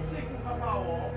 cyku kapało.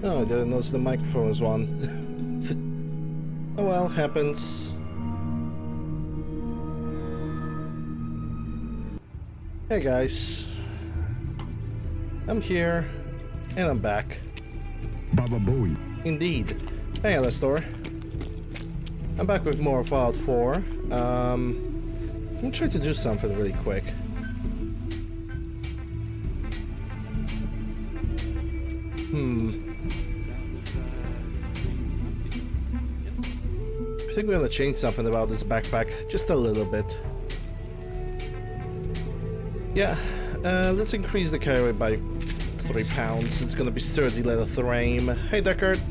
Oh, I didn't notice the microphone was on. Oh well, happens. Hey guys. I'm here, and I'm back. Baba Booey. Indeed. Hey Alastor. I'm back with more Fallout 4. I'm trying to do something really quick. think we're gonna change something about this backpack, just a little bit. Yeah, let's increase the carry weight by 3 pounds. It's gonna be sturdy leather frame. Hey, Deckard.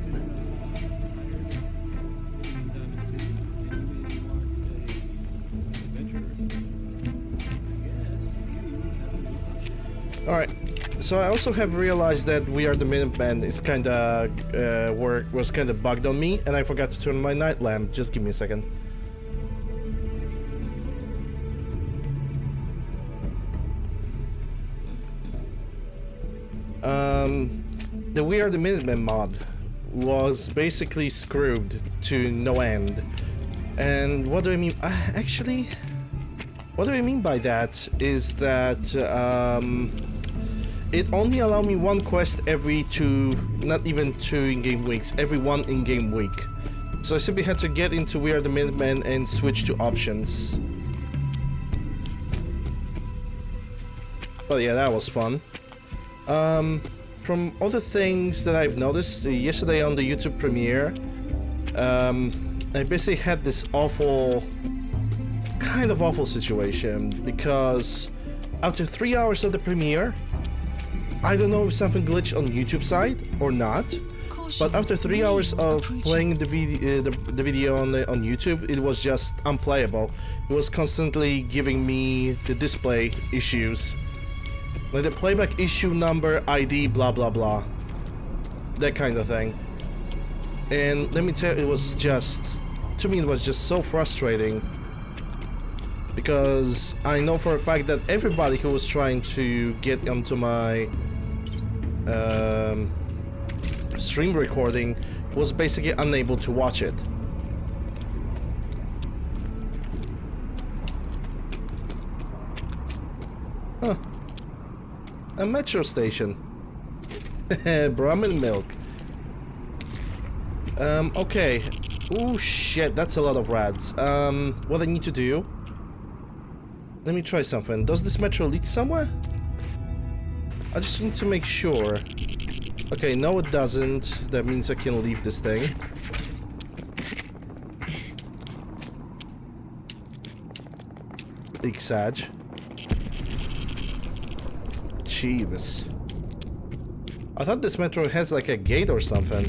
Alright, so I also have realized that We Are the Minutemen is kinda, was kinda bugged on me, and I forgot to turn my night lamp. Just give me a second. The We Are the Minutemen mod was basically screwed to no end. And what do I mean? Actually, what do I mean by that is that, it only allowed me 1 quest every 2, not even 2 in-game weeks, every 1 in-game week. So I simply had to get into We Are the Minutemen and switch to options. But yeah, that was fun. From other things that I've noticed, yesterday on the YouTube premiere, I basically had this kind of awful situation, because after 3 hours of the premiere, I don't know if something glitched on YouTube side or not, but after 3 hours of playing the video on YouTube, it was just unplayable. It was constantly giving me the display issues. Like the playback issue number, ID, blah blah blah. That kind of thing. And let me tell you, it was just... to me it was just so frustrating. Because I know for a fact that everybody who was trying to get onto my stream recording was basically unable to watch it. Huh. A metro station. Brahmin milk. Okay. Oh shit, that's a lot of rads. What I need to do... let me try something. Does this metro lead somewhere? I just need to make sure. Okay, no it doesn't. That means I can leave this thing. Big Sag. Jeebus. I thought this metro has like a gate or something.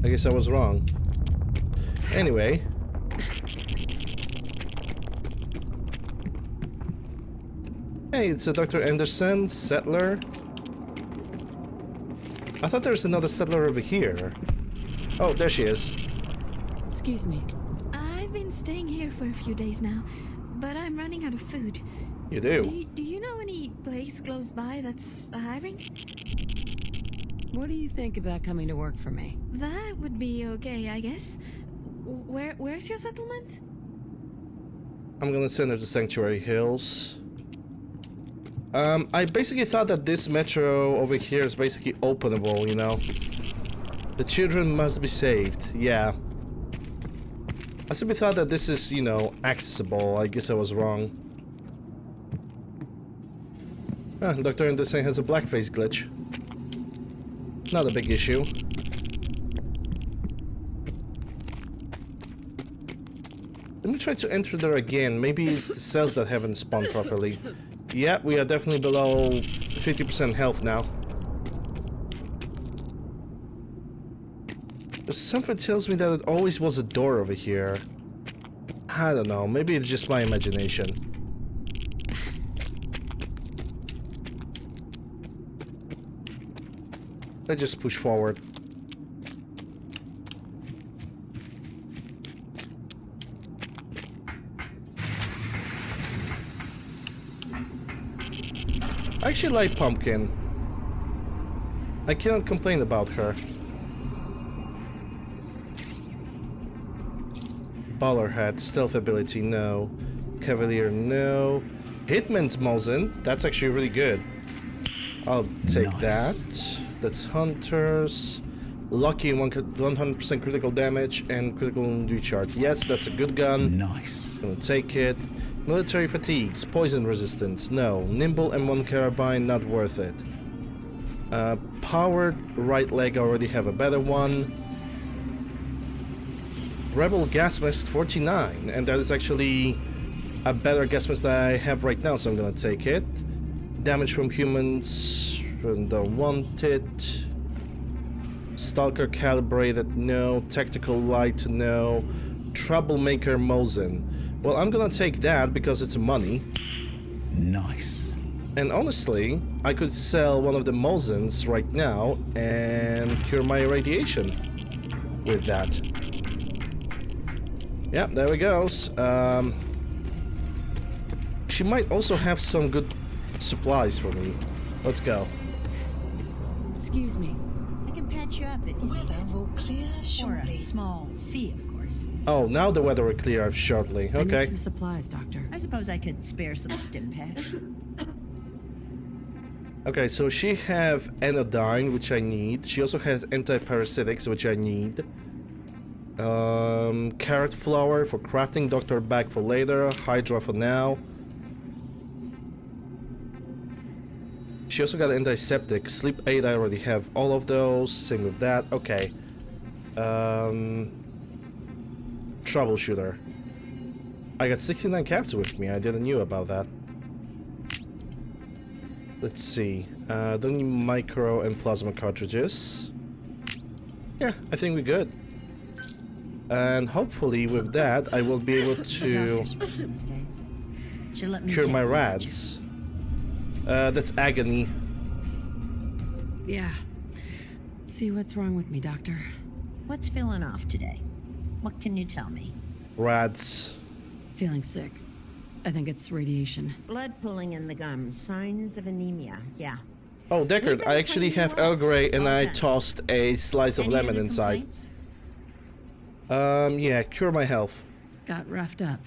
I guess I was wrong. Anyway. Hey, it's a Dr. Anderson, settler. I thought there was another settler over here. Oh, there she is. Excuse me. I've been staying here for a few days now, but I'm running out of food. You do? Do you know any place close by that's hiring? What do you think about coming to work for me? That would be okay, I guess. Where's your settlement? I'm gonna send her to Sanctuary Hills. I basically thought that this metro over here is basically openable, you know. The children must be saved, yeah. I simply thought that this is, you know, accessible. I guess I was wrong. Ah, Dr. Anderson has a blackface glitch. Not a big issue. Let me try to enter there again. Maybe it's the cells that haven't spawned properly. Yeah, we are definitely below 50% health now. Something tells me that it always was a door over here. I don't know, maybe it's just my imagination. Let's just push forward. I actually like Pumpkin. I cannot complain about her. Baller hat, stealth ability, no. Cavalier, no. Hitman's Mosin, that's actually really good. I'll take that. That's Hunters. Lucky 100% critical damage and critical recharge. Yes, that's a good gun. Nice. Gonna take it. Military fatigues, poison resistance, no. Nimble M1 carbine, not worth it. Powered right leg, I already have a better one. Rebel gas mask 49, and that is actually a better gas mask that I have right now, so I'm gonna take it. Damage from humans, don't want it. Stalker calibrated, no. Tactical light, no. Troublemaker Mosin. Well, I'm gonna take that because it's money. Nice. And honestly, I could sell one of the Mosins right now and cure my radiation with that. Yeah, there we go. She might also have some good supplies for me. Let's go. Excuse me. I can patch you up if you Weather will clear for a shortly. small fee, of course. Oh, now the weather will clear up shortly. I need Okay. some supplies, Doctor. I suppose I could spare some stim packs. Okay, so she have anodyne, which I need. She also has antiparasitics, which I need. Carrot flour for crafting, doctor bag for later, Hydra for now. She also got antiseptic, sleep aid. I already have all of those. Same with that. Okay. Troubleshooter. I got 69 capsules with me. I didn't know about that. Let's see. Don't need micro and plasma cartridges. Yeah, I think we're good. And hopefully with that, I will be able to Should let me cure take my the rads. That's agony. Yeah. See what's wrong with me, Doctor. picture. What's feeling off today? What can you tell me? Rads. Feeling sick. I think it's radiation. Blood pooling in the gums. Signs of anemia. Yeah. Oh, Deckard, I actually have Earl Grey and I tossed a slice of Any lemon other inside. complaints? Yeah, cure my health. Got roughed up.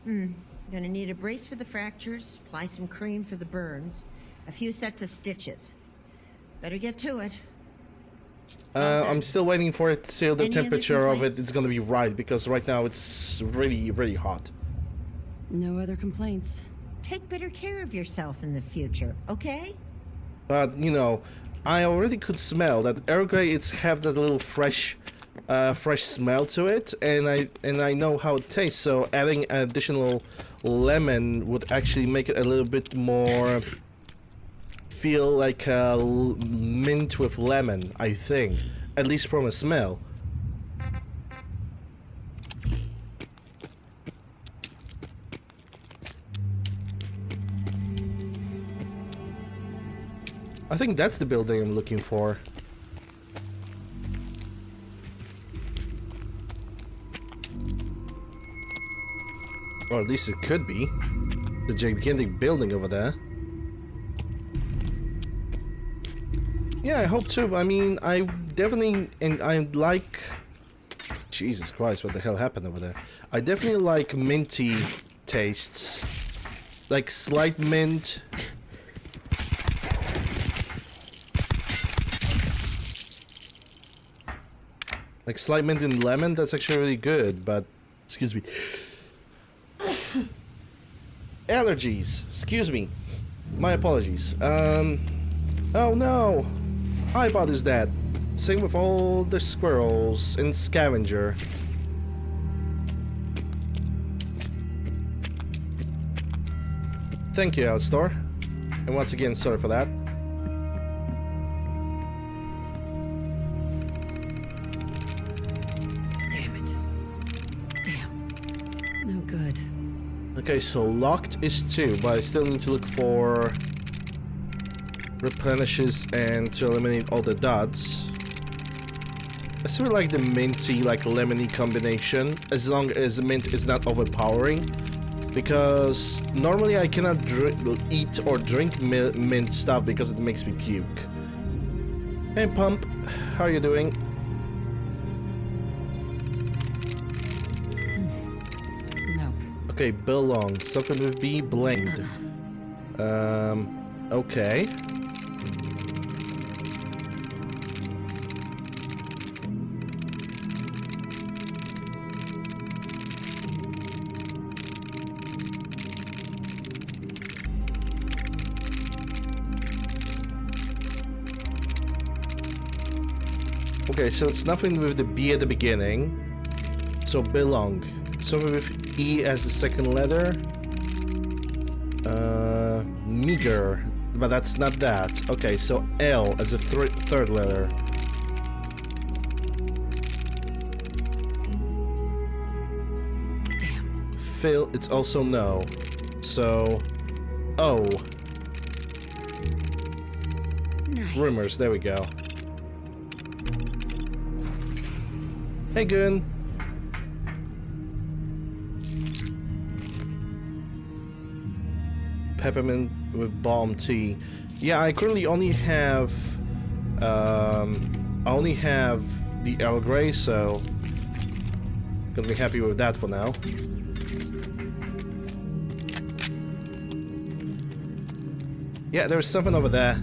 Gonna need a brace for the fractures, apply some cream for the burns, a few sets of stitches. Better get to it. I'm still waiting for it so the Any other temperature of it complaints? is gonna be right, because right now it's really, really hot. No other complaints. Take better care of yourself in the future, okay? But, you know, I already could smell that Earl Grey it's have that little fresh smell to it, and I know how it tastes, so adding additional lemon would actually make it a little bit more feel like a mint with lemon, I think, at least from a smell. I think that's the building I'm looking for. Or at least it could be. The gigantic building over there. Yeah, I hope too. I mean, I definitely, and I like... Jesus Christ, what the hell happened over there? I definitely like minty tastes. Like slight mint. Like slight mint and lemon, that's actually really good, but... Excuse me. Allergies. Excuse me. My apologies. Oh no! iPod is dead. Same with all the squirrels and scavenger. Thank you, Outstore. And once again, sorry for that. Damn it. Damn. No good. Okay, so locked is 2, but I still need to look for replenishes and to eliminate all the dots. I still like the minty, like lemony combination, as long as the mint is not overpowering. Because normally I cannot eat or drink mint stuff because it makes me puke. Hey Pump, how are you doing? Nope. Okay, belong. Something with B, blamed. Okay. Okay, so it's nothing with the B at the beginning. So belong. Something with E as the second letter. Meager. But that's not that. Okay, so L as a third letter. Damn. Phil, it's also no. So O. Nice. Rumors, there we go. Hey, Gun. Peppermint with balm tea. Yeah, I currently only have the Earl Grey, so gonna be happy with that for now. Yeah, there's something over there.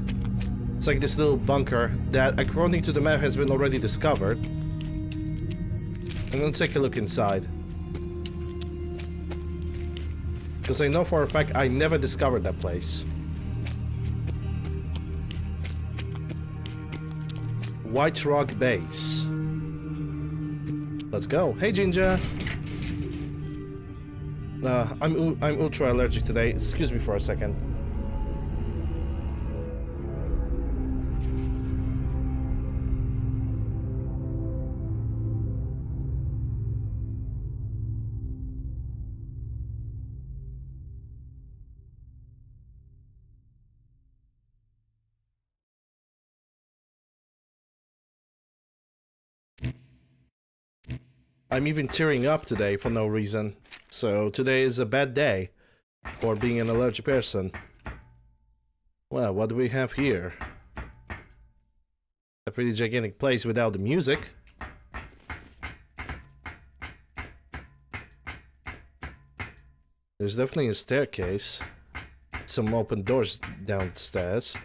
It's like this little bunker that, according to the map, has been already discovered. I'm gonna take a look inside. Because I know for a fact I never discovered that place. White Rock Base. Let's go. Hey, Ginger. I'm ultra allergic today. Excuse me for a second. I'm even tearing up today for no reason. So today is a bad day for being an allergic person. Well, what do we have here? A pretty gigantic place without the music. There's definitely a staircase. Some open doors downstairs.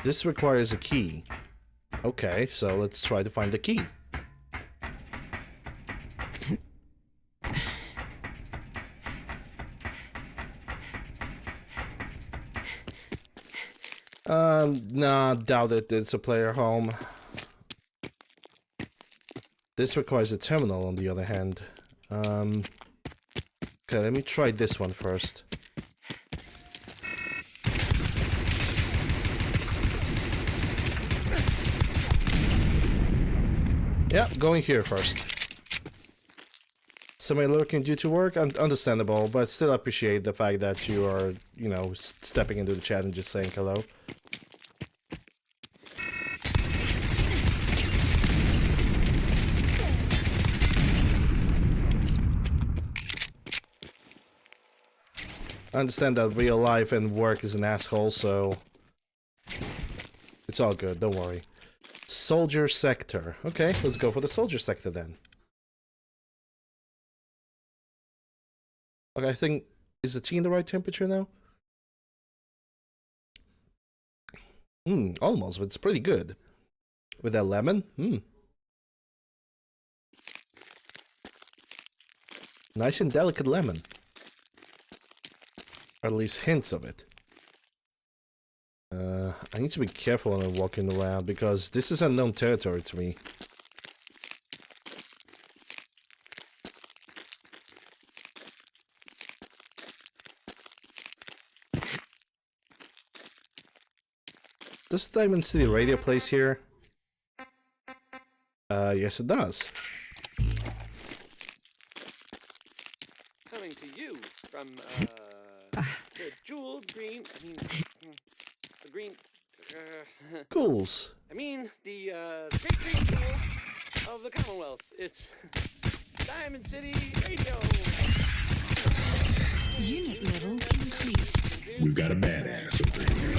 This requires a key. Okay, so let's try to find the key. Nah, doubt it. It's a player home. This requires a terminal, on the other hand. Okay, let me try this one first. Yeah, going here first. Somebody lurking due to work? Understandable, but still appreciate the fact that you are, you know, stepping into the chat and just saying hello. I understand that real life and work is an asshole, so it's all good, don't worry. Soldier sector. Okay, let's go for the soldier sector then. Okay, I think... Is the tea in the right temperature now? Almost, but it's pretty good. With that lemon? Nice and delicate lemon. Or at least hints of it. I need to be careful when I'm walking around because this is unknown territory to me. Does Diamond City Radio place here? Yes it does. Coming to you from, the jewel green, the green, Ghouls. I mean, the great green jewel of the Commonwealth. It's Diamond City Radio. Unit level increased. We've got a badass over here.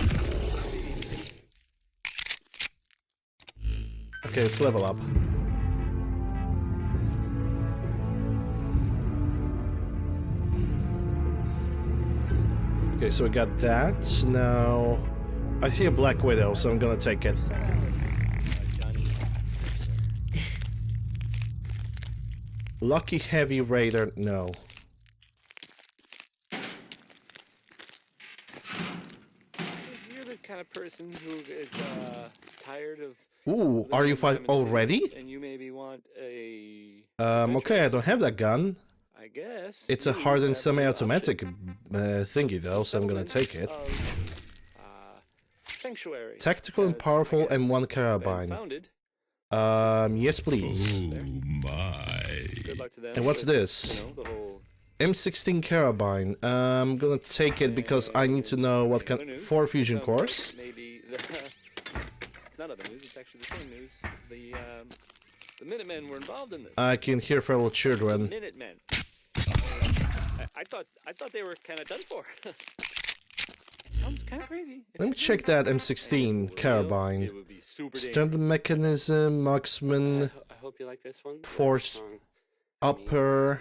Okay, let's level up. Okay, so we got that. Now, I see a Black Widow, so I'm gonna take it. Lucky Heavy Raider, no. You're the kind of person who is tired of Ooh, are you fight already? and you maybe want a Okay, I don't have that gun. I guess It's a you hardened have a new semi-automatic option. thingy though, so I'm gonna take it. Sanctuary. Tactical and has, I powerful guess, M1 been carabine. founded. Yes please. Oh my. Good luck to them And what's with, this? You know, the whole M16 carabine. I'm gonna take it because I need to know what other kind. news. 4 fusion Sounds cores. like maybe not other news. It's actually the same news. The Minutemen were involved in this. I can hear fellow children. Minutemen. I thought they were kind of done for. Sounds kind of crazy. Let me check that M16 carabine. It would be super Standard dangerous. mechanism, marksman, I hope you like this one. force Song. upper,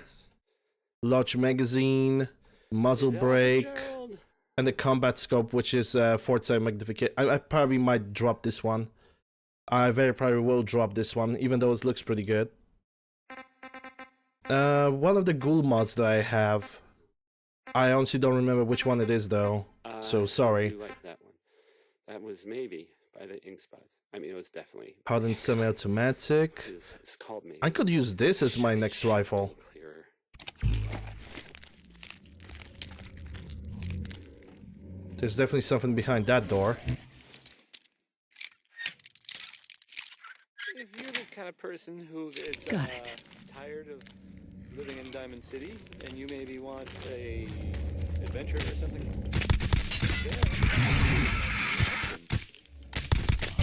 large magazine, muzzle Is Ella brake, Fitzgerald? and the combat scope, which is foresight magnification. I probably might drop this one. I very probably will drop this one, even though it looks pretty good. One of the ghoul mods that I have, I honestly don't remember which one it is though. So sorry. I do like that one. That was maybe by the ink spots. I mean, it was definitely. Hardened semi-automatic. It's called me. I could use this as my next rifle. Clearer. There's definitely something behind that door. If you're the kind of person who is Got it. tired of living in Diamond City and you maybe want a adventure or something,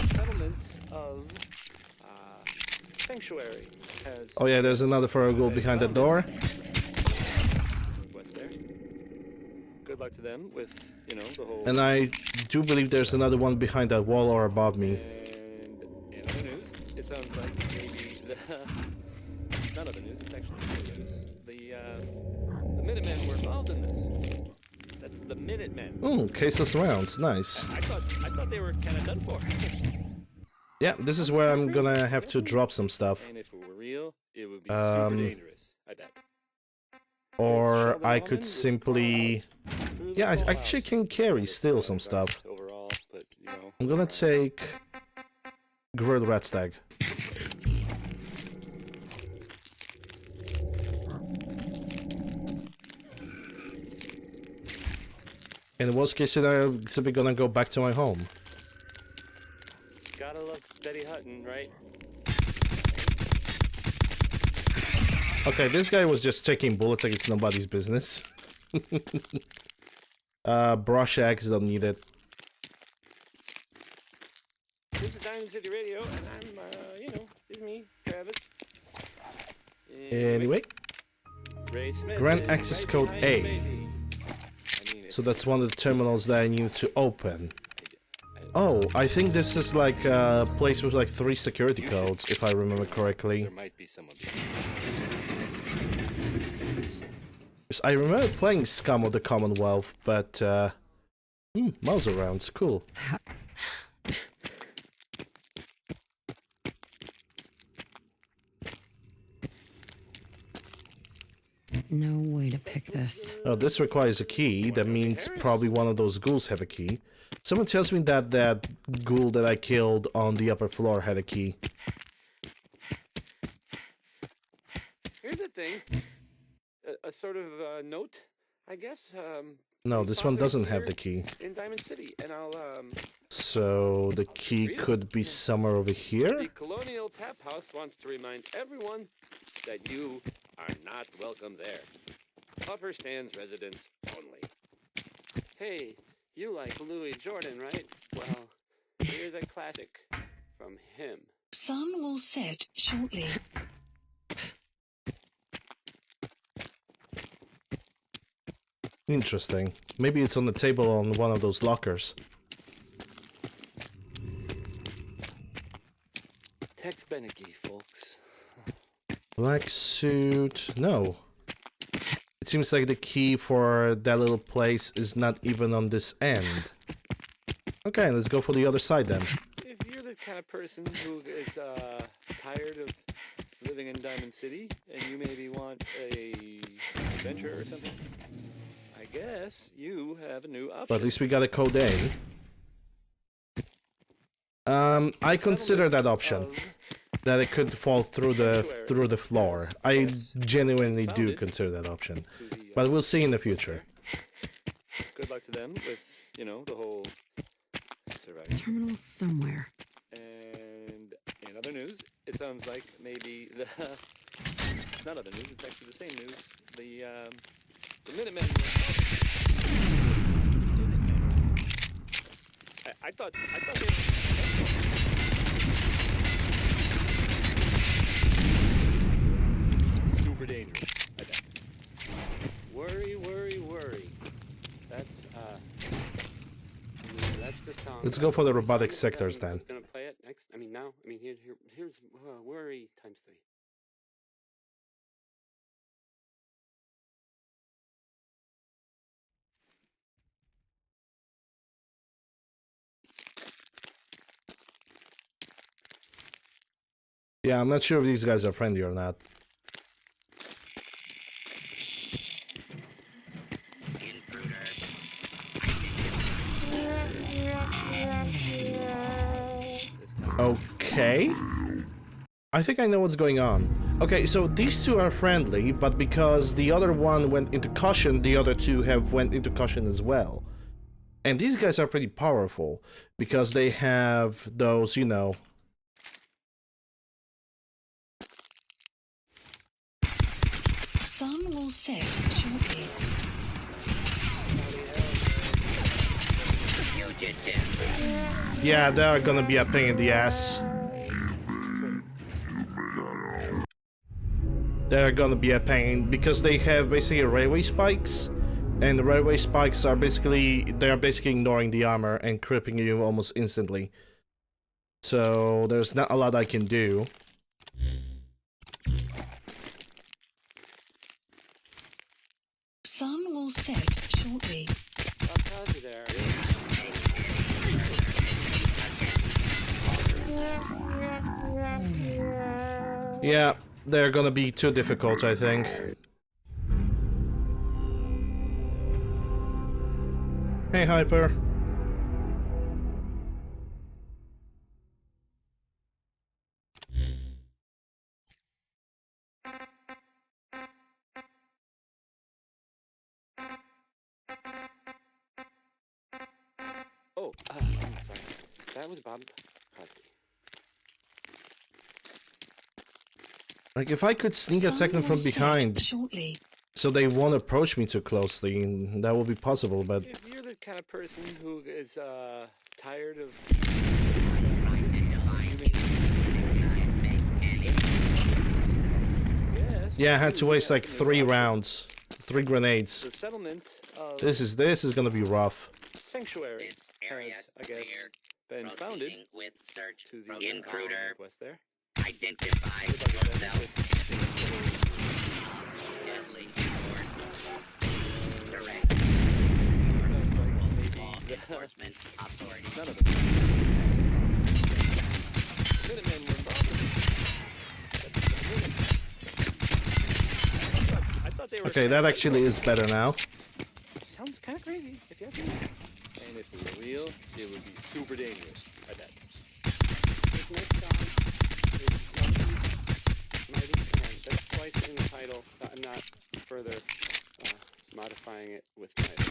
settlement of Sanctuary has. Oh yeah, there's another furrow ghoul behind that door. What's there? Good luck to them with, you know, the whole. And I do believe there's another one behind that wall or above me. And in other news, it sounds like maybe not other news. It's actually the same news. The Minutemen were involved in this. That's the Minutemen. Caseless rounds, nice. I thought they were kind of done for. Yeah, this is where I'm gonna have to drop some stuff. And if it were real, it would be super dangerous. I bet. Or I could simply... Yeah, I actually can carry still some stuff. Overall, but you know. I'm gonna take... Grilled rat stag. In the worst case scenario, I'm simply gonna go back to my home. Gotta love Betty Hutton, right? Okay, this guy was just taking bullets like it's nobody's business. Brush axe, don't need it. This is Diamond City Radio, and I'm, you know, it's me, Travis. Anyway, Ray Smith grant is access right code behind A. you, baby. I mean, So that's one of the terminals that I need to open. Oh, I think this is like a place with like 3 security codes, if I remember correctly. There might be someone. 'Cause I remember playing Scum of the Commonwealth, but mouse rounds, cool. No way to pick this. Oh, this requires a key. That means probably one of those ghouls have a key. Someone tells me that that ghoul that I killed on the upper floor had a key. Here's the thing. A sort of note, I guess. No, these this one spots are doesn't have here the key. in Diamond City, and I'll So the key could be somewhere over here? The Colonial Tap House wants to remind everyone that you are not welcome there. Upper Stands residents only. Hey, you like Louis Jordan, right? Well, here's a classic from him. Sun will set shortly. Interesting. Maybe it's on the table on one of those lockers. Tex Beneke, folks. Black suit... No. It seems like the key for that little place is not even on this end. Okay, let's go for the other side then. If you're the kind of person who is tired of living in Diamond City and you maybe want a adventure or something, I guess you have a new option. But at least we got a code A. I consider that option. That it could fall through the floor. I genuinely do consider that option. But we'll see in the future. Good luck to them with, you know, the whole surviving. Terminal somewhere. And in other news, it sounds like maybe the not other news, it's actually the same news. The Minutemen. I thought they super dangerous. I bet. Worry. That's the song. Let's go for the robotic sectors then. Who's gonna play it next? I mean now. I mean here's worry times 3. Yeah, I'm not sure if these guys are friendly or not. Okay. I think I know what's going on. Okay, so these two are friendly, but because the other one went into caution, the other two have went into caution as well. And these guys are pretty powerful because they have those, you know. Sun will set shortly. Yeah, they're gonna be a pain in the ass. They're gonna be a pain because they have basically railway spikes, and the railway spikes are basically ignoring the armor and crippling you almost instantly. So there's not a lot I can do. Sun will set shortly. I'll tell you there. Yeah, they're gonna be too difficult, I think. Hey, Hyper. Oh, I'm sorry. That was Bob Crosby. Like, if I could sneak attack them from behind, so they won't approach me too closely, that would be possible, but... If you're the kind of person who is, tired of... Yes. Yeah, I had to waste like 3 rounds. 3 grenades. The settlement of This is gonna be rough. Sanctuary has, I guess, been founded with search to the intruder. west there. Identify yourself. Deadly direct Sounds like maybe law enforcement authority. none of them. Minutemen were involved. I thought they were. Okay, that actually is better now. Sounds kind of crazy if you ask me. And if it were real, it would be super dangerous. I bet. This next song is Mighty Command. That's twice in the title. I'm not further modifying it with my opinion.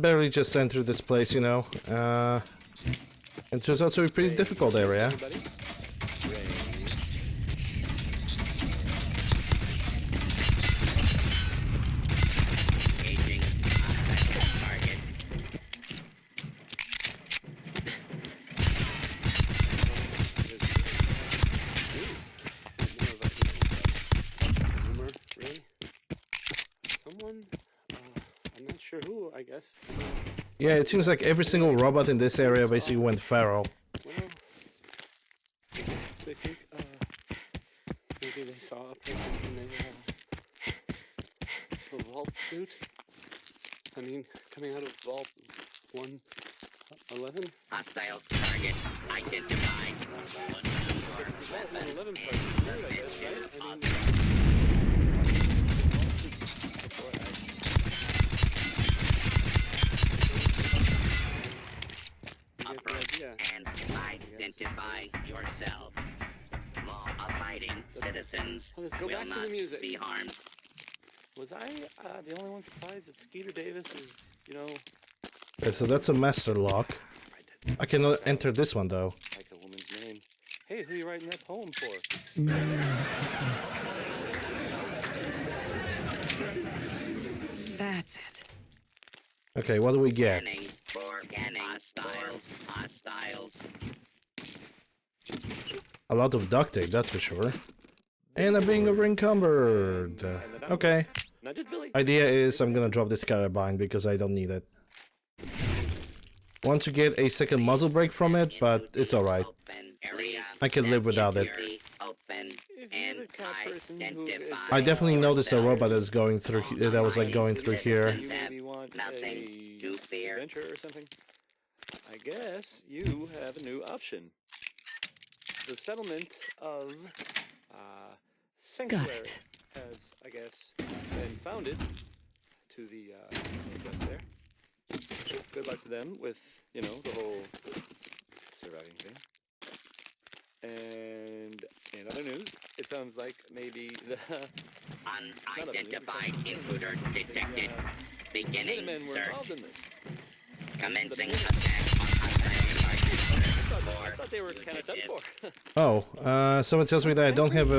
Barely just entered this place, you know. It turns out to be a pretty difficult area. Everybody? Engaging target. Rumor, really? Someone? I'm not sure who, I guess. Yeah, it seems like every single robot in this area basically went feral. Well, I guess they think, maybe they saw a person in a vault suit. I mean, coming out of Vault 111? Hostile target identified. It's the Vault 111 person, I guess, right? I mean, citizens Let's go will back to the not music. be harmed. Was I the only one surprised that Skeeter Davis is, you know, Okay, so that's a master lock. I cannot enter this one though. like a woman's name? Hey, who are you writing that poem for? That's it. Okay, what do we get? Scanning. Hostiles. A lot of duct tape, that's for sure. And I'm being over-encumbered. Okay. Not just Billy. Idea is I'm gonna drop this carabine because I don't need it. Want to get a second muzzle brake from it, but it's alright. I can live without it. Open If you're the kind of person who is, I definitely noticed a robot that's going through that was like going through here. you maybe want Nothing a to fear. adventure or something, I guess you have a new option. The settlement of Sanctuary it. has, I guess, been founded to the address there. Good luck to them with, you know, the whole surviving thing. And in other news, it sounds like maybe the Unidentified intruder detected. Beginning Minutemen were search. involved in this. Commencing attack on hostile I target. thought they were kind of done for. Oh, someone tells me that I don't have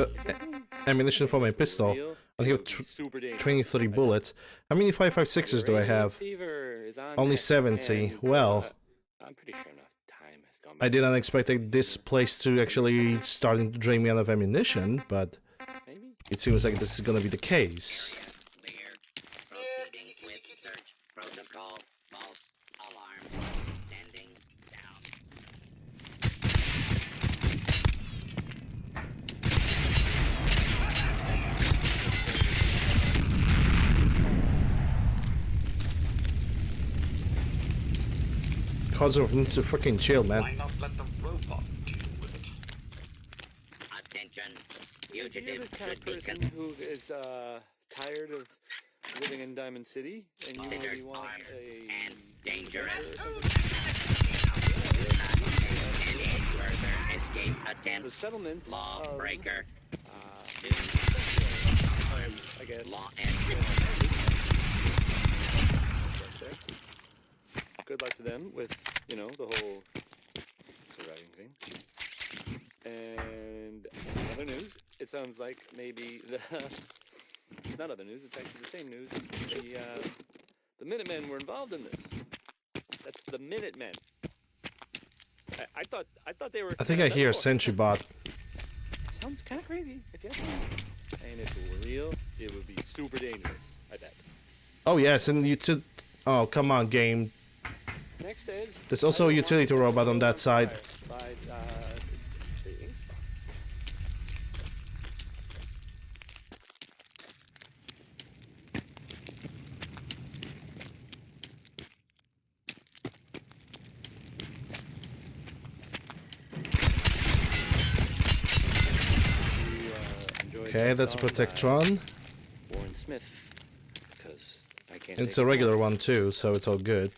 ammunition for my pistol. I have Super dangerous. 23 bullets. How many 5.56s do I have? Fever is on Only deck, 70. and, Well, I'm pretty sure enough time has gone by. I didn't expect this place to actually starting to drain me out of ammunition, but Maybe. it seems like this is gonna be the case. Clear. Proceeding with search protocol. False alarm. Standing down. Kozlov needs to freaking chill, man. Why not let the robot deal with it? Attention. You're the Fugitive kind of should be person who is tired of living in Diamond City, and you considered really want armed a and dangerous. Further escape the attempts. settlement of Lawbreaker. I guess. Law and Good luck to them with, you know, the whole surviving thing. And in other news, it sounds like maybe the not other news, it's actually the same news. The Minutemen were involved in this. That's the Minutemen. I thought they were. I think I hear a sentry bot. Sounds kind of crazy, if you ask me. And if it were real, it would be super dangerous. I bet. Oh yes, and oh, come on, game. Next is. There's also a utility robot on that side. By, it's the ink spots. Okay, that's a Protectron. Warren Smith, because I can't. It's take a it regular all. one too, so it's all good.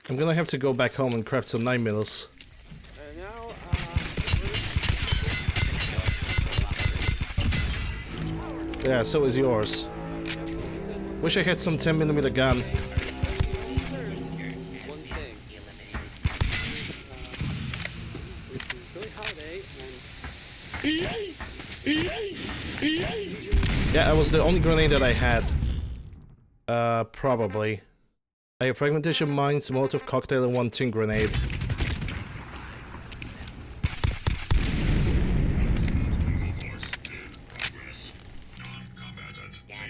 I'm gonna have to go back home and craft some 9mm. And now, Yeah, so is yours. Wish I had some 10mm gun. one thing. This is Billie Holiday, and Yeah, that was the only grenade that I had. Probably. I have fragmentation mines, Molotov cocktail, and one tin grenade.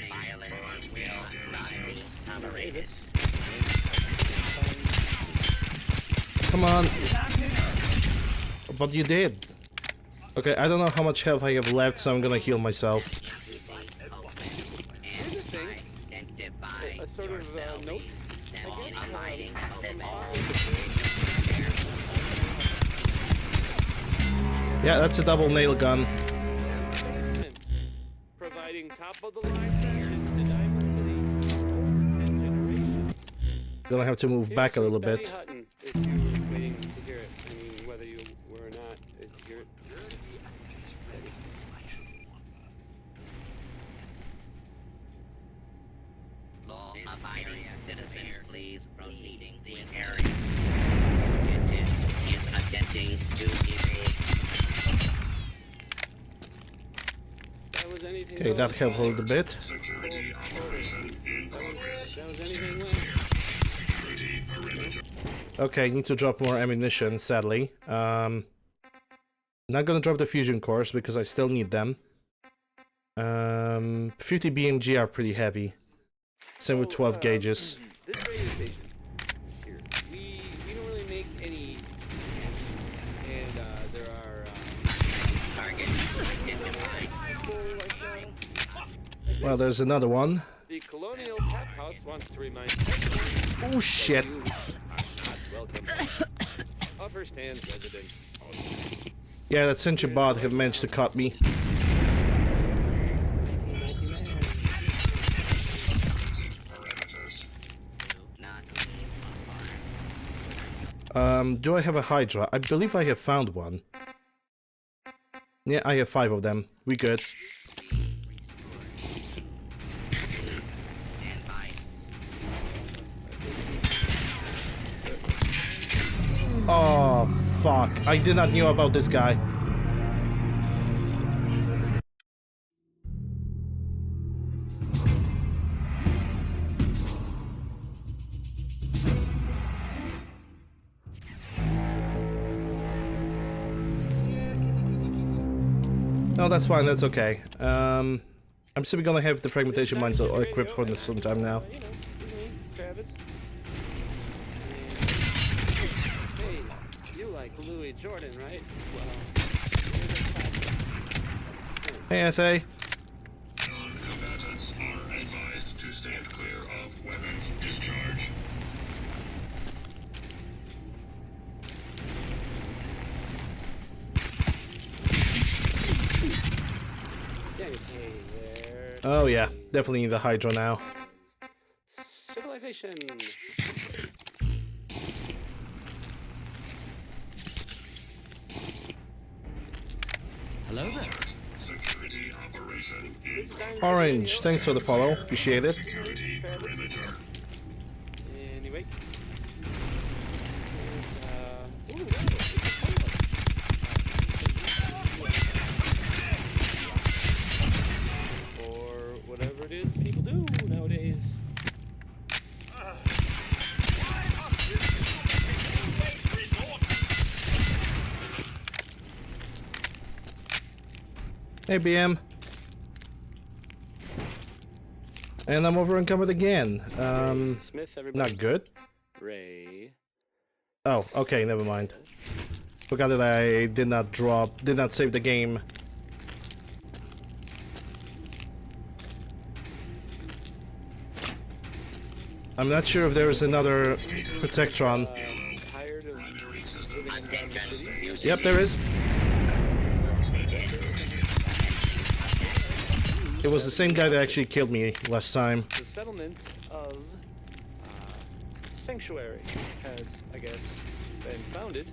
violence will not be tolerated. Come on. But you did. Okay, I don't know how much health I have left, so I'm gonna heal myself. Identify a sort of note. abiding Yeah, that's a double nail gun. Basement, providing top-of-the-line fashion to Diamond City for over 10 generations. Gonna have to move back a Here's little Betty bit. Hutton, if you were waiting to hear it. Okay, that helped a little bit. Security operation in progress. That was anything left. Security perimeter. Okay, need to drop more ammunition, sadly. Not gonna drop the fusion cores because I still need them. 50 BMG are pretty heavy. Same with 12 gauges. This radio station. Here, we don't really make any amps, and there are Target identified. Well, there's another one. the Colonial Tap House wants to remind everyone Oh shit. that you are not welcome. Upper Stands residents only. Yeah, that Sentry bot have managed to cut me. Parameters. Not Do I have a Hydra? I believe I have found one. Yeah, I have 5 of them. We good. stand by. Oh, fuck. I did not know about this guy. No, that's fine, that's okay. I'm simply gonna have the fragmentation mines equipped for some time now. You know, me, Travis. Hey, you like Louis Jordan, right? Well, Hey, SA. Non-combatants are advised to stand clear of weapons discharge. hey there. Oh yeah, definitely need the Hydra now. Civilization. Hello there. Security operation in progress. Orange, thanks for the follow. Appreciate it. Security perimeter. Anyway. Or whatever it is people do nowadays. Hey, BM. And I'm over encumbered again. Smith, everybody. Not good. Ray. Oh, okay, never mind. Forgot that I did not save the game. I'm not sure if there is another Protectron. Tired of living in Diamond City? Yep, there is. It was the same guy that actually killed me last time. The settlement of Sanctuary has, I guess, been founded.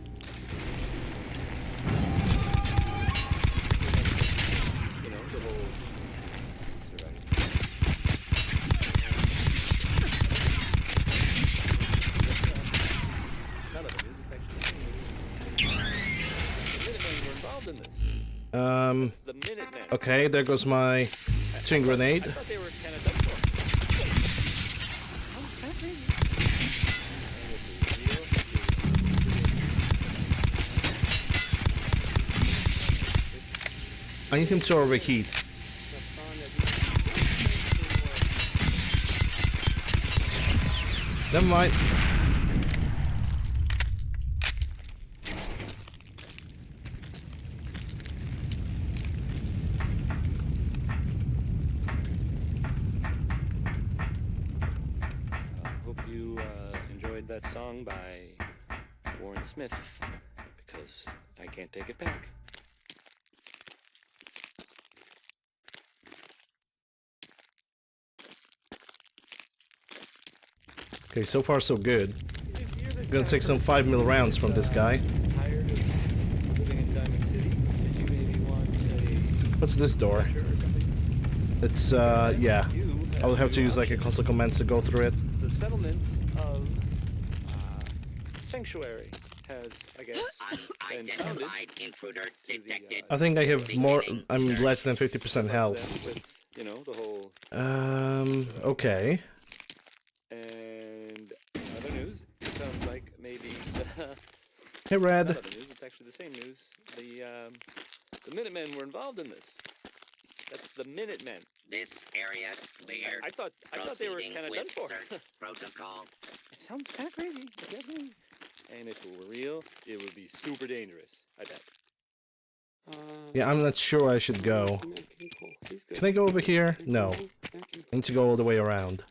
You know, the whole... That's right. None of it is, it's actually... The Minutemen were involved in this. The Minutemen. Okay, there goes my twin grenade. I thought they were kind of done for. I need him to overheat. Never mind. Hope you enjoyed that song by Warren Smith, because I can't take it back. Okay, so far so good. If you're the Gonna take some kind 5 mil rounds from this guy. tired of living in Diamond City, if you maybe want a What's this door? picture or something, It's, yeah. you I'll have to use like a options. console command to go through it. The settlement of Sanctuary has, I guess, been founded Unidentified intruder to detected. I think I have more. I'm less than 50% them health. with, you know, the whole. Okay. And other news, it sounds like maybe Hey, not Red. other news. It's actually the same news. The Minutemen were involved in this. That's the Minutemen. This area clear. I thought they were Proceeding kind of with done for. search protocol. It sounds kind of crazy, if you ask me. And if it were real, it would be super dangerous. I bet. Yeah, I'm not sure I should go. Can I go over here? No. I need to go all the way around.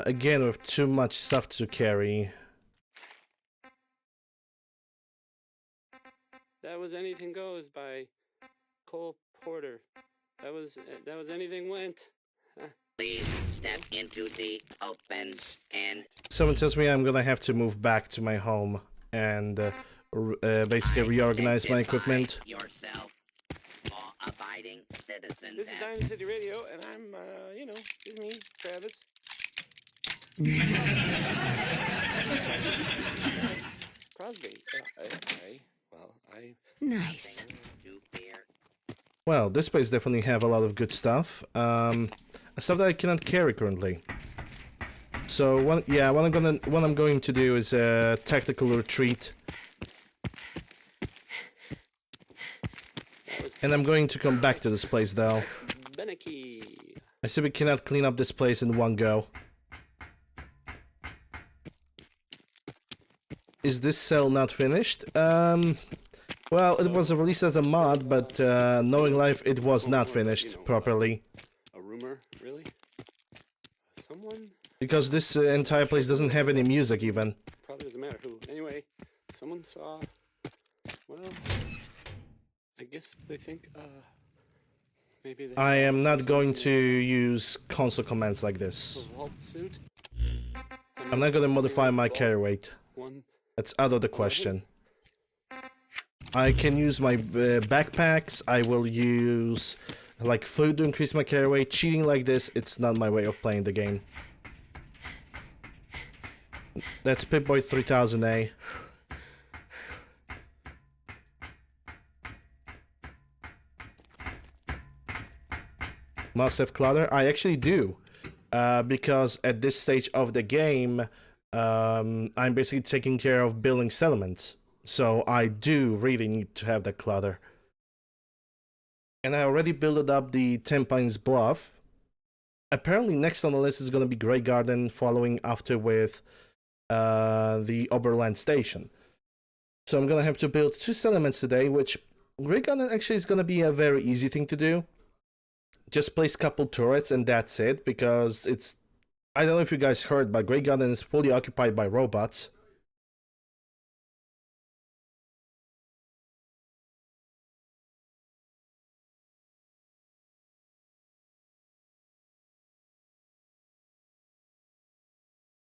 Again, with too much stuff to carry. That was Anything Goes by Cole Porter. That was Anything Went. Please step into the open and Someone tells me I'm gonna have to move back to my home and basically reorganize my equipment. yourself. Law-abiding citizens. This is Diamond City Radio, and I'm, you know, it's me, Travis. Crosby. I Nice. to fear. Well, this place definitely have a lot of good stuff. Stuff that I cannot carry currently. So what I'm going to do is a tactical retreat. And I'm going to come back to this place though. Beneke. I simply cannot clean up this place in one go. Is this cell not finished? Well, it was released as a mod, but knowing life, it was not finished properly. A rumor, really? Someone? Because this entire place doesn't have any music even. Probably doesn't matter who. Anyway, someone saw. Well, I guess they think. Maybe they. I saw am not going to something use console commands like in this. the vault suit. I'm not gonna modify my carry weight. One. That's out of the question. I can use my backpacks. I will use like food to increase my carry weight. Cheating like this, it's not my way of playing the game. That's Pip-Boy 3000A. Must have clutter? I actually do. Because at this stage of the game, I'm basically taking care of building settlements. So I do really need to have that clutter. And I already built up the 10 Pines Bluff. Apparently next on the list is going to be Greygarden, following after with the Oberland Station. So I'm going to have to build 2 settlements today, which Greygarden actually is going to be a very easy thing to do. Just place a couple turrets and that's it, because it's... I don't know if you guys heard, but Greygarden is fully occupied by robots.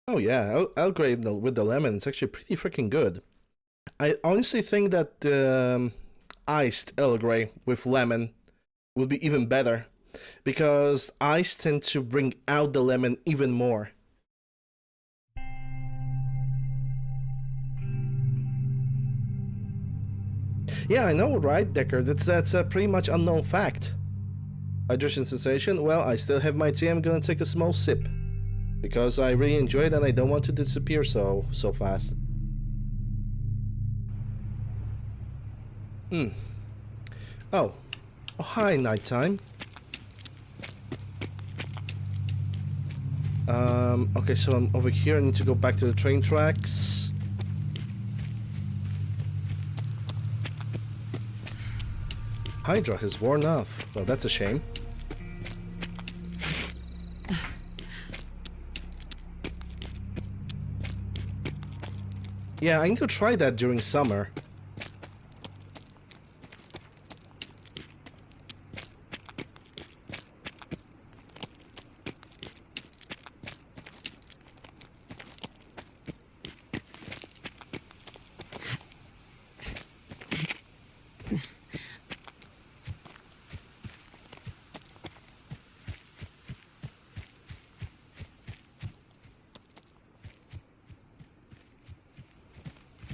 Oh yeah, Earl Grey with the lemon, it's actually pretty freaking good. I honestly think that iced Earl Grey with lemon would be even better, because ice tend to bring out the lemon even more. Yeah, I know, right, Decker? That's a pretty much unknown fact. Hydration sensation? Well, I still have my tea. I'm gonna take a small sip, because I really enjoy it and I don't want to disappear so fast. Oh, hi, nighttime. Okay, so I'm over here. I need to go back to the train tracks. Hydra has worn off. Well, that's a shame. Yeah, I need to try that during summer.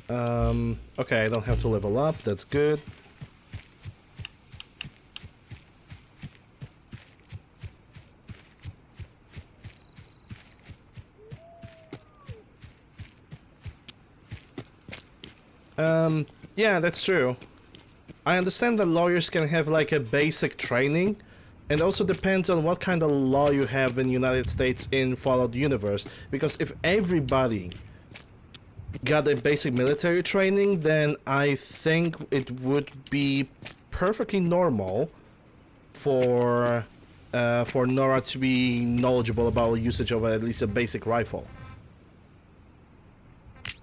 Okay, I don't have to level up, that's good. Yeah, that's true. I understand that lawyers can have like a basic training, and also depends on what kind of law you have in the United States in Fallout universe, because if everybody got a basic military training, then I think it would be perfectly normal for Nora to be knowledgeable about usage of at least a basic rifle.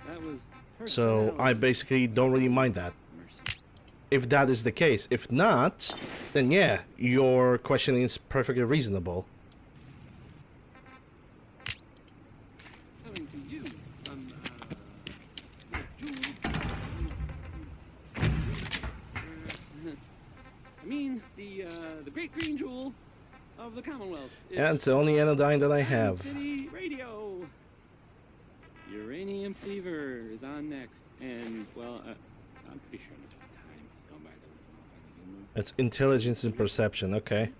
That was So I basically don't really mind that, if that is the case. If not, then yeah, your question is perfectly reasonable. Coming to you from Jewel. I mean, the great green jewel of the Commonwealth. Yeah, it's the only anodyne that I have. City Radio. Uranium fever is on next, and well, I'm pretty sure enough time has gone by that we can all find a humor. It's intelligence and perception, okay.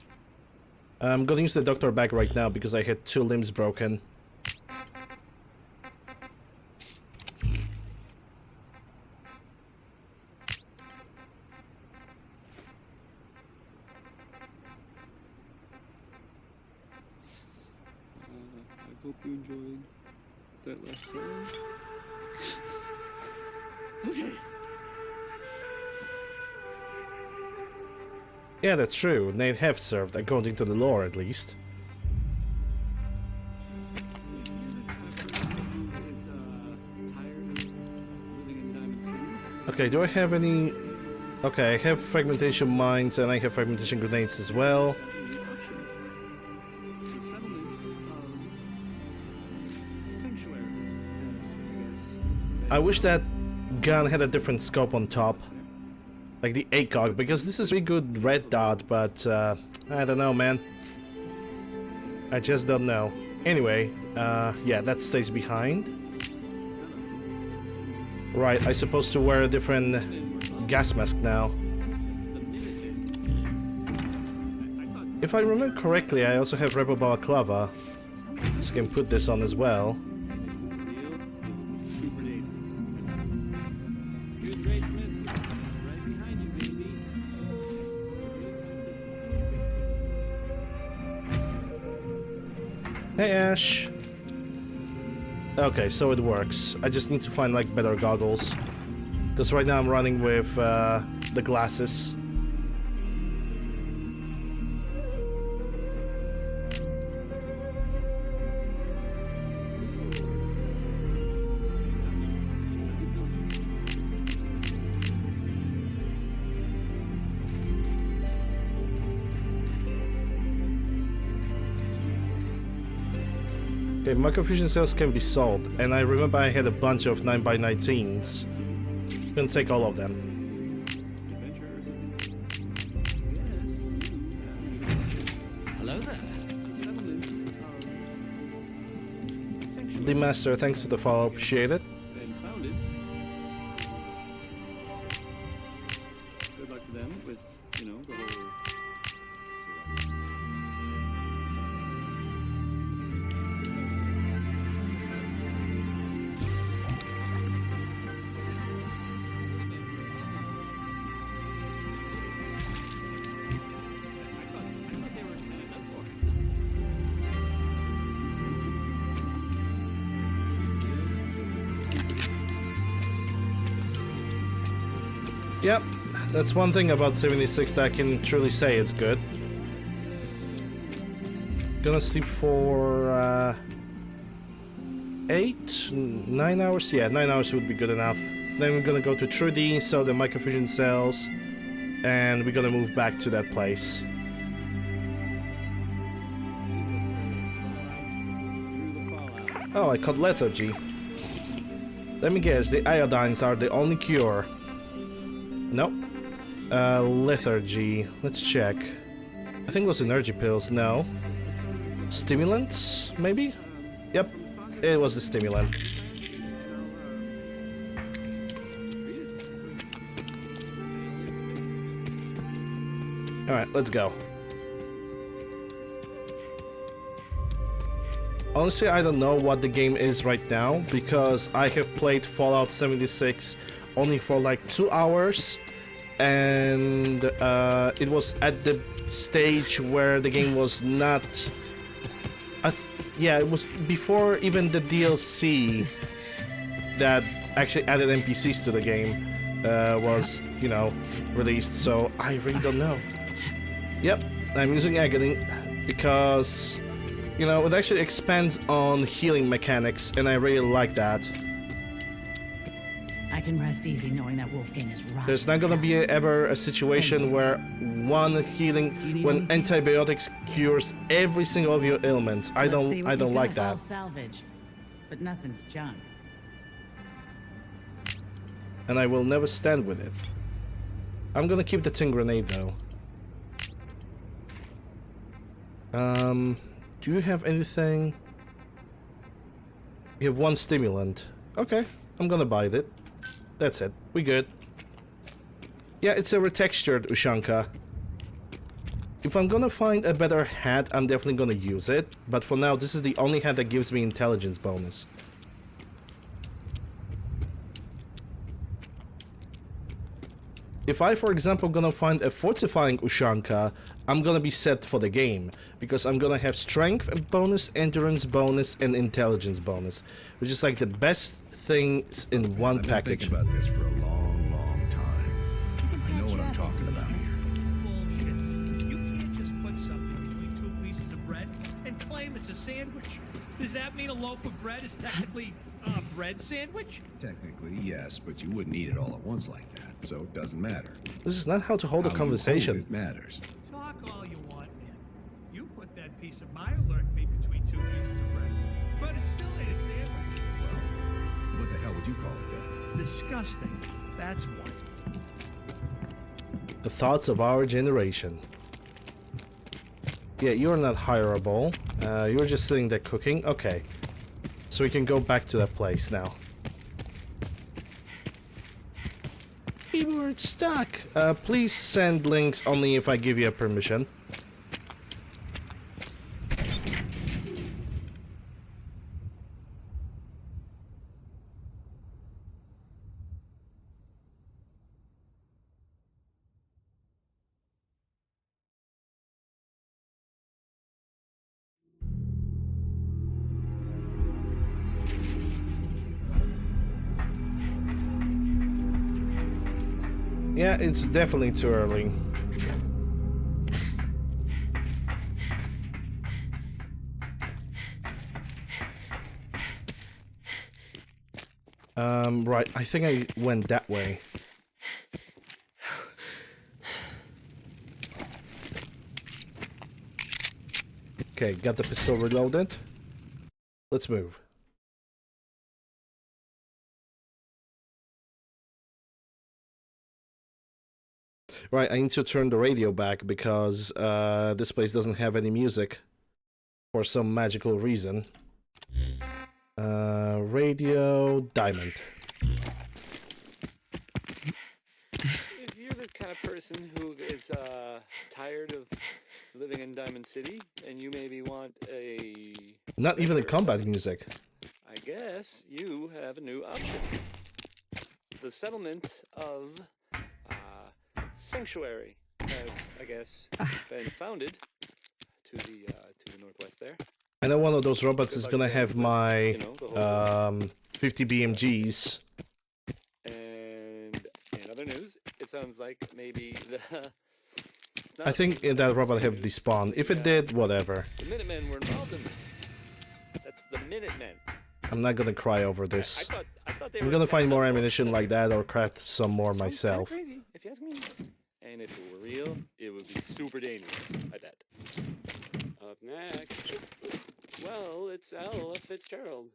I'm gonna use the doctor bag right now because I had 2 limbs broken. I hope you enjoyed that last song. Okay. Yeah, that's true. They have served, according to the lore at least. Is tired of living in Diamond City. Okay, do I have any... Okay, I have fragmentation mines and I have fragmentation grenades as well. The settlements of Sanctuary, I guess. I wish that gun had a different scope on top. Like the ACOG, because this is a really good red dot, but I don't know, man. I just don't know. Anyway, yeah, that stays behind. Right, I'm supposed to wear a different gas mask now. If I remember correctly, I also have Rebel Balaclava. So I can put this on as well. Super dangerous. Here's Ray Smith, right behind you, baby. Hey, Ash. Okay, so it works. I just need to find like better goggles. Because right now I'm running with the glasses. Okay, microfusion cells can be sold, and I remember I had a bunch of 9x19s. Couldn't take all of them. Adventure or something? Yes. Hello there. The settlements of Sanctuary The Master, thanks for the follow, appreciate it. been founded. Good luck to them with, you know, the whole. Yep, that's one thing about 76 that I can truly say it's good. Gonna sleep for 8, 9 hours? Yeah, 9 hours would be good enough. Then we're gonna go to Trudy, sell the microfusion cells, and we're gonna move back to that place. Oh, I caught lethargy. Let me guess, the iodines are the only cure. Nope. Lethargy. Let's check. I think it was energy pills. No. Stimulants, maybe? Yep. It was the stimulant. Alright, let's go. Honestly, I don't know what the game is right now, because I have played Fallout 76 only for like 2 hours, and it was at the stage where the game was not... yeah, it was before even the DLC that actually added NPCs to the game was, you know, released, so I really don't know. Yep, I'm using Agony because, you know, it actually expands on healing mechanics, and I really like that. I can rest easy knowing that Wolfgang is right. There's not gonna be ever a situation where one healing, when antibiotics cures every single of your ailments. I don't like that. All salvage, but nothing's junk. And I will never stand with it. I'm gonna keep the tin grenade though. Do you have anything? You have one stimulant. Okay, I'm gonna buy it. That's it. We good. Yeah, it's a retextured Ushanka. If I'm gonna find a better hat, I'm definitely gonna use it. But for now, this is the only hat that gives me intelligence bonus. If I, for example, gonna find a fortifying Ushanka, I'm gonna be set for the game, because I'm gonna have strength bonus, endurance bonus, and intelligence bonus, which is like the best things in one package. I've been thinking about this for a long, long time. I know what I'm talking about here. Bullshit. You can't just put something between two pieces of bread and claim it's a sandwich. Does that mean a loaf of bread is technically a bread sandwich? Technically, yes, but you wouldn't eat it all at once like that, so it doesn't matter. This is not how to hold a conversation. It matters. Talk all you want, man. You put that piece of my alert meat between two pieces of bread, but it still ain't a sandwich. Well, what the hell would you call it then? Disgusting. That's what. The thoughts of our generation. Yeah, you're not hireable. You're just sitting there cooking. Okay. So we can go back to that place now. Keyboard stuck. Please send links only if I give you a permission. Yeah, it's definitely too early. Right, I think I went that way. Okay, got the pistol reloaded. Let's move. Right, I need to turn the radio back because this place doesn't have any music for some magical reason. Radio diamond. If you're the kind of person who is tired of living in Diamond City and you maybe want a... Not even a combat music. I guess you have a new option. The settlement of Sanctuary has, I guess, been founded to the northwest there. I know one of those robots is gonna have my 50 BMGs. And in other news, it sounds like maybe the... I think that robot have despawned. If it did, whatever. The Minutemen were involved in this. That's the Minutemen. I'm not gonna cry over this. I thought they I'm were gonna find more ammunition like that or craft some more myself. Crazy, if you ask me. And if it were real, it would be super dangerous, I bet. Up next, well, it's Ella Fitzgerald.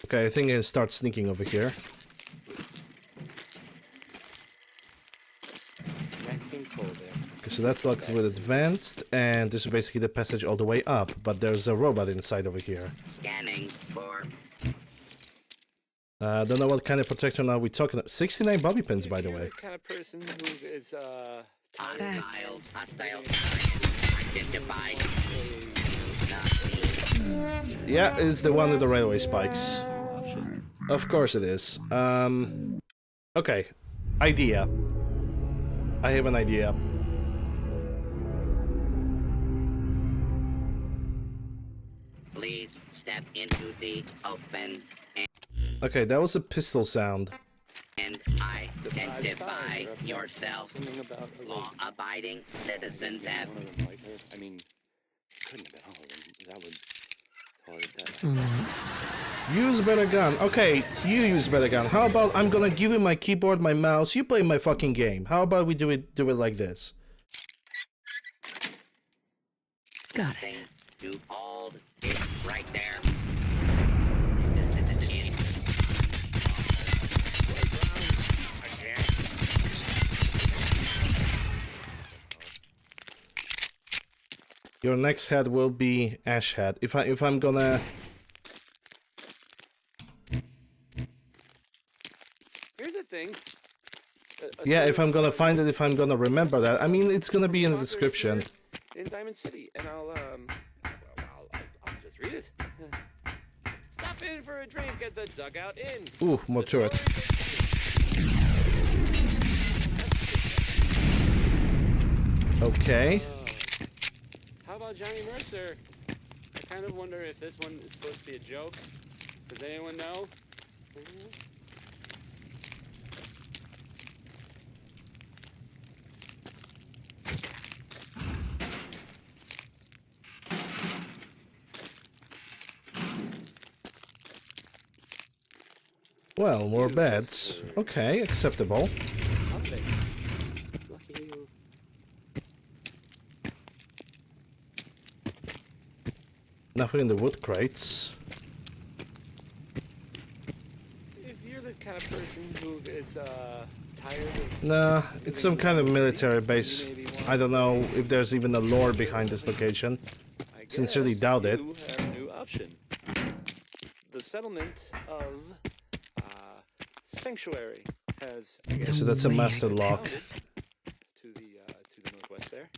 Okay, I think I can start sneaking over here. Okay, so that's locked with advanced, and this is basically the passage all the way up, but there's a robot inside over here. Scanning. Don't know what kind of protection are we talking about. 69 bobby pins, by the way. The kind of person who is Hostiles. Identified. Yeah, it's the one with the railway spikes. Of course it is. Okay. Idea. I have an idea. Please step into the open Okay, that was a pistol sound. and identify yourself. Law-abiding citizens have. I mean, couldn't have been all of them. That would totally that. Use better gun. Okay, you use better gun. How about I'm gonna give you my keyboard, my mouse, you play my fucking game. How about we do it like this? Got it. To hold it right there. Your next head will be Ash head. If I'm gonna. Here's the thing. Yeah, if I'm gonna find it, if I'm gonna remember that. I mean, it's gonna be in the description. In Diamond City, and I'll just read it. Stop in for a drink at the Dugout Inn. Ooh, more turret. Okay. How about Johnny Mercer? I kind of wonder if this one is supposed to be a joke. Does anyone know? Well, more beds. Okay, acceptable. I'll take it. Lucky you. Nothing in the wood crates. If you're the kind of person who is tired of Nah, it's some kind of military base. I don't know if there's even a lore behind this location. Sincerely doubt it. You have a new option. The settlement of Sanctuary has. I guess, So that's a master lock. to the northwest there.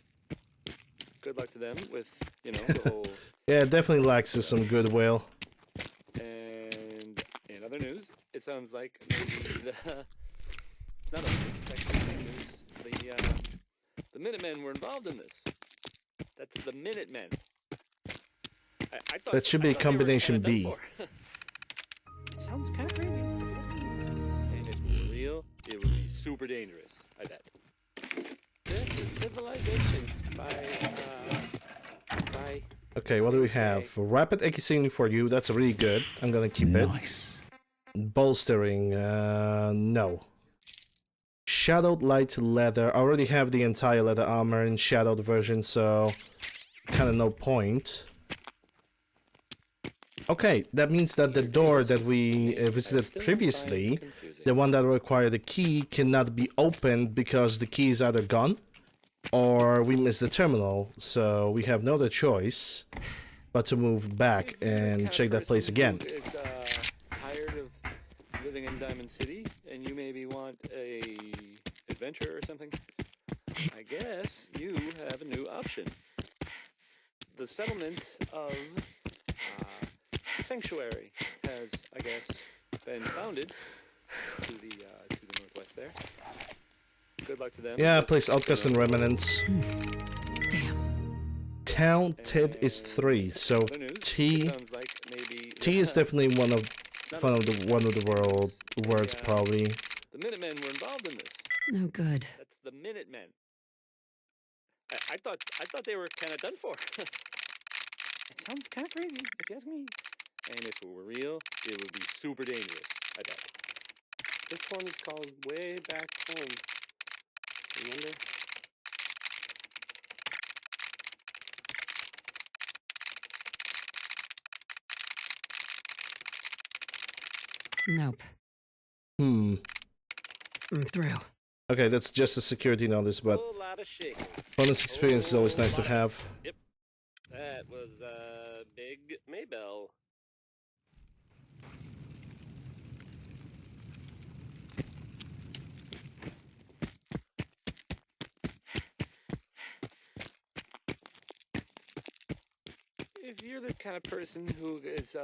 Good luck to them with the whole. Yeah, it definitely lacks some goodwill. And in other news, it sounds like maybe it's not actually the news. The Minutemen were involved in this. That's the Minutemen. I thought That should be I thought they were combination kinda B. done for. It sounds kind of crazy. And if it were real, it would be super dangerous. I bet. This is Civilization by. Okay, what do we have? Rapid accuracy for you. That's really good. I'm gonna keep it. Nice. Bolstering. No. Shadowed light leather. I already have the entire leather armor in shadowed version, so kind of no point. Okay, that means that the door that we visited previously, the one that required a key, cannot be opened because the key is either gone or we missed the terminal, so we have no other choice but to move back and check that place again. Is tired of living in Diamond City, and you maybe want a adventure or something? I guess you have a new option. The settlement of Sanctuary has, I guess, been founded to the northwest there. Good luck to them. Yeah, place Outcast and Remnants. Damn. Talented is 3, so T is definitely one of the words probably. The Minutemen were involved in this. No good. That's the Minutemen. I thought they were kind of done for. It sounds kind of crazy, if you ask me. And if it were real, it would be super dangerous. I bet. This one is called Way Back Home. Remember? Nope. Hmm. I'm through. Okay, that's just a security notice, but Whole lot of shaking. bonus experience is always nice to have. Yep. That was Big Maybell. if you're the kind of person who is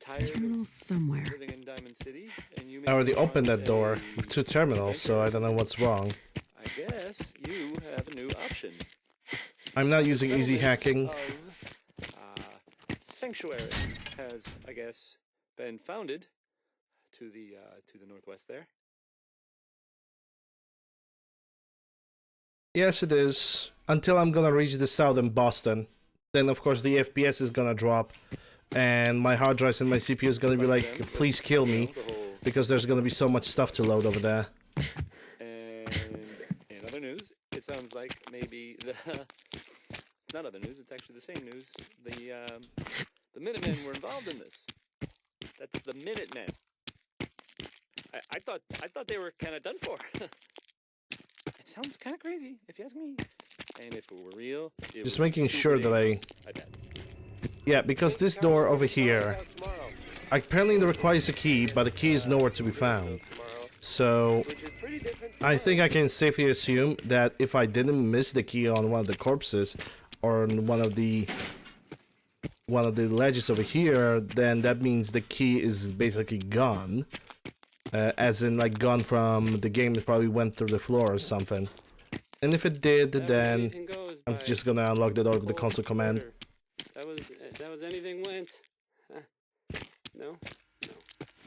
tired Terminal of somewhere. living in Diamond City, and you I already maybe opened want that door a with 2 terminals, so I don't know what's wrong. I guess you have a new option. I'm not using The easy settlement hacking. Of, Sanctuary has, I guess, been founded to the northwest there. Yes, it is. Until I'm gonna reach the south in Boston. Then, of course, the FPS is gonna drop. And my hard drives and my CPU is gonna be like, please kill me. Because there's gonna be so much stuff to load over there. And in other news, it sounds like maybe the it's not other news, it's actually the same news. The Minutemen were involved in this. That's the Minutemen. I thought they were kind of done for. It sounds kind of crazy, if you ask me. And if it were real, it Just would making be sure super that dangerous, I bet. Yeah, because this door over here apparently it requires a key, but the key is nowhere to be found. So I think I can safely assume that if I didn't miss the key on one of the corpses or on one of the ledges over here, then that means the key is basically gone. As in, like, gone from the game. It probably went through the floor or something. And if it did, then I'm just gonna unlock the door with the console command. That was anything went. No?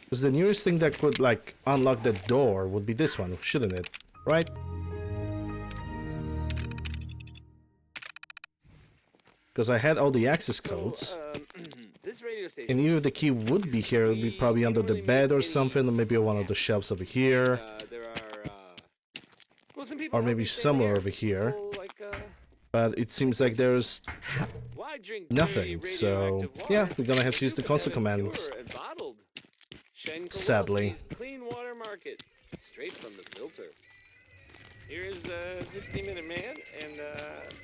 Because the nearest thing that could, like, unlock the door would be this one, shouldn't it? Right? Because I had all the access codes. This radio station. And even if the key would be here, it would be probably under the bed or something, or maybe on one of the shelves over here. Or maybe somewhere over here. But it seems like there's nothing, so yeah, we're gonna have to use the console commands. Sadly. Clean water market, straight from the filter. Here's a 60-minute man, and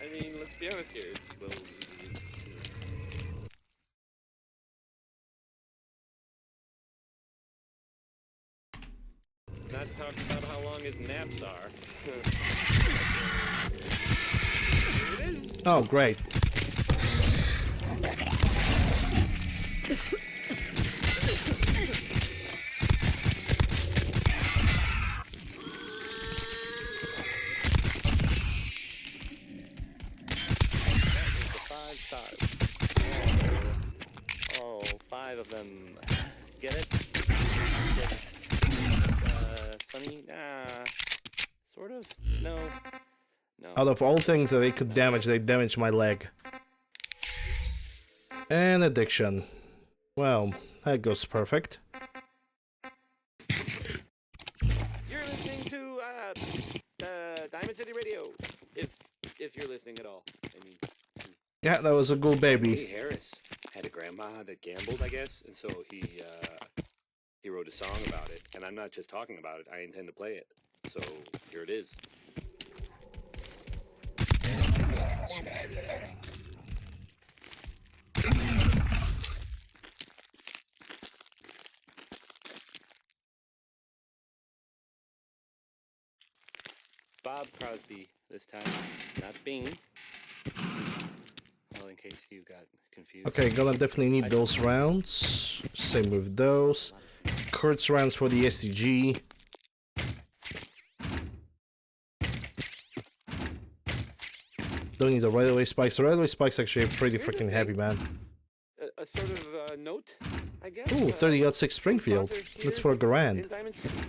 I mean, let's be honest here. It's not talking about how long his naps are. Here it is. Oh, great. Oh, 5 of them. Get it? Funny? Sort of? No. Out of all things that they could damage, they damaged my leg. And addiction. Well, that goes perfect. You're listening to Diamond City Radio. If you're listening at all. I mean. Yeah, that was a good baby. Lee Harris had a grandma that gambled, I guess, and so he wrote a song about it. And I'm not just talking about it; I intend to play it. So here it is. Bob Crosby this time, not Bing. Well, in case you got confused. Okay, gonna definitely need those rounds. Same with those. Kurtz rounds for the SDG. Don't need the railway spikes. The railway spikes actually are pretty freaking heavy, man. A sort of note, I guess. Ooh, 30-06 Springfield. That's for a grand.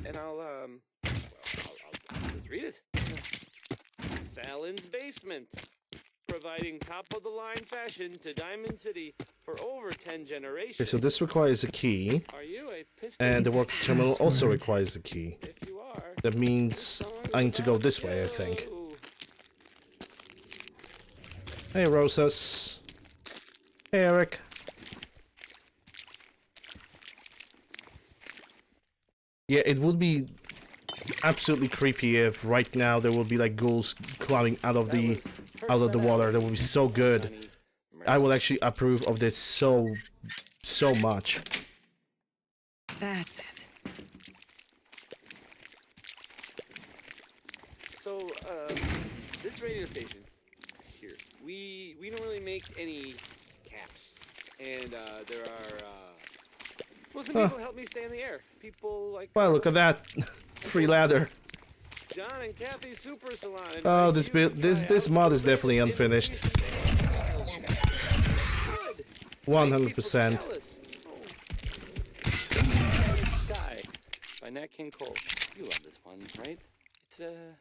And I'll just read it. Fallon's Basement, providing top-of-the-line fashion to Diamond City for over 10 generations. Okay, so this requires a key. Are you a And the work terminal also requires a key. If you are, that means I need to go this way, I think. Hey, Rosas. Hey, Eric. Yeah, it would be absolutely creepy if right now there would be like ghouls climbing out of the water. That would be so good. I would actually approve of this so much. That's it. So, this radio station here, we don't really make any caps. And there are, well, some people help me stay in the air. People like... Well, look at that. Free ladder. John and Kathy Super Salon. Oh, this mod is definitely unfinished. 100%. Sky by Nat King Cole. You love this one, right? It's a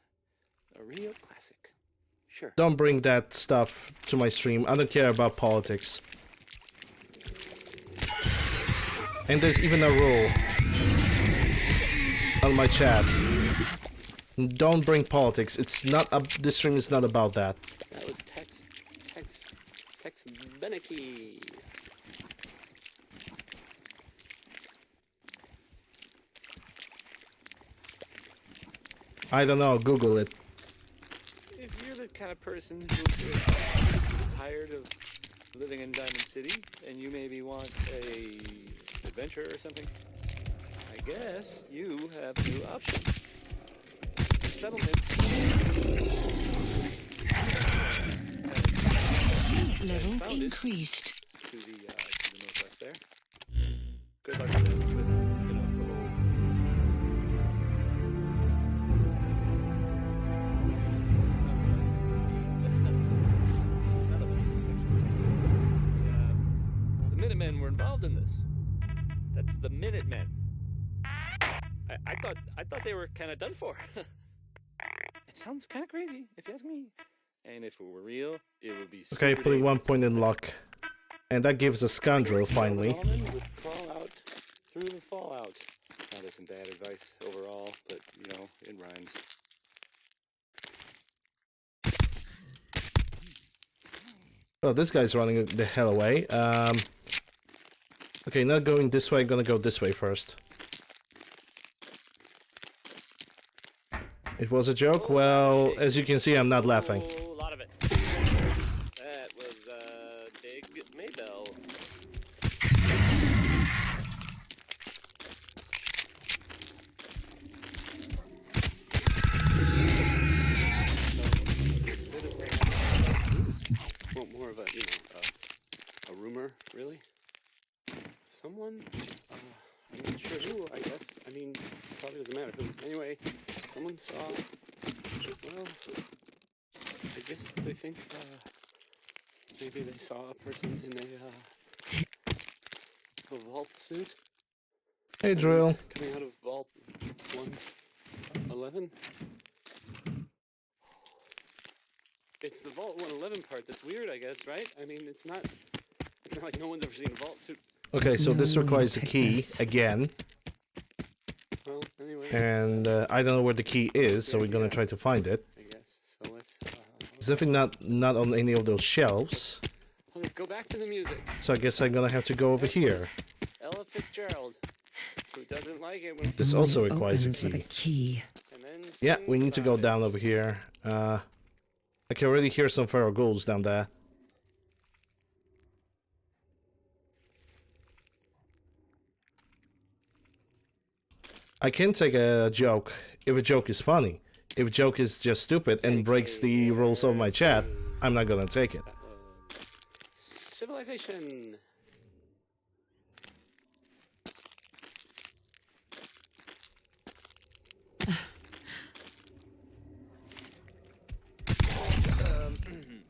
real classic. Sure. Don't bring that stuff to my stream. I don't care about politics. And there's even a rule on my chat. Don't bring politics. It's not this stream is not about that. That was Tex Beneke. I don't know, Google it. If you're the kind of person who's tired of living in Diamond City and you maybe want a adventure or something, I guess you have a new option. Settlement. Level increased. To the northwest there. Good luck with little... The Minutemen were involved in this. That's the Minutemen. I thought they were kind of done for. It sounds kind of crazy, if you ask me. And if it were real, it would be. Okay, putting 1 point in luck, and that gives a scoundrel finally. With crawl out through the fallout. Now there's some bad advice overall, but you know it rhymes. Oh, this guy's running the hell away. Okay, not going this way. Gonna go this way first. It was a joke? Well, as you can see, I'm not laughing. A lot of it. That was Big Maybell. More of a, a rumor, really? Someone, I'm not sure who, I guess. I mean, probably doesn't matter who. Anyway, someone saw, well, I guess they think, maybe they saw a person in a vault suit. Hey, Drill. Coming out of Vault 111. It's the Vault 111 part that's weird, I guess, right? I mean, it's not like no one's ever seen a vault suit. Okay, so this requires a key again. Well, anyway. And I don't know where the key is, so we're gonna try to find it. I guess. So let's. It's definitely not on any of those shelves. Well, let's go back to the music. So I guess I'm gonna have to go over here. Ella Fitzgerald, who doesn't like it when. This also requires a Opens with a key. key. And then Yeah, we sings need to go about down it. over here. I can already hear some feral ghouls down there. I can take a joke if a joke is funny. If a joke is just stupid and breaks the rules of my chat, I'm not gonna take it. Civilization.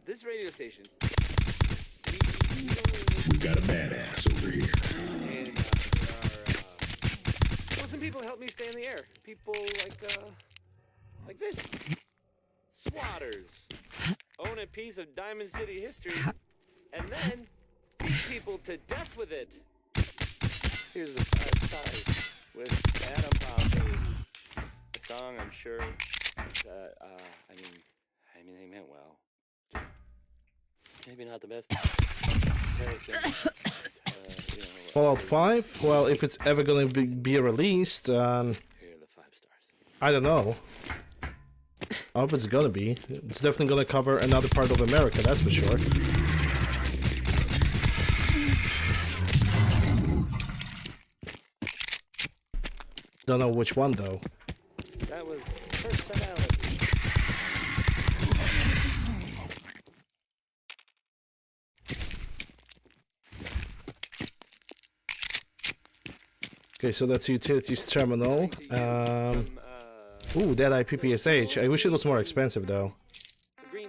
This radio station. We got a badass over here. And well, some people help me stay in the air. People like this. Swatters. Own a piece of Diamond City history and then beat people to death with it. Here's the 5 stars with Adam Pompey. A song I'm sure that I mean they meant well. Just maybe not the best comparison. Fallout 5? Well, if it's ever gonna be released, Here are the 5 stars. I don't know. I hope it's gonna be. It's definitely gonna cover another part of America, that's for sure. Don't know which one though. That was personality. Okay, so that's utilities terminal. Ooh, that IPPSH. I wish it was more expensive though.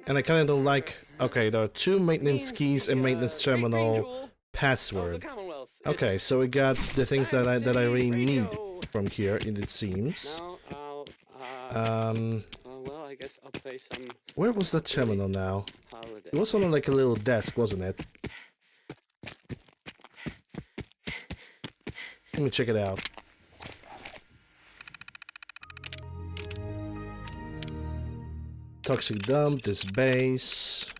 And I kind of don't like... Okay, there are 2 maintenance keys and maintenance terminal password. Okay, so we got the things that I really need from here, it seems. Well, I guess I'll play some. Where was the terminal now? It was on like a little desk, wasn't it? Let me check it out. Toxic dump, this base.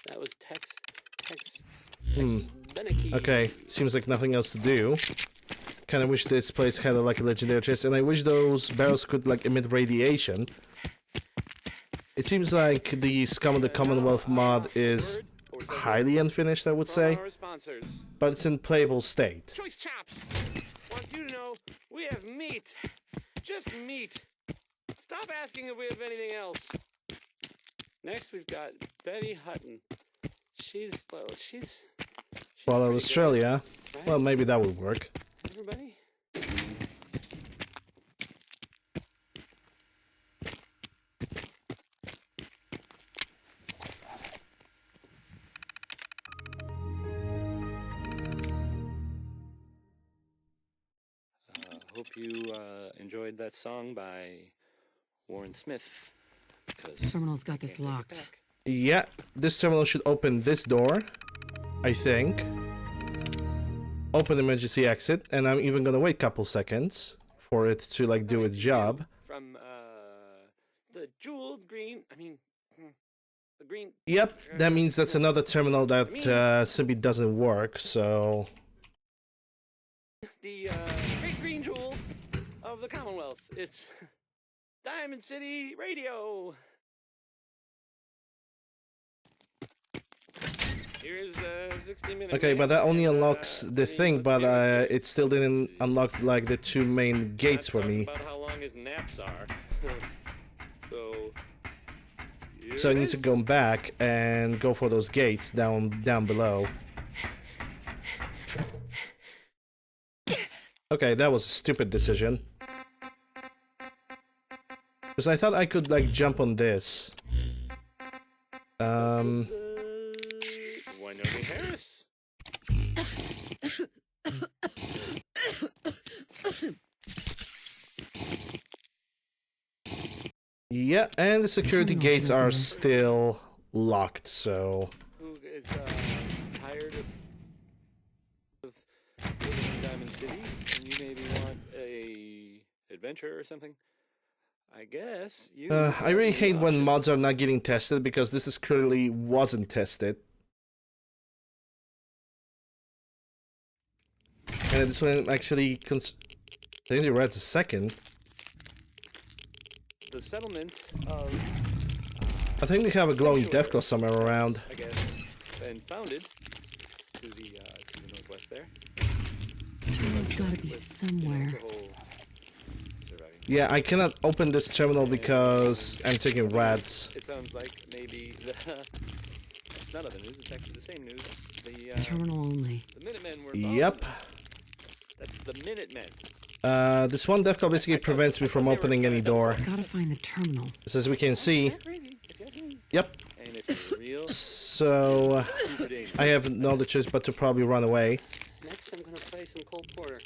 That was Tex. Okay, seems like nothing else to do. Kinda wish this place had like a legendary chest, and I wish those barrels could like emit radiation. It seems like the Scum of the Commonwealth mod is highly unfinished, I would say. But it's in playable state. Choice Chops wants you to know we have meat. Just meat. Stop asking if we have anything else. Next, we've got Betty Hutton. She's Fallout Australia. Right? Well, maybe that would work. Everybody? Hope you enjoyed that song by Warren Smith. Terminal's got this locked. Yeah, this terminal should open this door, I think. Open emergency exit, and I'm even gonna wait a couple seconds for it to like do its job. From the jeweled green, the green. Yep, that means that's another terminal that simply doesn't work, so... The great green jewel of the Commonwealth. It's Diamond City Radio. Here's 60-minute. Okay, but that only unlocks the thing, but it still didn't unlock like the 2 main gates for me. About how long his naps are. So I need to go back and go for those gates down below. Okay, that was a stupid decision. Because I thought I could like jump on this. Wynonie Harris. Yeah, and the security gates are still locked, so... Who is tired of living in Diamond City, and you maybe want a adventure or something? I guess you... I really hate when mods are not getting tested, because this is clearly wasn't tested. And this one actually... I think they read a second. The settlement of... I think we have a glowing deathclaw somewhere around. I guess, and founded to the northwest there. Terminal's gotta be somewhere. Yeah, I cannot open this terminal because I'm taking rats. It sounds like maybe none of the news. It's actually the same news. The Terminal only. The Minutemen were. Yep. That's the Minutemen. This one deathclaw basically prevents me from opening any door. Gotta find the terminal. As we can see. Yep. So I have no other choice but to probably run away. Next, I'm gonna play some Cole Porter.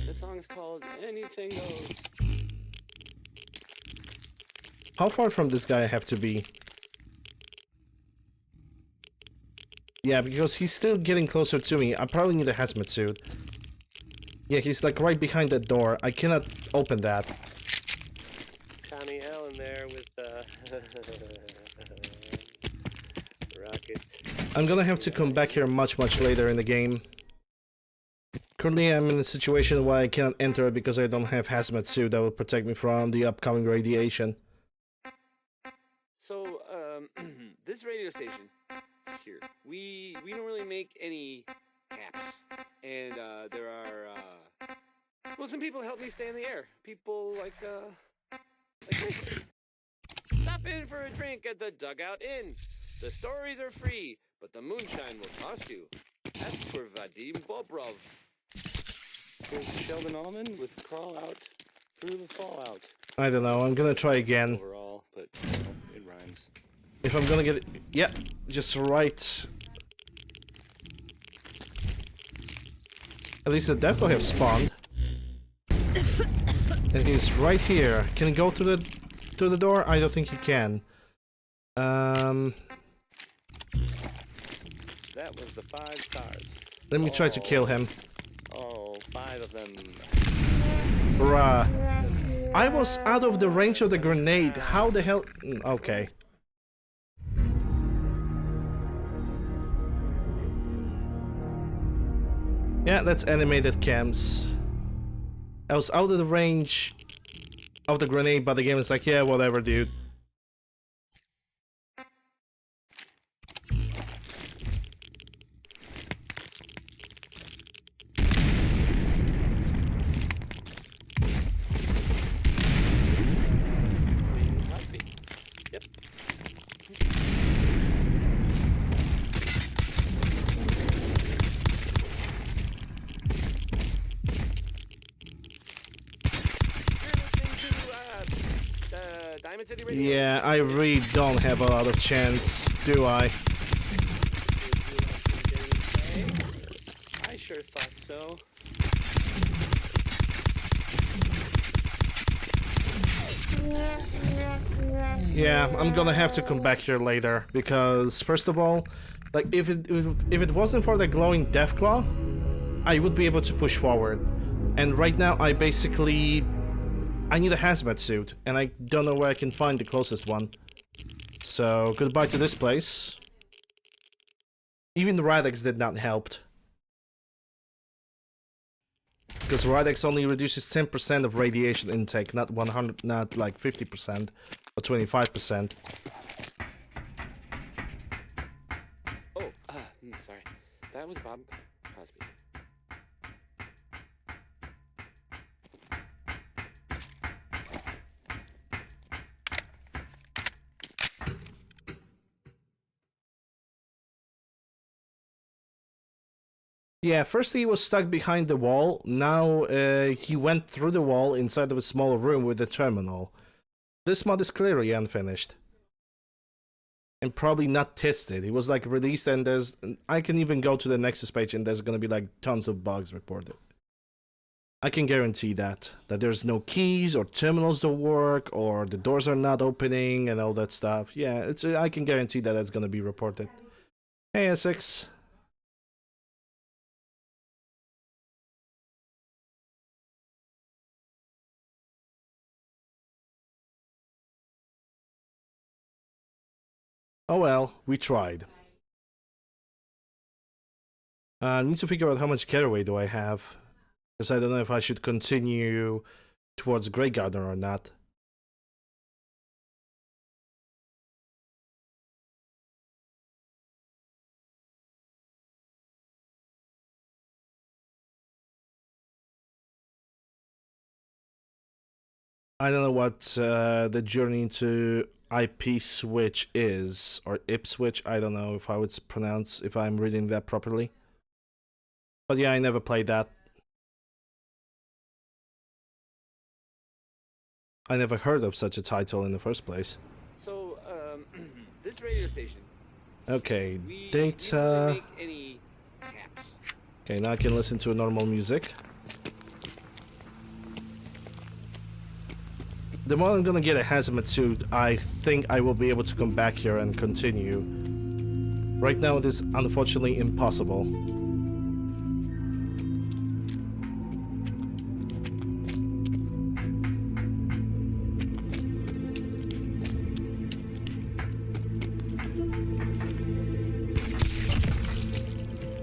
The song is called "Anything Goes." How far from this guy I have to be? Yeah, because he's still getting closer to me. I probably need a hazmat suit. Yeah, he's like right behind that door. I cannot open that. Connie Allen there with Rocket. I'm gonna have to come back here much later in the game. Currently I'm in a situation where I cannot enter it because I don't have hazmat suit that will protect me from the upcoming radiation. So, this radio station here, we don't really make any caps, and there are well, some people help me stay in the air. People like this. Stop in for a drink at the Dugout Inn. The stories are free, but the moonshine will cost you. That's for Vadim Bobrov. Does Sheldon Allman with Crawl Out Through the Fallout? I don't know, I'm gonna try again. Overall, but it rhymes. If I'm gonna get it... Yeah, just right. At least the Deathclaw have spawned. And he's right here. Can he go through the door? I don't think he can. That was the 5 stars. Let me try to kill him. Oh, 5 of them. Bruh. I was out of the range of the grenade. How the hell... Okay. Yeah, that's animated cams. I was out of the range of the grenade, but the game is like, yeah, whatever, dude. Yep. Diamond City Radio. Yeah, I really don't have a lot of chance, do I? I sure thought so. Yeah, I'm gonna have to come back here later, because first of all, like if it wasn't for the glowing Deathclaw, I would be able to push forward. And right now I basically need a hazmat suit, and I don't know where I can find the closest one. So goodbye to this place. Even the Radex did not help. Because Radex only reduces 10% of radiation intake, not 100, not like 50% or 25%. Oh, sorry. That was Bob Cosby. Yeah, first he was stuck behind the wall, now he went through the wall inside of a small room with a terminal. This mod is clearly unfinished. And probably not tested. It was like released and I can even go to the Nexus page and there's gonna be like tons of bugs reported. I can guarantee that there's no keys or terminals don't work or the doors are not opening and all that stuff. Yeah, I can guarantee that that's gonna be reported. Hey Essex. Oh well, we tried. I need to figure out how much getaway do I have. Because I don't know if I should continue towards Greygarden or not. I don't know what the journey to IP switch is, or IP switch. I don't know if how it's pronounced, if I'm reading that properly. But yeah, I never played that. I never heard of such a title in the first place. So, this radio station. Okay, We data. make any caps. Okay, now I can listen to normal music. The moment I'm gonna get a hazmat suit, I think I will be able to come back here and continue. Right now it is unfortunately impossible.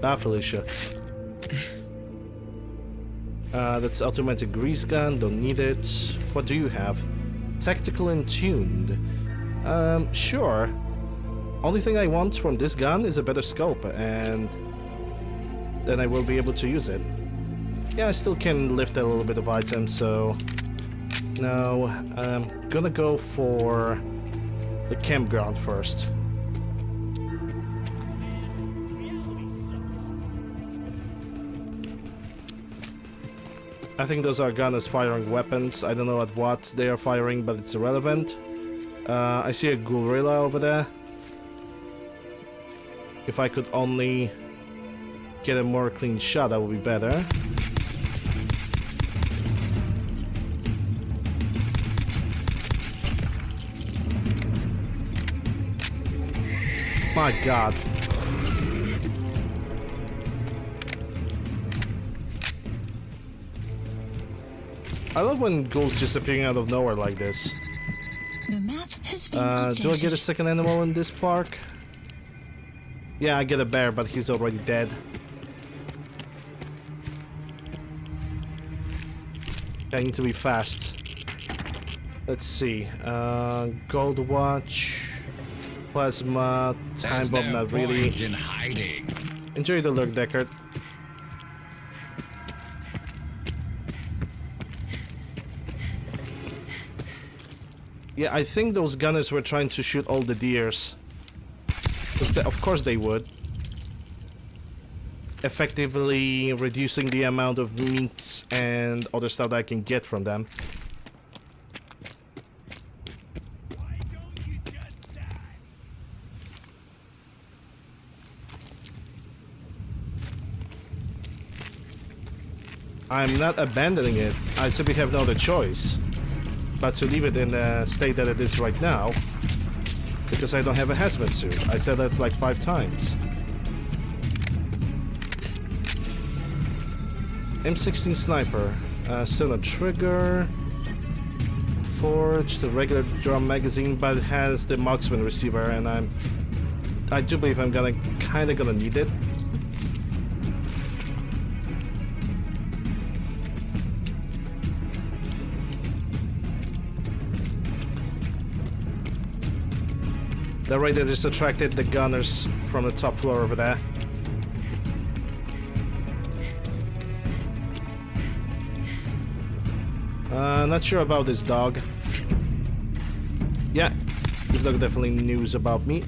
Ah, Felicia. That's automatic grease gun, don't need it. What do you have? Tactical and tuned. Sure. Only thing I want from this gun is a better scope, and then I will be able to use it. Yeah, I still can lift a little bit of items, so... No, I'm gonna go for the campground first. I think those are gunners firing weapons. I don't know at what they are firing, but it's irrelevant. I see a gorilla over there. If I could only get a more clean shot, that would be better. My God. I love when ghouls just appearing out of nowhere like this. The map has been Do I get a updated. second animal in this park? Yeah, I get a bear, but he's already dead. I need to be fast. Let's see. Gold watch, plasma, time bomb. Not really. In hiding. Enjoy the look, Deckard. Yeah, I think those gunners were trying to shoot all the deers. Of course they would. Effectively reducing the amount of meats and other stuff that I can get from them. I'm not abandoning it. I simply have no other choice but to leave it in the state that it is right now, because I don't have a hazmat suit. I said that like 5 times. M16 sniper, still a trigger, forge, the regular drum magazine, but it has the marksman receiver, and I do believe I'm kinda gonna need it. That right there just attracted the gunners from the top floor over there. Not sure about this dog. Yeah, this dog definitely knows about me.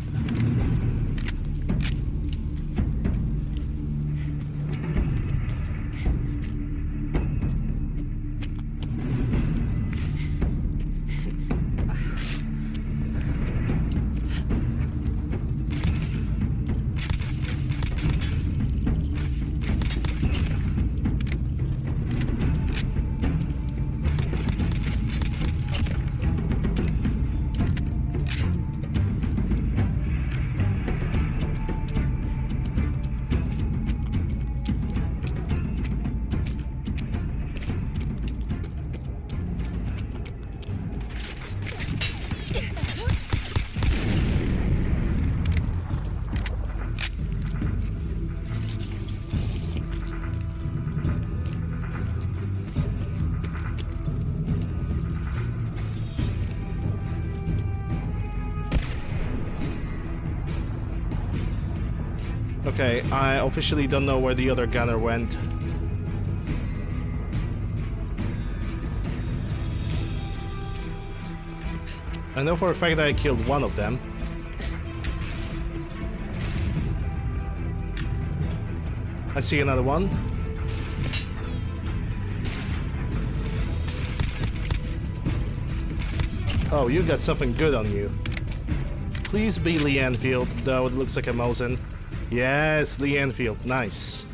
Okay, I officially don't know where the other gunner went. I know for a fact that I killed one of them. I see another one. Oh, you got something good on you. Please be Lee Enfield, though it looks like a Mosin. Yes, Lee Enfield, nice.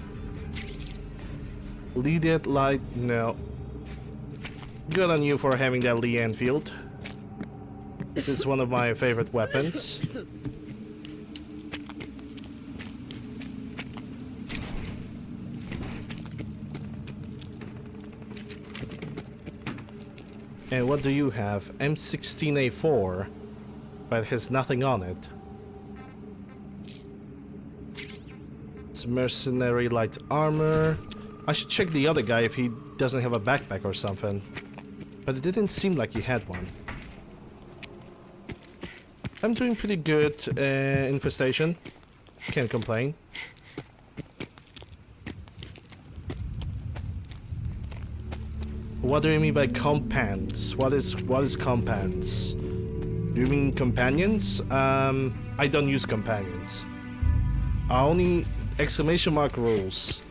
Lead it light, no. Good on you for having that Lee Enfield. It's one of my favorite weapons. And what do you have? M16A4, but it has nothing on it. It's mercenary light armor. I should check the other guy if he doesn't have a backpack or something. But it didn't seem like he had one. I'm doing pretty good, infestation. Can't complain. What do you mean by compans? What is compans? Do you mean companions? I don't use companions. I only exclamation mark rules.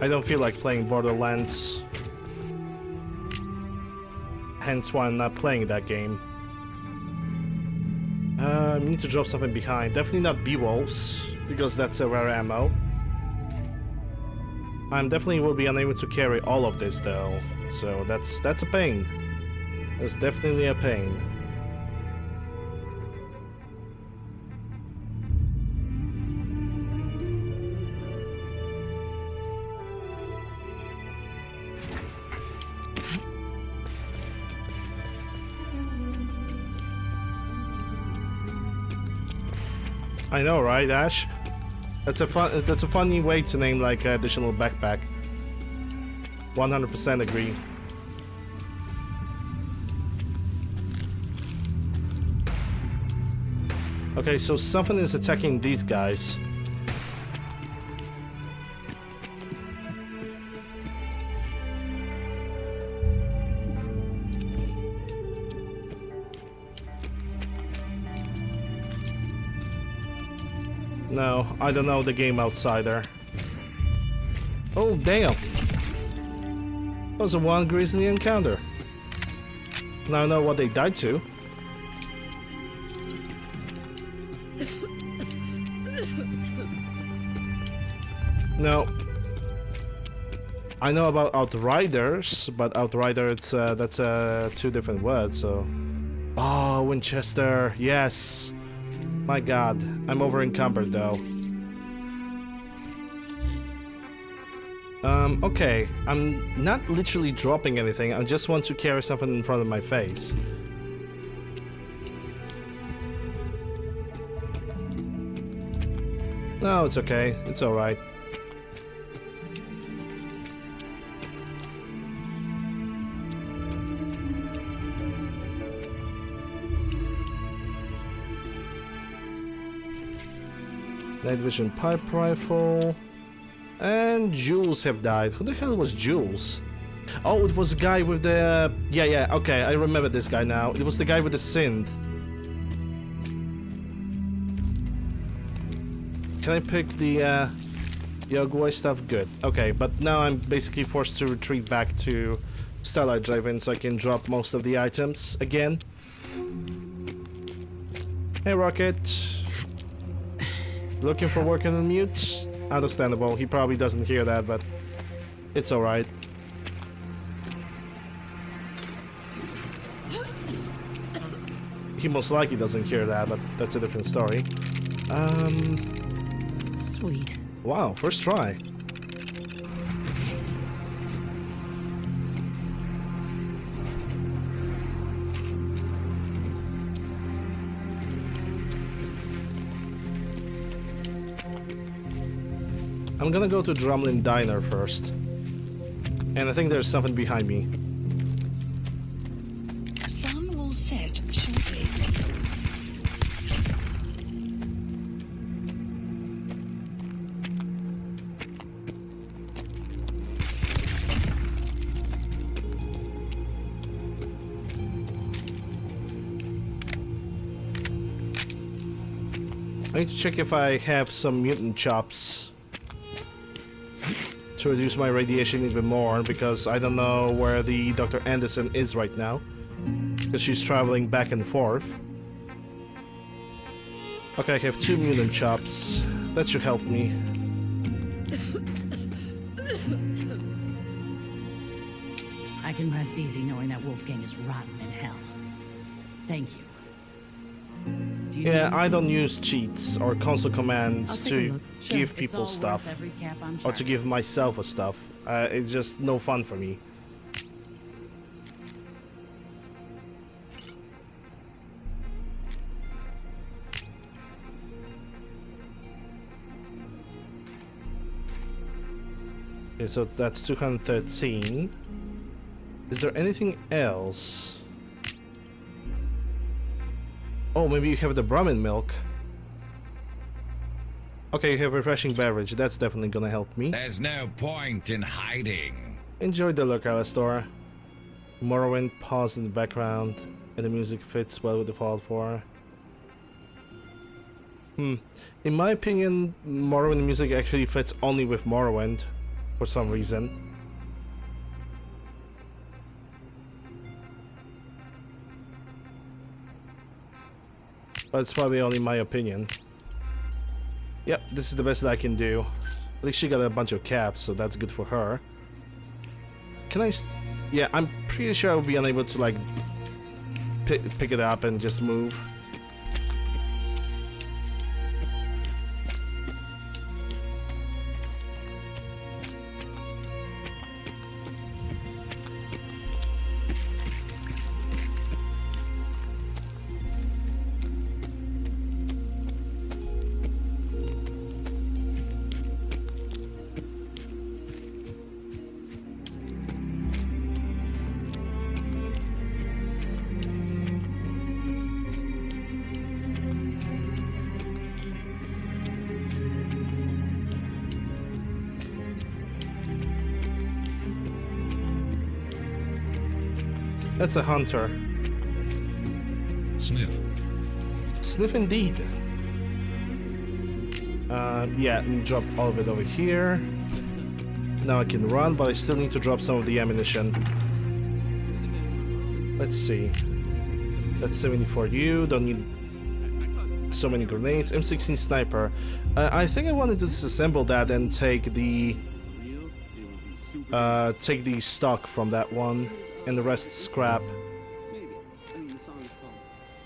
I don't feel like playing Borderlands. Hence why I'm not playing that game. I need to drop something behind. Definitely not B-Wolves, because that's a rare ammo. I definitely will be unable to carry all of this though. So that's a pain. That's definitely a pain. I know, right, Ash? That's a funny way to name like additional backpack. 100% agree. Okay, so something is attacking these guys. No, I don't know the game Outsider. Oh, damn. That was a one grisly encounter. Now I know what they died to. No. I know about Outriders, but Outrider, it's that's two different words, so... Oh, Winchester, yes! My god, I'm over encumbered though. Okay, I'm not literally dropping anything, I just want to carry something in front of my face. No, it's okay, it's alright. Night vision pipe rifle. And Jules have died. Who the hell was Jules? Oh, it was the guy with the... Yeah, okay, I remember this guy now. It was the guy with the Sind. Can I pick the Yagoi stuff? Good. Okay, but now I'm basically forced to retreat back to Starlight Drive-In so I can drop most of the items again. Hey, Rocket. Looking for work on mute? Understandable. He probably doesn't hear that, but it's alright. He most likely doesn't hear that, but that's a different story. Sweet. Wow, first try. I'm gonna go to Drumlin Diner first. And I think there's something behind me. Sun will set shortly. I need to check if I have some mutant chops to reduce my radiation even more, because I don't know where the Dr. Anderson is right now, because she's traveling back and forth. Okay, I have 2 mutant chops. That should help me. I can rest easy knowing that Wolfgang is rotten in hell. Thank you. Yeah, I don't use cheats or console commands to give people stuff, or to give myself a stuff. It's just no fun for me. Okay, so that's 213. Is there anything else? Oh, maybe you have the Brahmin milk. Okay, you have refreshing beverage. That's definitely gonna help me. There's no point in hiding. Enjoy the look, Alastor. Morrowind paused in the background, and the music fits well with the Fallout 4. In my opinion, Morrowind music actually fits only with Morrowind, for some reason. But it's probably only my opinion. Yep, this is the best that I can do. At least she got a bunch of caps, so that's good for her. Can I... Yeah, I'm pretty sure I'll be unable to, like, pick it up and just move. That's a hunter. Sniff. Sniff indeed. Yeah, and drop all of it over here. Now I can run, but I still need to drop some of the ammunition. Let's see. That's 74 U, don't need so many grenades. M16 sniper. I think I wanted to disassemble that and take the stock from that one. And the rest scrap.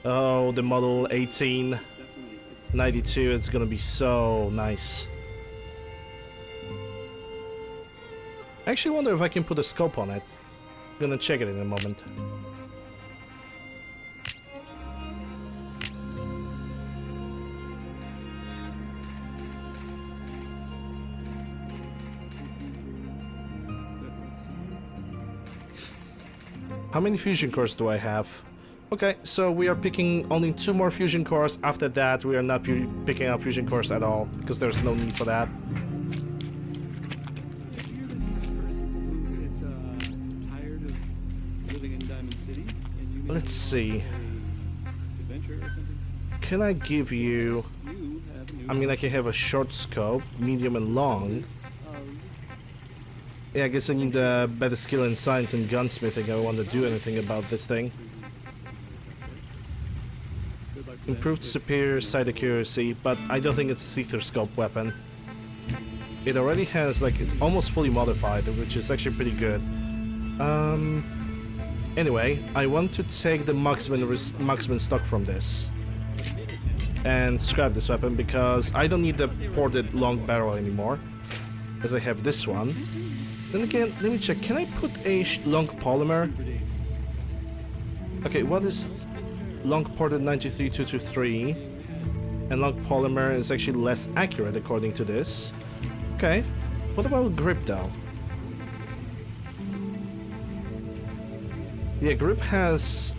Oh, the model 1892, it's gonna be so nice. I actually wonder if I can put a scope on it. I'm gonna check it in a moment. How many fusion cores do I have? Okay, so we are picking only 2 more fusion cores. After that, we are not picking up fusion cores at all, because there's no need for that. Let's see. Can I give you... I mean, I can have a short scope, medium and long. Yeah, I guess I need better skill in science and gunsmithing if I want to do anything about this thing. Improved superior sight accuracy, but I don't think it's a see-through scope weapon. It already has, like, it's almost fully modified, which is actually pretty good. Anyway, I want to take the marksman stock from this. And scrap this weapon, because I don't need the ported long barrel anymore. As I have this one. Then again, let me check. Can I put a long polymer? Okay, what is long ported 93223? And long polymer is actually less accurate according to this. Okay, what about grip though? Yeah, grip has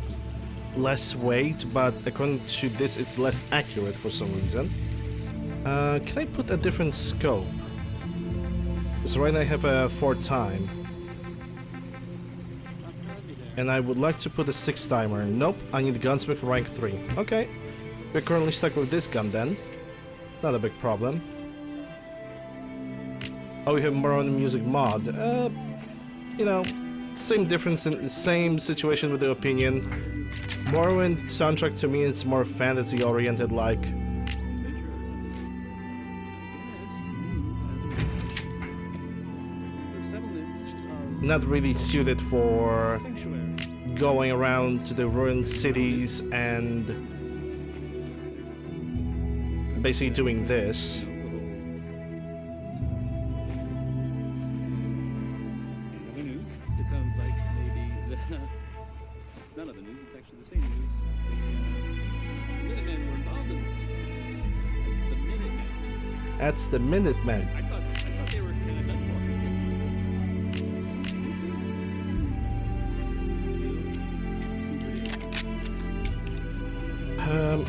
less weight, but according to this, it's less accurate for some reason. Can I put a different scope? So right now I have a 4-time. And I would like to put a 6-timer. Nope, I need gunsmith rank 3. Okay, we're currently stuck with this gun then. Not a big problem. Oh, we have Morrowind music mod. You know, same difference, in the same situation with the opinion. Morrowind soundtrack to me is more fantasy oriented like. Not really suited for going around to the ruined cities and basically doing this. In other news, it sounds like maybe none of the news, it's actually the same news. The Minutemen were involved in this. The Minutemen. That's the Minutemen. I thought they were kind of done for.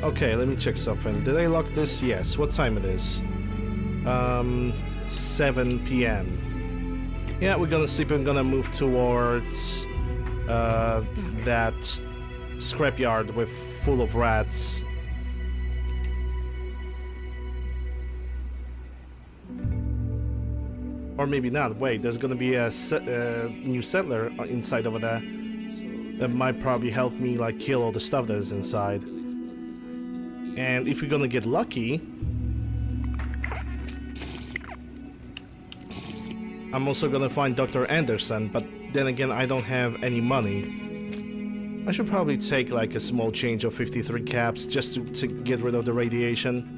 Okay, let me check something. Did I lock this? Yes. What time it is? 7 p.m. Yeah, we're gonna sleep and gonna move towards that scrapyard with full of rats. Or maybe not. Wait, there's gonna be a new settler inside over there. That might probably help me like kill all the stuff that is inside. And if we're gonna get lucky, I'm also gonna find Dr. Anderson, but then again, I don't have any money. I should probably take like a small change of 53 caps just to get rid of the radiation.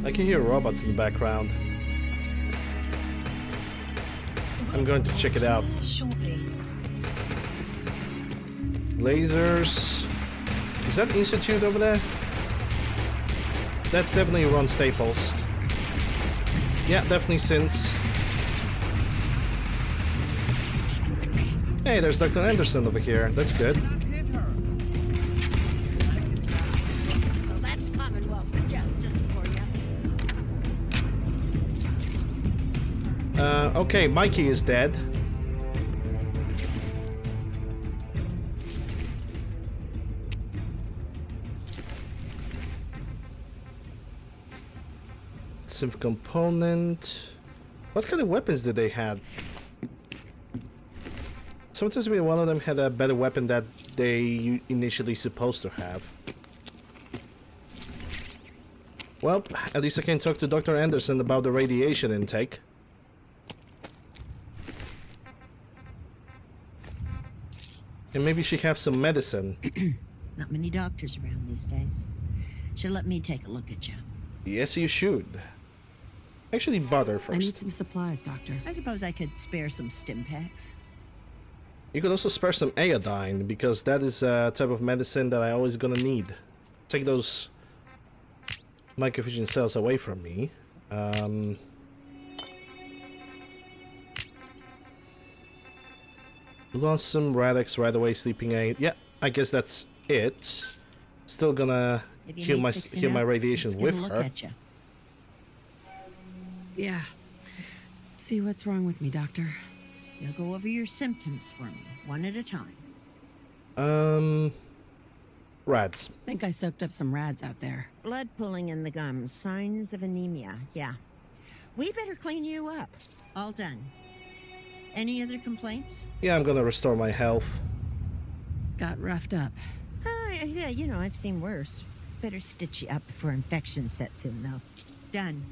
I can hear robots in the background. I'm going to check it out. Lasers. Is that Institute over there? That's definitely Ron Staples. Yeah, definitely Sins. Hey, there's Dr. Anderson over here. That's good. Okay, Mikey is dead. Some component. What kind of weapons did they have? Someone tells me one of them had a better weapon that they initially supposed to have. Well, at least I can talk to Dr. Anderson about the radiation intake. And maybe she have some medicine. Not many doctors around these days. Should let me take a look at you. Yes, you should. Actually, butter first. I need some supplies, Doctor. I suppose I could spare some stim packs. You could also spare some iodine, because that is a type of medicine that I always gonna need. Take those microfusion cells away from me. Blossom, Radix, right away, sleeping aid. Yeah, I guess that's it. Still gonna heal my radiation with her. Yeah. See what's wrong with me, Doctor. You'll go over your symptoms for me, one at a time. Rads. Think I soaked up some rads out there. Blood pooling in the gums, signs of anemia. Yeah. We better clean you up. All done. Any other complaints? Yeah, I'm gonna restore my health. Got roughed up. Yeah, you know, I've seen worse. Better stitch you up before infection sets in, though. Done.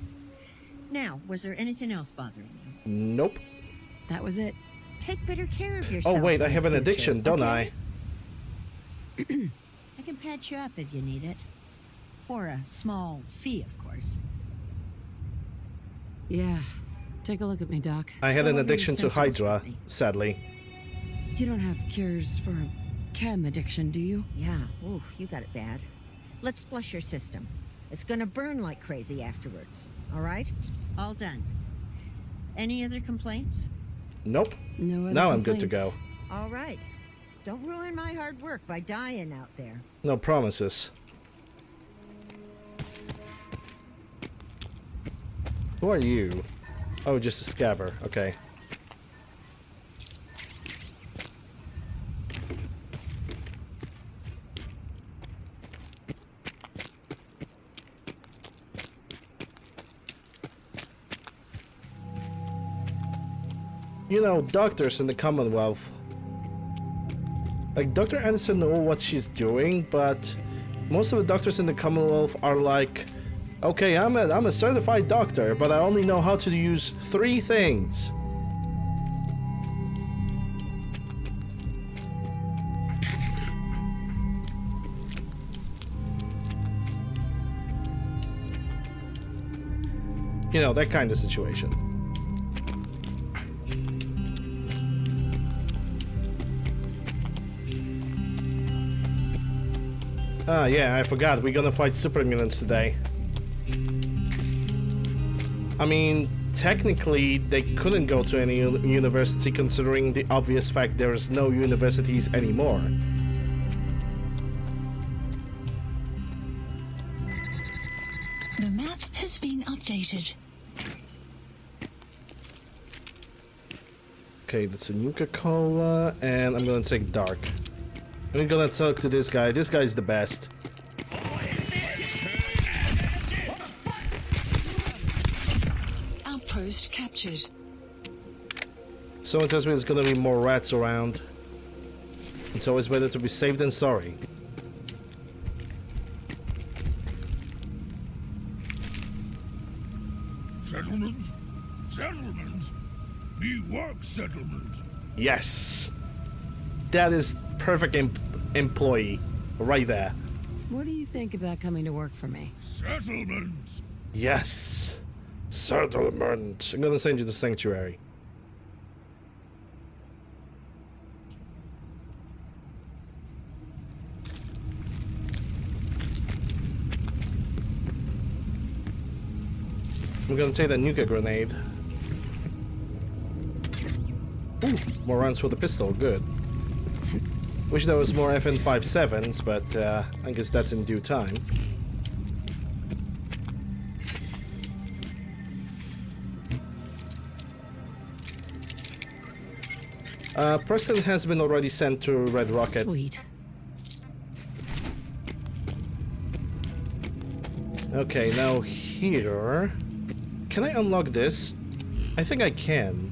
Now, was there anything else bothering you? Nope. That was it. Take better care of yourself. Oh wait, I have an addiction, don't I? I can patch you up if you need it. For a small fee, of course. Yeah. Take a look at me, Doc. I had an addiction to Hydra, sadly. You don't have cures for chem addiction, do you? Yeah. Ooh, you got it bad. Let's flush your system. It's gonna burn like crazy afterwards. All right? All done. Any other complaints? Nope. No other now complaints. I'm good to go. All right. Don't ruin my hard work by dying out there. No promises. Who are you? Oh, just a scabber. Okay. You know, doctors in the Commonwealth. Like, Dr. Anderson knows what she's doing, but most of the doctors in the Commonwealth are like Okay, I'm a certified doctor, but I only know how to use 3 things. You know, that kind of situation. Ah, yeah, I forgot. We're gonna fight super mutants today. I mean, technically, they couldn't go to any university considering the obvious fact there's no universities anymore. The map has been updated. Okay, that's a Nuka-Cola, and I'm gonna take Dark. I'm gonna talk to this guy. This guy's the best. Outpost captured. Someone tells me there's gonna be more rats around. It's always better to be safe than sorry. Settlements? Settlements? Me work settlements. Yes! That is perfect employee. Right there. What do you think about coming to work for me? Settlements. Yes! Settlement. I'm gonna send you to Sanctuary. I'm gonna take that Nuka grenade. Ooh, more rounds for the pistol, good. Wish there was more FN57s, but I guess that's in due time. Preston has been already sent to Red Rocket. Sweet. Okay, now here... Can I unlock this? I think I can.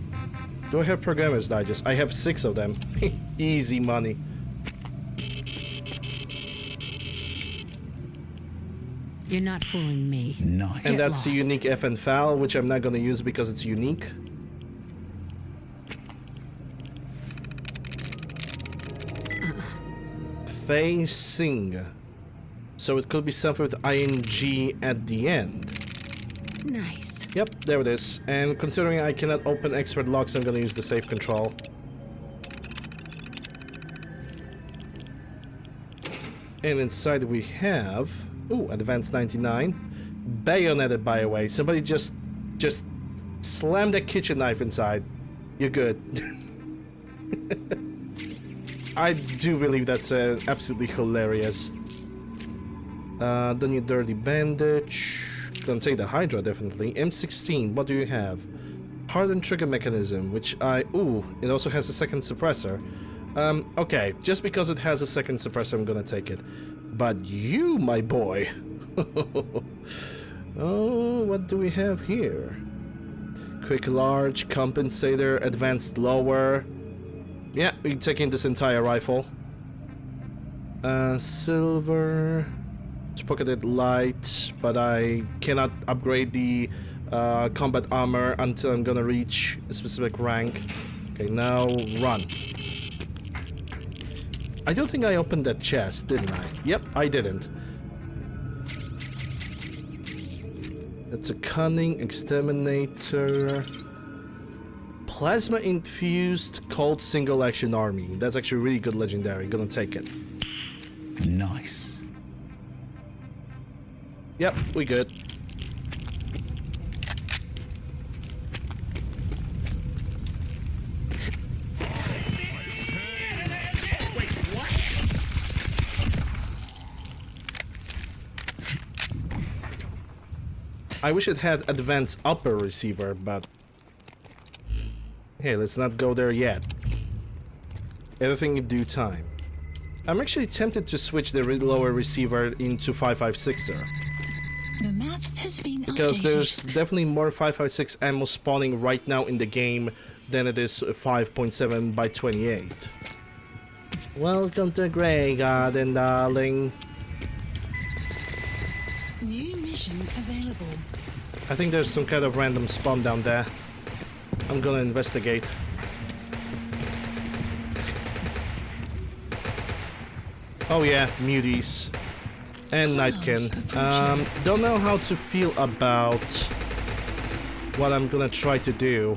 Do I have Programmer's Digest? I have 6 of them. Easy money. You're not fooling me. Nice. And Get that's a lost. unique FN file, which I'm not gonna use because it's unique. Facing. So it could be something with ing at the end. Nice. Yep, there it is. And considering I cannot open expert locks, I'm gonna use the safe control. And inside we have... Ooh, Advanced 99. Bayoneted, by the way. Somebody just slammed a kitchen knife inside. You're good. I do believe that's absolutely hilarious. Don't need dirty bandage. Gonna take the Hydra, definitely. M16, what do you have? Hardened trigger mechanism, which I... Ooh, it also has a second suppressor. Okay, just because it has a second suppressor, I'm gonna take it. But you, my boy... Oh, what do we have here? Quick large, compensator, advanced lower. Yeah, we're taking this entire rifle. Silver... It's pocketed light, but I cannot upgrade the combat armor until I'm gonna reach a specific rank. Okay, now run. I don't think I opened that chest, didn't I? Yep, I didn't. It's a cunning exterminator. Plasma infused cold single action army. That's actually really good legendary. Gonna take it. Nice. Yep, we good. I wish it had advanced upper receiver, but... Hey, let's not go there yet. Everything in due time. I'm actually tempted to switch the lower receiver into 5.56er. The map has been Because updated. there's definitely more 5.56 ammo spawning right now in the game than it is 5.7 by 28. Welcome to Greygarden, darling. New Mission available. I think there's some kind of random spawn down there. I'm gonna investigate. Oh yeah, muties. And Nightkin. Don't know how to feel about what I'm gonna try to do.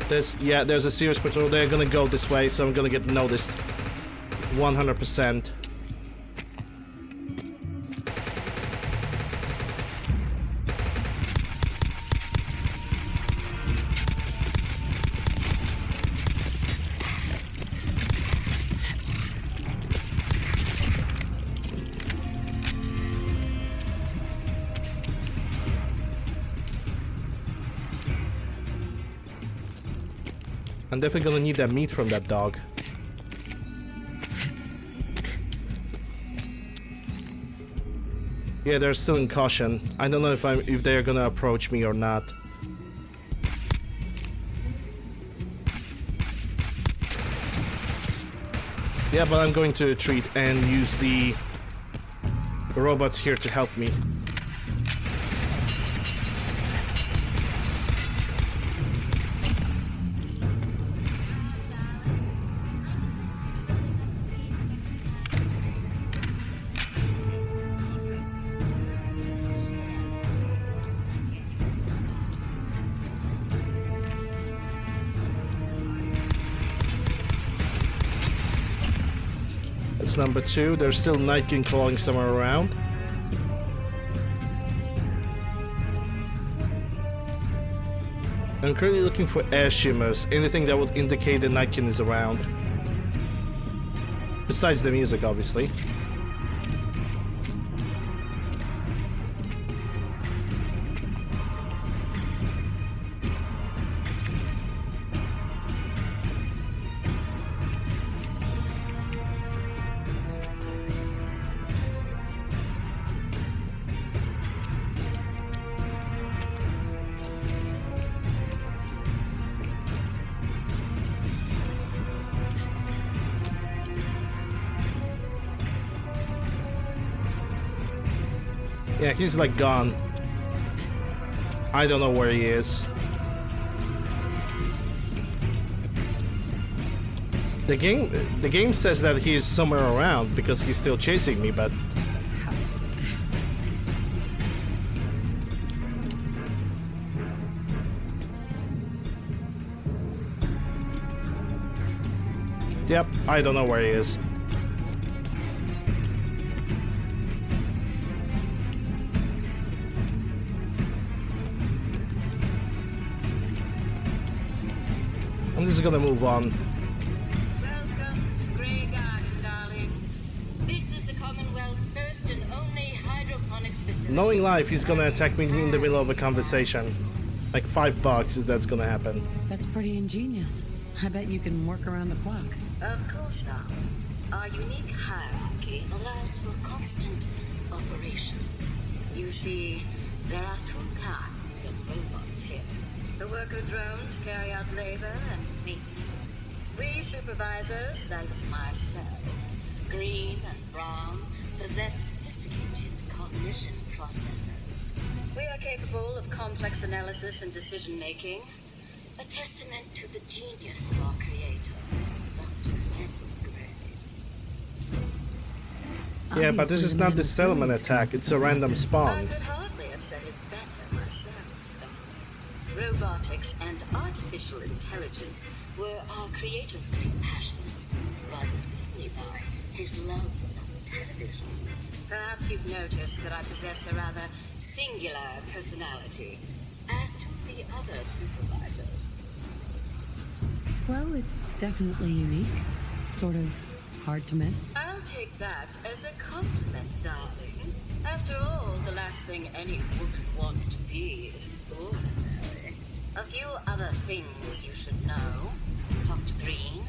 There's a serious patrol. They're gonna go this way, so I'm gonna get noticed. 100%. I'm definitely gonna need that meat from that dog. Yeah, they're still in caution. I don't know if they're gonna approach me or not. Yeah, but I'm going to retreat and use the robots here to help me. That's number 2. There's still Nightkin crawling somewhere around. I'm currently looking for air shimmers, anything that would indicate the Nightkin is around. Besides the music, obviously. Yeah, he's like gone. I don't know where he is. The game says that he's somewhere around because he's still chasing me, but yep, I don't know where he is. I'm just gonna move on. Welcome to Greygarden, darling. This is the Commonwealth's first and only hydroponics facility. Knowing life, he's gonna attack me in the middle of a conversation. Like $5 if that's gonna happen. That's pretty ingenious. I bet you can work around the clock. Of course, darling. Our unique hierarchy allows for constant operation. You see, there are 2 kinds of robots here. The worker drones carry out labor and maintenance. We supervisors, that is myself, green and brown, possess sophisticated cognition processors. We are capable of complex analysis and decision-making, a testament to the genius of our creator, Dr. Edward Grey. Yeah, but this is not the settlement attack, it's a random spawn. I could hardly have said it better myself. Robotics and artificial intelligence were our creator's great passions, but only by his love of television. Perhaps you've noticed that I possess a rather singular personality, as do the other supervisors. Well, it's definitely unique. Sort of hard to miss. I'll take that as a compliment, darling. After all, the last thing any woman wants to be is ordinary. A few other things you should know. Talk to Green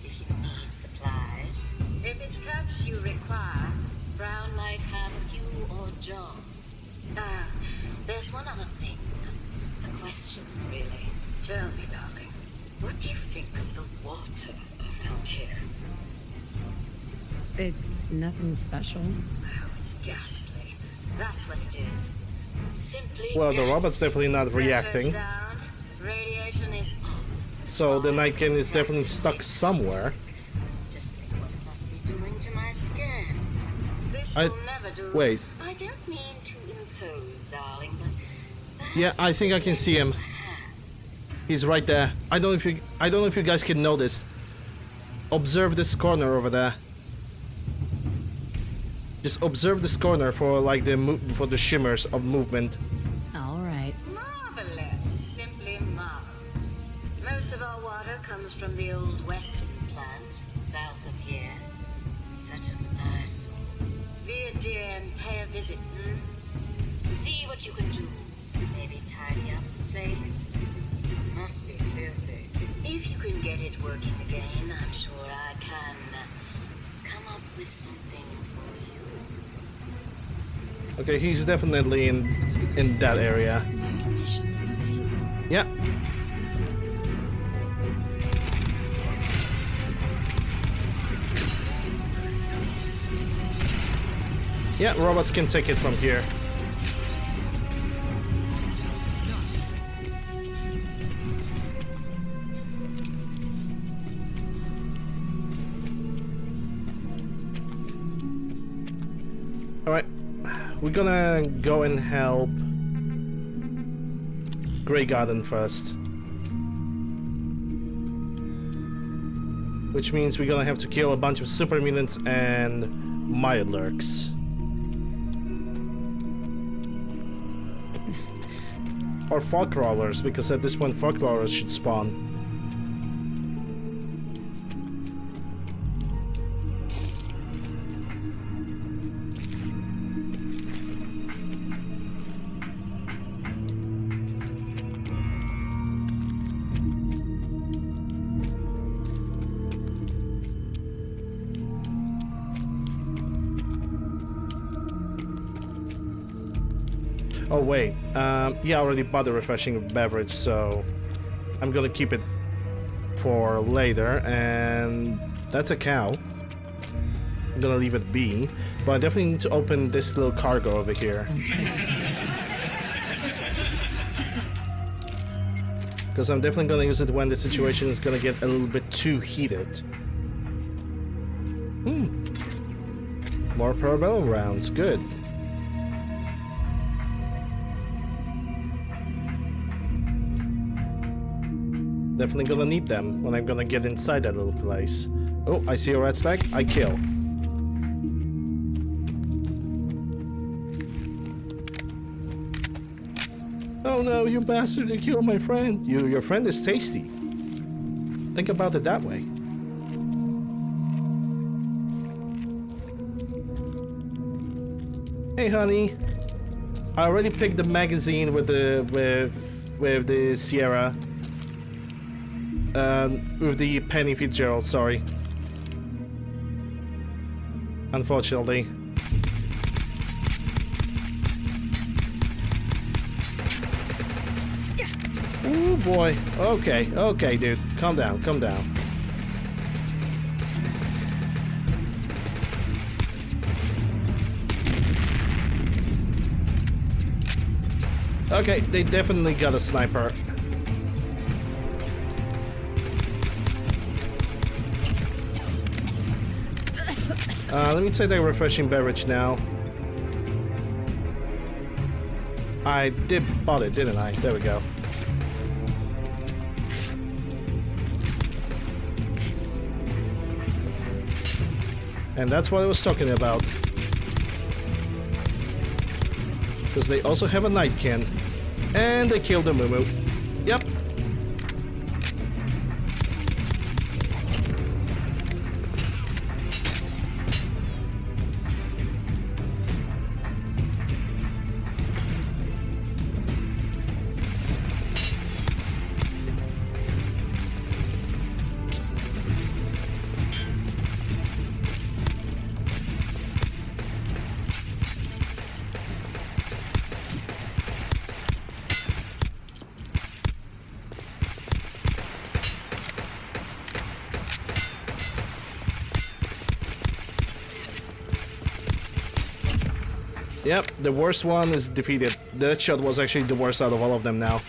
if you need supplies. If it's caps you require, Brown might have a few odd jobs. There's one other thing. A question, really. Tell me, darling, what do you think of the water around here? It's nothing special. Oh, it's ghastly. That's what it is. Simply Well, the yes. robot's definitely not reacting. Pressure's down, radiation is off. So the Nightkin is definitely stuck somewhere. Just think what it must be doing to my skin. This I- will never do. wait. I don't mean to impose, darling, but Yeah, I think I can see him. He's right there. I don't know if you guys can notice. Observe this corner over there. Just observe this corner for like for the shimmers of movement. All right. marvelous. Simply marvelous. Most of our water comes from the old western plant, south of here. Such an eyesore. Be a dear and pay a visit, See what you can do. Maybe tidy up the place. Must be filthy. If you can get it working again, I'm sure I can come up with something for you. Okay, he's definitely in that area. Yeah. Yeah, robots can take it from here. Alright, we're gonna go and help Greygarden first. Which means we're gonna have to kill a bunch of super mutants and Mirelurks. Or fog crawlers, because at this point fog crawlers should spawn. Oh wait, yeah, I already bought the refreshing beverage, so I'm gonna keep it for later, and that's a cow. I'm gonna leave it be, but I definitely need to open this little cargo over here. Because I'm definitely gonna use it when the situation is gonna get a little bit too heated. More parabellum rounds, good. Definitely gonna need them when I'm gonna get inside that little place. Oh, I see a red stack. I kill. Oh no, you bastard, you killed my friend. Your friend is tasty. Think about it that way. Hey honey. I already picked the magazine with the Sierra. With the Penny Fitzgerald, sorry. Unfortunately. Oh boy. Okay, okay, dude. Calm down, calm down. Okay, they definitely got a sniper. Let me take that refreshing beverage now. I did bought it, didn't I? There we go. And that's what I was talking about. Because they also have a Nightkin. And they killed the Mumu. Yep. Yep, the worst one is defeated. That shot was actually the worst out of all of them now.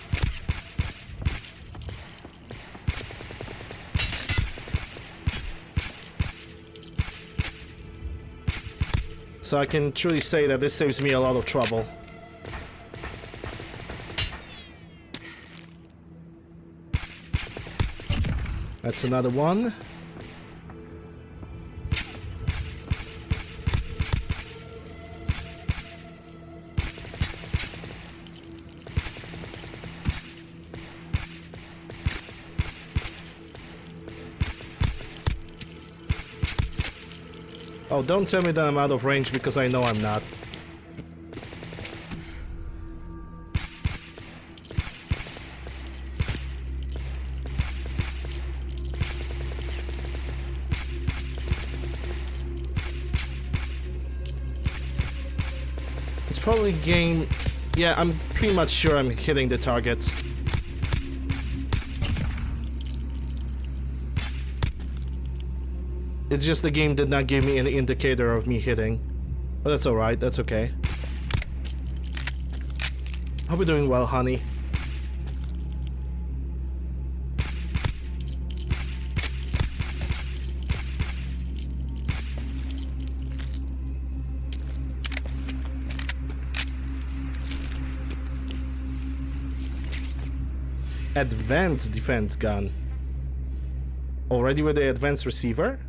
So I can truly say that this saves me a lot of trouble. That's another one. Oh, don't tell me that I'm out of range, because I know I'm not. It's probably game... Yeah, I'm pretty much sure I'm hitting the targets. It's just the game did not give me any indicator of me hitting. But that's alright, that's okay. Hope you're doing well, honey. Advanced defense gun. Already with the advanced receiver?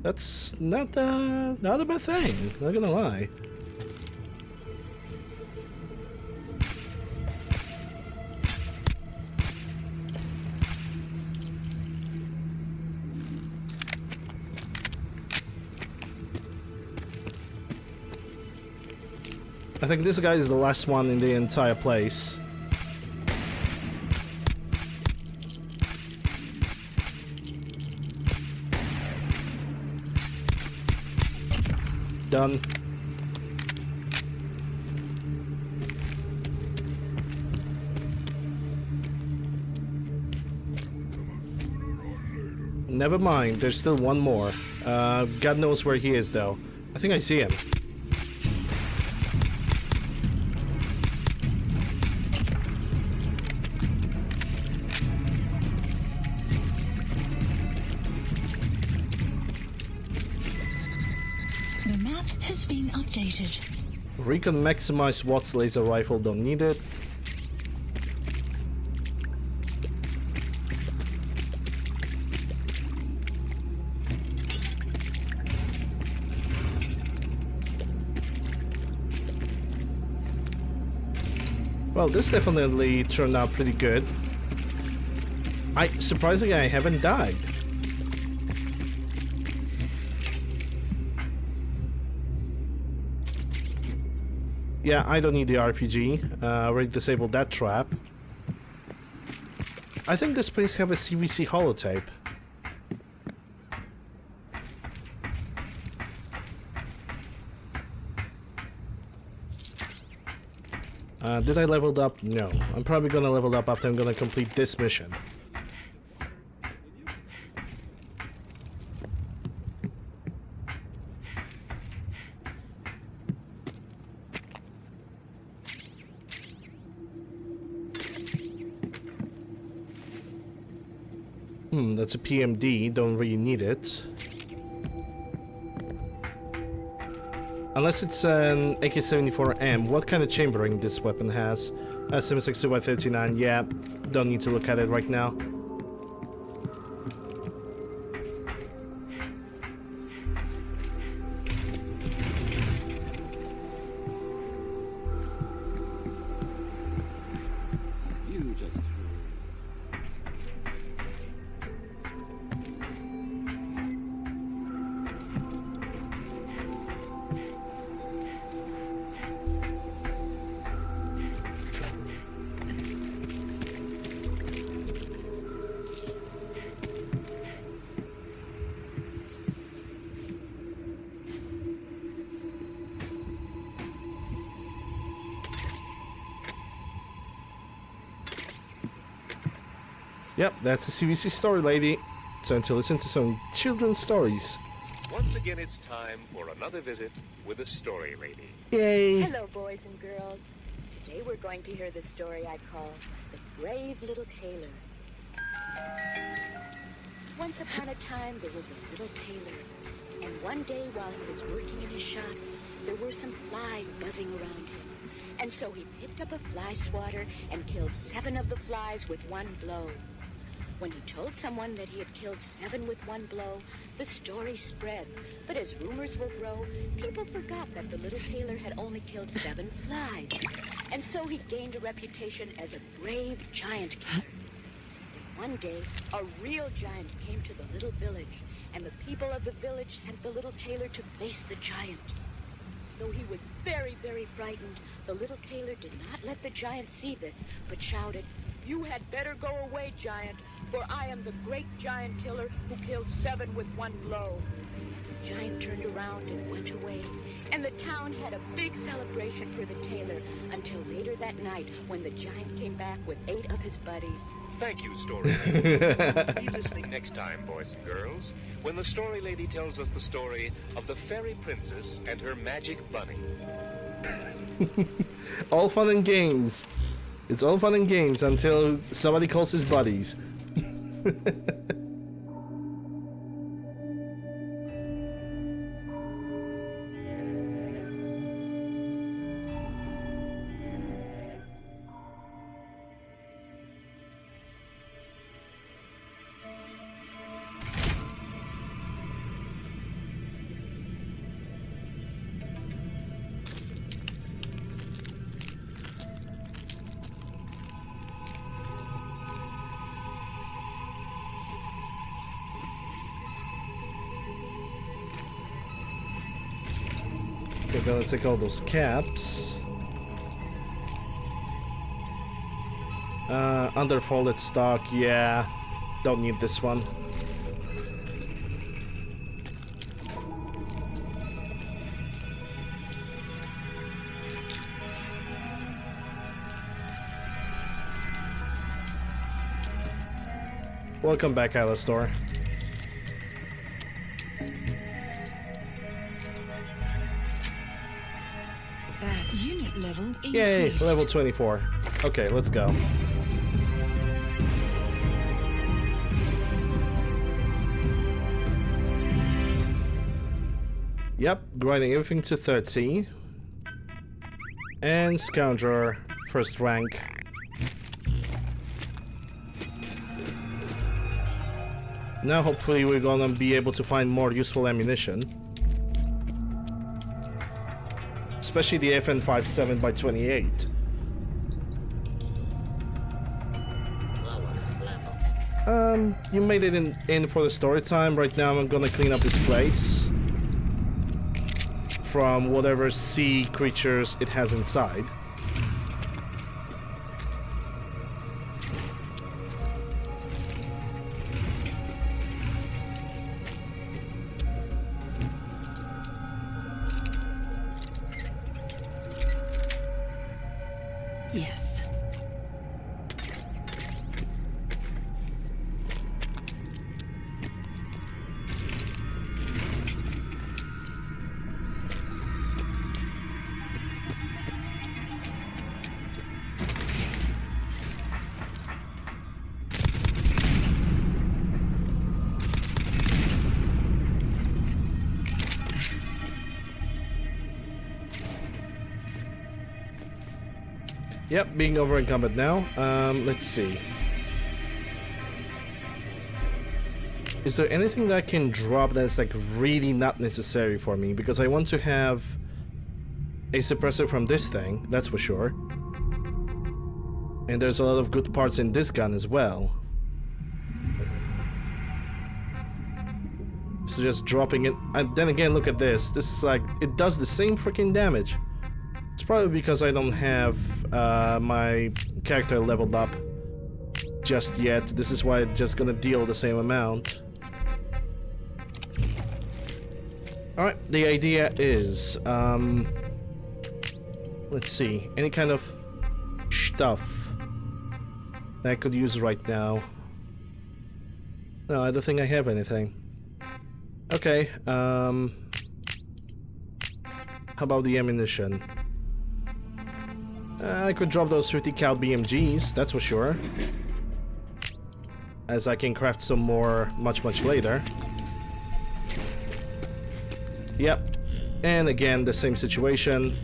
That's not a bad thing, not gonna lie. I think this guy is the last one in the entire place. Done. Never mind, there's still one more. God knows where he is though. I think I see him. The map has been updated. Recon maximize Watt's laser rifle, don't need it. Well, this definitely turned out pretty good. Surprisingly, I haven't died. Yeah, I don't need the RPG. Already disabled that trap. I think this place have a CVC holotape. Did I level up? No. I'm probably gonna level up after I'm gonna complete this mission. That's a PMD, don't really need it. Unless it's an AK-74M, what kind of chambering this weapon has? 7.62x39, yeah, don't need to look at it right now. Yep, that's a CVC story, lady. Time to listen to some children's stories. Once again, it's time for another visit with a story lady. Yay! Hello, boys and girls. Today we're going to hear the story I call The Brave Little Tailor. Once upon a time, there was a little tailor. And one day, while he was working in his shop, there were some flies buzzing around him. And so he picked up a fly swatter and killed 7 of the flies with one blow. When he told someone that he had killed 7 with one blow, the story spread. But as rumors will grow, people forgot that the little tailor had only killed 7 flies. And so he gained a reputation as a brave giant killer. Then one day, a real giant came to the little village, and the people of the village sent the little tailor to face the giant. Though he was very, very frightened, the little tailor did not let the giant see this, but shouted, "You had better go away, giant, for I am the great giant killer who killed 7 with one blow." The giant turned around and went away, and the town had a big celebration for the tailor until later that night when the giant came back with 8 of his buddies. Thank you, Story Lady. Be listening next time, boys and girls, when the Story Lady tells us the story of the fairy princess and her magic bunny. All fun and games. It's all fun and games until somebody calls his buddies. Okay, gonna take all those caps. Underfolded stock, yeah. Don't need this one. Welcome back, Alistair. Unit level increased. Yay, level 24. Okay, let's go. Yep, grinding everything to 30. And Scoundrel, first rank. Now hopefully we're gonna be able to find more useful ammunition. Especially the FN57 by 28. You made it in for the story time. Right now I'm gonna clean up this place from whatever sea creatures it has inside. Yes. Yep, being over encumbered now. Let's see. Is there anything that I can drop that's like really not necessary for me? Because I want to have a suppressor from this thing, that's for sure. And there's a lot of good parts in this gun as well. So just dropping it. And then again, look at this. This is like, it does the same freaking damage. It's probably because I don't have my character leveled up just yet. This is why it's just gonna deal the same amount. Alright, the idea is, let's see, any kind of stuff that I could use right now. No, I don't think I have anything. Okay, How about the ammunition? I could drop those 50 cal BMGs, that's for sure. As I can craft some more much later. Yep. And again, the same situation.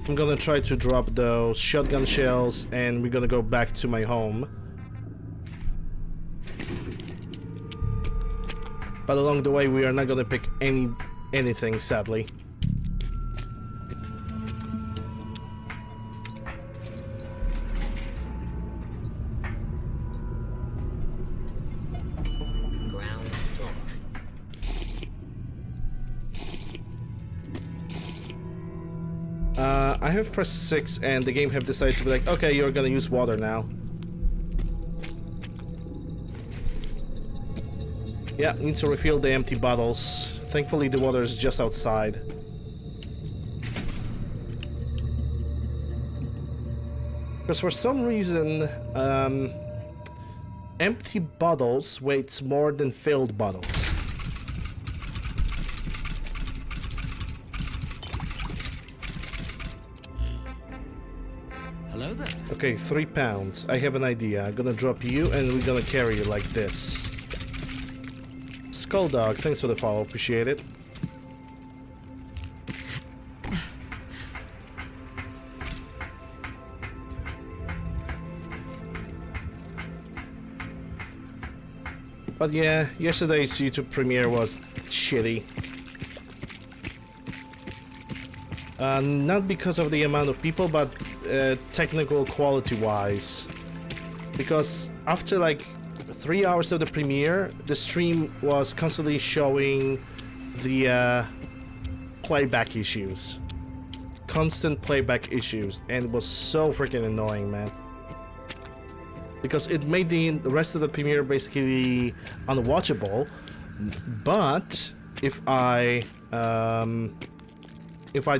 I'm gonna try to drop those shotgun shells and we're gonna go back to my home. But along the way we are not gonna pick anything, sadly. I have pressed 6 and the game have decided to be like, okay, you're gonna use water now. Yeah, need to refill the empty bottles. Thankfully the water is just outside. Because for some reason, empty bottles weighs more than filled bottles. Hello there. Okay, 3 pounds. I have an idea. I'm gonna drop you and we're gonna carry you like this. Skull Dog, thanks for the follow, appreciate it. But yeah, yesterday's YouTube premiere was shitty. Not because of the amount of people, but technical quality-wise. Because after like 3 hours of the premiere, the stream was constantly showing the playback issues. Constant playback issues, and it was so freaking annoying, man. Because it made the rest of the premiere basically unwatchable. But if I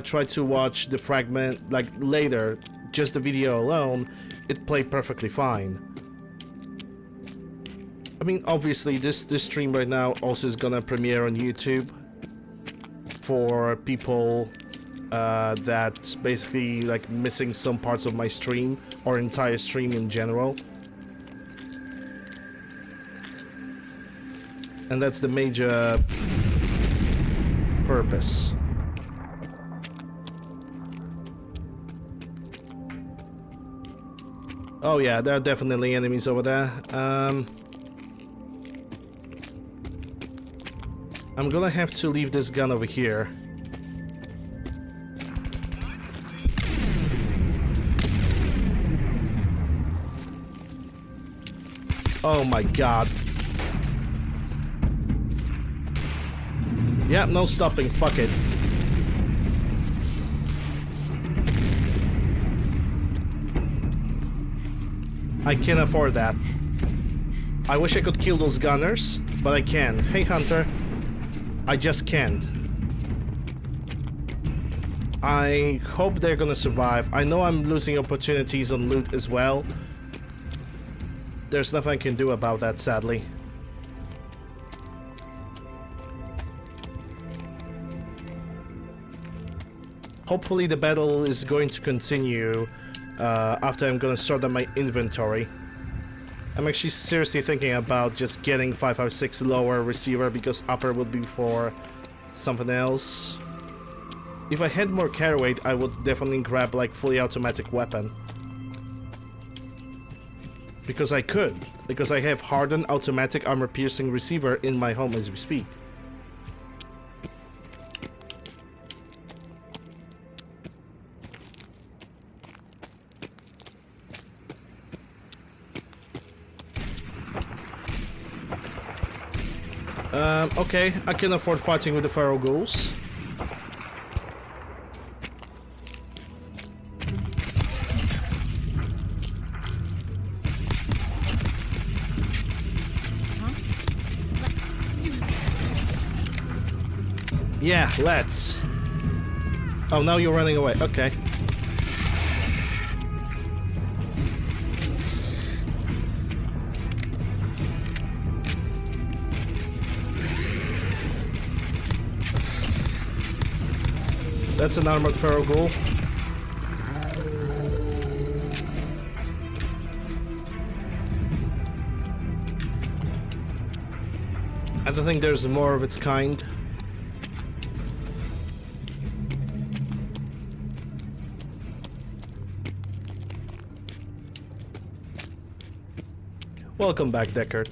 try to watch the fragment like later, just the video alone, it played perfectly fine. I mean, obviously this stream right now also is gonna premiere on YouTube for people that's basically like missing some parts of my stream or entire stream in general. And that's the major purpose. Oh yeah, there are definitely enemies over there. I'm gonna have to leave this gun over here. Oh my god. Yeah, no stopping, fuck it. I can't afford that. I wish I could kill those gunners, but I can't. Hey Hunter, I just can't. I hope they're gonna survive. I know I'm losing opportunities on loot as well. There's nothing I can do about that, sadly. Hopefully the battle is going to continue after I'm gonna sort out my inventory. I'm actually seriously thinking about just getting 5.56 lower receiver because upper would be for something else. If I had more carry weight, I would definitely grab like fully automatic weapon. Because I could. Because I have hardened automatic armor piercing receiver in my home as we speak. Okay, I can afford fighting with the feral ghouls. Yeah, let's. Oh, now you're running away. Okay. That's an armored feral ghoul. I don't think there's more of its kind. Welcome back, Deckard.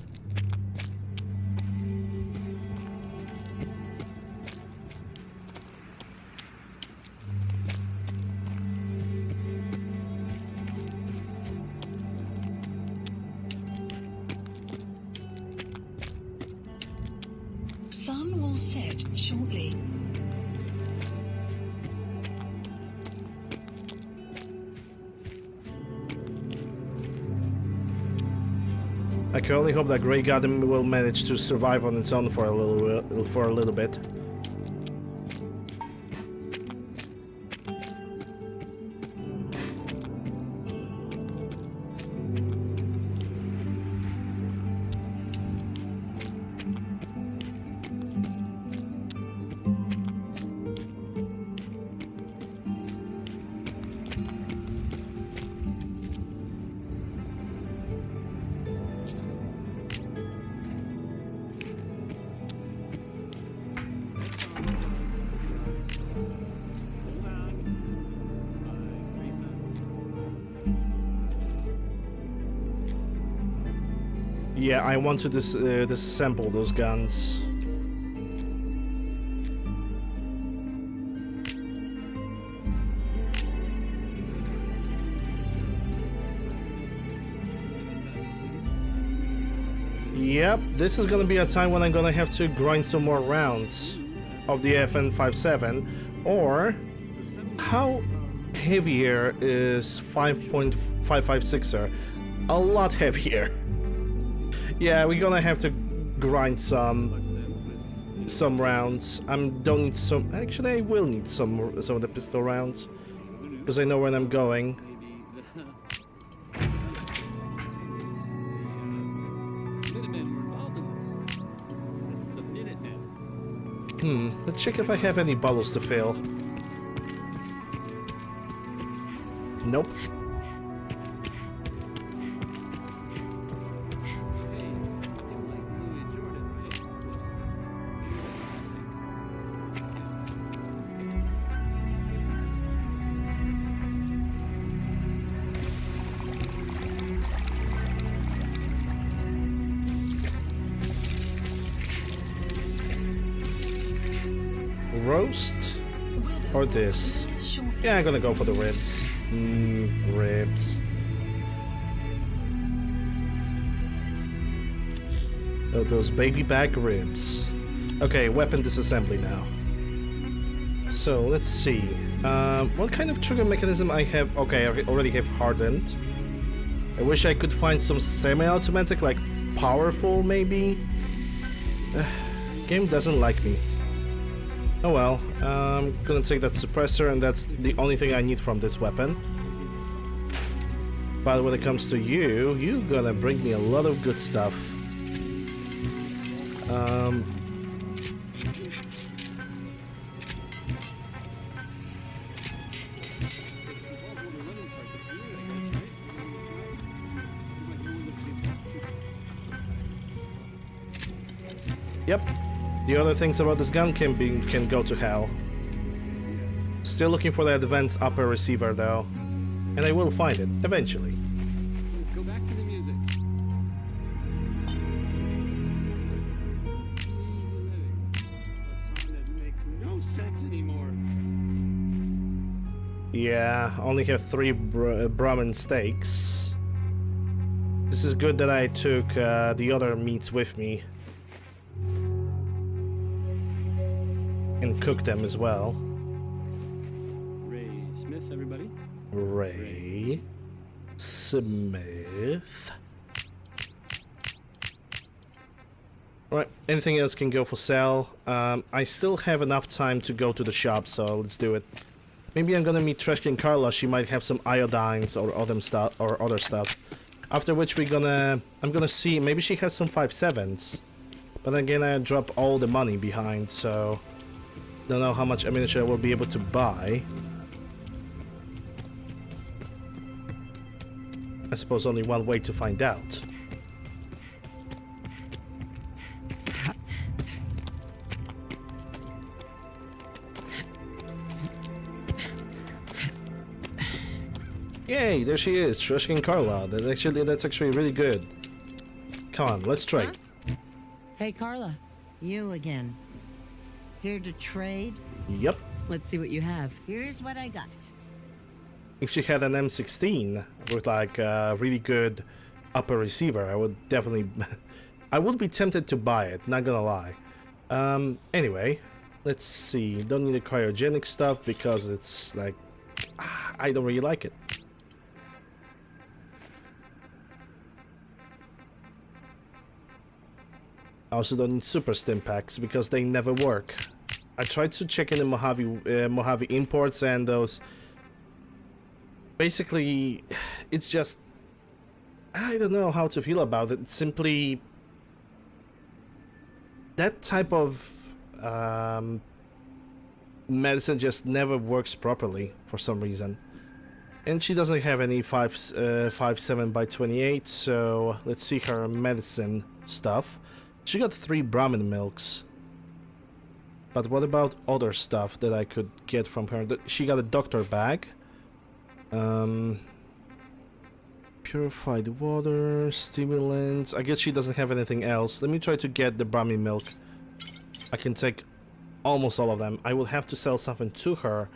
Sun will set shortly. I can only hope that Greygarden will manage to survive on its own for a little bit. Yeah, I want to disassemble those guns. Yep, this is gonna be a time when I'm gonna have to grind some more rounds of the FN57, or how heavier is 5.556er? A lot heavier. Yeah, we're gonna have to grind some rounds. Don't need some. Actually, I will need some of the pistol rounds because I know where I'm going. Let's check if I have any bottles to fill. Nope. Roast or this? Yeah, I'm gonna go for the ribs. Ribs. Oh, those baby back ribs. Okay, weapon disassembly now. So let's see. What kind of trigger mechanism I have? Okay, I already have hardened. I wish I could find some semi-automatic, like powerful maybe. Game doesn't like me. Oh well, I'm gonna take that suppressor, and that's the only thing I need from this weapon. But when it comes to you, you're gonna bring me a lot of good stuff. Yep. The other things about this gun can go to hell. Still looking for the advanced upper receiver though. And I will find it, eventually. Let's go back to the music. A song that makes no sense anymore. Yeah, only have 3 Brahmin steaks. This is good that I took the other meats with me. And cook them as well. Ray Smith, everybody. Ray Smith. Right, anything else can go for sale. I still have enough time to go to the shop, so let's do it. Maybe I'm gonna meet Treshkin and Carla. She might have some iodines or other stuff. After which I'm gonna see. Maybe she has some 5.7s. But again, I drop all the money behind, so Don't know how much ammunition I will be able to buy. I suppose only one way to find out. Yay, there she is, Trishkin Carla. That's actually really good. Come on, let's trade. Huh? Hey, Carla. You again. Here to trade? Yep. Let's see what you have. Here's what I got. If she had an M16 with like a really good upper receiver, I would definitely... I would be tempted to buy it, not gonna lie. Anyway, let's see. Don't need the cryogenic stuff because it's like... I don't really like it. I also don't need super stim packs because they never work. I tried to check in the Mojave imports and those... Basically, it's just... I don't know how to feel about it. It's simply... That type of medicine just never works properly for some reason. And she doesn't have any 5.7 by 28, so let's see her medicine stuff. She got 3 Brahmin milks. But what about other stuff that I could get from her? She got a doctor bag. Purified water, stimulants. I guess she doesn't have anything else. Let me try to get the Brahmin milk. I can take almost all of them. I will have to sell something to her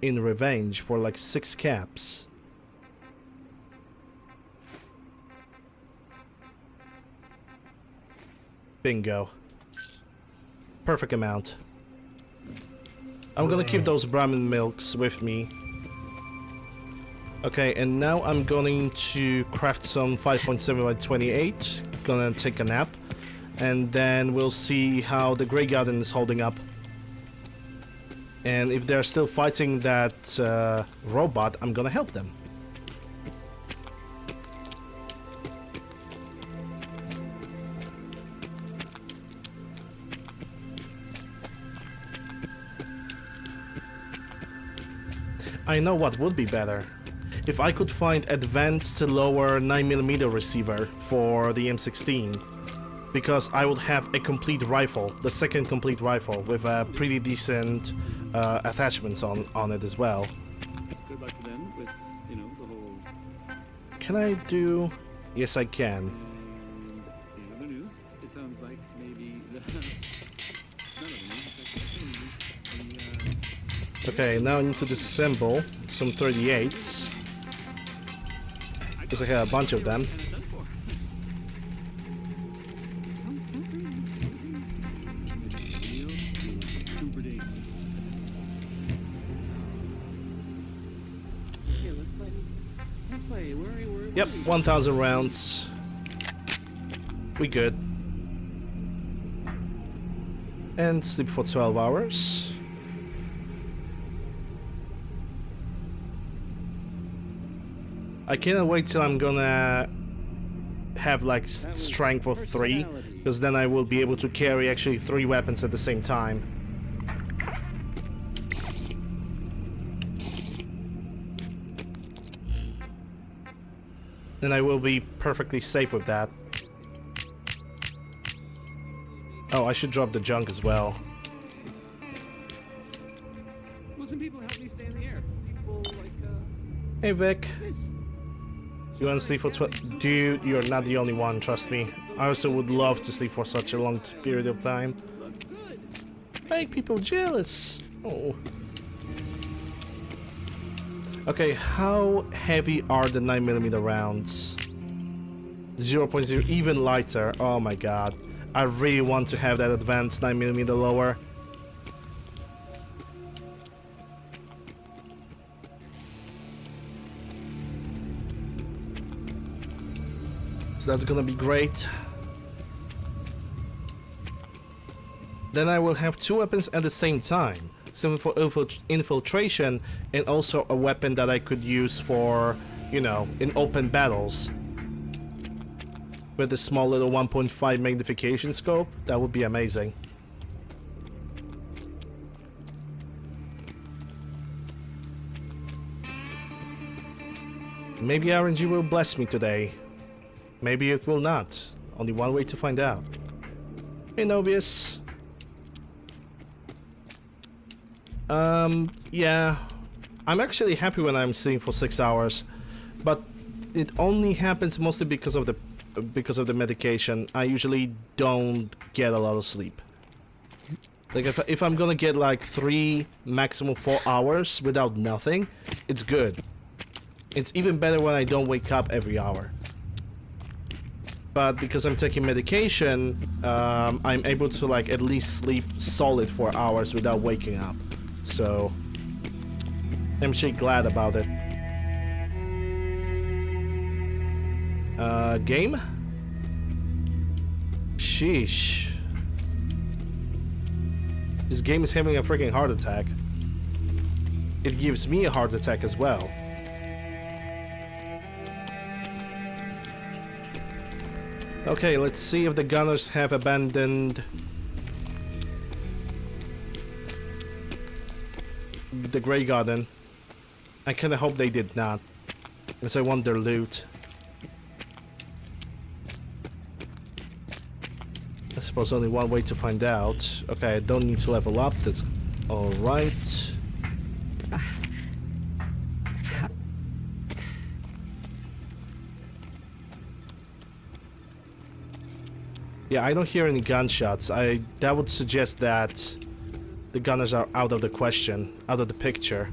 in revenge for like 6 caps. Bingo. Perfect amount. I'm gonna keep those Brahmin milks with me. Okay, and now I'm going to craft some 5.7 by 28. Gonna take a nap. And then we'll see how the Greygarden is holding up. And if they're still fighting that robot, I'm gonna help them. I know what would be better. If I could find advanced lower 9mm receiver for the M16. Because I would have a complete rifle, the second complete rifle, with a pretty decent attachments on it as well. Good luck to them with, you know, the whole... Can I do... Yes, I can. And in other news, it sounds like maybe... Okay, now I need to disassemble some 38s. Because I have a bunch of them. Yep, 1,000 rounds. We good. And sleep for 12 hours. I cannot wait till I'm gonna have like strength of 3, because then I will be able to carry actually 3 weapons at the same time. And I will be perfectly safe with that. Oh, I should drop the junk as well. Well, some people help me stay in the air. People like, Hey Vic. this. You want to sleep for 12? Dude, you're not the only one, trust me. I also would love to sleep for such a long period of time. Make people jealous. Oh. Okay, how heavy are the 9mm rounds? 0.0, even lighter. Oh my god. I really want to have that advanced 9mm lower. So that's gonna be great. Then I will have 2 weapons at the same time. Something for infiltration and also a weapon that I could use for, you know, in open battles. With a small little 1.5 magnification scope, that would be amazing. Maybe RNG will bless me today. Maybe it will not. Only one way to find out. Hey, Novius. Yeah. I'm actually happy when I'm sleeping for 6 hours, but it only happens mostly because of the medication. I usually don't get a lot of sleep. Like if I'm gonna get like 3, maximum 4 hours without nothing, it's good. It's even better when I don't wake up every hour. But because I'm taking medication, I'm able to like at least sleep solid 4 hours without waking up. So I'm actually glad about it. Game? Sheesh. This game is having a freaking heart attack. It gives me a heart attack as well. Okay, let's see if the gunners have abandoned the Greygarden. I kinda hope they did not, because I want their loot. I suppose only one way to find out. Okay, I don't need to level up, that's alright. Yeah, I don't hear any gunshots. That would suggest that the gunners are out of the question, out of the picture.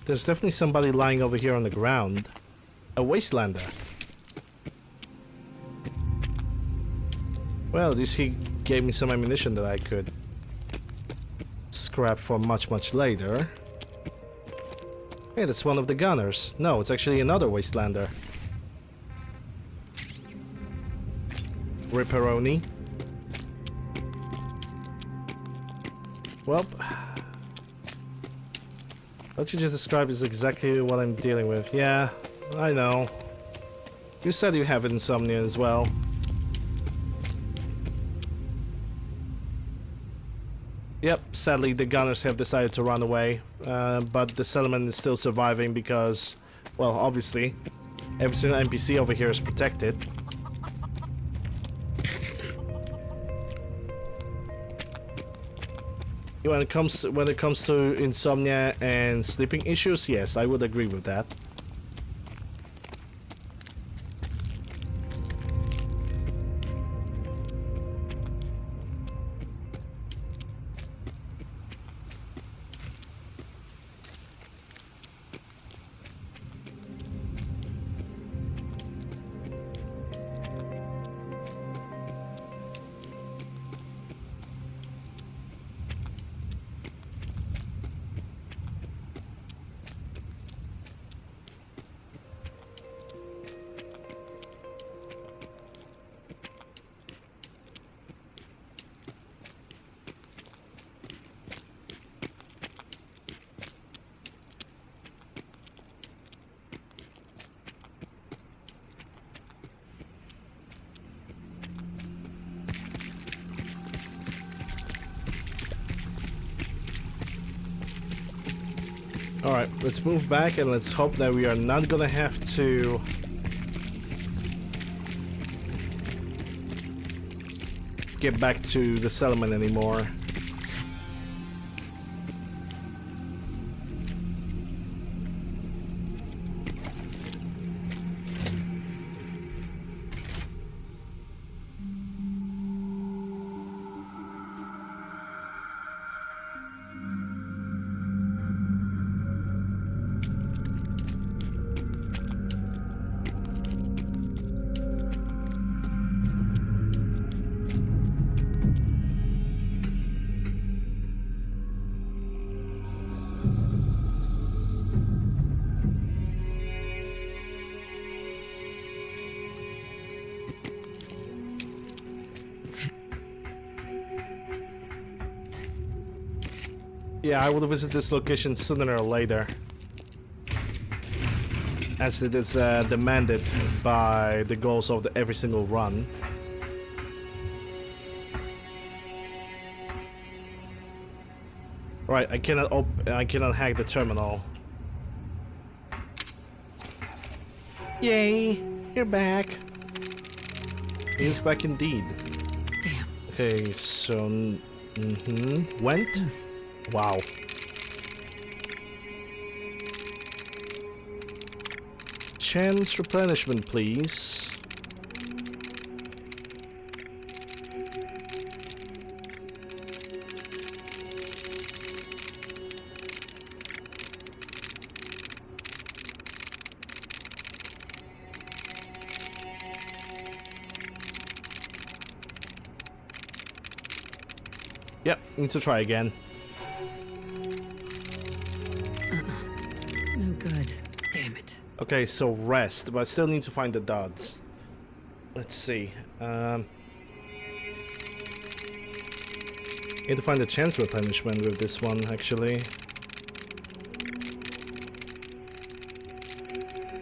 There's definitely somebody lying over here on the ground. A wastelander. Well, at least he gave me some ammunition that I could scrap for much later. Hey, that's one of the gunners. No, it's actually another wastelander. Ripperoni. Well, what you just described is exactly what I'm dealing with. Yeah, I know. You said you have insomnia as well. Yep, sadly the gunners have decided to run away, but the settlement is still surviving because, well, obviously, every single NPC over here is protected. When it comes to insomnia and sleeping issues, yes, I would agree with that. Alright, let's move back and let's hope that we are not gonna have to get back to the settlement anymore. Yeah, I will visit this location sooner or later, as it is demanded by the goals of every single run. Right, I cannot hack the terminal. Yay! You're back. He's back indeed. Damn. Okay, so... Went? Wow. Chance replenishment, please. Yep, need to try again. No good. Damn it. Okay, so rest, but I still need to find the duds. Let's see. Need to find the chance replenishment with this one, actually.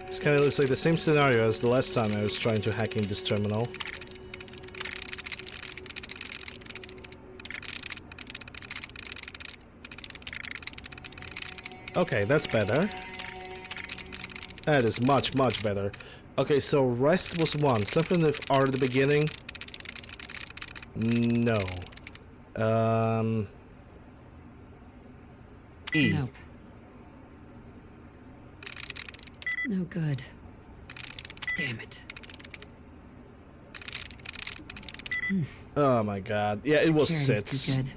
This kind of looks like the same scenario as the last time I was trying to hack in this terminal. Okay, that's better. That is much, much better. Okay, so rest was one. Something with R at the beginning? No. E. Nope. No good. Damn it. Oh my god. Yeah, it was Security's sits. too good.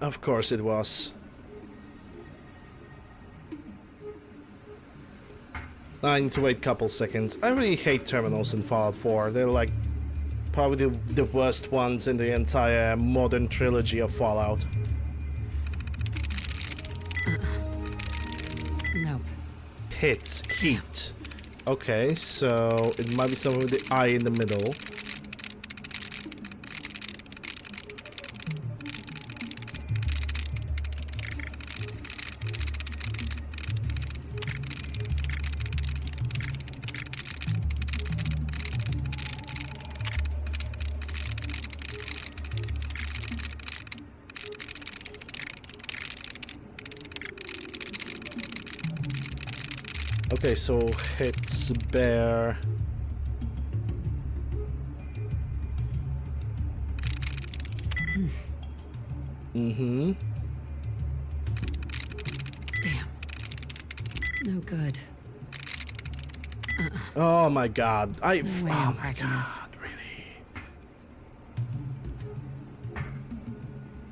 Of course it was. I need to wait a couple seconds. I really hate terminals in Fallout 4. They're like probably the worst ones in the entire modern trilogy of Fallout. Nope. Hits. Heat. Okay, so it might be something with the I in the middle. Okay, so hits bear. Damn. No good. Oh my god. No way oh I'm my cracking god, this. really?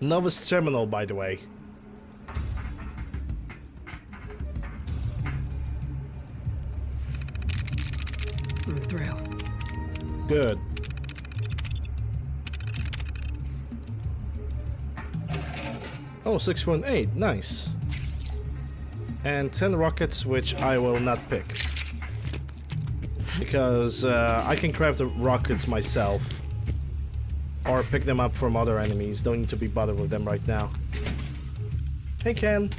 Novice terminal, by the way. I'm through. Good. Oh, 6.8, nice. And 10 rockets, which I will not pick. Because I can craft the rockets myself. Or pick them up from other enemies. Don't need to be bothered with them right now. Hey, Ken.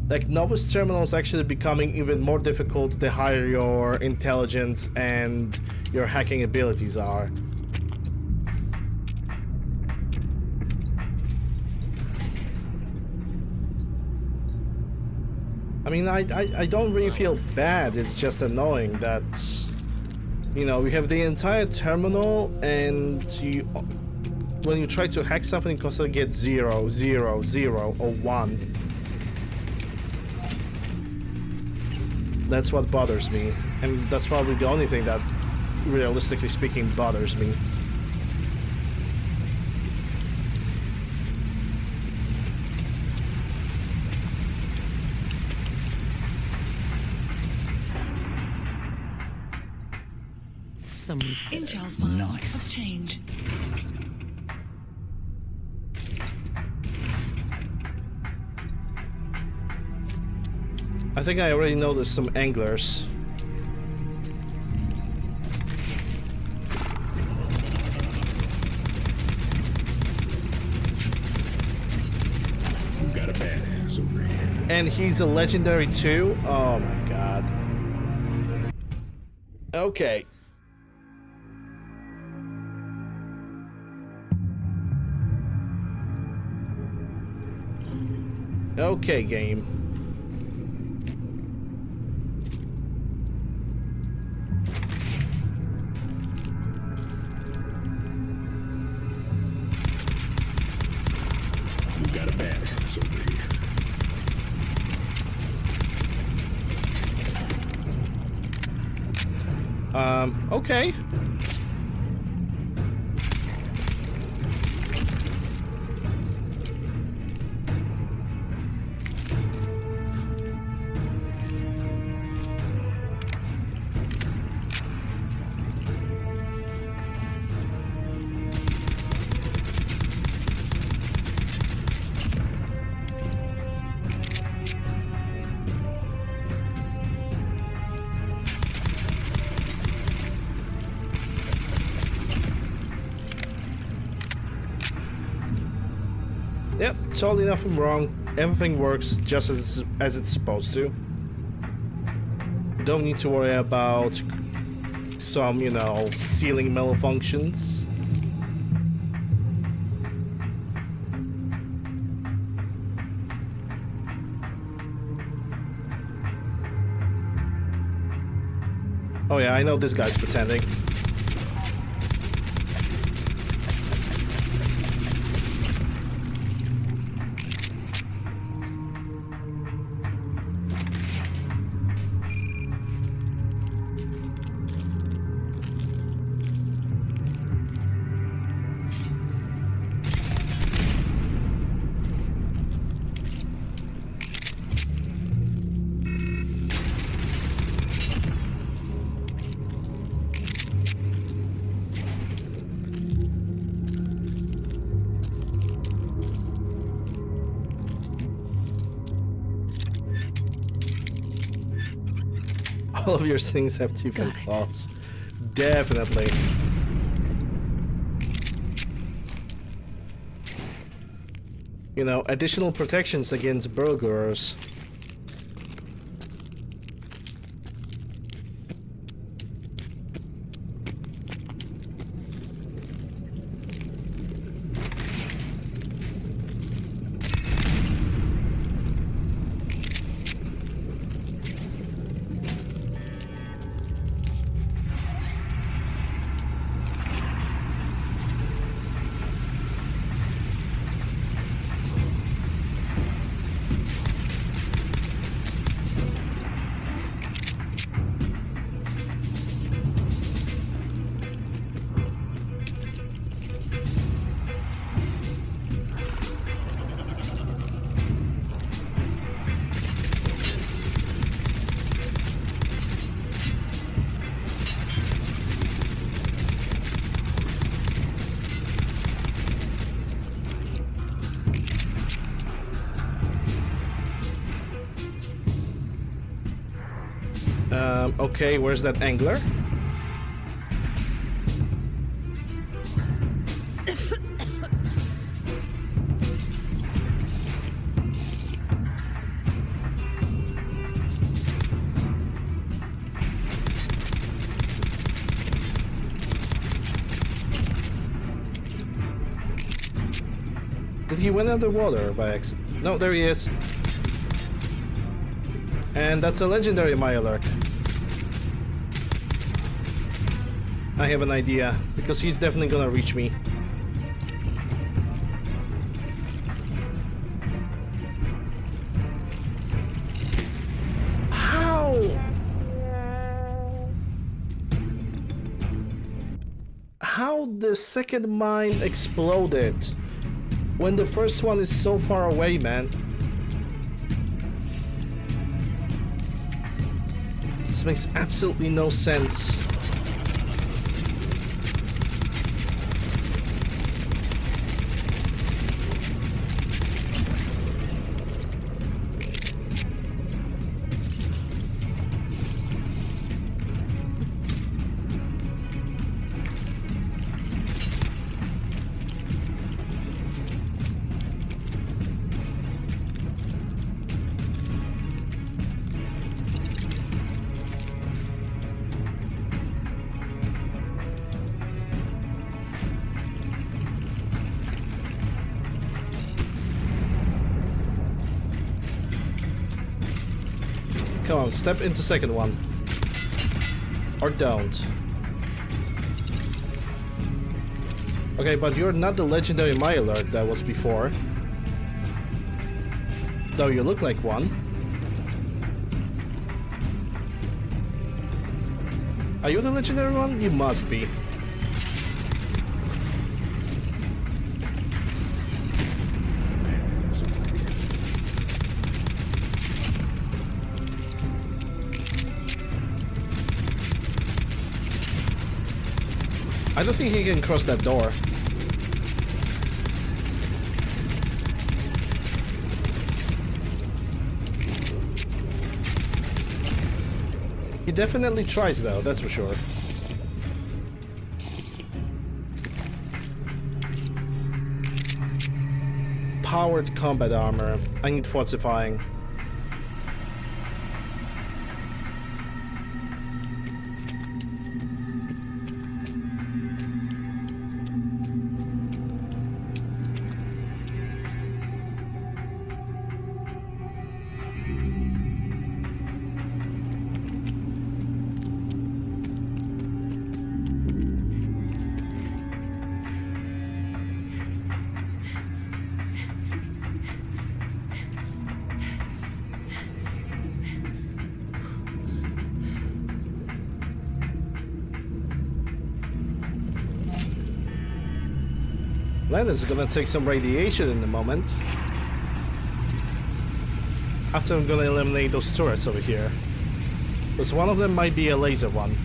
Like, novice terminals actually becoming even more difficult the higher your intelligence and your hacking abilities are. I mean, I don't really feel bad, it's just annoying that, you know, we have the entire terminal and when you try to hack something, you constantly get 0, 0, 0, or 1. That's what bothers me, and that's probably the only thing that, realistically speaking, bothers me. Someone's Intel file obtained. I think I already noticed some anglers. We've got a badass over here. And he's a legendary too? Oh my god. Okay, game. You got a badass over here. Okay. Yep, totally nothing wrong. Everything works just as it's supposed to. Don't need to worry about some, you know, ceiling malfunctions. Oh yeah, I know this guy's pretending. All of your things have teeth and claws. Definitely. You know, additional protections against burglars. Okay, where's that angler? Did he went underwater by accident? No, there he is. And that's a legendary Mirelurk. I have an idea, because he's definitely gonna reach me. How? How the second mine exploded when the first one is so far away, man? This makes absolutely no sense. Come on, step into second one. Or don't. Okay, but you're not the legendary my alert that was before. Though you look like one. Are you the legendary one? You must be. I don't think he can cross that door. He definitely tries though, that's for sure. Powered combat armor. I need fortifying. Landon's gonna take some radiation in a moment. After I'm gonna eliminate those turrets over here. Because one of them might be a laser one.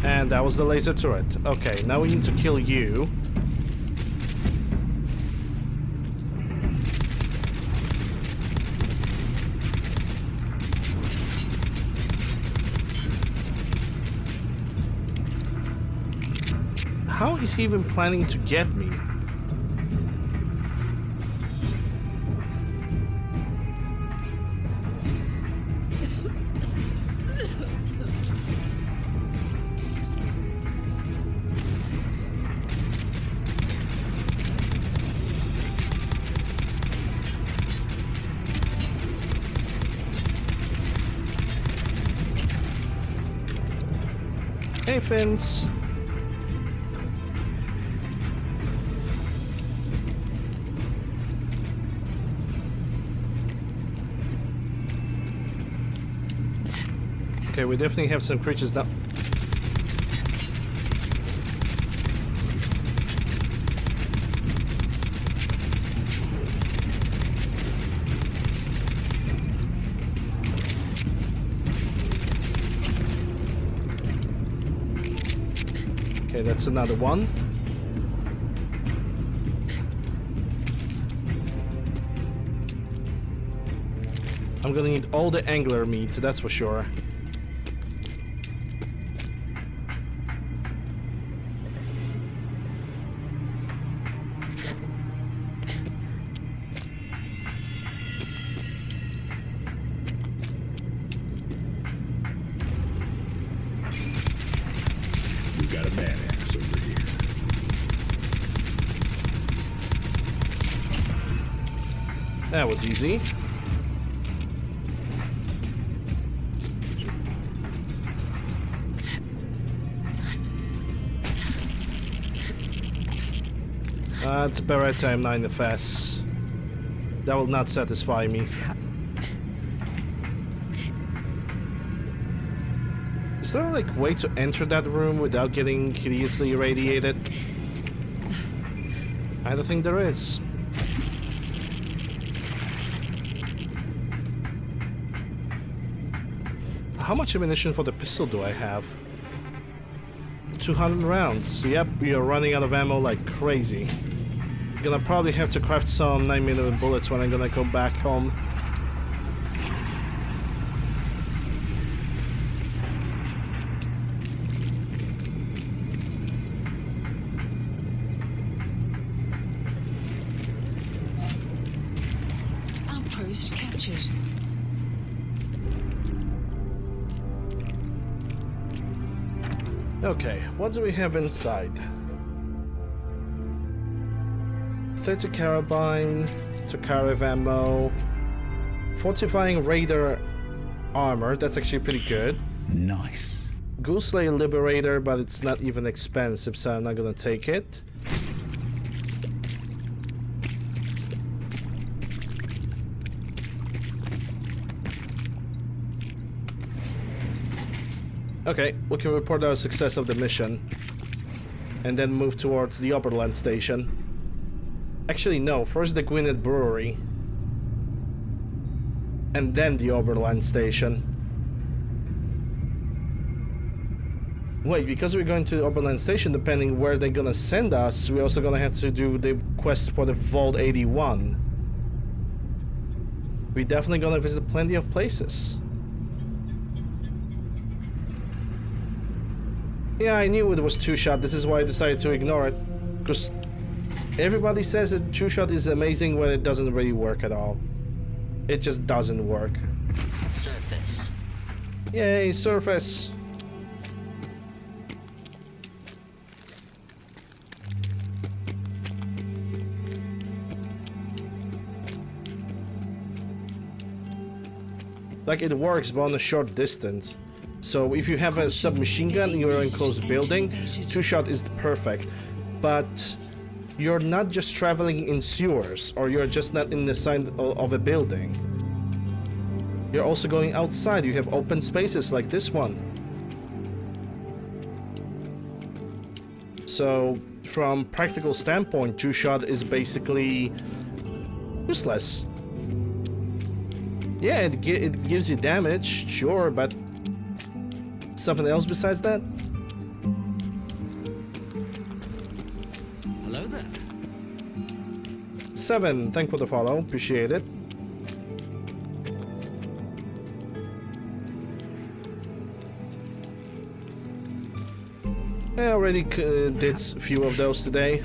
And that was the laser turret. Okay, now we need to kill you. How is he even planning to get me? Hey, Fins. Okay, we definitely have some creatures now. Okay, that's another one. I'm gonna need all the angler meat, that's for sure. Got a badass over here. That was easy. It's a Beretta M9FS. That will not satisfy me. Is there like a way to enter that room without getting hideously irradiated? I don't think there is. How much ammunition for the pistol do I have? 200 rounds. Yep, we are running out of ammo like crazy. Gonna probably have to craft some 9mm bullets when I'm gonna go back home. Outpost captured. Okay, what do we have inside? 30 carabine, Tokarev ammo, fortifying raider armor, that's actually pretty good. Nice. Gooseslay Liberator, but it's not even expensive, so I'm not gonna take it. Okay, we can report our success of the mission and then move towards the Oberland station. Actually, no, first the Gwynedd Brewery and then the Oberland station. Wait, because we're going to the Oberland station, depending where they're gonna send us, we're also gonna have to do the quest for the Vault 81. We're definitely gonna visit plenty of places. Yeah, I knew it was two-shot, this is why I decided to ignore it. Because everybody says that two-shot is amazing when it doesn't really work at all. It just doesn't work. Surface. Yay, surface! Like, it works, but on a short distance. So if you have a submachine gun and you're in close building, two-shot is perfect. But you're not just traveling in sewers, or you're just not in the side of a building. You're also going outside. You have open spaces like this one. So from practical standpoint, two-shot is basically useless. Yeah, it gives you damage, sure, but something else besides that? Hello there. 7, thank you for the follow, appreciate it. I already did a few of those today.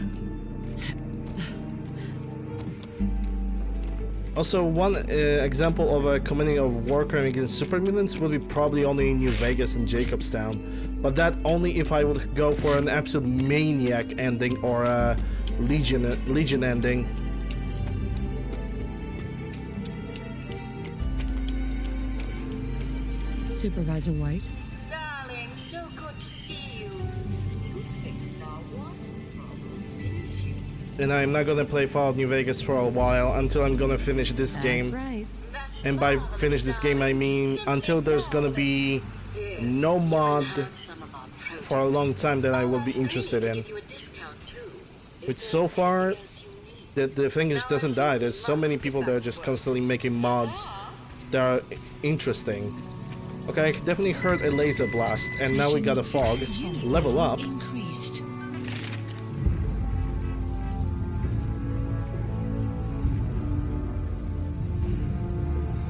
Also, one example of a committing of war crime against super mutants would be probably only in New Vegas and Jacobstown, but that only if I would go for an absolute maniac ending or a Legion ending. Supervisor White? Darling, so good to see you. You fixed our water problem, didn't you? And I'm not gonna play Fallout New Vegas for a while until I'm gonna finish this game. Right. And by finish this game, I mean until there's gonna be no mod for a long time that I will be interested in. Which so far, the thing just doesn't die. There's so many people that are just constantly making mods that are interesting. Okay, I definitely heard a laser blast, and now we got a fog. Level up.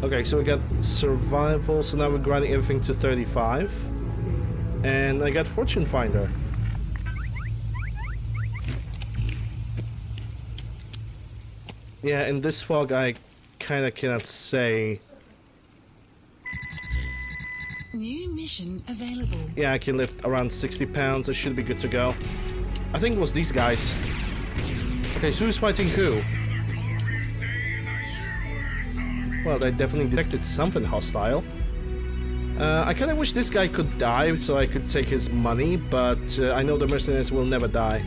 Okay, so we got survival, so now we're grinding everything to 35. And I got Fortune Finder. Yeah, in this fog I kinda cannot say. New mission available. Yeah, I can lift around 60 pounds, I should be good to go. I think it was these guys. Okay, so who's fighting who? Well, they definitely detected something hostile. I kinda wish this guy could die so I could take his money, but I know the mercenaries will never die.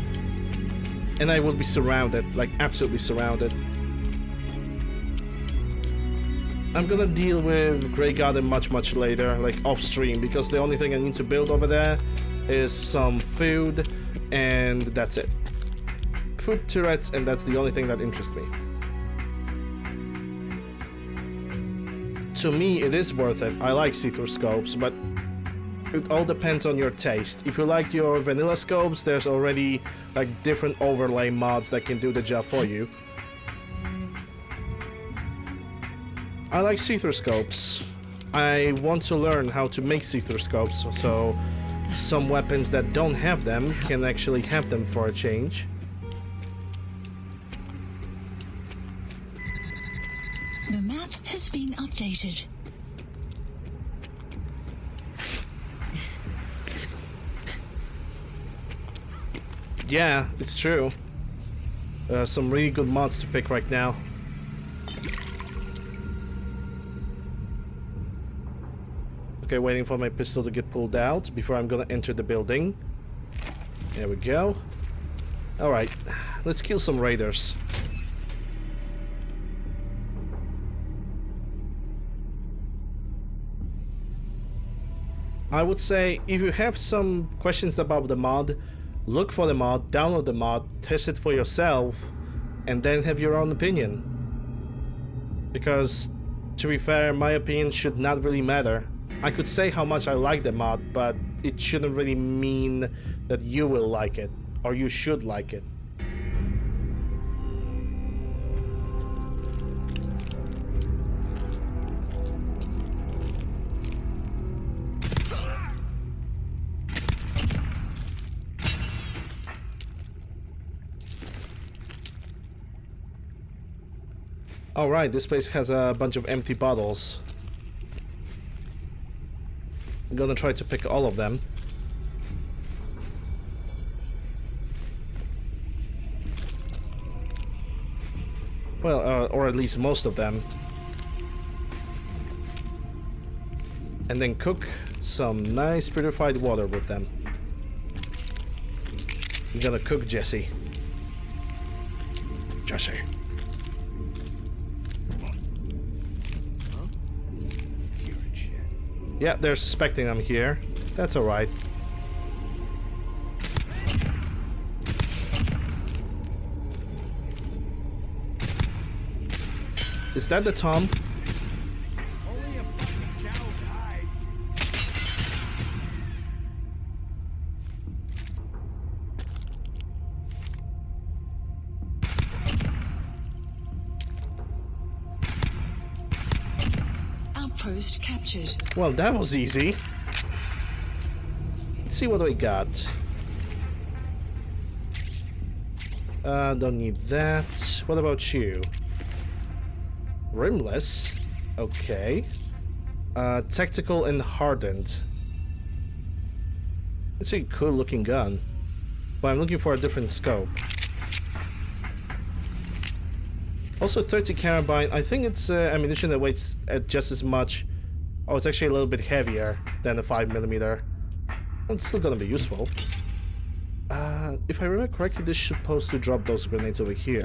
And I will be surrounded, like absolutely surrounded. I'm gonna deal with Greygarden much later, like off stream, because the only thing I need to build over there is some food, and that's it. Food turrets, and that's the only thing that interests me. To me, it is worth it. I like see-through scopes, but it all depends on your taste. If you like your vanilla scopes, there's already like different overlay mods that can do the job for you. I like see-through scopes. I want to learn how to make see-through scopes, so some weapons that don't have them can actually have them for a change. The map has been updated. Yeah, it's true. some really good mods to pick right now. Okay, waiting for my pistol to get pulled out before I'm gonna enter the building. There we go. Alright, let's kill some raiders. I would say, if you have some questions about the mod, look for the mod, download the mod, test it for yourself, and then have your own opinion. Because, to be fair, my opinion should not really matter. I could say how much I like the mod, but it shouldn't really mean that you will like it, or you should like it. Alright, this place has a bunch of empty bottles. I'm gonna try to pick all of them. Well, or at least most of them. And then cook some nice purified water with them. I'm gonna cook Jesse. Jesse. Yeah, they're suspecting I'm here. That's alright. Is that the Tom? Only a fucking coward hides. Outpost captured. Well, that was easy. Let's see what we got. Don't need that. What about you? Rimless. Okay. Tactical and hardened. It's a cool looking gun. But I'm looking for a different scope. Also 30 carabine. I think it's ammunition that weighs just as much. Oh, it's actually a little bit heavier than the 5mm. It's still gonna be useful. If I remember correctly, this is supposed to drop those grenades over here.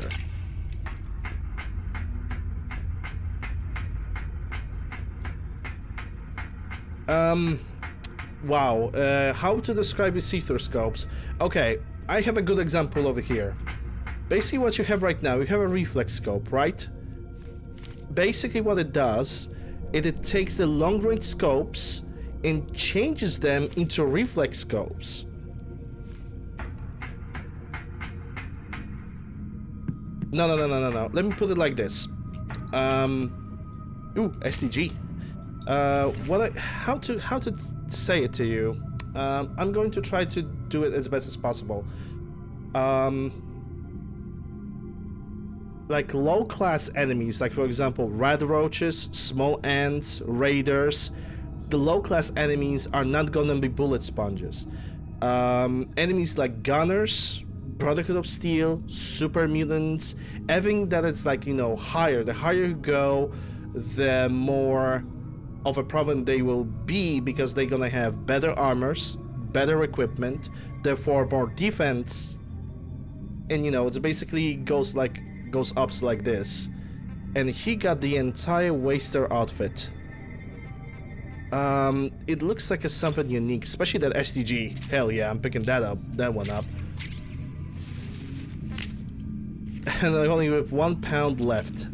Wow. How to describe these see-through scopes? Okay, I have a good example over here. Basically what you have right now, you have a reflex scope, right? Basically what it does, it takes the long-range scopes and changes them into reflex scopes. No. Let me put it like this. Ooh, SDG. How to say it to you? I'm going to try to do it as best as possible. Like low-class enemies, like for example, red roaches, small ants, raiders. The low-class enemies are not gonna be bullet sponges. Enemies like gunners, Brotherhood of Steel, super mutants, everything that is like, you know, higher. The higher you go, the more of a problem they will be, because they're gonna have better armors, better equipment, therefore more defense, and you know, it basically goes ups like this. And he got the entire Waster outfit. It looks like it's something unique, especially that SDG. Hell yeah, I'm picking that one up. And I only have 1 pound left.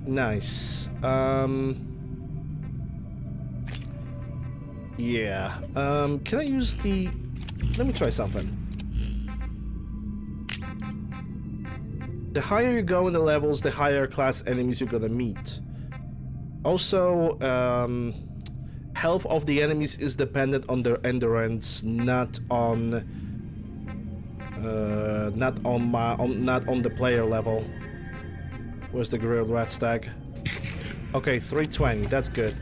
Nice. Yeah. Can I use the... Let me try something. The higher you go in the levels, the higher class enemies you're gonna meet. Also, health of the enemies is dependent on their endurance, not on the player level. Where's the grilled rat stag? Okay, 320, that's good.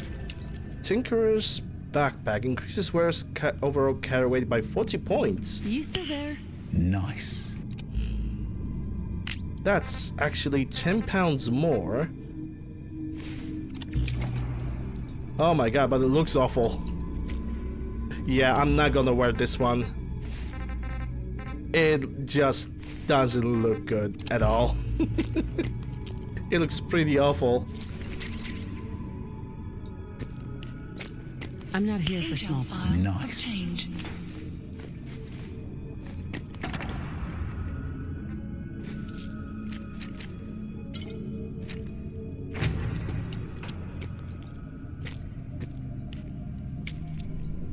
Tinkerers, backpack. Increases wearer's overall carry weight by 40 points. You still there? Nice. That's actually 10 pounds more. Oh my god, but it looks awful. Yeah, I'm not gonna wear this one. It just doesn't look good at all. It looks pretty awful. I'm not here for small talk. Nice.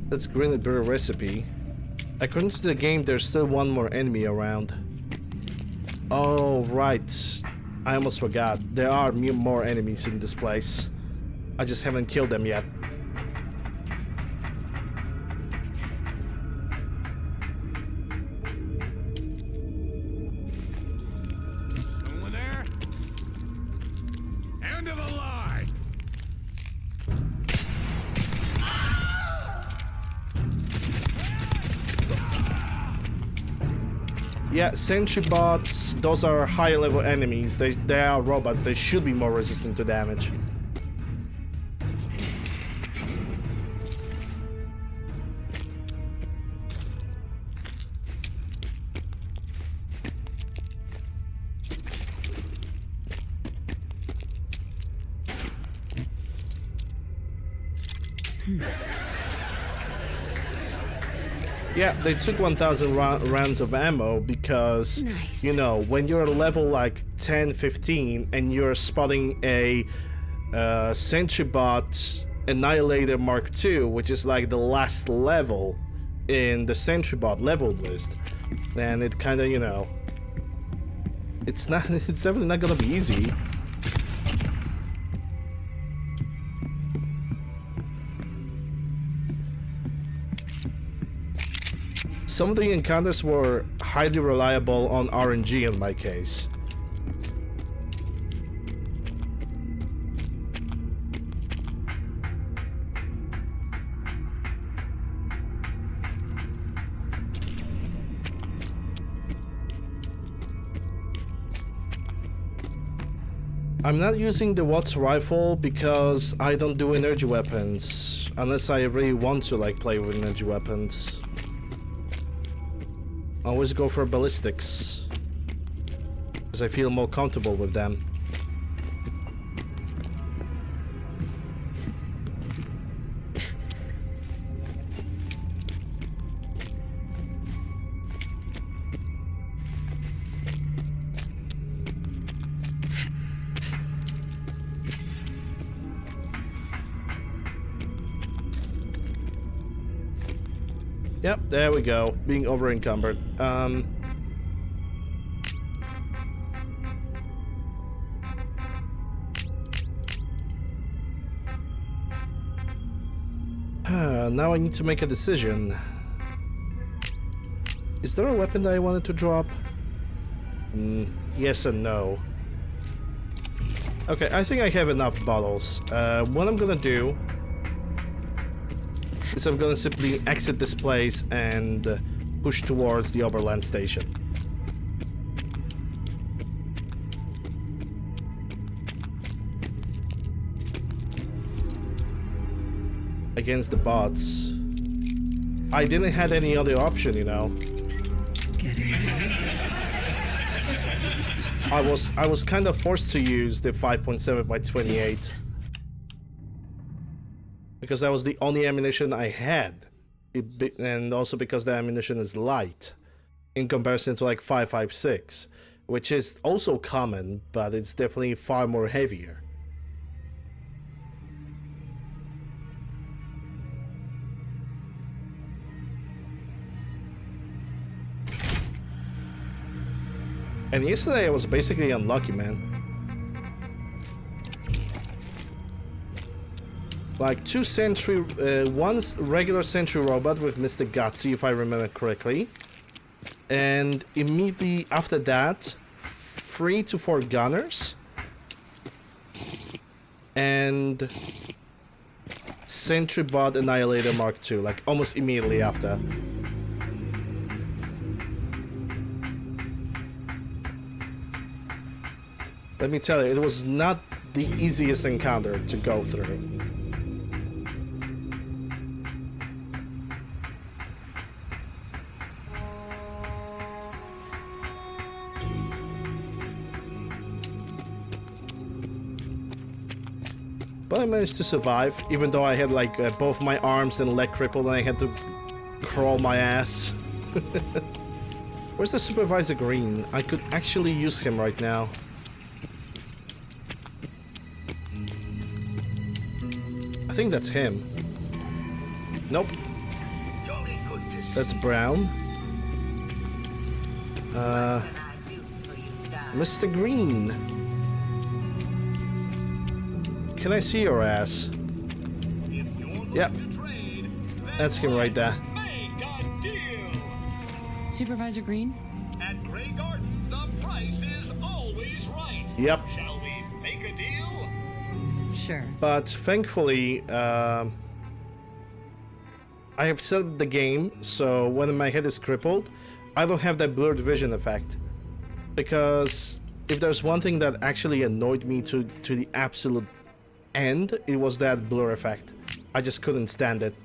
That's granite beer recipe. According to the game, there's still one more enemy around. Oh, right. I almost forgot. There are more enemies in this place. I just haven't killed them yet. Someone there? End of the line! Yeah, sentry bots, those are higher level enemies. They are robots. They should be more resistant to damage. Yeah, they took 1,000 rounds of ammo because, Nice. you know, when you're level like 10, 15 and you're spotting a Sentry Bot Annihilator Mark II, which is like the last level in the Sentry Bot level list, then it kind of, you know, it's definitely not gonna be easy. Some of the encounters were highly reliable on RNG in my case. I'm not using the Watts rifle because I don't do energy weapons, unless I really want to like play with energy weapons. I always go for ballistics because I feel more comfortable with them. Yep, there we go. Being over encumbered. Now I need to make a decision. Is there a weapon that I wanted to drop? Yes and no. Okay, I think I have enough bottles. What I'm gonna do is I'm gonna simply exit this place and push towards the Oberland station. Against the bots. I didn't have any other option, you know. I was kind of forced to use the 5.7 by 28. Yes. Because that was the only ammunition I had. And also because the ammunition is light in comparison to like 5.56, which is also common, but it's definitely far more heavier. And yesterday I was basically unlucky, man. Like one regular sentry robot with Mr. Gutsy, if I remember correctly. And immediately after that, 3 to 4 gunners. And Sentry Bot Annihilator Mark II, like almost immediately after. Let me tell you, it was not the easiest encounter to go through. But I managed to survive, even though I had like both my arms and leg crippled and I had to crawl my ass. Where's the Supervisor Green? I could actually use him right now. I think that's him. Nope. That's Brown. Mr. Green. Can I see your ass? Yep. That's him right there. Supervisor Green? At Greygarden, the price is always right. Yep. Shall we make a deal? Sure. But thankfully, I have set the game so when my head is crippled, I don't have that blurred vision effect. Because if there's one thing that actually annoyed me to the absolute end, it was that blur effect. I just couldn't stand it.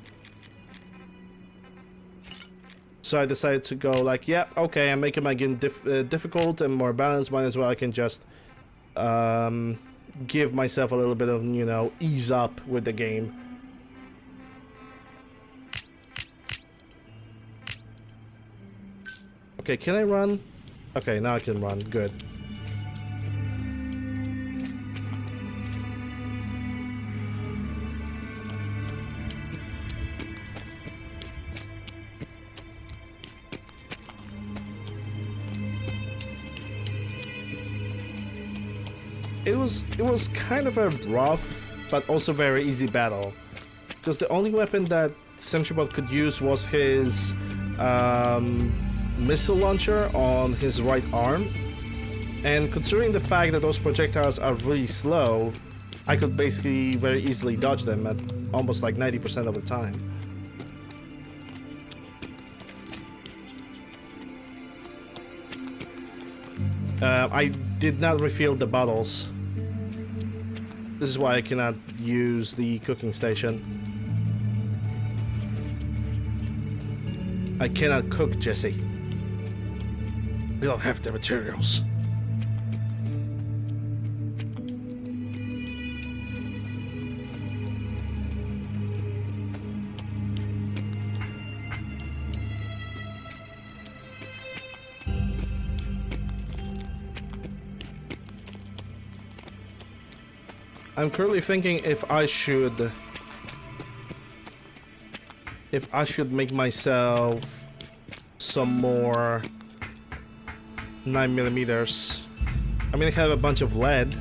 So I decided to go like, yeah, okay, I'm making my game difficult and more balanced. Might as well I can just give myself a little bit of, you know, ease up with the game. Okay, can I run? Okay, now I can run. Good. It was kind of a rough but also very easy battle, because the only weapon that Sentribot could use was his missile launcher on his right arm, and considering the fact that those projectiles are really slow, I could basically very easily dodge them at almost like 90% of the time. I did not refill the bottles. This is why I cannot use the cooking station. I cannot cook, Jesse. We don't have the materials. I'm currently thinking if I should make myself some more 9mm. I mean, I have a bunch of lead,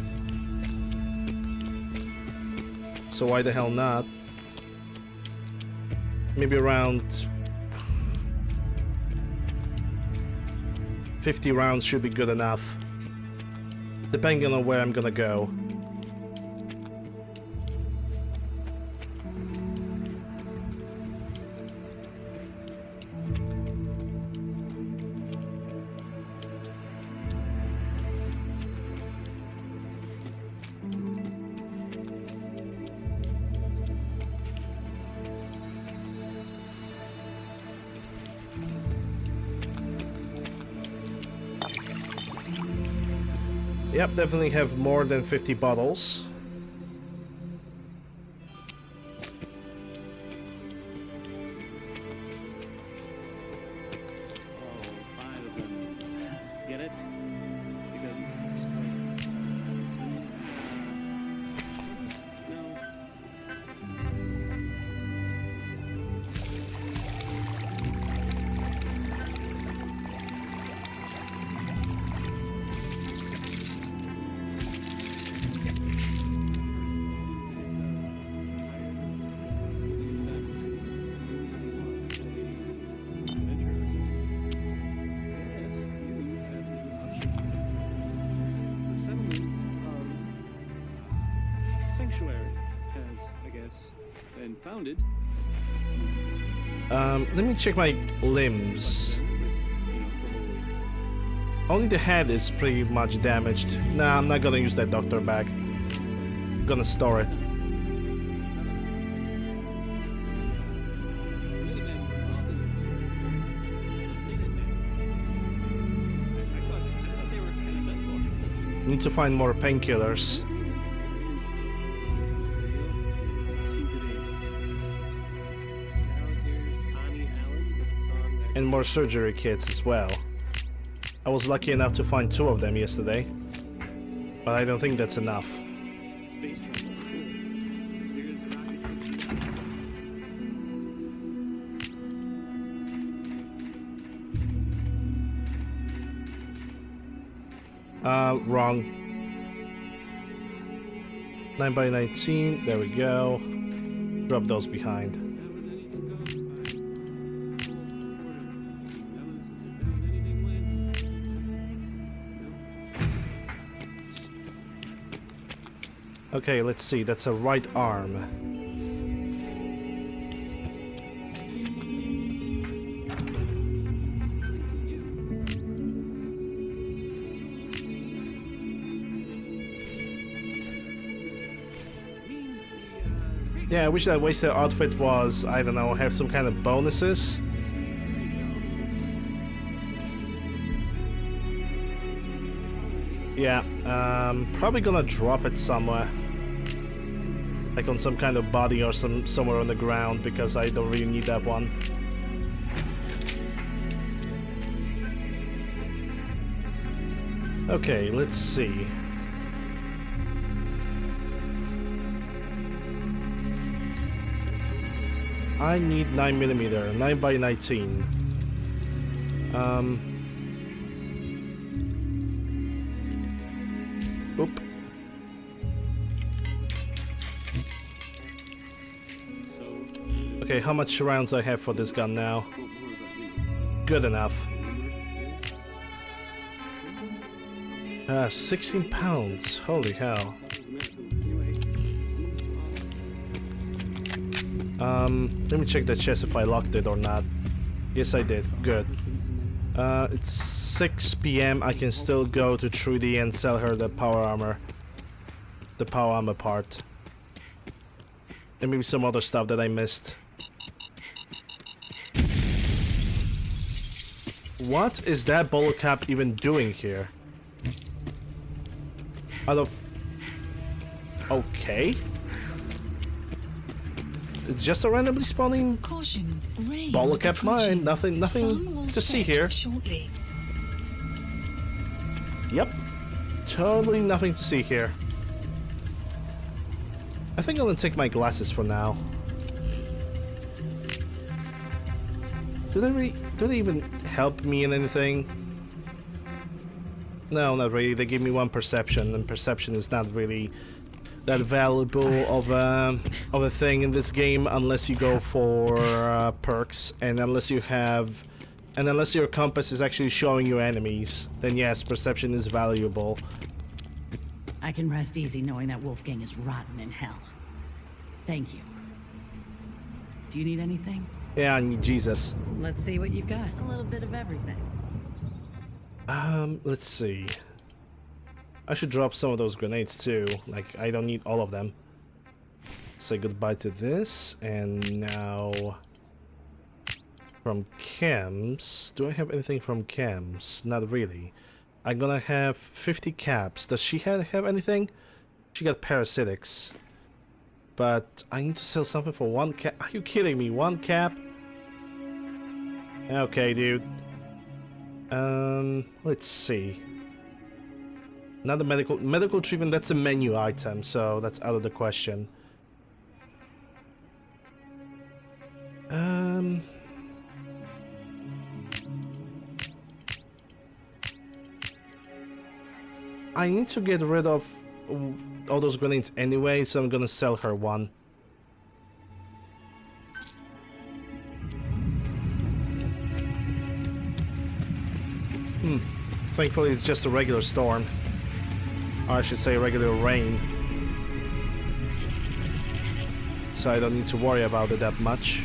so why the hell not? Maybe around 50 rounds should be good enough, depending on where I'm gonna go. Yep, definitely have more than 50 bottles. Get it? Sanctuary has, I guess, guess, been founded. Let me check my limbs. Only the head is pretty much damaged. Nah, I'm not gonna use that doctor bag. I'm gonna store it. Need to find more painkillers. And more surgery kits as well. I was lucky enough to find 2 of them yesterday, but I don't think that's enough. Space travel. Wrong. 9x19, there we go. Drop those behind. Okay, let's see, that's a right arm. Yeah, I wish that wasted outfit was, I don't know, have some kind of bonuses. Yeah, probably gonna drop it somewhere. Like on some kind of body or somewhere on the ground, because I don't really need that one. Okay, let's see. I need 9mm, 9x19. Oop. Okay, how much rounds I have for this gun now? Good enough. 16 pounds. Holy hell. Let me check the chest if I locked it or not. Yes, I did. Good. It's 6 PM. I can still go to Trudy and sell her the power armor. The power armor part. And maybe some other stuff that I missed. What is that bottle cap even doing here? Out of... Okay. It's just a randomly spawning bottle cap mine. Nothing to see here. Shortly. Yep. Totally nothing to see here. I think I'm gonna take my glasses for now. Do they even help me in anything? No, not really. They give me 1 perception, and perception is not really that valuable of a thing in this game unless you go for perks, and unless your compass is actually showing you enemies. Then yes, perception is valuable. I can rest easy knowing that Wolfgang is rotten in hell. Thank you. Do you need anything? Yeah, I need Jesus. Let's see what you've got. A little bit of everything. Let's see. I should drop some of those grenades too. Like, I don't need all of them. Say goodbye to this, and now from chems. Do I have anything from chems? Not really. I'm gonna have 50 caps. Does she have anything? She got parasitics. But I need to sell something for 1 cap. Are you kidding me? 1 cap? Okay, dude. Let's see. Not a medical treatment, that's a menu item, so that's out of the question. I need to get rid of all those grenades anyway, so I'm gonna sell her 1. Thankfully it's just a regular storm. Or I should say regular rain. so I don't need to worry about it that much.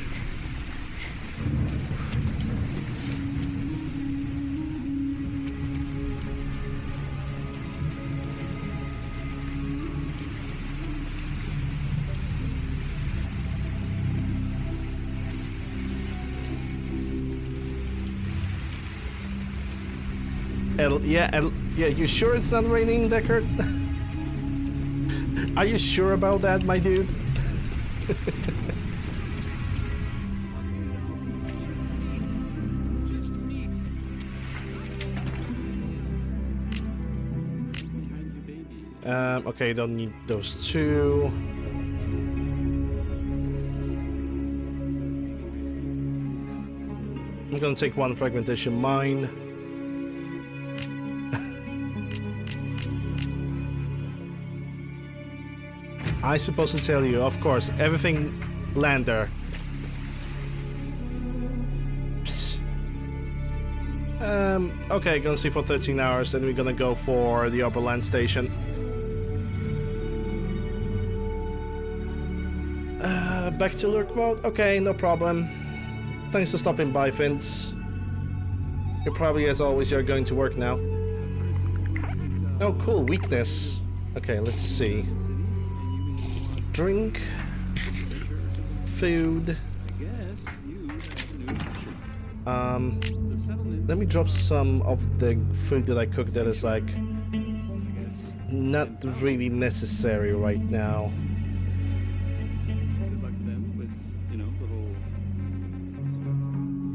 Yeah, you sure it's not raining, Deckard? Are you sure about that, my dude? Okay, don't need those two. I'm gonna take one fragmentation mine. I supposed to tell you, of course, everything lander. Okay, gonna see for 13 hours, then we're gonna go for the upper land station. Back to lurk mode? Okay, no problem. Thanks for stopping by, Vince. You probably, as always, you're going to work now. Oh, cool, weakness. Okay, let's see. Drink, food. Let me drop some of the food that I cooked that is like not really necessary right now.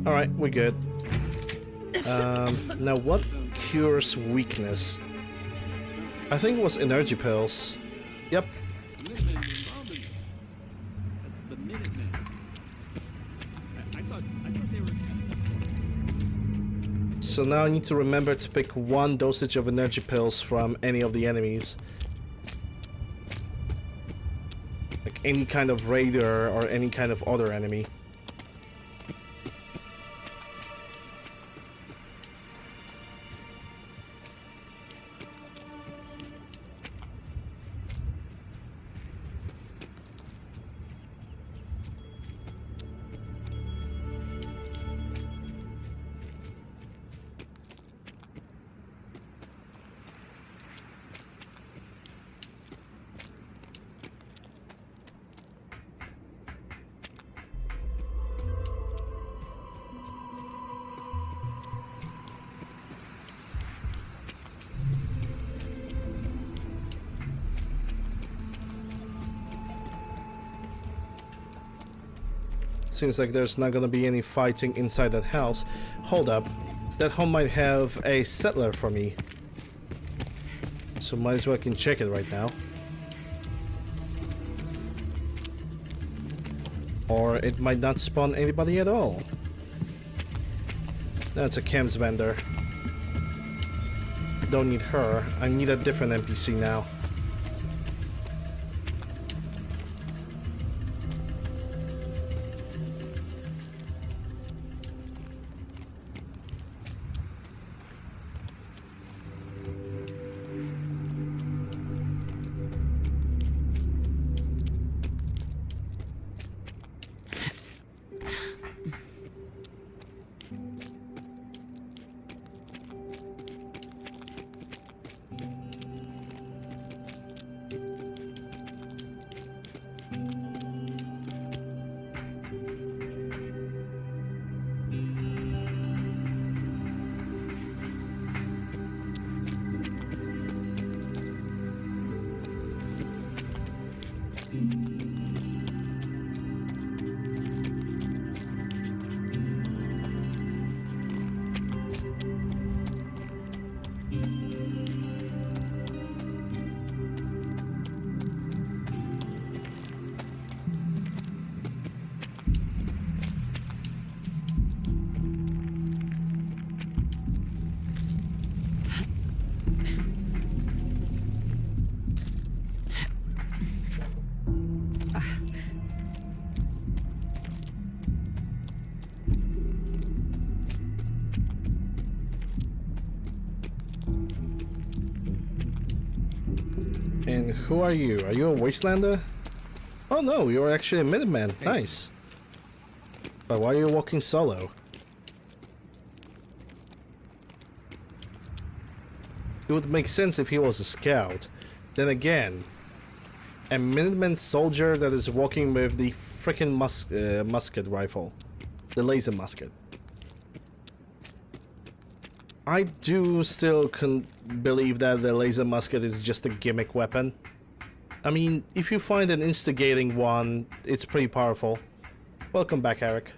All right, we're good. Now, what cures weakness? I think it was energy pills. Yep. So now I need to remember to pick one dosage of energy pills from any of the enemies. Like any kind of raider or any kind of other enemy. Seems like there's not gonna be any fighting inside that house. Hold up. That home might have a settler for me. So might as well can check it right now. Or it might not spawn anybody at all. No, it's a chems vendor. Don't need her. I need a different NPC now. And who are you? Are you a wastelander? Oh no, you're actually a Minuteman. Nice. But why are you walking solo? It would make sense if he was a scout. Then again, a Minuteman soldier that is walking with the frickin' musket rifle. The laser musket. I do still believe that the laser musket is just a gimmick weapon. I mean, if you find an instigating one, it's pretty powerful. Welcome back, Eric.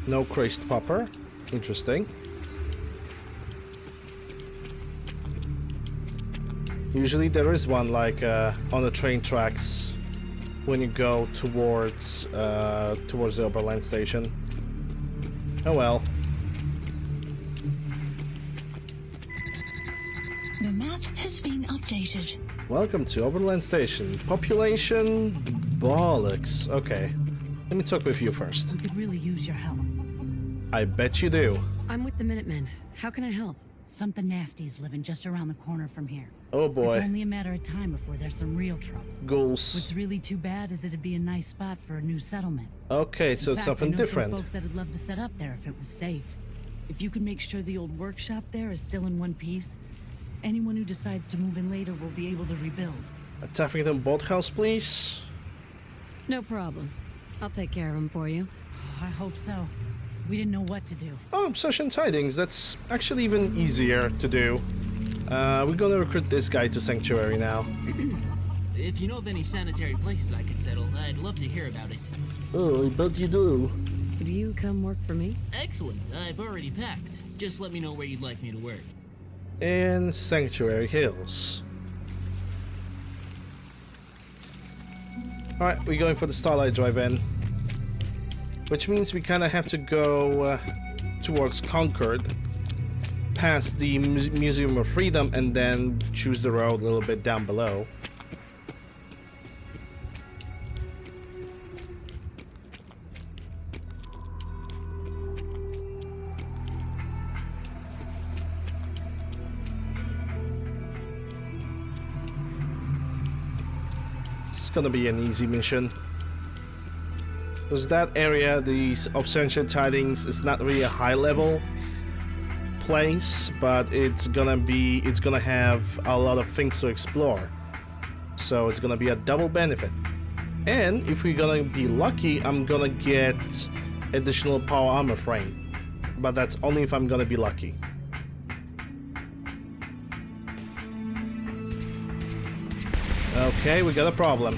No crazed popper. Interesting. Usually there is one like on the train tracks when you go towards the Oberland station. Oh well. The map has been updated. Welcome to Oberland Station. Population bollocks. Okay. Let me talk with you first. We could really use your help. I bet you do. I'm with the Minutemen. How can I help? Something nasty's living just around the corner from here. Oh boy. It's only a matter of time before there's some real trouble. Ghouls. What's really too bad is it'd be a nice spot for a new settlement. Okay, so it's something different. I know some folks that'd love to set up there if it was safe. If you could make sure the old workshop there is still in one piece, anyone who decides to move in later will be able to rebuild. A Taffington boathouse, please. No problem. I'll take care of him for you. Oh, I hope so. We didn't know what to do. Oh, Search and Tidings. That's actually even easier to do. We're gonna recruit this guy to Sanctuary now. If you know of any sanitary places I could settle, I'd love to hear about it. Oh, I bet you do. Do you come work for me? Excellent. I've already packed. Just let me know where you'd like me to work. In Sanctuary Hills. Alright, we're going for the Starlight Drive-In. Which means we kind of have to go towards Concord, past the Museum of Freedom, and then choose the road a little bit down below. It's gonna be an easy mission. Because that area, the of Search and Tidings, is not really a high level place, but it's gonna have a lot of things to explore. So it's gonna be a double benefit. And if we're gonna be lucky, I'm gonna get additional power armor frame. But that's only if I'm gonna be lucky. Okay, we got a problem.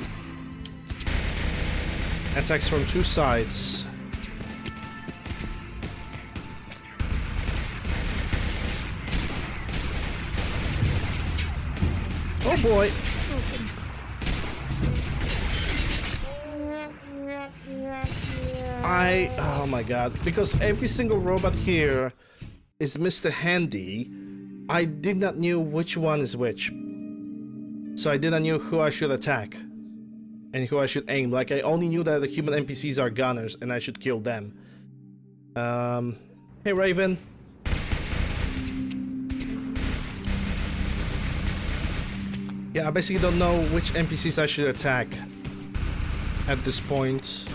Attacks from two sides. Oh boy. Oh my god, because every single robot here is Mr. Handy, I did not know which one is which. So I didn't know who I should attack and who I should aim. Like, I only knew that the human NPCs are gunners and I should kill them. Hey Raven. Yeah, I basically don't know which NPCs I should attack at this point.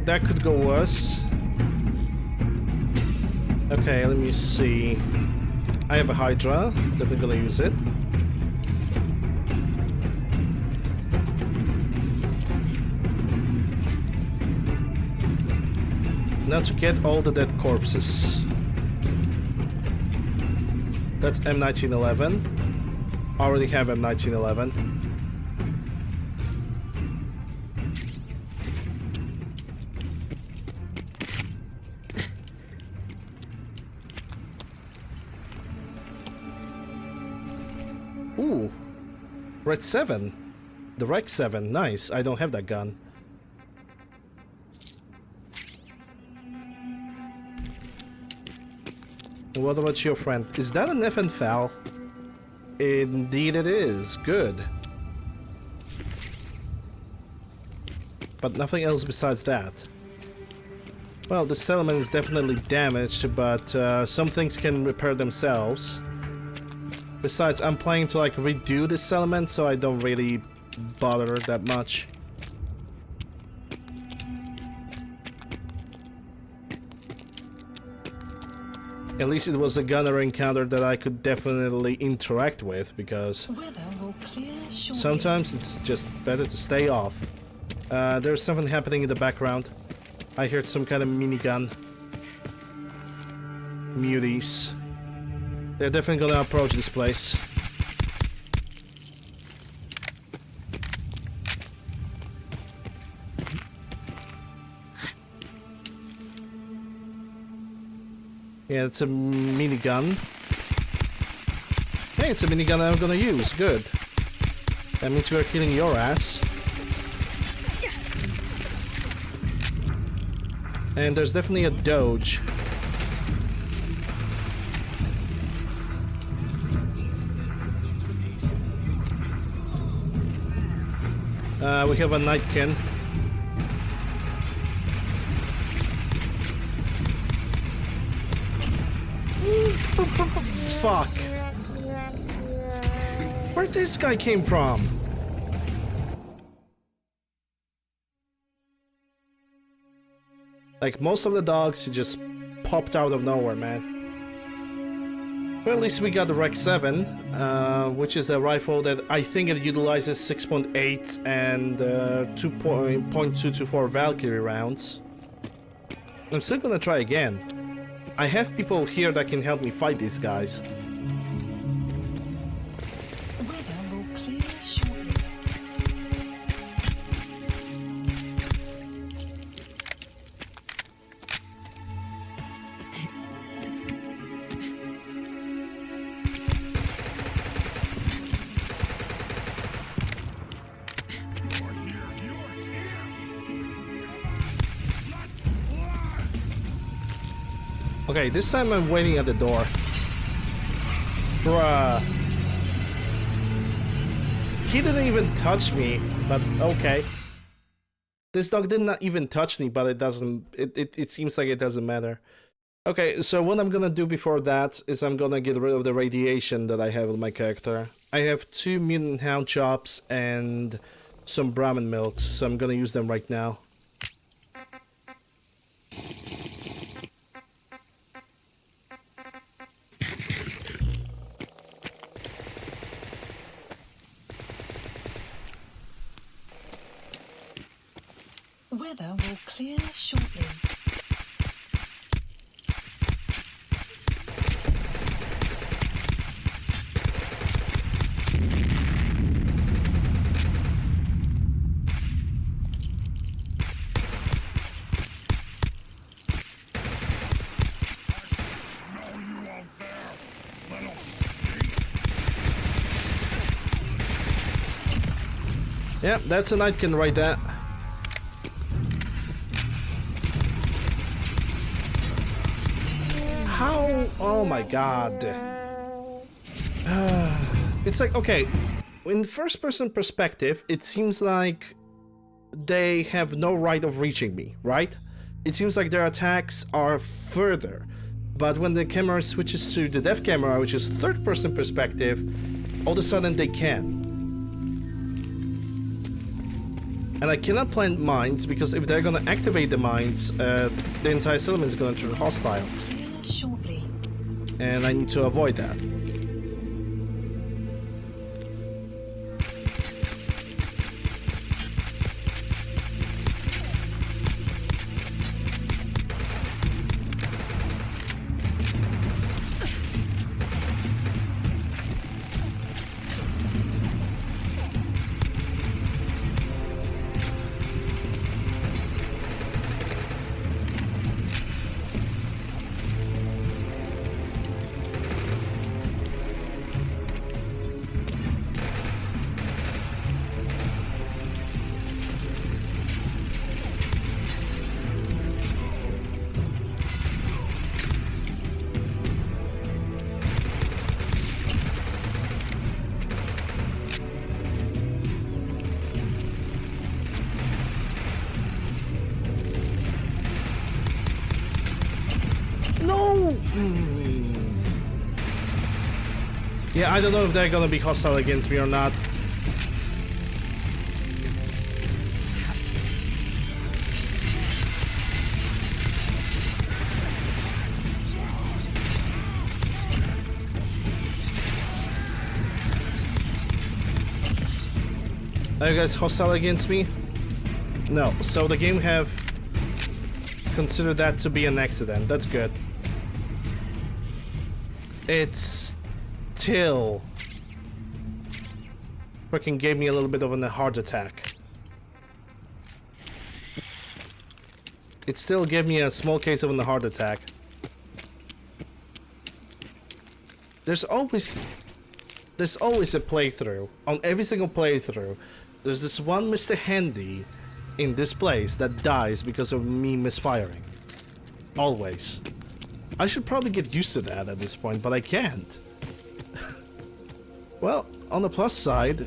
that could go worse. Okay, let me see. I have a Hydra. Definitely gonna use it. Now to get all the dead corpses. That's M1911. Already have M1911. Ooh, Red 7. The Rec 7, nice. I don't have that gun. What about your friend? Is that an Effenfell? Indeed it is. Good. But nothing else besides that. Well, the settlement is definitely damaged, but some things can repair themselves. Besides, I'm planning to like redo this settlement, so I don't really bother that much. At least it was a gunner encounter that I could definitely interact with, because sometimes it's just better to stay off. There's something happening in the background. I heard some kind of minigun. Muties. They're definitely gonna approach this place. Yeah, it's a minigun. Hey, it's a minigun I'm gonna use. Good. That means we're killing your ass. And there's definitely a Doge. We have a Nightkin. Fuck. Where this guy came from? Like most of the dogs, he just popped out of nowhere, man. Well, at least we got the Rec 7, which is a rifle that I think it utilizes 6.8 and 2.224 Valkyrie rounds. I'm still gonna try again. I have people here that can help me fight these guys. Okay, this time I'm waiting at the door. Bruh. He didn't even touch me, but okay. This dog did not even touch me, but it doesn't... It seems like it doesn't matter. Okay, so what I'm gonna do before that is I'm gonna get rid of the radiation that I have with my character. I have 2 mutant hound chops and some Brahmin milks, so I'm gonna use them right now. Weather will clear shortly. Yep, that's a Nightkin right there. How? Oh my god. It's like, okay, in first-person perspective, it seems like they have no right of reaching me, right? It seems like their attacks are further. But when the camera switches to the depth camera, which is third-person perspective, all of a sudden they can. And I cannot plant mines because if they're gonna activate the mines, the entire settlement is gonna turn hostile. Clear shortly. And I need to avoid that. No! Yeah, I don't know if they're gonna be hostile against me or not. Are you guys hostile against me? No. So the game have considered that to be an accident. That's good. It's still freaking gave me a little bit of a heart attack. It still gave me a small case of a heart attack. There's always a playthrough. On every single playthrough, there's this one Mr. Handy in this place that dies because of me misfiring. Always. I should probably get used to that at this point, but I can't. Well, on the plus side,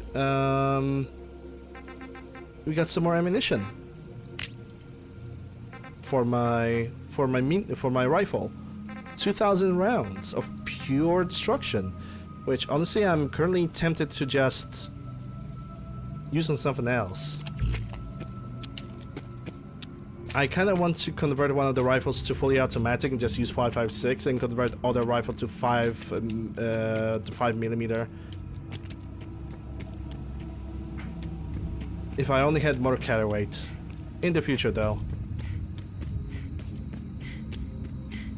we got some more ammunition for my rifle. 2,000 rounds of pure destruction, which honestly I'm currently tempted to just use on something else. I kind of want to convert one of the rifles to fully automatic and just use 5.56 and convert other rifle to 5mm. If I only had more carry weight. In the future though.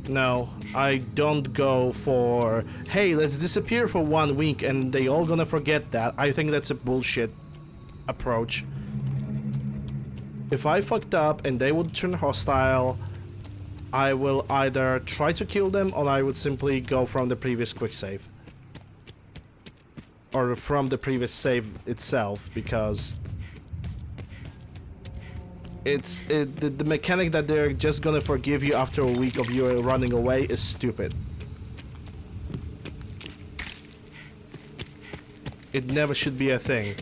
No, I don't go for, hey, let's disappear for 1 week and they all gonna forget that. I think that's a bullshit approach. If I fucked up and they would turn hostile, I will either try to kill them or I would simply go from the previous quick save. Or from the previous save itself, because the mechanic that they're just gonna forgive you after a week of you running away is stupid. It never should be a thing.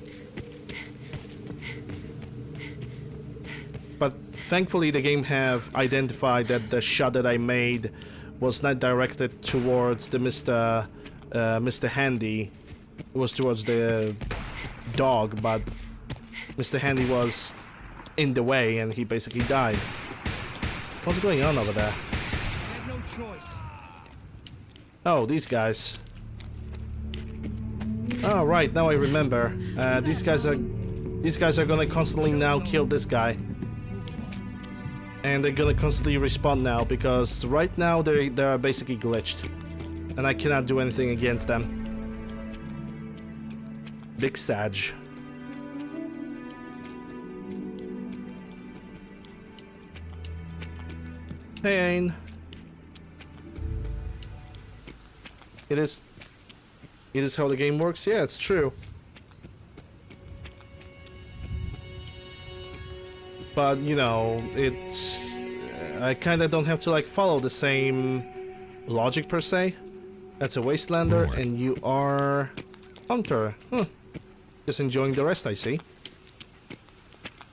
But thankfully the game have identified that the shot that I made was not directed towards the Mr. Handy. It was towards the dog, but Mr. Handy was in the way and he basically died. What's going on over there? I had no choice. Oh, these guys. Oh, right, now I remember. These guys are gonna constantly now kill this guy. And they're gonna constantly respawn now because right now they are basically glitched. And I cannot do anything against them. Big Sag. Hey, Ain. It is how the game works. Yeah, it's true. But you know, it's I kind of don't have to like follow the same logic per se. That's a wastelander, and you are hunter. Huh. Just enjoying the rest, I see.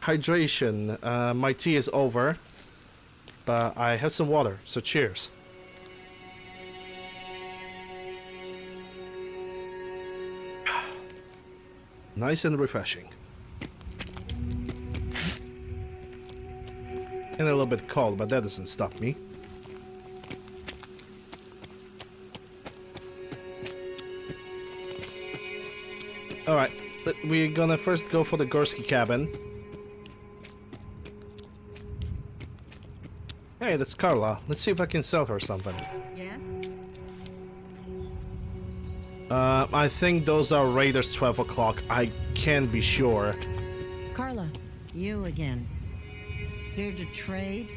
Hydration. My tea is over. But I have some water, so cheers. Nice and refreshing. And a little bit cold, but that doesn't stop me. Alright, we're gonna first go for the Gursky cabin. Hey, that's Carla. Let's see if I can sell her something. Yes? I think those are Raiders 12 o'clock. I can't be sure. Carla. You again. Here to trade?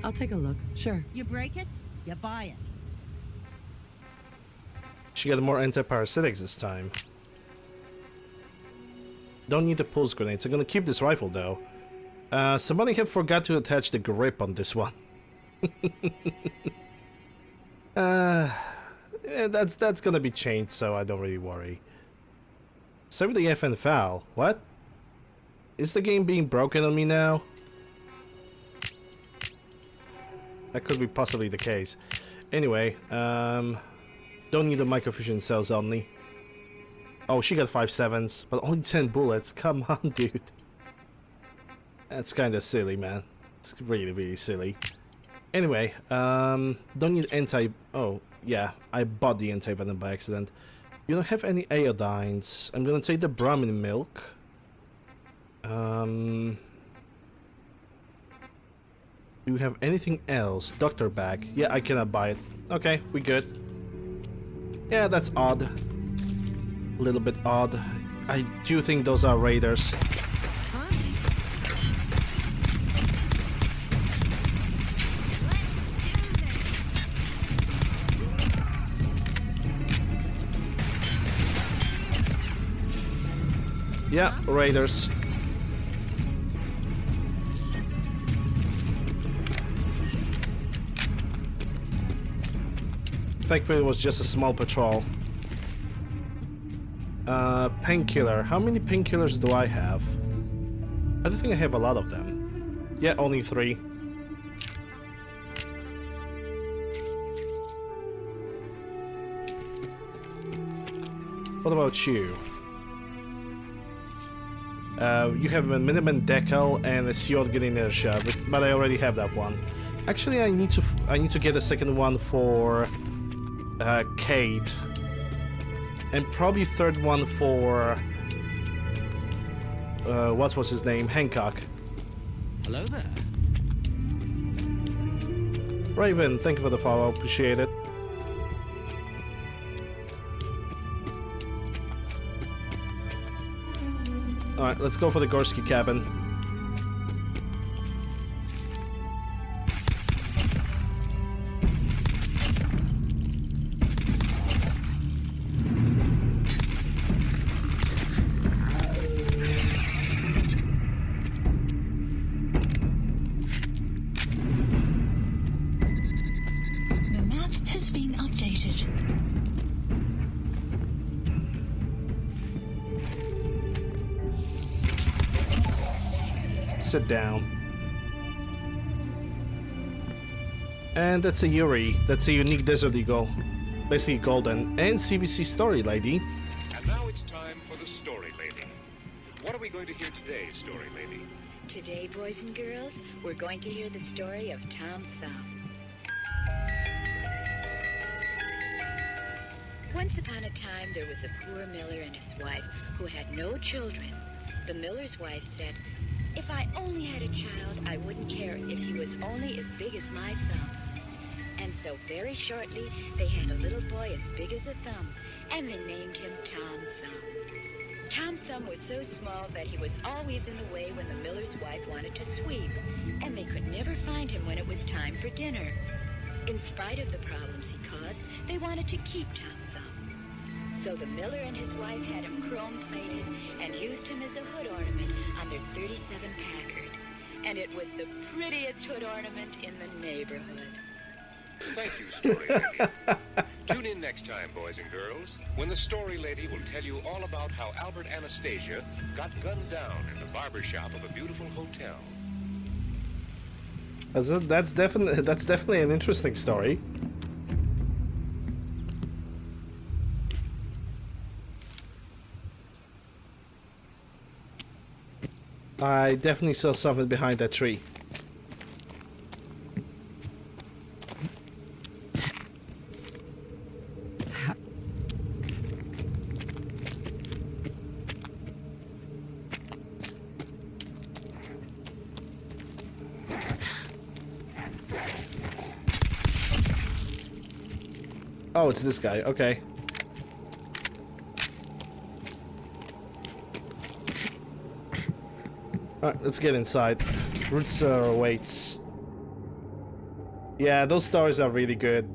I'll take a look, sure. You break it, you buy it. She got more anti-parasitics this time. Don't need the pulse grenades. I'm gonna keep this rifle though. Somebody have forgot to attach the grip on this one. Yeah, that's gonna be changed, so I don't really worry. 70 FN foul. What? Is the game being broken on me now? That could be possibly the case. Anyway, don't need the microfusion cells only. Oh, she got 5.7s, but only 10 bullets. Come on, dude. That's kind of silly, man. It's really, really silly. Anyway, don't need anti... Oh, yeah, I bought the anti-venom by accident. You don't have any iodines. I'm gonna take the Brahmin milk. Do you have anything else? Doctor bag. Yeah, I cannot buy it. Okay, we good. Yeah, that's odd. A little bit odd. I do think those are raiders. Yeah, raiders. Thankfully it was just a small patrol. Painkiller. How many painkillers do I have? I don't think I have a lot of them. Yeah, only 3. What about you? You have a minimum decal and a sealed good inertia, but I already have that one. Actually, I need to get a second one for Cade, and probably third one for what was his name? Hancock. Hello there. Raven, thank you for the follow. Appreciate it. Alright, let's go for the Gursky cabin. The map has been updated. Sit down. And that's a Yuri. That's a unique Desert Eagle. Basically golden. And CVC Story Lady. And now it's time for the Story Lady. What are we going to hear today, Story Lady? Today, boys and girls, we're going to hear the story of Tom Thumb. Once upon a time, there was a poor miller and his wife who had no children. The miller's wife said, "If I only had a child, I wouldn't care if he was only as big as my thumb." And so very shortly, they had a little boy as big as a thumb, and they named him Tom Thumb. Tom Thumb was so small that he was always in the way when the miller's wife wanted to sweep, and they could never find him when it was time for dinner. In spite of the problems he caused, they wanted to keep Tom Thumb. So the miller and his wife had him chrome-plated and used him as a hood ornament on their 37 Packard. And it was the prettiest hood ornament in the neighborhood. Thank you, Story Lady. Tune in next time, boys and girls, when the Story Lady will tell you all about how Albert Anastasia got gunned down in the barber shop of a beautiful hotel. That's definitely an interesting story. I definitely saw something behind that tree. Oh, it's this guy. Okay. Alright, let's get inside. Root cellar awaits. Yeah, those stars are really good.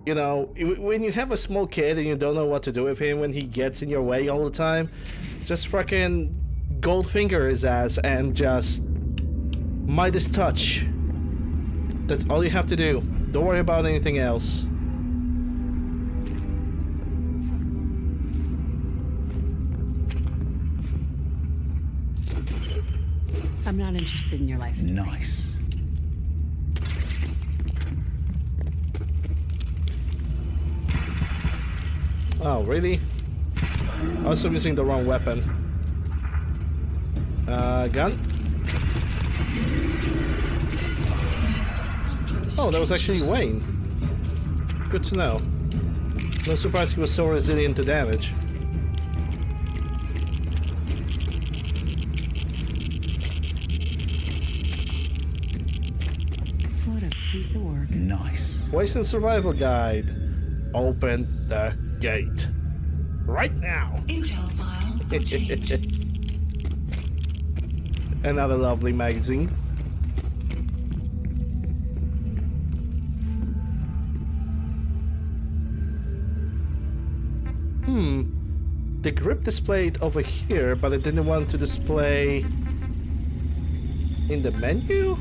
You know, when you have a small kid and you don't know what to do with him when he gets in your way all the time, just fucking Goldfinger his ass and just Midas touch. That's all you have to do. Don't worry about anything else. I'm not interested in your life story. Nice. Oh, really? Also using the wrong weapon. Gun? Oh, that was actually Wayne. Good to know. No surprise he was so resilient to damage. What a piece of work. Nice. Waste and Survival Guide. Open the gate. Right now. Intel file obtained. Another lovely magazine. The grip displayed over here, but I didn't want to display in the menu?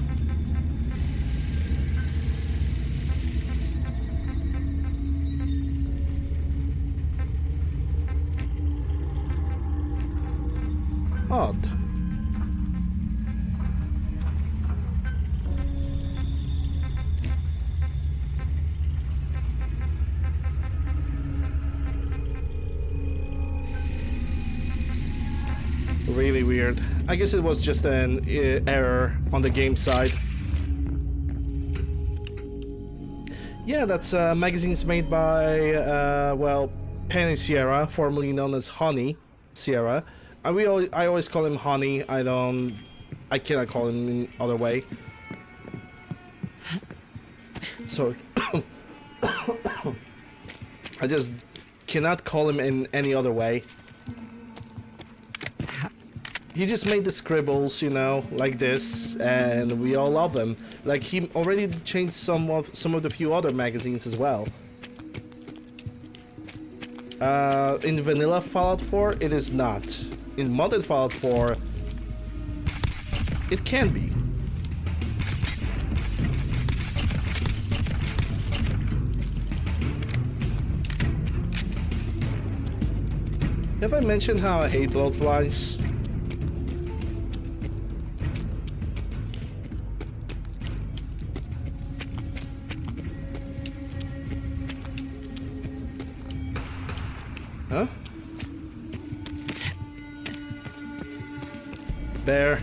Odd. Really weird. I guess it was just an error on the game side. Yeah, that's magazines made by, well, Penny Sierra, formerly known as Honey Sierra. I always call him Honey. I cannot call him in other way. So I just cannot call him in any other way. He just made the scribbles, you know, like this, and we all love him. Like, he already changed some of the few other magazines as well. In vanilla Fallout 4, it is not. In modded Fallout 4, it can be. Have I mentioned how I hate bloatflies? Huh? There.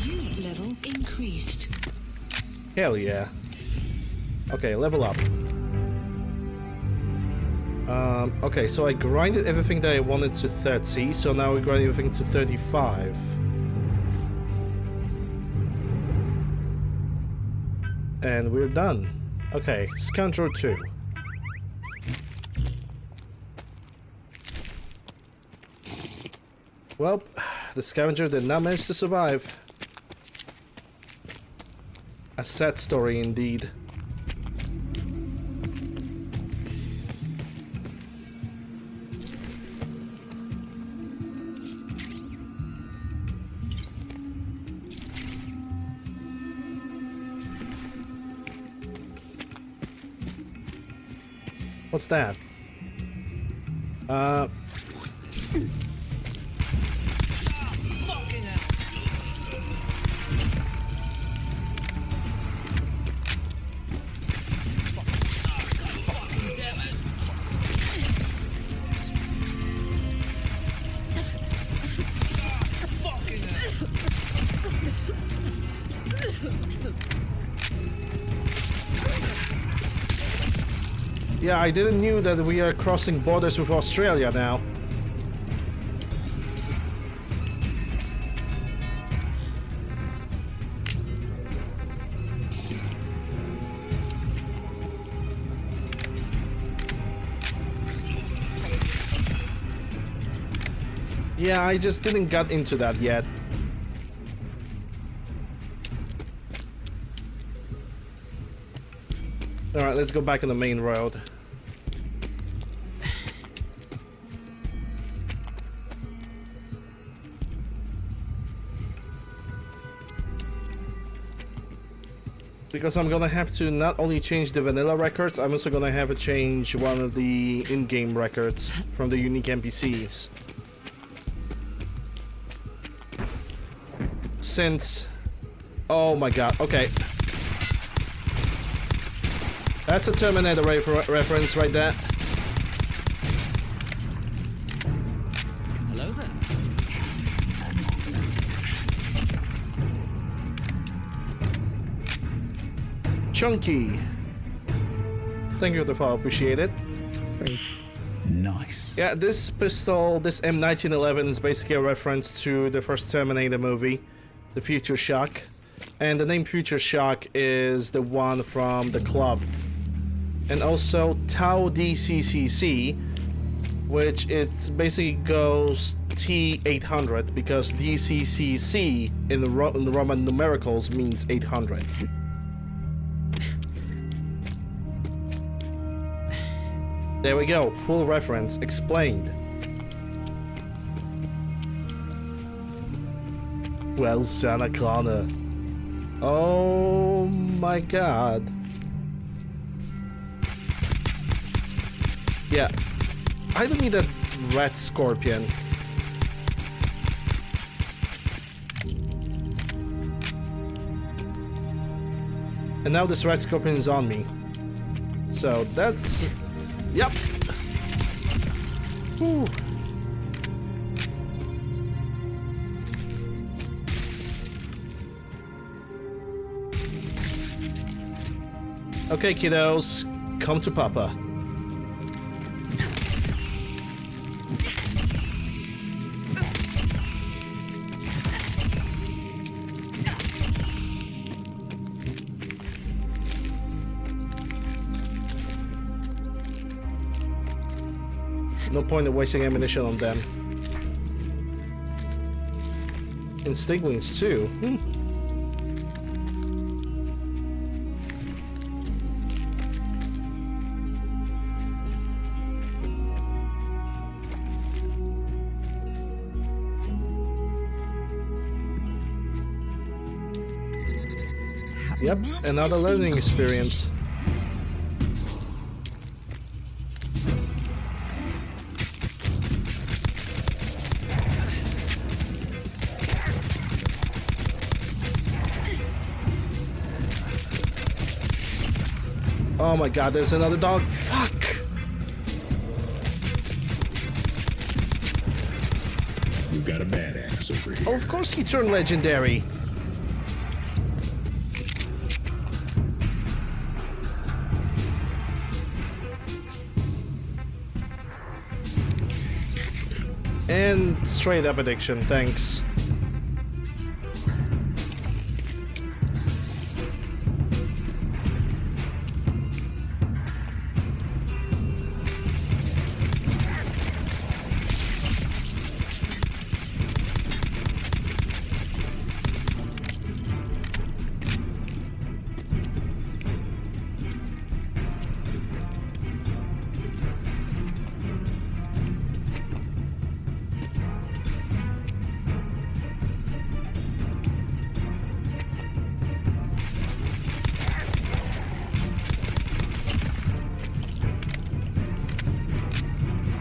Unit level increased. Hell yeah. Okay, level up. Okay, so I grinded everything that I wanted to 30, so now we grind everything to 35. And we're done. Okay, Scoundrel 2. Well, the scavenger did not manage to survive. A sad story indeed. What's that? Yeah, I didn't knew that we are crossing borders with Australia now. Yeah, I just didn't get into that yet. Alright, let's go back on the main road. Because I'm gonna have to not only change the vanilla records, I'm also gonna have to change one of the in-game records from the unique NPCs. Since... Oh my god, okay. That's a Terminator reference right there. Hello there. Chunky. Thank you for the follow, appreciate it. Nice. Yeah, this pistol, this M1911 is basically a reference to the first Terminator movie, the Future Shock. And the name Future Shock is the one from the club. And also Tau DCCC, which it's basically goes T800 because DCCC in the Roman numericals means 800. There we go, full reference, explained. Well, Santa Connor. Oh my god. Yeah, I don't need a red scorpion. And now this red scorpion is on me. So that's... Yep. Whew. Okay, kiddos, come to Papa. No point in wasting ammunition on them. And Stiglings too. Yep, another learning experience. Oh my god, there's another dog. Fuck! You've got a badass over here. Oh, of course he turned legendary. And straight up addiction, thanks.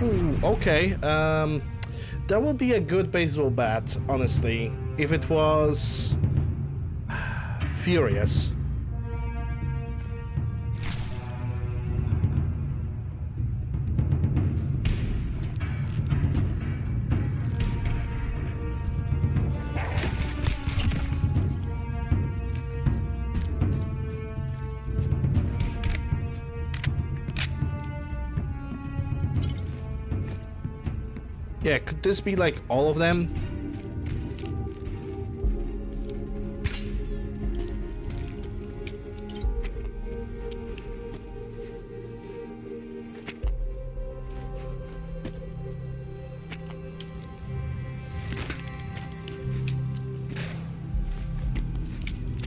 Ooh, okay, that would be a good baseball bat, honestly, if it was Furious. Yeah, could this be like all of them?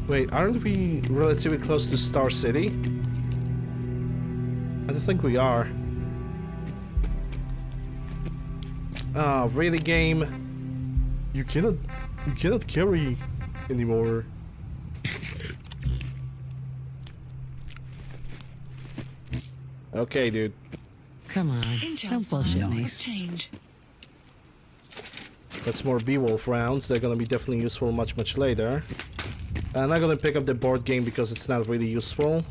Wait, aren't we relatively close to Star City? I don't think we are. Ah, really, game? You cannot carry anymore. Okay, dude. Come on, don't bullshit me. That's more Beowulf rounds. They're gonna be definitely useful much later. I'm not gonna pick up the board game because it's not really useful.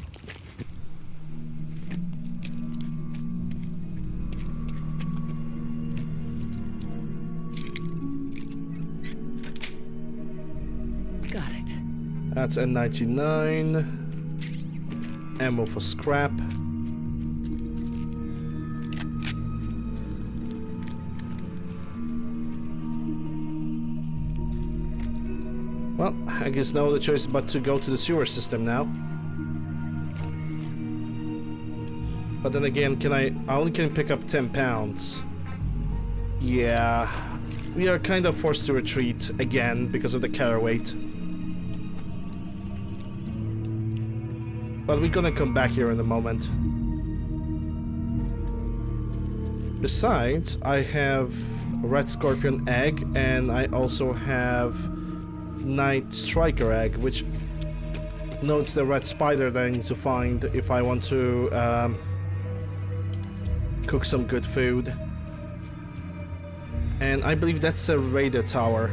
Got it. That's N99. Ammo for scrap. Well, I guess no other choice but to go to the sewer system now. But then again, I only can pick up 10 pounds. Yeah, we are kind of forced to retreat again because of the carrier weight. But we're gonna come back here in a moment. Besides, I have Red Scorpion Egg, and I also have Night Striker Egg, which notes the red spider that I need to find if I want to cook some good food. And I believe that's a radar tower.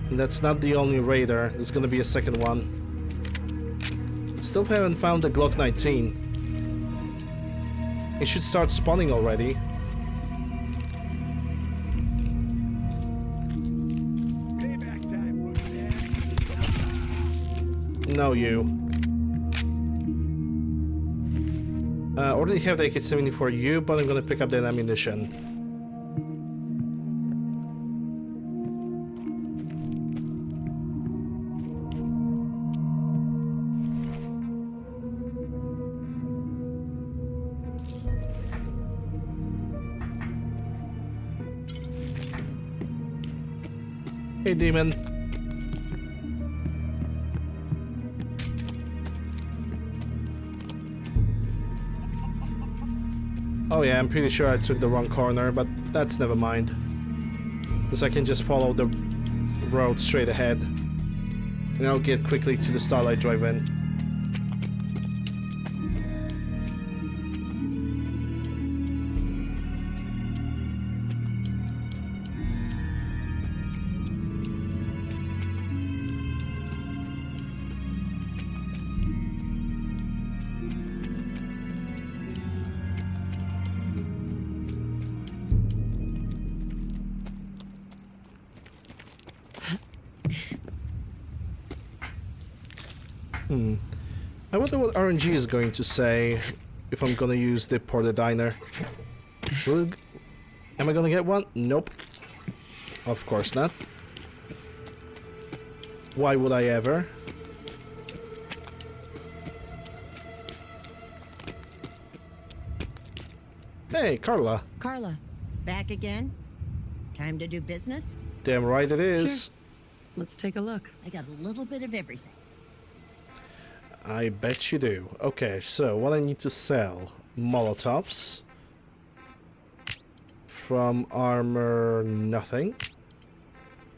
And that's not the only radar, there's gonna be a second one. Still haven't found the Glock 19. It should start spawning already. No, you. Already have the AK-70 for you, but I'm gonna pick up that ammunition. Hey, demon. Oh yeah, I'm pretty sure I took the wrong corner, but that's never mind. Because I can just follow the road straight ahead. And I'll get quickly to the Starlight Drive-In. I wonder what RNG is going to say if I'm gonna use the Porta Diner. Am I gonna get one? Nope. Of course not. Why would I ever? Hey, Carla. Carla. Back again? Time to do business? Damn right it is. Sure. Let's take a look. I got a little bit of everything. I bet you do. Okay, so what I need to sell? Molotovs. From armor, nothing.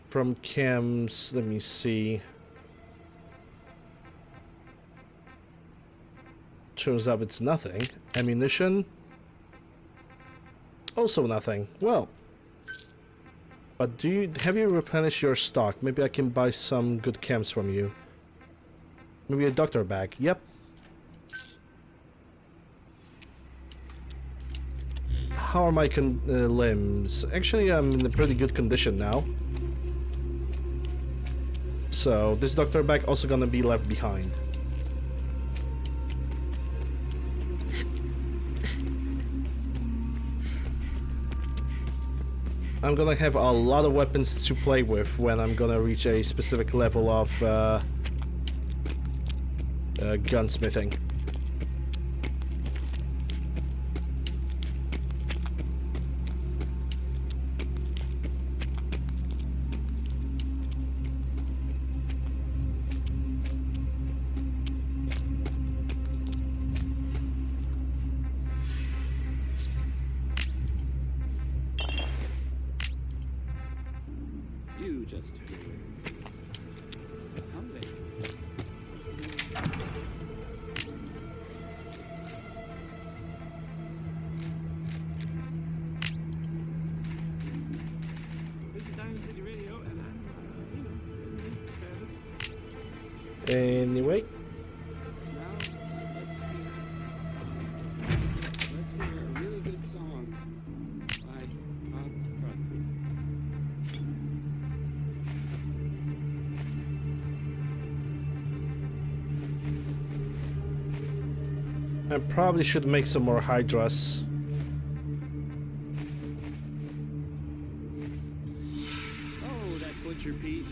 From chems, let me see. Turns out it's nothing. Ammunition. Also nothing. Well. But have you replenished your stock? Maybe I can buy some good chems from you. Maybe a doctor bag. Yep. How are my limbs? Actually, I'm in a pretty good condition now. So, this doctor bag also gonna be left behind. I'm gonna have a lot of weapons to play with when I'm gonna reach a specific level of gunsmithing. You just heard. Come there. This is Diamond City Radio, and I'm, Travis. Anyway. Now, let's hear a really good song by Bob Crosby. I probably should make some more hydras. Oh, that Butcher Pete.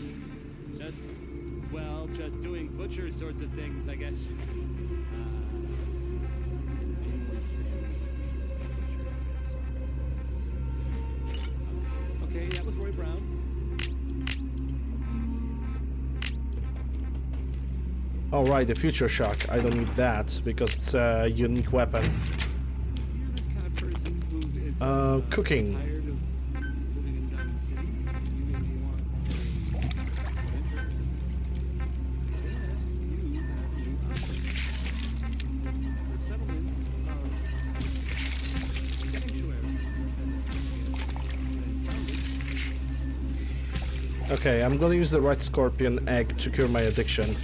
Just, well, just doing butcher sorts of things, I guess. Anyone's family is a butcher. Okay, that was Roy Brown. Oh right, the future shock. I don't need that because it's a unique weapon. You're the kind of person who is Cooking. tired of living in Diamond City. You maybe want a adventure or something. Yes, you have new options. The settlements of Sanctuary. Okay, I'm gonna use the Red Scorpion egg to cure my addiction.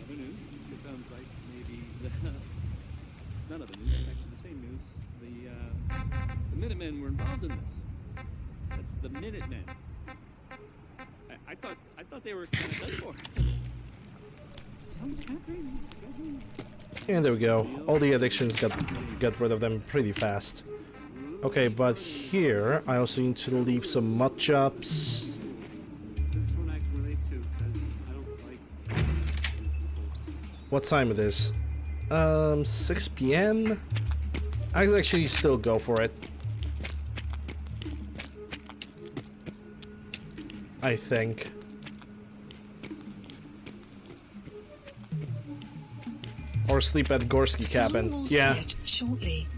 Other news, it sounds like maybe none of the news, it's actually the same news. The Minutemen were involved in this. That's the Minutemen. I thought they were kind of done for. Sounds kind of crazy. And there we go. All the addictions got rid of them pretty fast. Okay, but here I also need to leave some mud chops. This one I can relate to because I don't like. What time it is? 6 p.m. I can actually still go for it. I think. Or sleep at Gorski cabin. Yeah.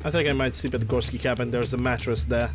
I think I might sleep at the Gorski cabin. There's a mattress there.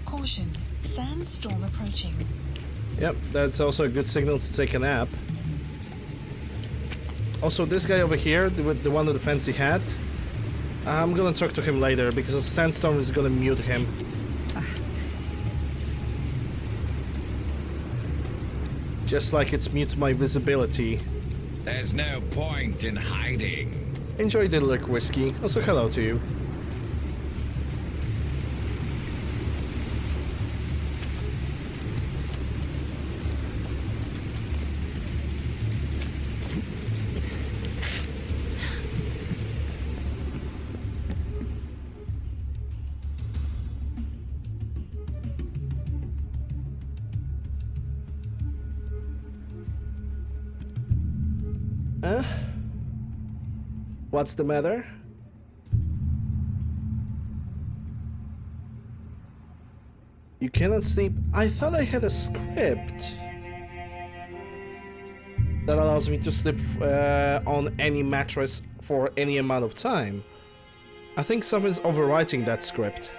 Caution, sandstorm approaching. Yep, that's also a good signal to take a nap. Also, this guy over here, the one with the fancy hat, I'm gonna talk to him later because a sandstorm is gonna mute him. Just like it mutes my visibility. There's no point in hiding. Enjoy the lick whiskey. Also, hello to you. What's the matter? You cannot sleep. I thought I had a script. that allows me to sleep on any mattress for any amount of time. I think something's overwriting that script.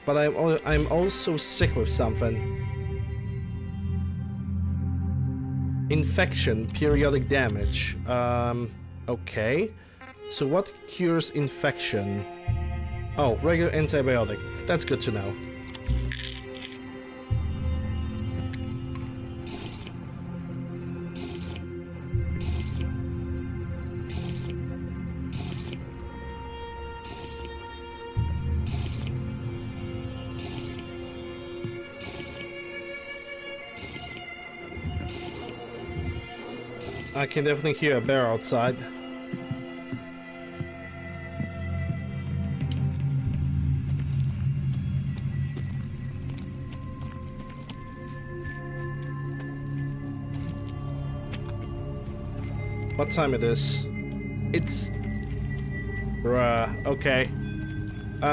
But I'm also sick with something. Infection, periodic damage. Okay. So what cures infection? Oh, regular antibiotic. That's good to know. I can definitely hear a bear outside. What time it is? It's... Bruh, okay.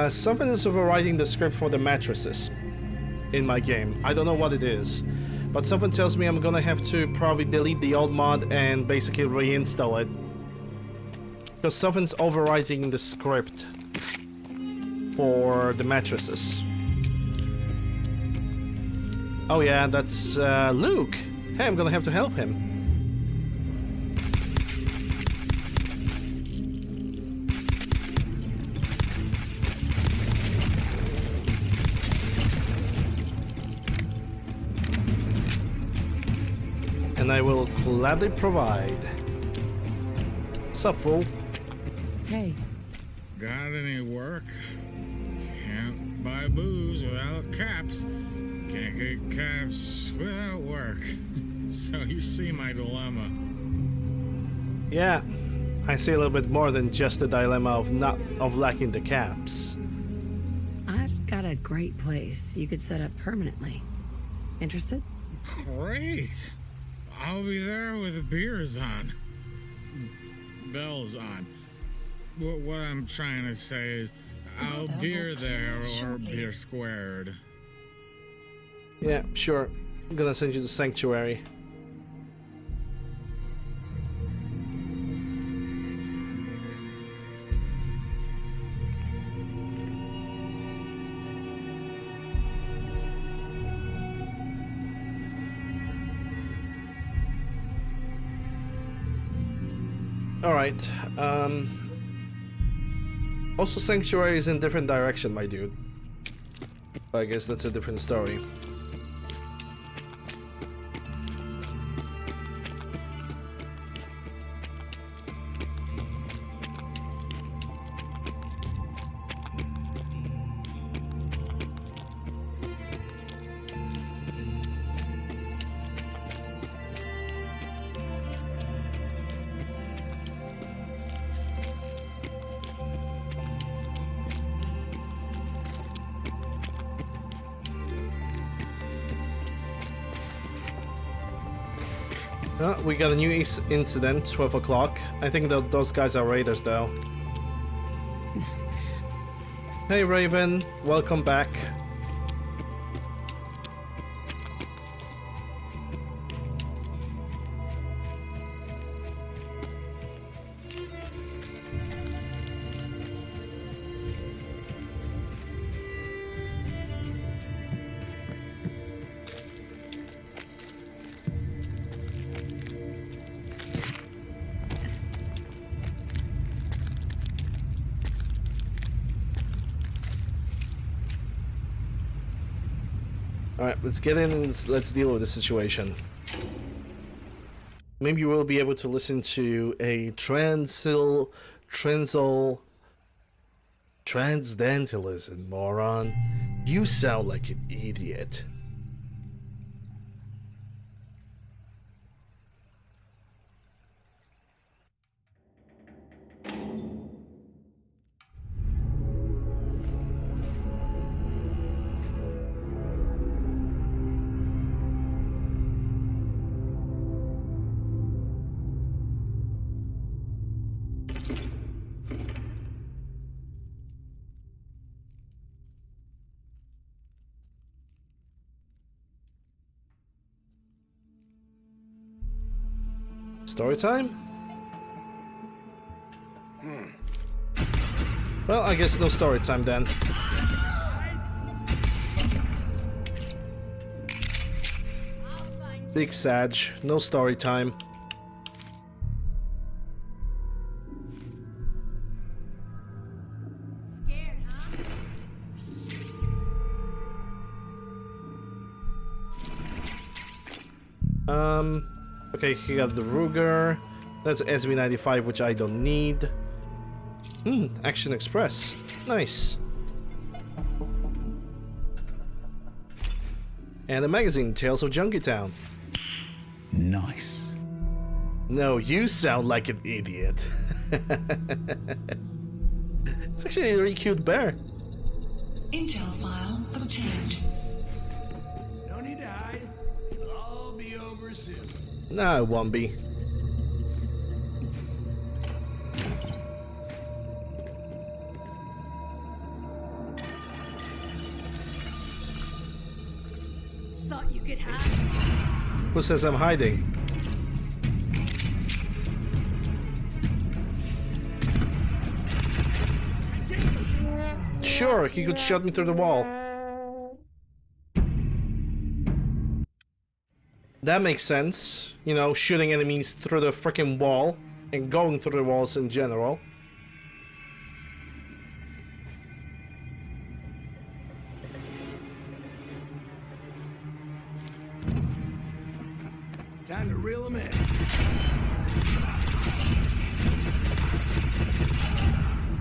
Something is overriding the script for the mattresses in my game. I don't know what it is. But something tells me I'm gonna have to probably delete the old mod and basically reinstall it. Because something's overwriting the script for the mattresses. Oh yeah, that's Luke. Hey, I'm gonna have to help him. And I will gladly provide. Sup, fool? Hey. Got any work? Can't buy booze without caps. Can't get caps without work. So you see my dilemma. Yeah, I see a little bit more than just the dilemma of lacking the caps. I've got a great place you could set up permanently. Interested? Great. I'll be there with the beers on. Bells on. What I'm trying to say is, I'll beer there or beer squared. Yeah, sure. I'm gonna send you to Sanctuary. Alright, also Sanctuary is in different direction, my dude. I guess that's a different story. We got a new incident, 12 o'clock. I think those guys are raiders, though. Hey, Raven. Welcome back. Alright, let's get in and let's deal with the situation. Maybe we'll be able to listen to a transdentalism, moron. You sound like an idiot. Story time? Well, I guess no story time then. Big Sag, no story time. Okay, he got the Ruger. That's SB95, which I don't need. Action Express. Nice. And a magazine, Tales of Junkytown. Nice. No, you sound like an idiot. It's actually a really cute bear. Intel file obtained. No need to hide. It'll all be over soon. No, it won't be. Thought you could hide. Who says I'm hiding? Sure, he could shot me through the wall. That makes sense. You know, shooting enemies through the freaking wall and going through the walls in general. Time to reel him in.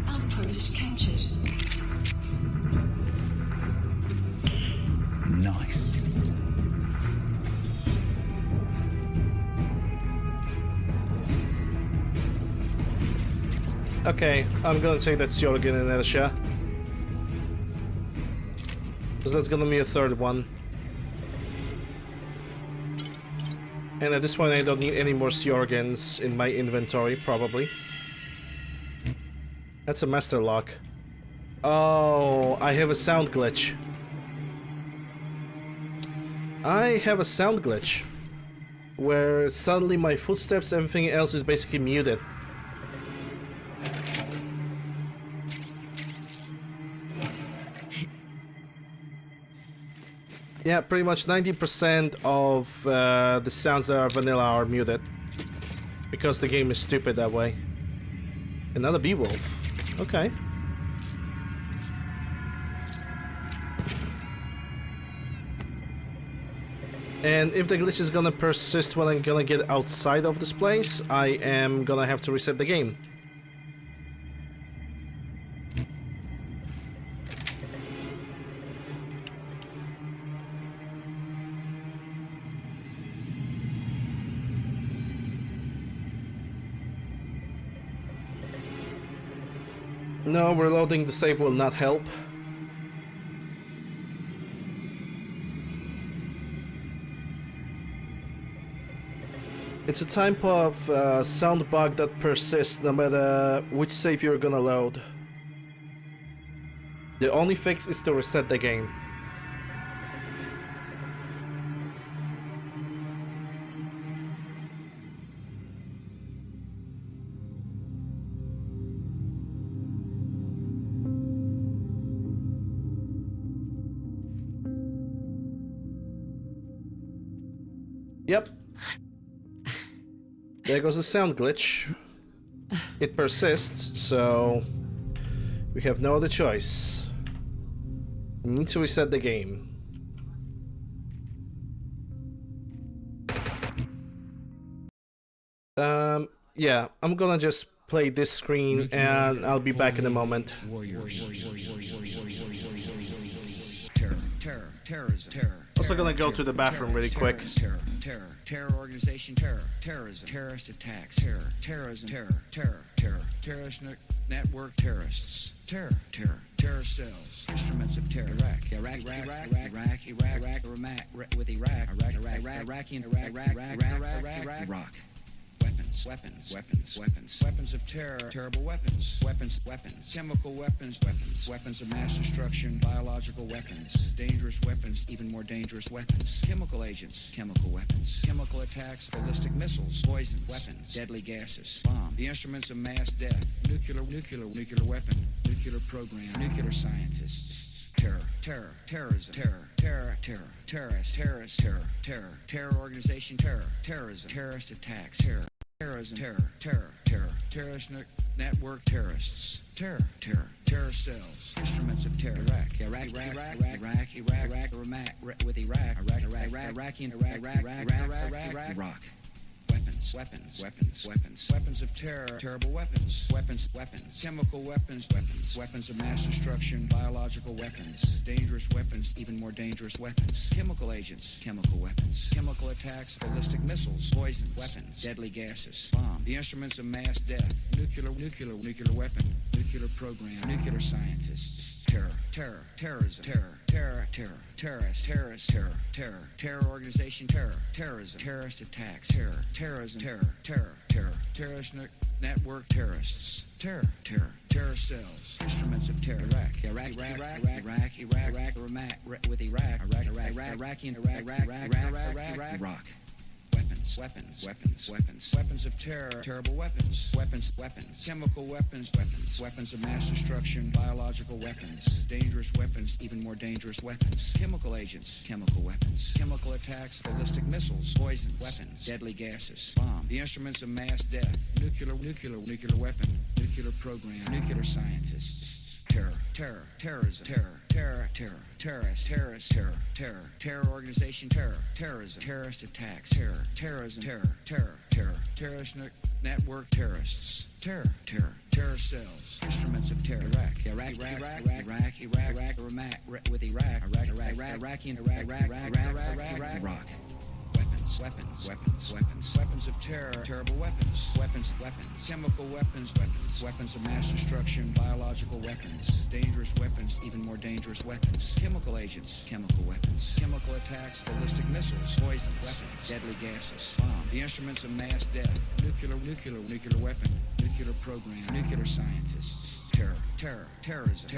Outpost captured. Nice. Okay, I'm gonna take that Sjorgen in another shot. Because that's gonna be a third one. And at this point I don't need any more Sjorgens in my inventory, probably. That's a master lock. Oh, I have a sound glitch. I have a sound glitch. Where suddenly my footsteps, everything else is basically muted. Yeah, pretty much 90% of the sounds that are vanilla are muted. Because the game is stupid that way. Another Beowulf. Okay. And if the glitch is gonna persist when I'm gonna get outside of this place, I am gonna have to reset the game. No, reloading the save will not help. It's a type of sound bug that persists no matter which save you're gonna load. The only fix is to reset the game. Yep. There goes the sound glitch. It persists, so we have no other choice. We need to reset the game. Yeah, I'm gonna just play this screen and I'll be back in a moment. Also gonna go to the bathroom really quick. Terror organization, terrorism, terrorist attacks, terrorism, terrorist network, terrorists, terror cells, instruments of terror, Iraq, weapons of terror, terrible weapons, chemical weapons of mass destruction, biological weapons, dangerous weapons, even more dangerous weapons, chemical agents, chemical weapons, chemical attacks, ballistic missiles, poison, weapons, deadly gases, bomb, the instruments of mass death, nuclear weapon, nuclear program, nuclear scientists. Terrorism, terror organization, terrorism, terrorist attacks, terrorism, terrorist network, terrorists, terror cells, instruments of terror, Iraq, weapons of terror, terrible weapons, chemical weapons of mass destruction, biological weapons, dangerous weapons, even more dangerous weapons, chemical agents, chemical weapons, chemical attacks, ballistic missiles, poison, weapons, deadly gases, bomb, the instruments of mass death, nuclear weapon, nuclear program, nuclear scientists. Terrorism, terror organization, terrorism, terrorist attacks, terrorism, terrorist network, terrorists, terror cells, instruments of terror, Iraq, weapons of terror, terrible weapons, chemical weapons of mass destruction, biological weapons, dangerous weapons, even more dangerous weapons, chemical agents, chemical weapons, chemical attacks, ballistic missiles, poison, weapons, deadly gases, bomb, the instruments of mass death, nuclear weapon, nuclear program, nuclear scientists. Terrorism, terror organization, terrorism, terrorist attacks, terrorism, terrorist network, terrorists, terror cells, instruments of terror, Iraq. Weapons of terror, terrible weapons, chemical weapons of mass destruction, biological weapons, dangerous weapons, even more dangerous weapons, chemical agents, chemical weapons, chemical attacks, ballistic missiles, poison, weapons, deadly gases, bomb, the instruments of mass death, nuclear weapon, nuclear program, nuclear scientists. Terrorism,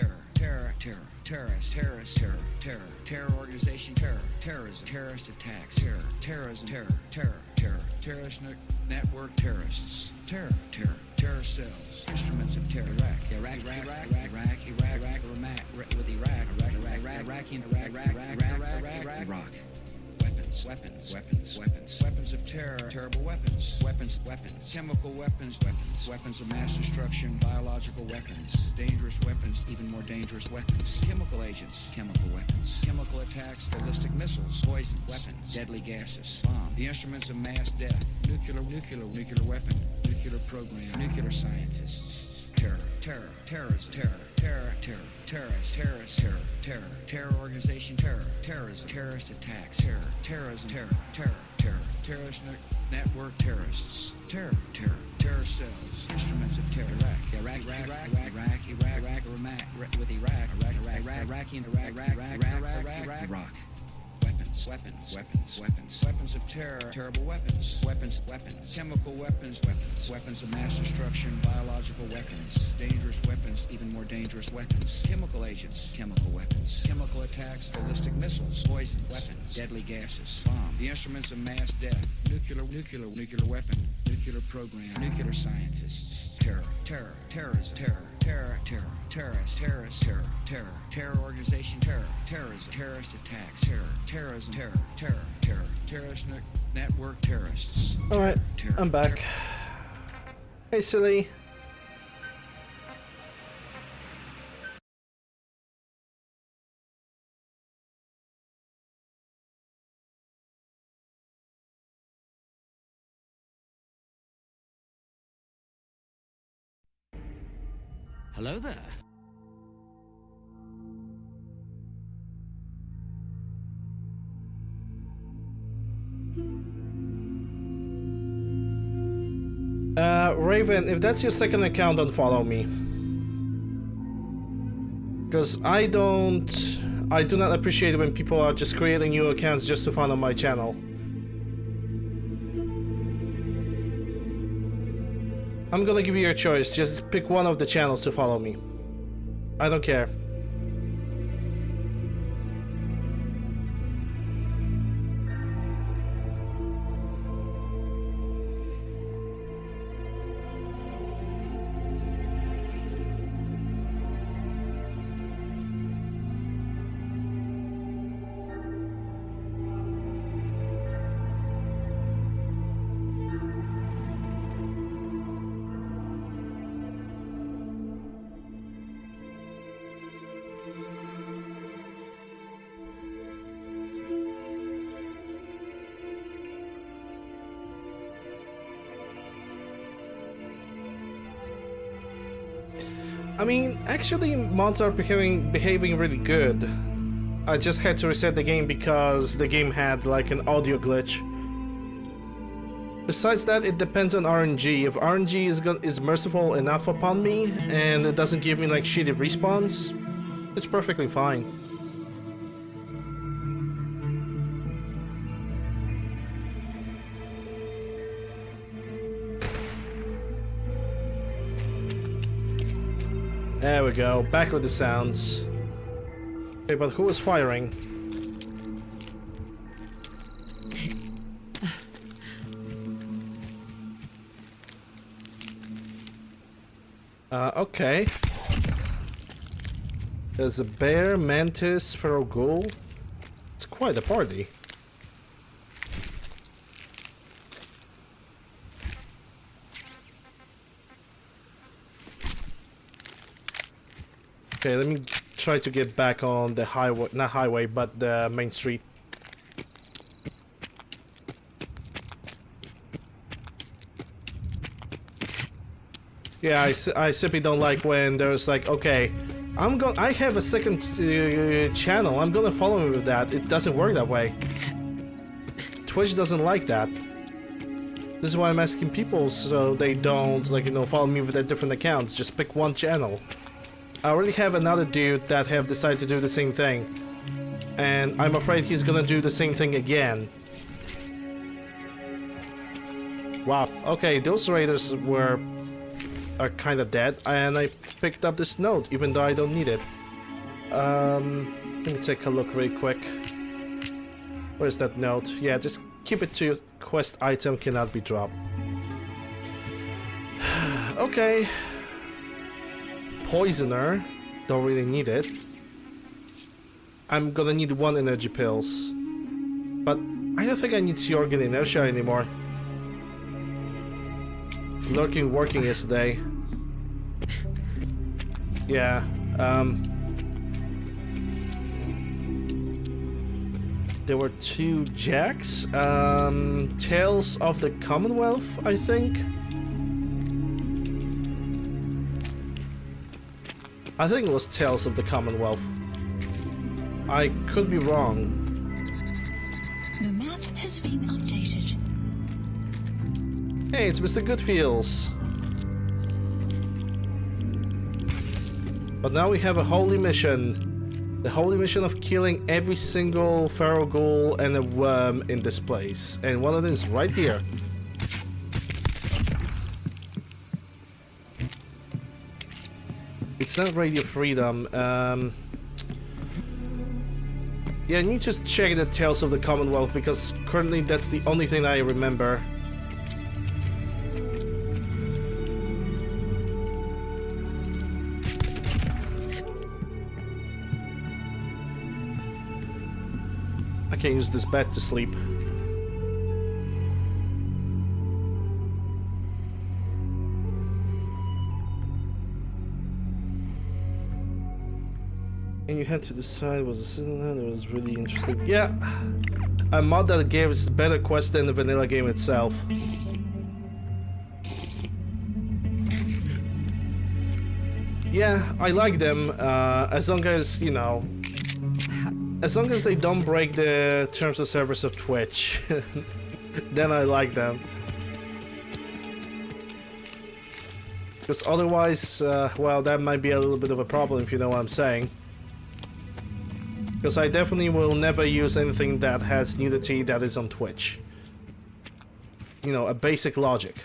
terror organization, terrorism, terrorist attacks, terrorism, terrorist network, terrorists, terror cells, instruments of terror, Iraq. Weapons of terror, terrible weapons, chemical weapons of mass destruction, biological weapons, dangerous weapons, even more dangerous weapons, chemical agents, chemical weapons, chemical attacks, ballistic missiles, poison, weapons, deadly gases, bomb, the instruments of mass death, nuclear weapon, nuclear program, nuclear scientists. Terrorism, terror organization, terrorism, terrorist attacks, terrorism, terrorist network, terrorists, terror cells, instruments of terror, Iraq. Weapons of terror, terrible weapons, chemical weapons of mass destruction, biological weapons, dangerous weapons, even more dangerous weapons, chemical agents, chemical weapons, chemical attacks, ballistic missiles, poison, weapons, deadly gases, bomb, the instruments of mass death, nuclear weapon, nuclear program, nuclear scientists. Terrorism, terror organization, terrorism, terrorist attacks, terrorism, terrorist network, terrorists. Alright, I'm back. Hey, silly. Hello there. Raven, if that's your second account, don't follow me. Because I do not appreciate when people are just creating new accounts just to follow my channel. I'm gonna give you your choice. Just pick one of the channels to follow me. I don't care. I mean, actually, mods are behaving really good. I just had to reset the game because the game had like an audio glitch. Besides that, it depends on RNG. If RNG is merciful enough upon me and it doesn't give me like shitty respawns, it's perfectly fine. There we go, back with the sounds. Okay, but who is firing? Okay. There's a bear, mantis, feral ghoul. It's quite a party. Okay, let me try to get back on the highway, not highway, but the main street. Yeah, I simply don't like when there's like, okay, I have a second channel, I'm gonna follow me with that. It doesn't work that way. Twitch doesn't like that. This is why I'm asking people so they don't, like, you know, follow me with their different accounts. Just pick one channel. I already have another dude that have decided to do the same thing. And I'm afraid he's gonna do the same thing again. Wow, okay, those raiders are kinda dead, and I picked up this note, even though I don't need it. Let me take a look really quick. Where's that note? Yeah, just keep it to your quest item cannot be dropped. Okay. Poisoner. Don't really need it. I'm gonna need 1 energy pills. But I don't think I need Sjorgen inertia anymore. Lurking working yesterday. Yeah, there were 2 jacks. Tales of the Commonwealth, I think. I think it was Tales of the Commonwealth. I could be wrong. The map has been updated. Hey, it's Mr. Goodfeels. But now we have a holy mission. The holy mission of killing every single feral ghoul and a worm in this place. And one of them is right here. It's not Radio Freedom. Yeah, I need to check the Tales of the Commonwealth because currently that's the only thing I remember. I can use this bed to sleep. And you had to decide was a citizen. It was really interesting. Yeah, a mod that gave us better quest than the vanilla game itself. Yeah, I like them as long as, you know, as long as they don't break the terms of service of Twitch, then I like them. Because otherwise, well, that might be a little bit of a problem if you know what I'm saying. Because I definitely will never use anything that has nudity that is on Twitch. You know, a basic logic.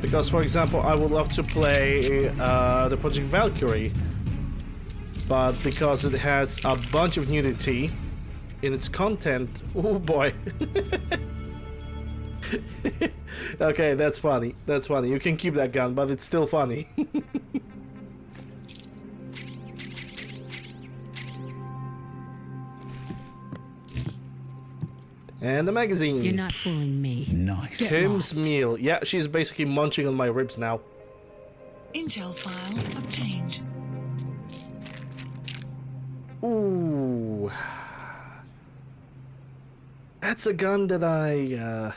Because, for example, I would love to play the Project Valkyrie, but because it has a bunch of nudity in its content, oh boy. Okay, that's funny. That's funny. You can keep that gun, but it's still funny. And the magazine. You're not fooling me. Nice. Kim's meal. Yeah, she's basically munching on my ribs now. Intel file obtained. Ooh. That's a gun that I,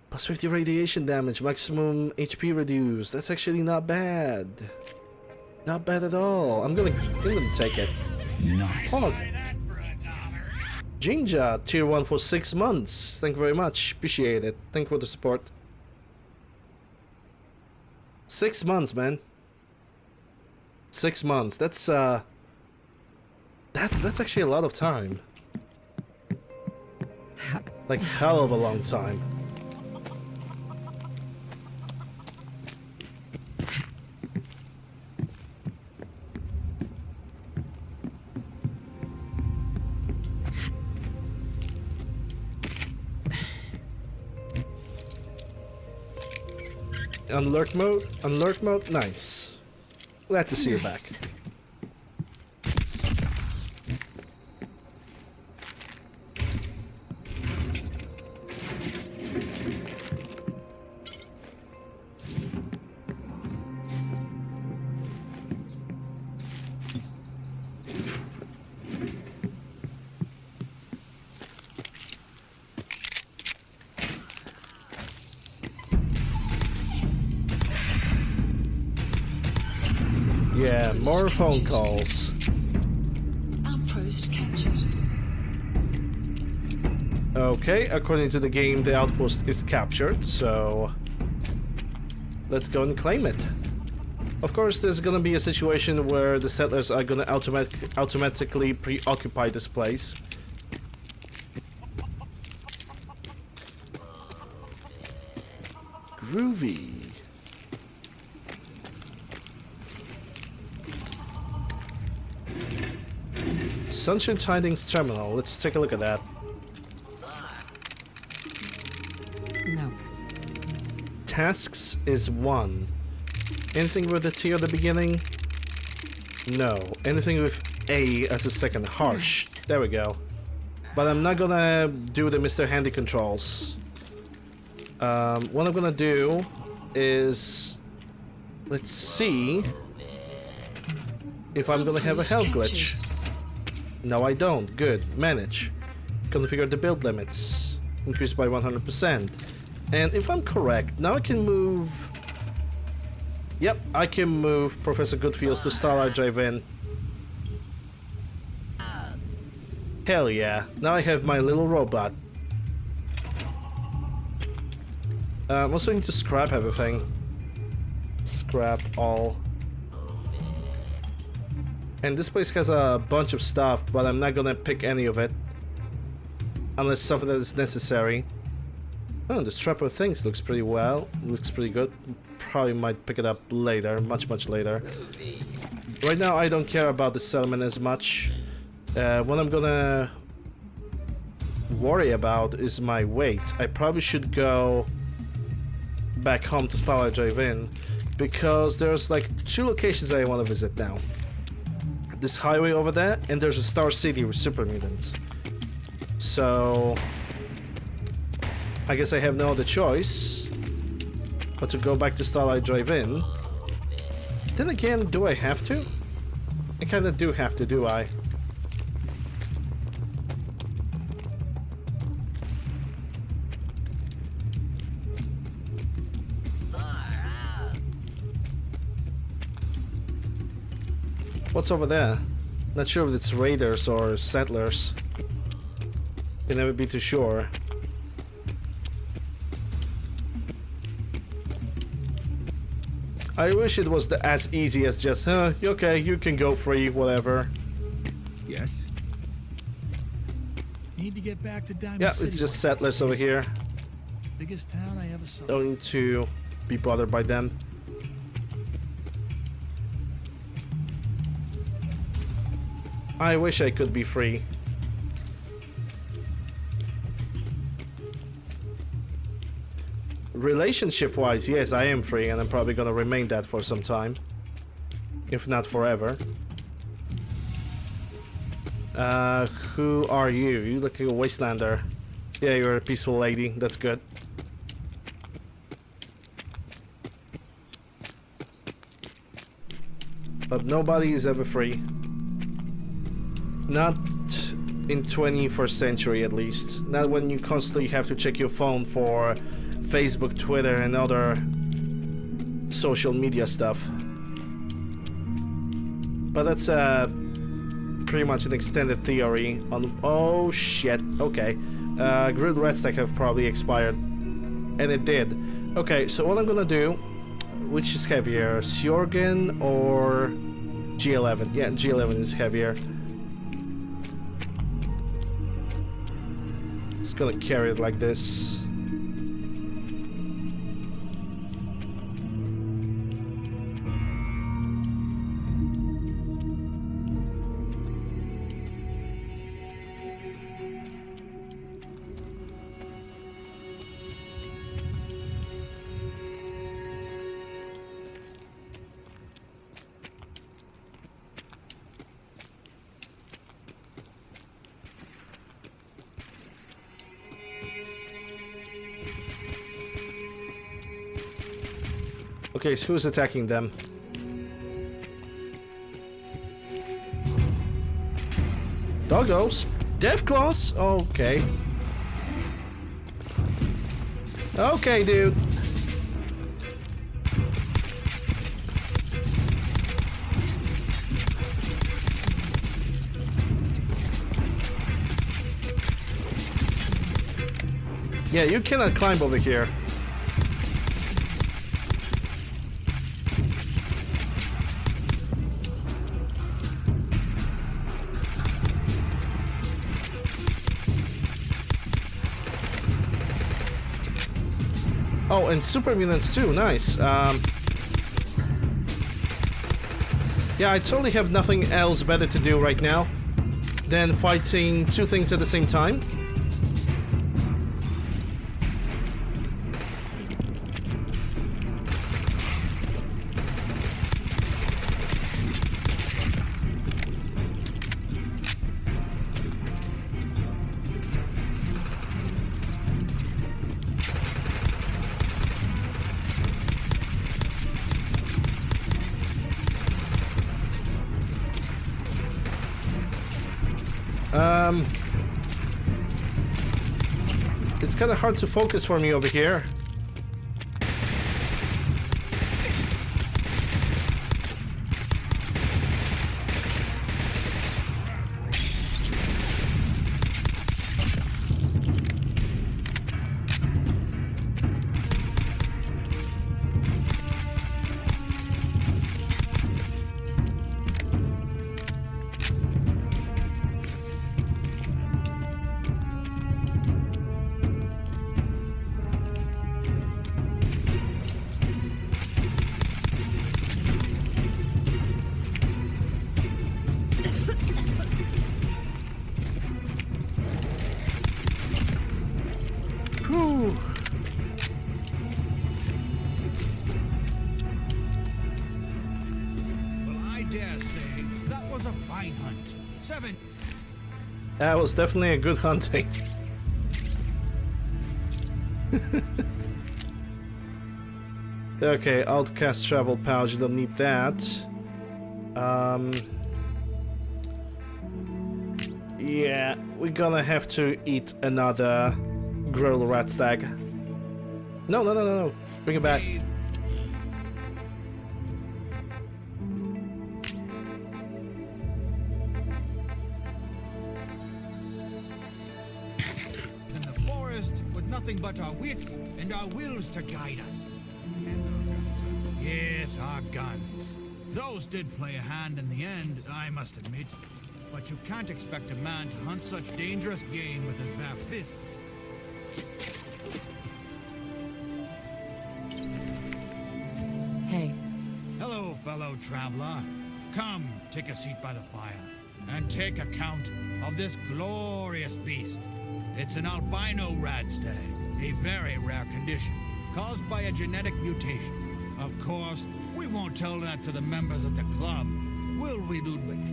plus 50 radiation damage, maximum HP reduced. That's actually not bad. Not bad at all. I'm gonna take it. Nice. Oh. Jinja, tier 1 for 6 months. Thank you very much. Appreciate it. Thank you for the support. 6 months, man. 6 months. That's actually a lot of time. Like hell of a long time. Alert mode? Alert mode? Nice. Glad to see you back. Yeah, more phone calls. Outpost captured. Okay, according to the game, the outpost is captured, so let's go and claim it. Of course, there's gonna be a situation where the settlers are gonna automatically preoccupy this place. Groovy. Sunshine Tidings Terminal. Let's take a look at that. No. Tasks is 1. Anything with a T at the beginning? No. Anything with A as a second? Harsh. Nice. There we go. But I'm not gonna do the Mr. Handy controls. What I'm gonna do is... let's see if I'm gonna have a health glitch. No, I don't. Good. Manage. Configure the build limits. Increase by 100%. And if I'm correct, now I can move... Yep, I can move Professor Goodfields to Starlight Drive-In. Hell yeah. Now I have my little robot. I'm also going to scrap everything. Scrap all. And this place has a bunch of stuff, but I'm not gonna pick any of it. Unless something that is necessary. Oh, the strap of things looks pretty well. Looks pretty good. Probably might pick it up later, much later. Right now I don't care about the settlement as much. What I'm gonna worry about is my weight. I probably should go back home to Starlight Drive-In, because there's like 2 locations I want to visit now. This highway over there, and there's a Star City with super mutants. So I guess I have no other choice but to go back to Starlight Drive-In. Then again, do I have to? I kinda do have to, do I? What's over there? Not sure if it's raiders or settlers. Can never be too sure. I wish it was as easy as just, okay, you can go free, whatever. Yes. Need to get back to Diamond Yeah, City. it's just settlers over here. Biggest town I ever saw. Going to be bothered by them. I wish I could be free. Relationship-wise, yes, I am free, and I'm probably gonna remain that for some time. If not forever. Who are you? You look like a wastelander. Yeah, you're a peaceful lady. That's good. But nobody is ever free. Not in 21st century, at least. Not when you constantly have to check your phone for Facebook, Twitter, and other social media stuff. But that's pretty much an extended theory on... Oh shit, okay. Grilled red stack have probably expired. And it did. Okay, so what I'm gonna do... Which is heavier, Sjorgen or G11? Yeah, G11 is heavier. Just gonna carry it like this. Okay, so who's attacking them? Doggos? Deathclaws? Okay. Okay, dude. Yeah, you cannot climb over here. Oh, and super mutants too, nice. Yeah, I totally have nothing else better to do right now than fighting two things at the same time. It's kind of hard to focus for me over here. Whew. Well, I dare say that was a fine hunt. 7. That was definitely a good hunting. Okay, outcast travel pouch, don't need that. Yeah, we're gonna have to eat another grilled rat stag. No. Bring it back. In the forest with nothing but our wits and our wills to guide us. Yes, our guns. Those did play a hand in the end, I must admit. But you can't expect a man to hunt such dangerous game with his bare fists. fellow traveler. Come, take a seat by the fire, and take account of this glorious beast. It's an albino radstag, a very rare condition, caused by a genetic mutation. Of course, we won't tell that to the members of the club, will we, Ludwig?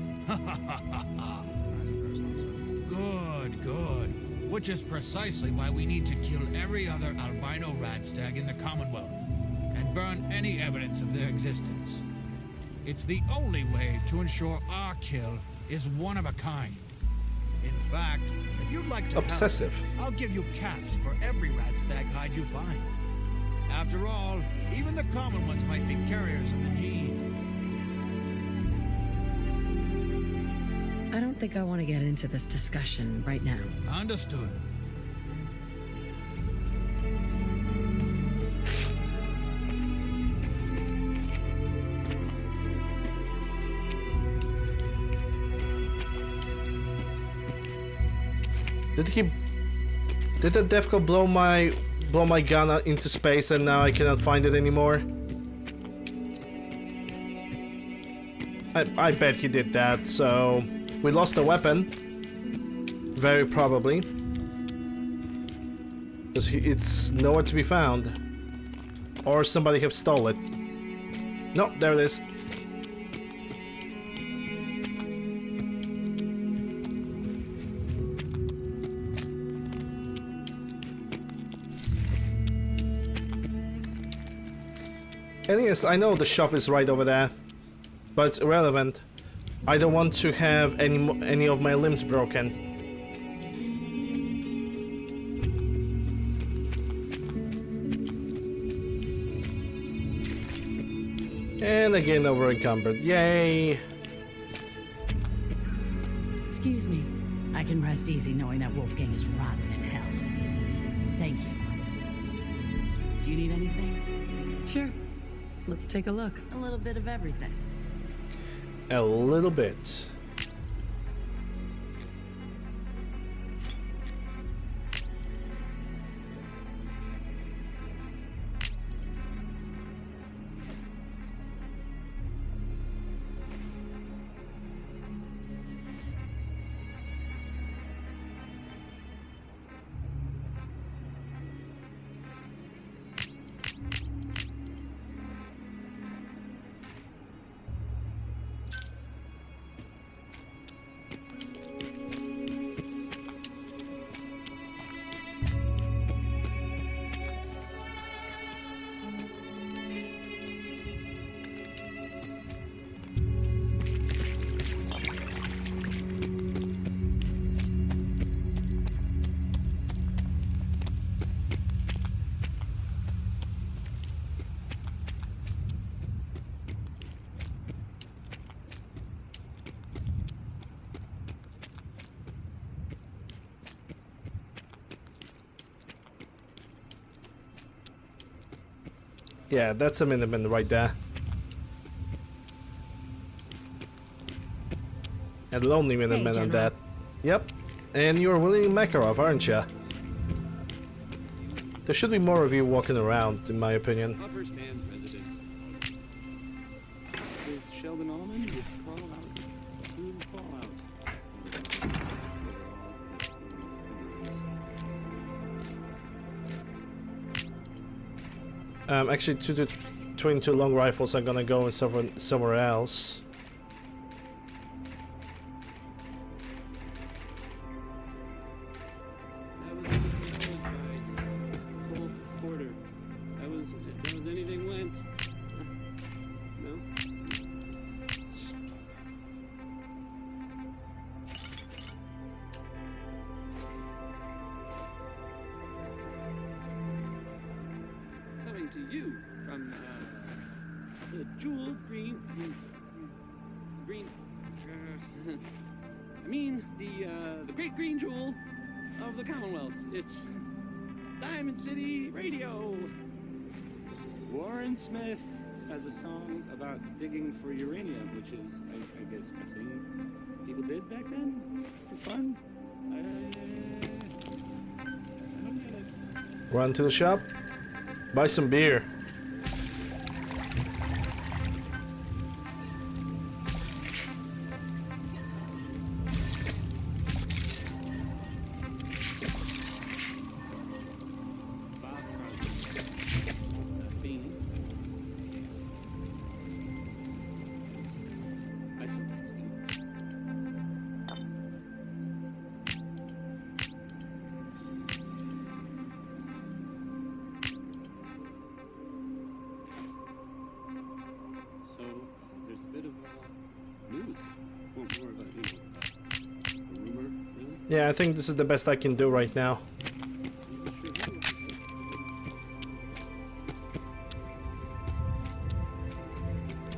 Good, good. Which is precisely why we need to kill every other albino radstag in the Commonwealth, and burn any evidence of their existence. It's the only way to ensure our kill is one of a kind. In fact, if you'd like to obsessive, I'll give you caps for every radstag hide you find. After all, even the common ones might be carriers of the gene. I don't think I want to get into this discussion right now. Understood. Did the Defco blow my gun out into space and now I cannot find it anymore? I bet he did that, so we lost the weapon. Very probably. Because it's nowhere to be found. Or somebody have stole it. No, there it is. And yes, I know the shop is right over there, but it's irrelevant. I don't want to have any of my limbs broken. And again over encumbered. Yay! Excuse me. I can rest easy knowing that Wolfgang is rotten in hell. Thank you. Do you need anything? Sure. Let's take a look. A little bit of everything. A little bit. Yeah, that's a Minuteman right there. A lonely Minuteman on that. Yep. And you're William Makarov, aren't you? There should be more of you walking around, in my opinion. Upper stands residents. Does Sheldon Allman just crawl out through the fallout? Actually, between two long rifles, I'm gonna go somewhere else. Cole Porter. That was anything went. No. Coming to you from the Jewel Green. I mean the Great Green Jewel of the Commonwealth. It's Diamond City Radio. Warren Smith has a song about digging for uranium, which is, I guess, a thing people did back then for fun. Run to the shop, buy some beer. sometimes do. So there's a bit of news. More of a, a rumor, really? Yeah, I think this is the best I can do right now.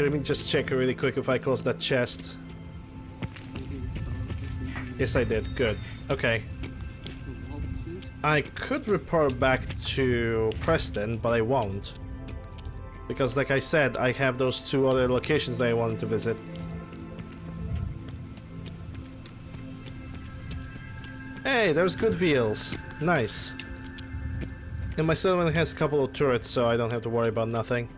Let me just check really quick if I close that chest. Yes, I did. Good. Okay. I could report back to Preston, but I won't. Because, like I said, I have those 2 other locations that I wanted to visit. Hey, there's good wheels. Nice. And my settlement has a couple of turrets, so I don't have to worry about nothing.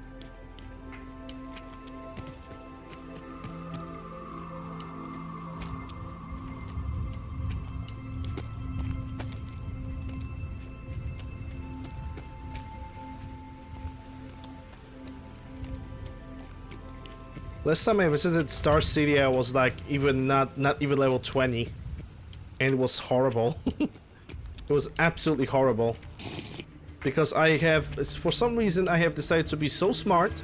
Last time I visited Star City, I was like not even level 20, and it was horrible. It was absolutely horrible because for some reason I have decided to be so smart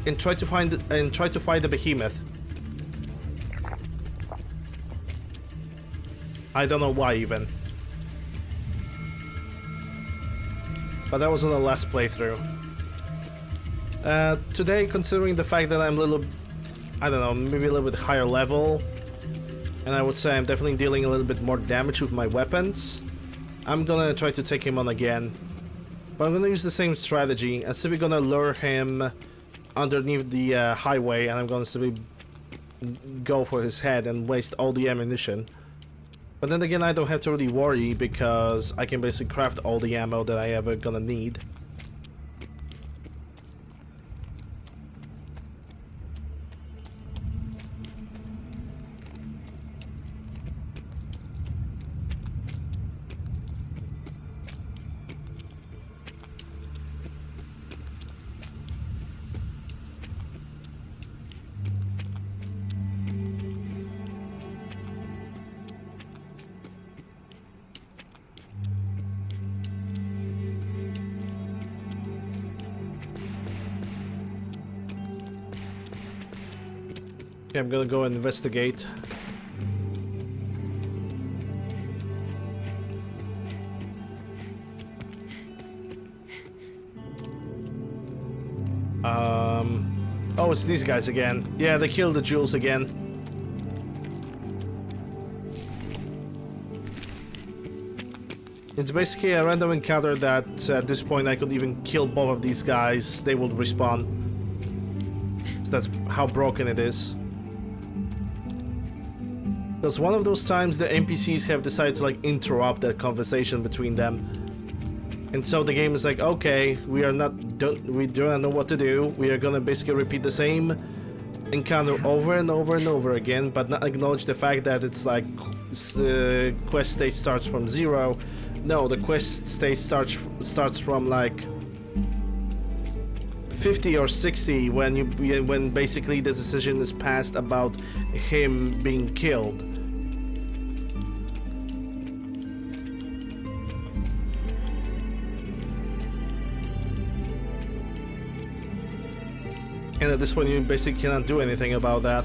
and try to find the behemoth. I don't know why even, but that was on the last playthrough. Today, considering the fact that I'm a little, I don't know, maybe a little bit higher level, and I would say I'm definitely dealing a little bit more damage with my weapons, I'm gonna try to take him on again. But I'm gonna use the same strategy, and simply gonna lure him underneath the highway, and I'm gonna simply go for his head and waste all the ammunition. But then again, I don't have to really worry, because I can basically craft all the ammo that I ever gonna need. Okay, I'm gonna go investigate. Oh, it's these guys again. Yeah, they killed the jewels again. It's basically a random encounter that at this point I could even kill both of these guys. They would respawn. So that's how broken it is. Because one of those times the NPCs have decided to like interrupt that conversation between them. And so the game is like, okay, we do not know what to do. We are gonna basically repeat the same encounter over and over and over again, but not acknowledge the fact that it's like quest stage starts from 0. No, the quest stage starts from like 50 or 60 when basically the decision is passed about him being killed. And at this point you basically cannot do anything about that.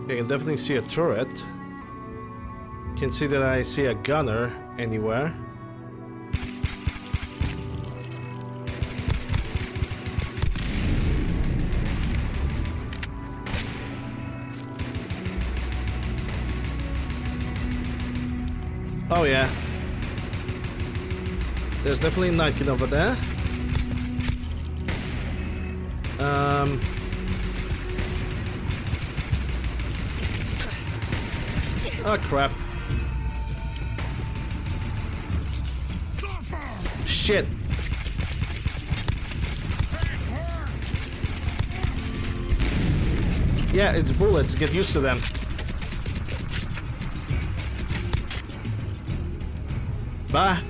I can definitely see a turret. Can see that I see a gunner anywhere. Oh yeah. There's definitely a Nightkin over there. Oh crap. Shit. Yeah, it's bullets. Get used to them. Bye.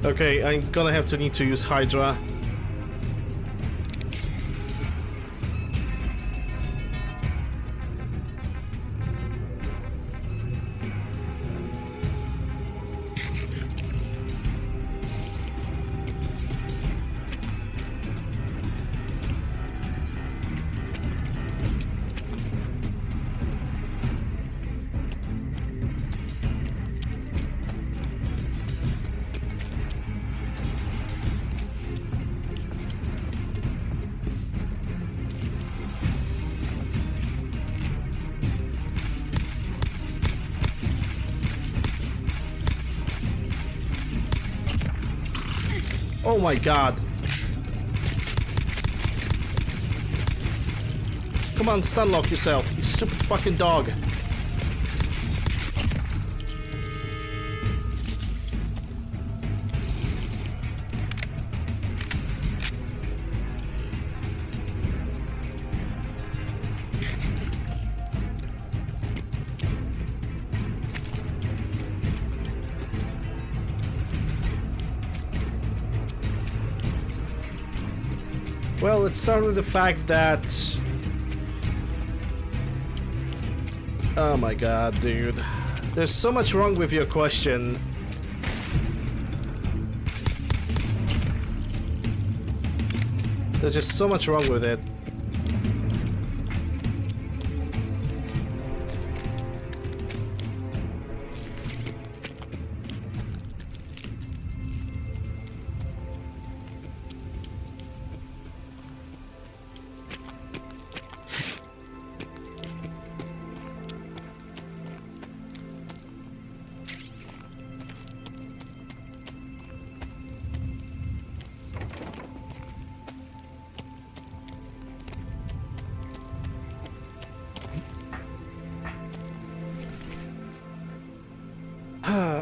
Okay, I'm gonna need to use Hydra. Oh my god. Come on, stunlock yourself, you stupid fucking dog. Well, let's start with the fact that... Oh my god, dude. There's so much wrong with your question. There's just so much wrong with it.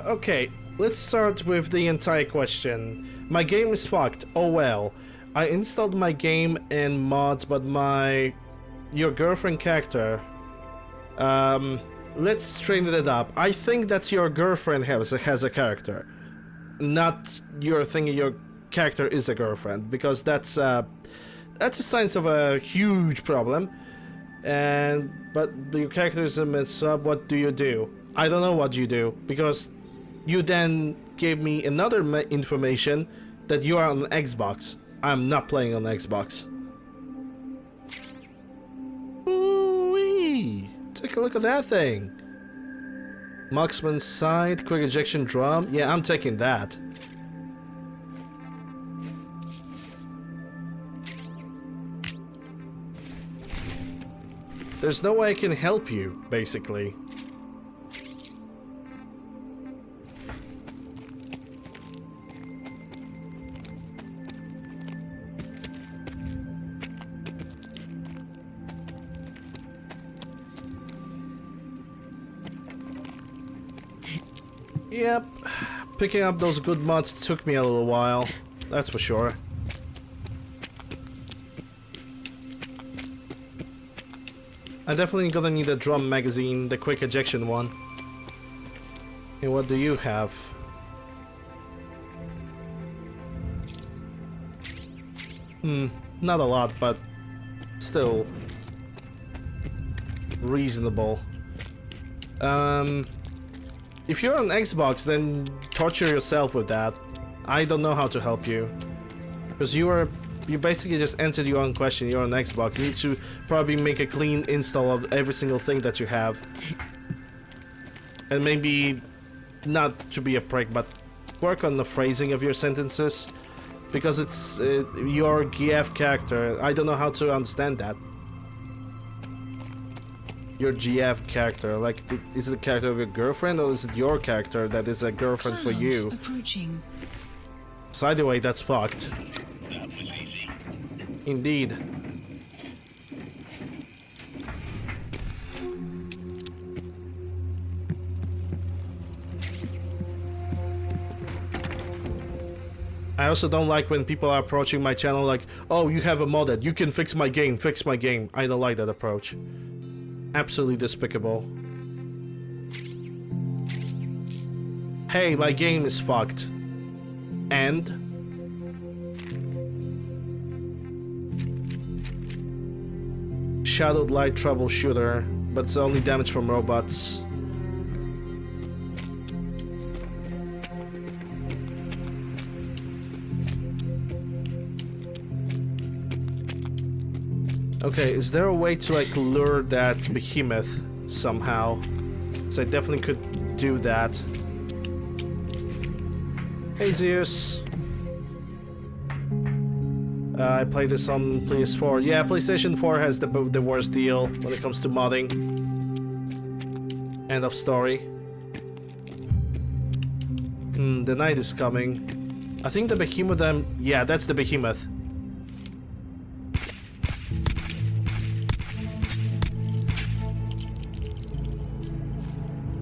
Okay, let's start with the entire question. My game is fucked. Oh well. I installed my game in mods, but your girlfriend character. Let's straighten it up. I think that's your girlfriend has a character, not your thinking your character is a girlfriend, because that's a sign of a huge problem. But your character is a mess up. What do you do? I don't know what you do, because you then gave me another information that you are on Xbox. I'm not playing on Xbox. Ooh-wee. Take a look at that thing. Marksman's sight, quick ejection drum. Yeah, I'm taking that. There's no way I can help you, basically. Yep, picking up those good mods took me a little while, that's for sure. I'm definitely gonna need a drum magazine, the quick ejection one. Hey, what do you have? Not a lot, but still reasonable. If you're on Xbox, then torture yourself with that. I don't know how to help you, because you basically just answered your own question. You're on Xbox. You need to probably make a clean install of every single thing that you have, and maybe not to be a prick, but work on the phrasing of your sentences, because it's your GF character. I don't know how to understand that. Your GF character, like, is it the character of your girlfriend, or is it your character that is a girlfriend for you? Approaching. So either way, that's fucked. That was easy. Indeed. I also don't like when people are approaching my channel like, oh, you have a modded, you can fix my game, fix my game. I don't like that approach. Absolutely despicable. Hey, my game is fucked. And? Shadowed light troubleshooter, but it's only damage from robots. Okay, is there a way to like lure that behemoth somehow? So I definitely could do that. Hey Zeus. I played this on PS4. Yeah, PlayStation 4 has the worst deal when it comes to modding. End of story. The night is coming. I think the behemoth. Yeah, that's the behemoth.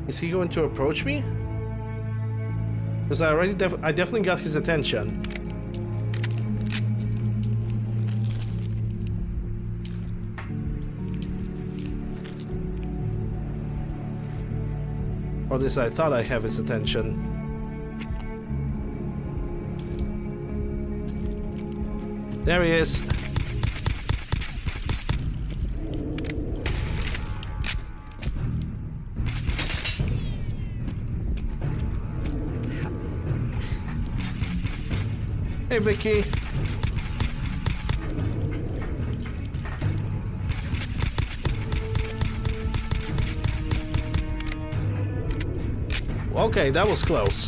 Is he going to approach me? Because I definitely got his attention. Or at least I thought I have his attention. There he is. Hey, Vicky. Okay, that was close.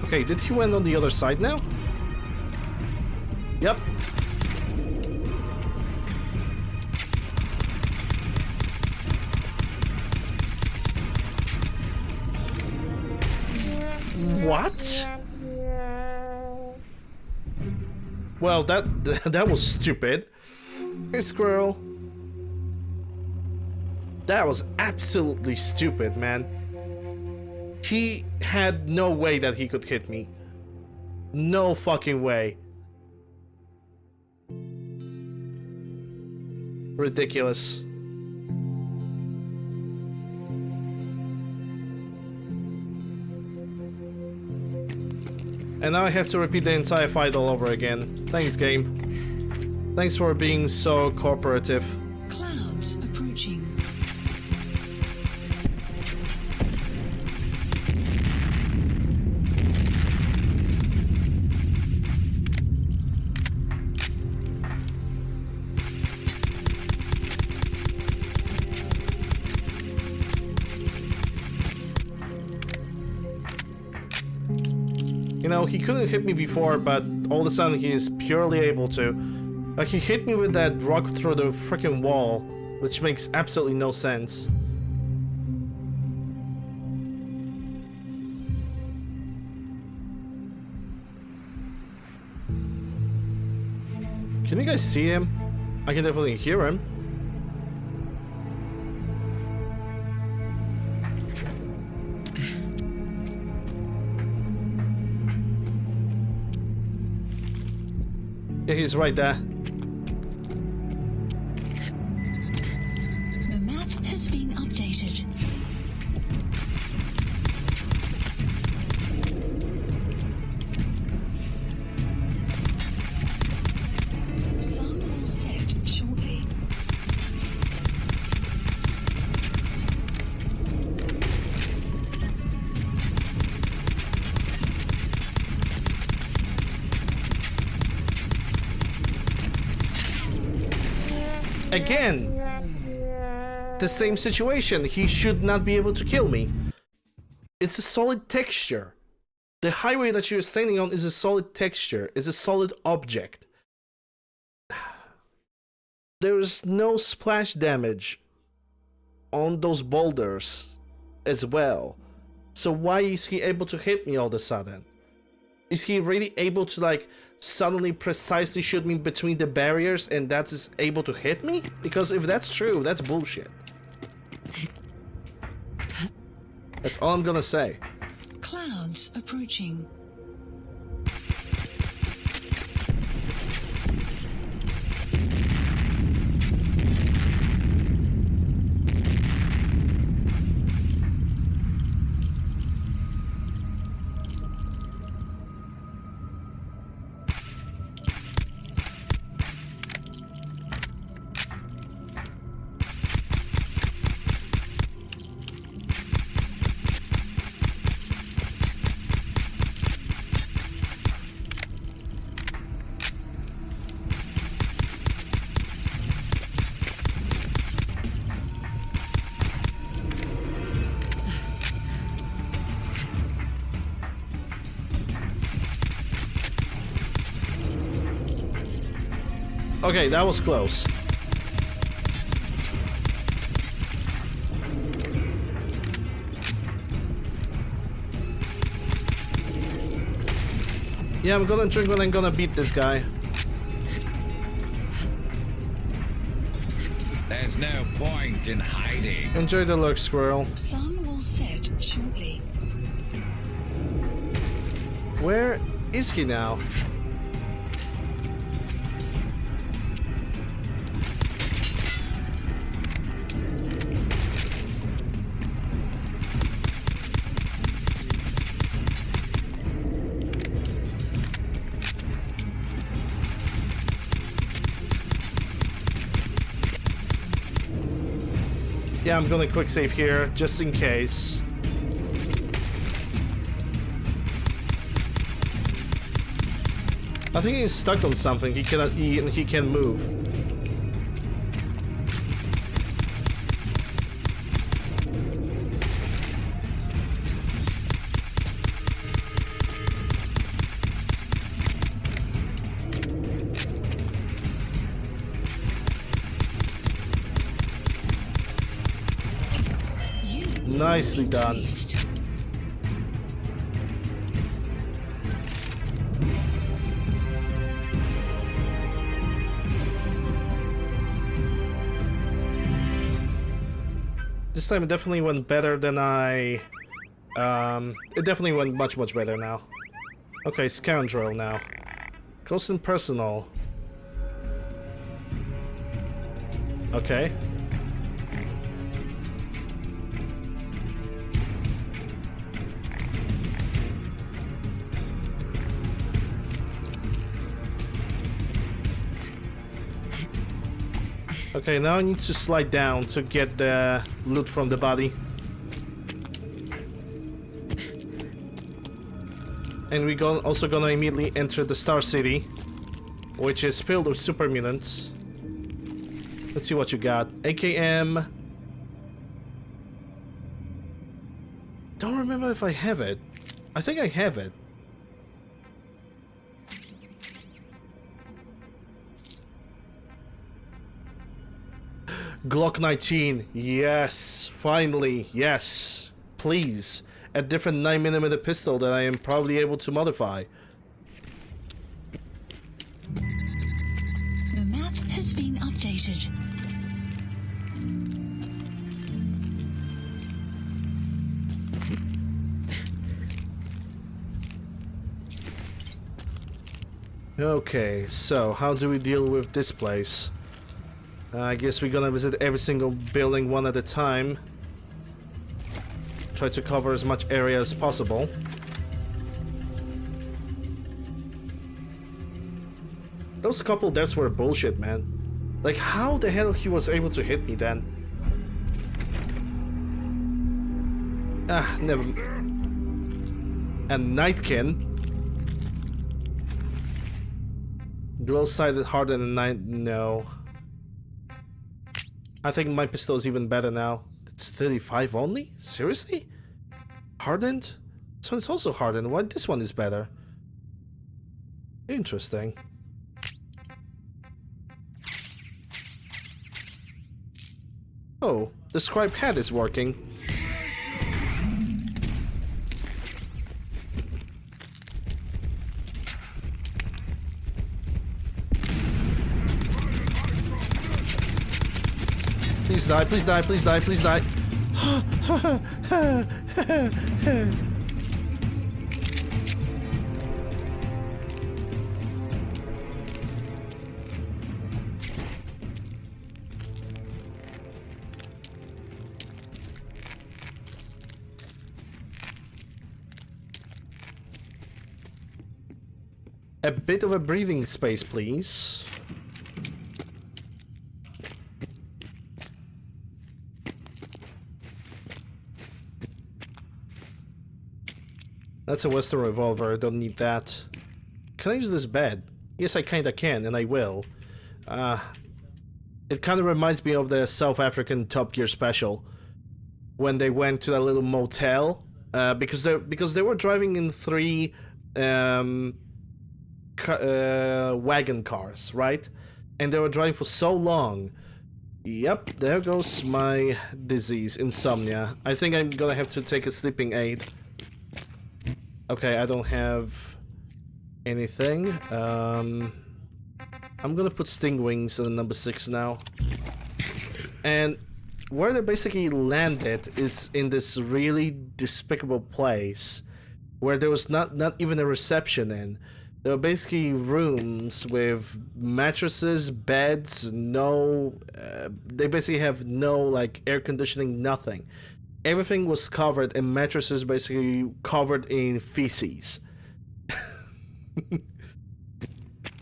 Okay, did he went on the other side now? Yep. What? Well, that was stupid. Hey, squirrel. That was absolutely stupid, man. He had no way that he could hit me. No fucking way. Ridiculous. And now I have to repeat the entire fight all over again. Thanks, game. Thanks for being so cooperative. Clouds approaching. You know, he couldn't hit me before, but all of a sudden he is purely able to. Like, he hit me with that rock through the freaking wall, which makes absolutely no sense. Can you guys see him? I can definitely hear him. Yeah, he's right there. The map has been updated. Sun will set shortly. Again, the same situation. He should not be able to kill me. It's a solid texture. The highway that you're standing on is a solid texture, is a solid object. There is no splash damage on those boulders as well. So why is he able to hit me all of a sudden? Is he really able to like suddenly precisely shoot me between the barriers and that's able to hit me? Because if that's true, that's bullshit. That's all I'm gonna say. Clouds approaching. Okay, that was close. Yeah, I'm gonna drink when I'm gonna beat this guy. There's no point in hiding. Enjoy the look, squirrel. Sun will set shortly. Where is he now? Yeah, I'm gonna quick save here, just in case. I think he's stuck on something. He cannot eat and he can't move. Nicely done. This time it definitely went better than it definitely went much better now. Okay, scoundrel now. Close and personal. Okay. Okay, now I need to slide down to get the loot from the body. And we're also gonna immediately enter the Star City, which is filled with super mutants. Let's see what you got. AKM. Don't remember if I have it. I think I have it. Glock 19, yes, finally, yes, please. A different 9mm pistol that I am probably able to modify. The map has been updated. Okay, so how do we deal with this place? I guess we're gonna visit every single building one at a time. Try to cover as much area as possible. Those couple deaths were bullshit, man. Like, how the hell he was able to hit me then? Ah, never. And Nightkin. Glow-sighted harder than night. No. I think my pistol is even better now. It's 35 only? Seriously? Hardened? This one's also hardened. Why this one is better? Interesting. Oh, the scribe head is working. Please die, please die, please die, please die. A bit of a breathing space, please. That's a Western revolver, I don't need that. Can I use this bed? Yes, I kinda can, and I will. It kinda reminds me of the South African Top Gear special. When they went to that little motel. Because they were driving in 3 wagon cars, right? And they were driving for so long. Yep, there goes my disease, insomnia. I think I'm gonna have to take a sleeping aid. Okay, I don't have anything. I'm gonna put sting wings in number 6 now. And where they basically landed is in this really despicable place where there was not even a reception in. There were basically rooms with mattresses, beds, no... they basically have no, like, air conditioning, nothing. Everything was covered in mattresses, basically covered in feces.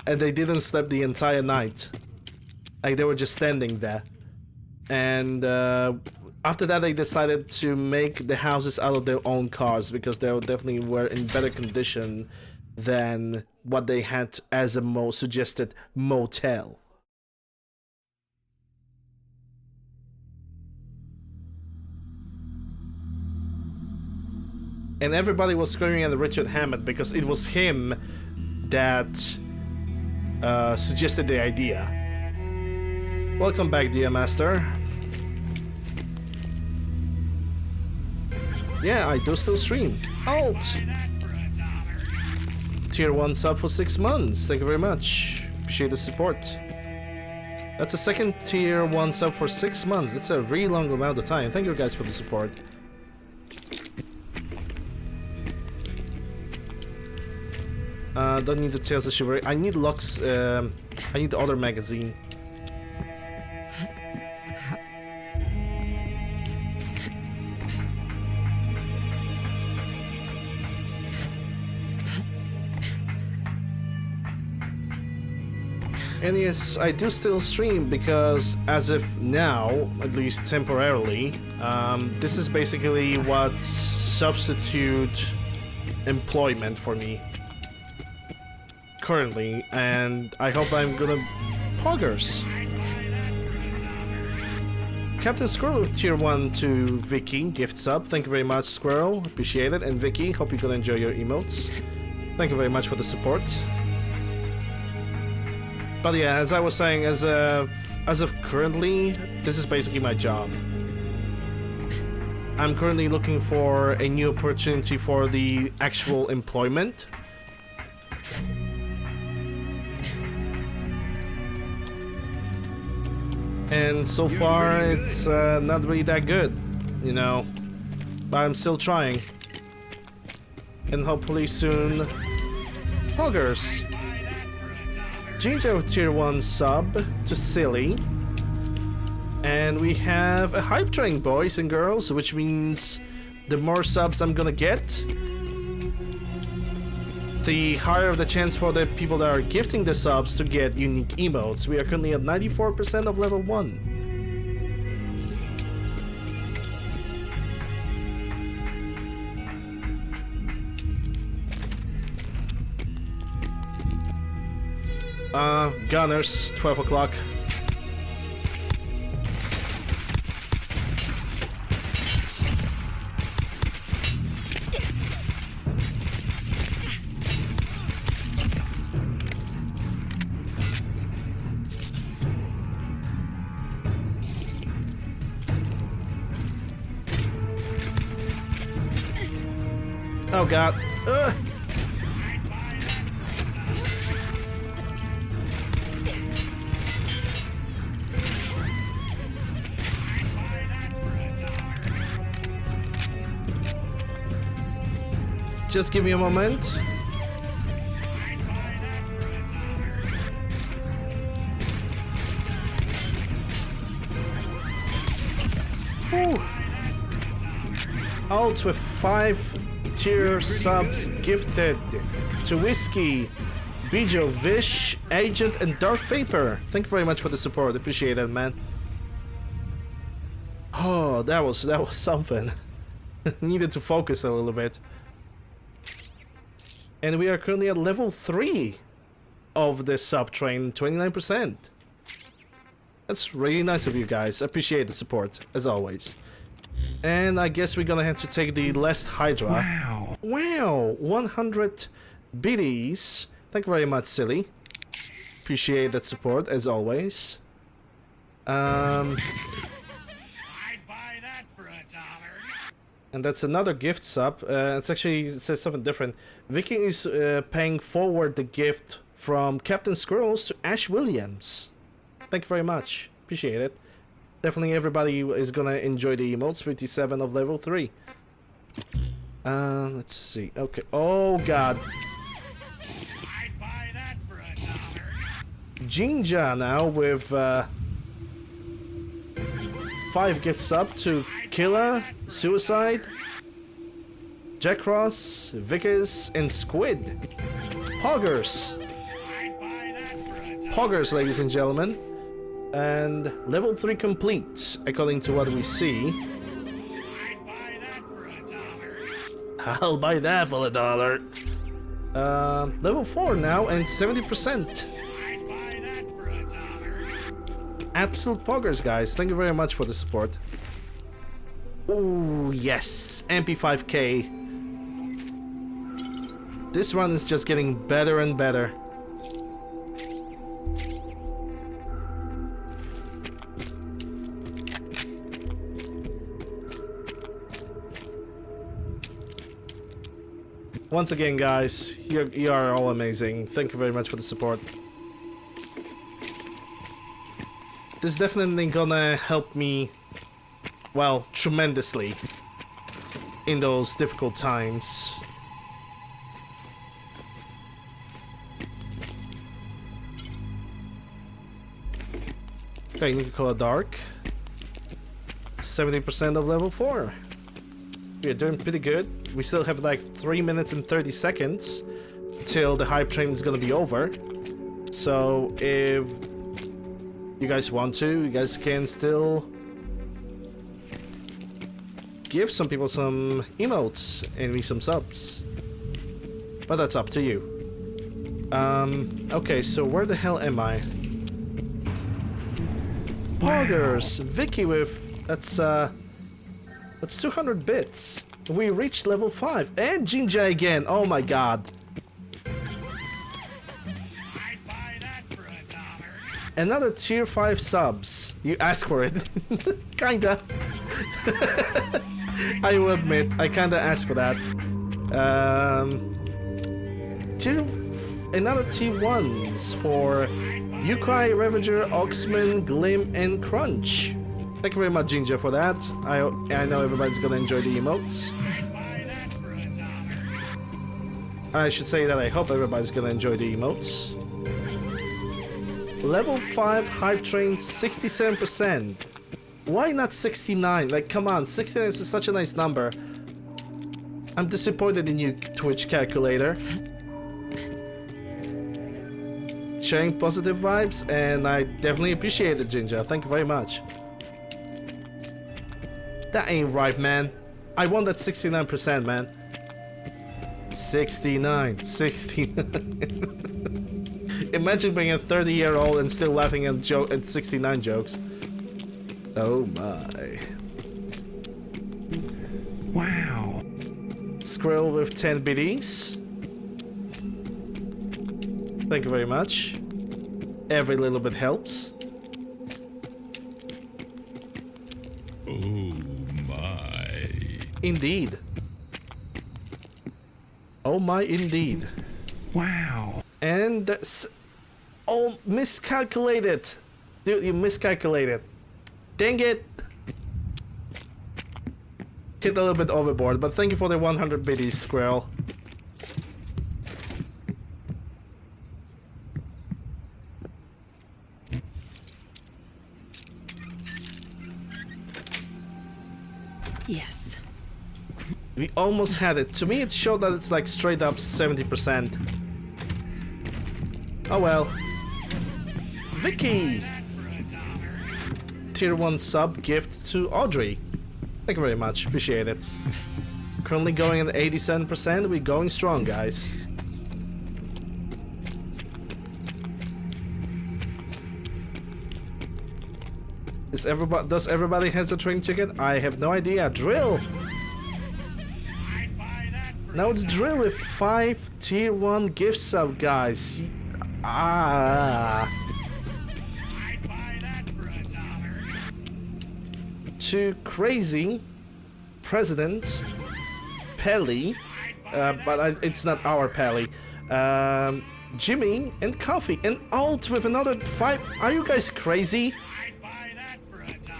And they didn't sleep the entire night. Like, they were just standing there. And after that, they decided to make the houses out of their own cars because they definitely were in better condition than what they had as a suggested motel. And everybody was screaming at Richard Hammond because it was him that suggested the idea. Welcome back, dear master. Yeah, I do still stream. Alt! Tier 1 sub for 6 months. Thank you very much. Appreciate the support. That's a second tier 1 sub for 6 months. That's a really long amount of time. Thank you guys for the support. Don't need the Tales of Chivalry. I need Lux. I need the other magazine. And yes, I do still stream because as of now, at least temporarily, this is basically what substitute employment for me currently, and I hope I'm gonna poggers. Captain Squirrel with tier 1 to Vicky, gift sub. Thank you very much, Squirrel. Appreciate it. And Vicky, hope you're gonna enjoy your emotes. Thank you very much for the support. But yeah, as I was saying, as of currently, this is basically my job. I'm currently looking for a new opportunity for the actual employment. And so far, it's not really that good, you know. But I'm still trying. And hopefully soon, poggers. Ginger with tier 1 sub to Silly. And we have a hype train, boys and girls, which means the more subs I'm gonna get, the higher the chance for the people that are gifting the subs to get unique emotes. We are currently at 94% of level 1. Gunners, 12 o'clock. Oh god. Just give me a moment. Whew. Alt with 5-tier subs gifted to Whiskey, Bijo, Vish, Agent, and Darth Paper. Thank you very much for the support. Appreciate it, man. Oh, that was something. Needed to focus a little bit. And we are currently at level 3 of the sub train, 29%. That's really nice of you guys. Appreciate the support, as always. And I guess we're gonna have to take the last Hydra. Wow. Wow, 100 biddies. Thank you very much, Silly. Appreciate that support, as always. I'd buy that for $1. And that's another gift sub. It says something different. Vicky is paying forward the gift from Captain Squirrels to Ash Williams. Thank you very much. Appreciate it. Definitely everybody is gonna enjoy the emotes. 57 of level 3. Let's see. Okay. Oh god. I'd buy that for $1. Jinja now with 5 gifts up to Killer, Suicide, Jack Ross, Vickers, and Squid. Poggers. Poggers, ladies and gentlemen. And level 3 complete, according to what we see. I'll buy that for $1. Level 4 now and 70%. Absolute poggers, guys. Thank you very much for the support. Ooh, yes. MP5K. This run is just getting better and better. Once again, guys, you are all amazing. Thank you very much for the support. This is definitely gonna help me, well, tremendously in those difficult times. Okay, Nicola Dark. 70% of level 4. We're doing pretty good. We still have like 3 minutes and 30 seconds till the hype train is gonna be over. So if you guys want to, you guys can still give some people some emotes and me some subs. But that's up to you. Okay, so where the hell am I? Poggers! Vicky with... That's 200 bits. We reached level 5. And Jinja again! Oh my god. Another tier 5 subs. You ask for it. Kinda. I will admit, I kinda asked for that. Another T1s for Yukai, Ravager, Oxman, Glim, and Crunch. Thank you very much, Jinja, for that. I know everybody's gonna enjoy the emotes. I should say that I hope everybody's gonna enjoy the emotes. Level 5 hype train, 67%. Why not 69? Like, come on, 69 is such a nice number. I'm disappointed in you, Twitch calculator. Sharing positive vibes, and I definitely appreciate it, Jinja. Thank you very much. That ain't right, man. I want that 69%, man. 69. Imagine being a 30-year-old and still laughing at 69 jokes. Oh my. Wow. Squirrel with 10 biddies. Thank you very much. Every little bit helps. Oh my. Indeed. Oh my, indeed. Wow. And that's... Oh, miscalculated. Dude, you miscalculated. Dang it. Hit a little bit overboard, but thank you for the 100 biddies, Squirrel. Yes. We almost had it. To me, it showed that it's like straight up 70%. Oh well. Vicky! Tier 1 sub gift to Audrey. Thank you very much. Appreciate it. Currently going at 87%. We're going strong, guys. Does everybody has a train ticket? I have no idea. Drill! Now it's Drill with 5 tier 1 gift sub, guys. To Crazy, President, Pelly, but it's not our Pelly, Jimmy, and Coffee, and Alt with another 5. Are you guys crazy?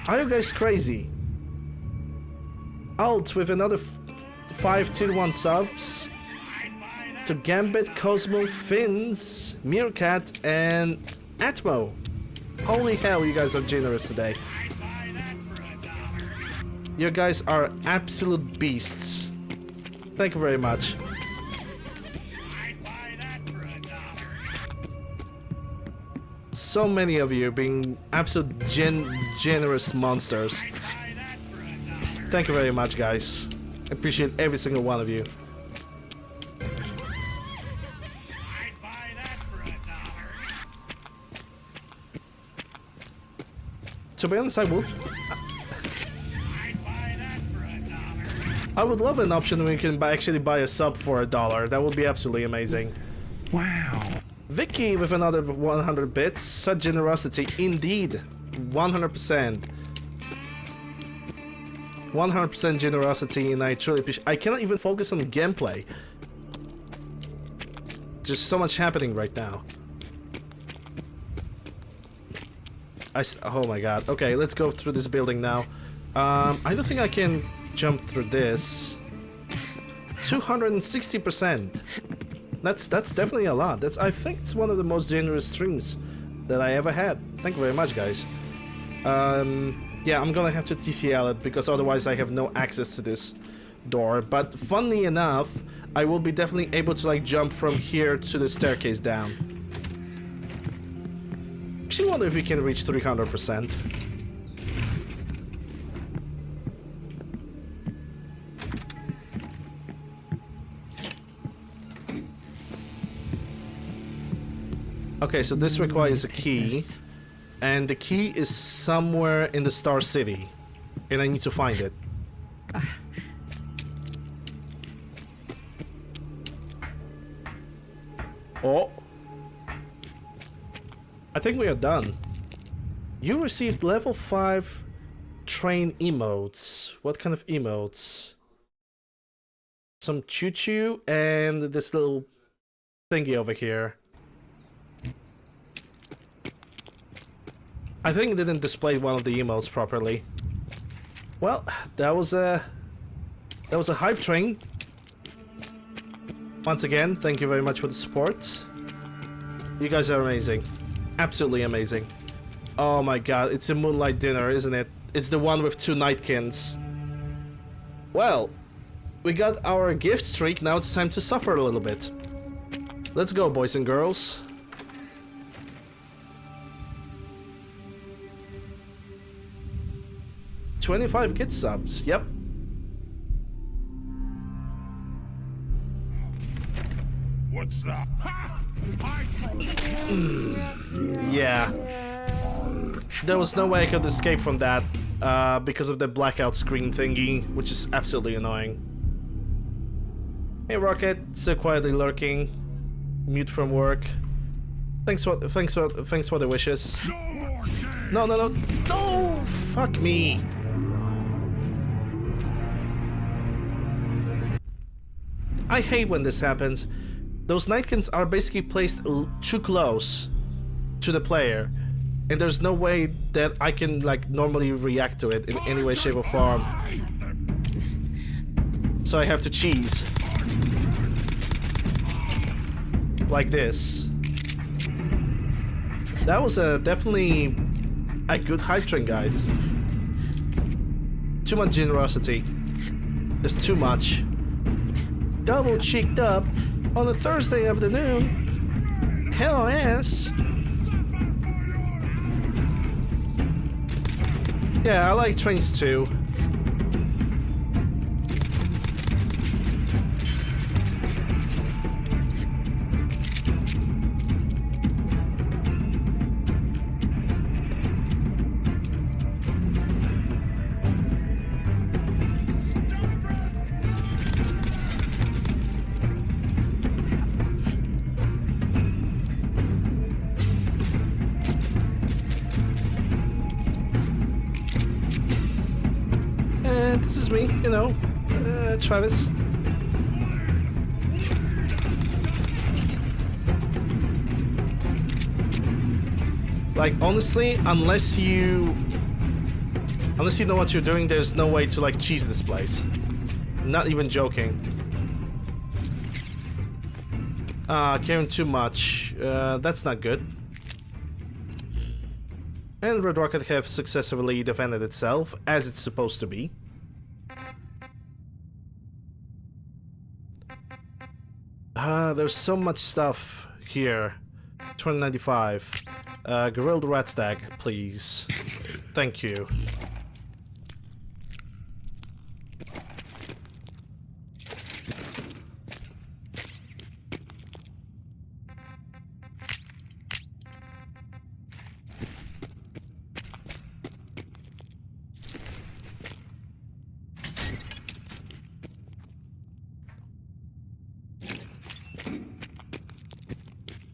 Are you guys crazy? Alt with another 5 tier 1 subs. To Gambit, Cosmo, Finns, Meerkat, and Atmo. Holy hell, you guys are generous today. You guys are absolute beasts. Thank you very much. So many of you being absolute generous monsters. Thank you very much, guys. I appreciate every single one of you. To be honest, I would love an option where you can actually buy a sub for $1. That would be absolutely amazing. Wow. Vicky with another 100 bits. Such generosity, indeed. 100%. 100% generosity, and I truly appreciate. I cannot even focus on gameplay. There's so much happening right now. Oh my god. Okay, let's go through this building now. I don't think I can jump through this. 260%. That's definitely a lot. I think it's one of the most generous streams that I ever had. Thank you very much, guys. Yeah, I'm gonna have to TCL it because otherwise I have no access to this door. But funnily enough, I will be definitely able to like jump from here to the staircase down. Actually, wonder if we can reach 300%. Okay, so this requires a key, and the key is somewhere in the Star City, and I need to find it. Oh. I think we are done. You received level 5 train emotes. What kind of emotes? Some choo-choo and this little thingy over here. I think it didn't display one of the emotes properly. Well, that was a hype train. Once again, thank you very much for the support. You guys are amazing. Absolutely amazing. Oh my god, it's a moonlight dinner, isn't it? It's the one with 2 nightkins. Well, we got our gift streak, now it's time to suffer a little bit. Let's go, boys and girls. $25 kid subs, yep. What's that? Yeah. There was no way I could escape from that because of the blackout screen thingy, which is absolutely annoying. Hey Rocket, still quietly lurking. Mute from work. Thanks for the wishes. No, no, no. No! Fuck me. I hate when this happens. Those Nightkins are basically placed too close to the player, and there's no way that I can like normally react to it in any way, shape, or form. So I have to cheese. Like this. That was definitely a good hype train, guys. Too much generosity. There's too much. Double cheeked up on a Thursday afternoon. Hell yes. Yeah, I like trains too. This is me, you know, Travis. Like, honestly, unless you know what you're doing, there's no way to like cheese this place. Not even joking. Caring too much. That's not good. And Red Rocket have successfully defended itself, as it's supposed to be. There's so much stuff here. 2095. Grilled rat stag, please. Thank you.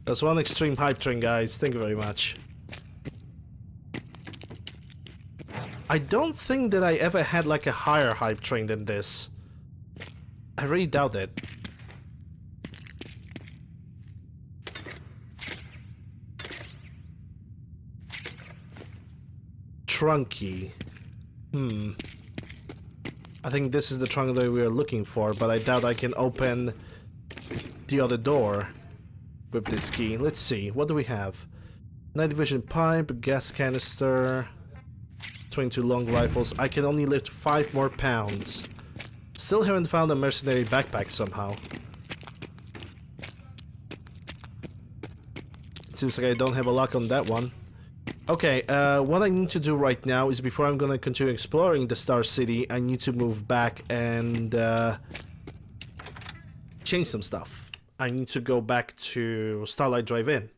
That's one extreme hype train, guys. Thank you very much. I don't think that I ever had like a higher hype train than this. I really doubt it. Trunky. I think this is the trunk that we are looking for, but I doubt I can open the other door with this key. Let's see, what do we have? Night vision pipe, gas canister, 22 long rifles. I can only lift 5 more pounds. Still haven't found a mercenary backpack somehow. It seems like I don't have a luck on that one. Okay, what I need to do right now is, before I'm gonna continue exploring the Star City, I need to move back and change some stuff. I need to go back to Starlight Drive-In.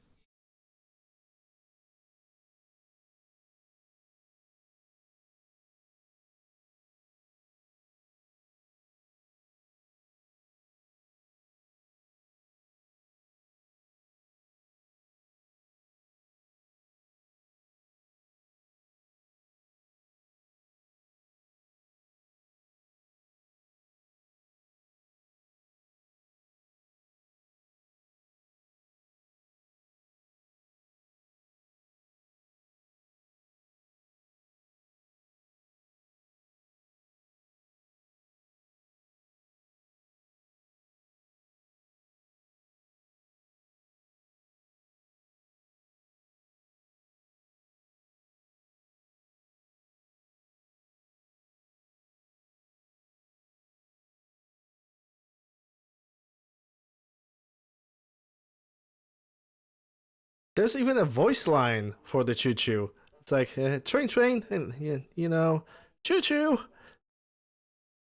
There's even a voice line for the choo-choo. It's like, train, and, you know, choo-choo!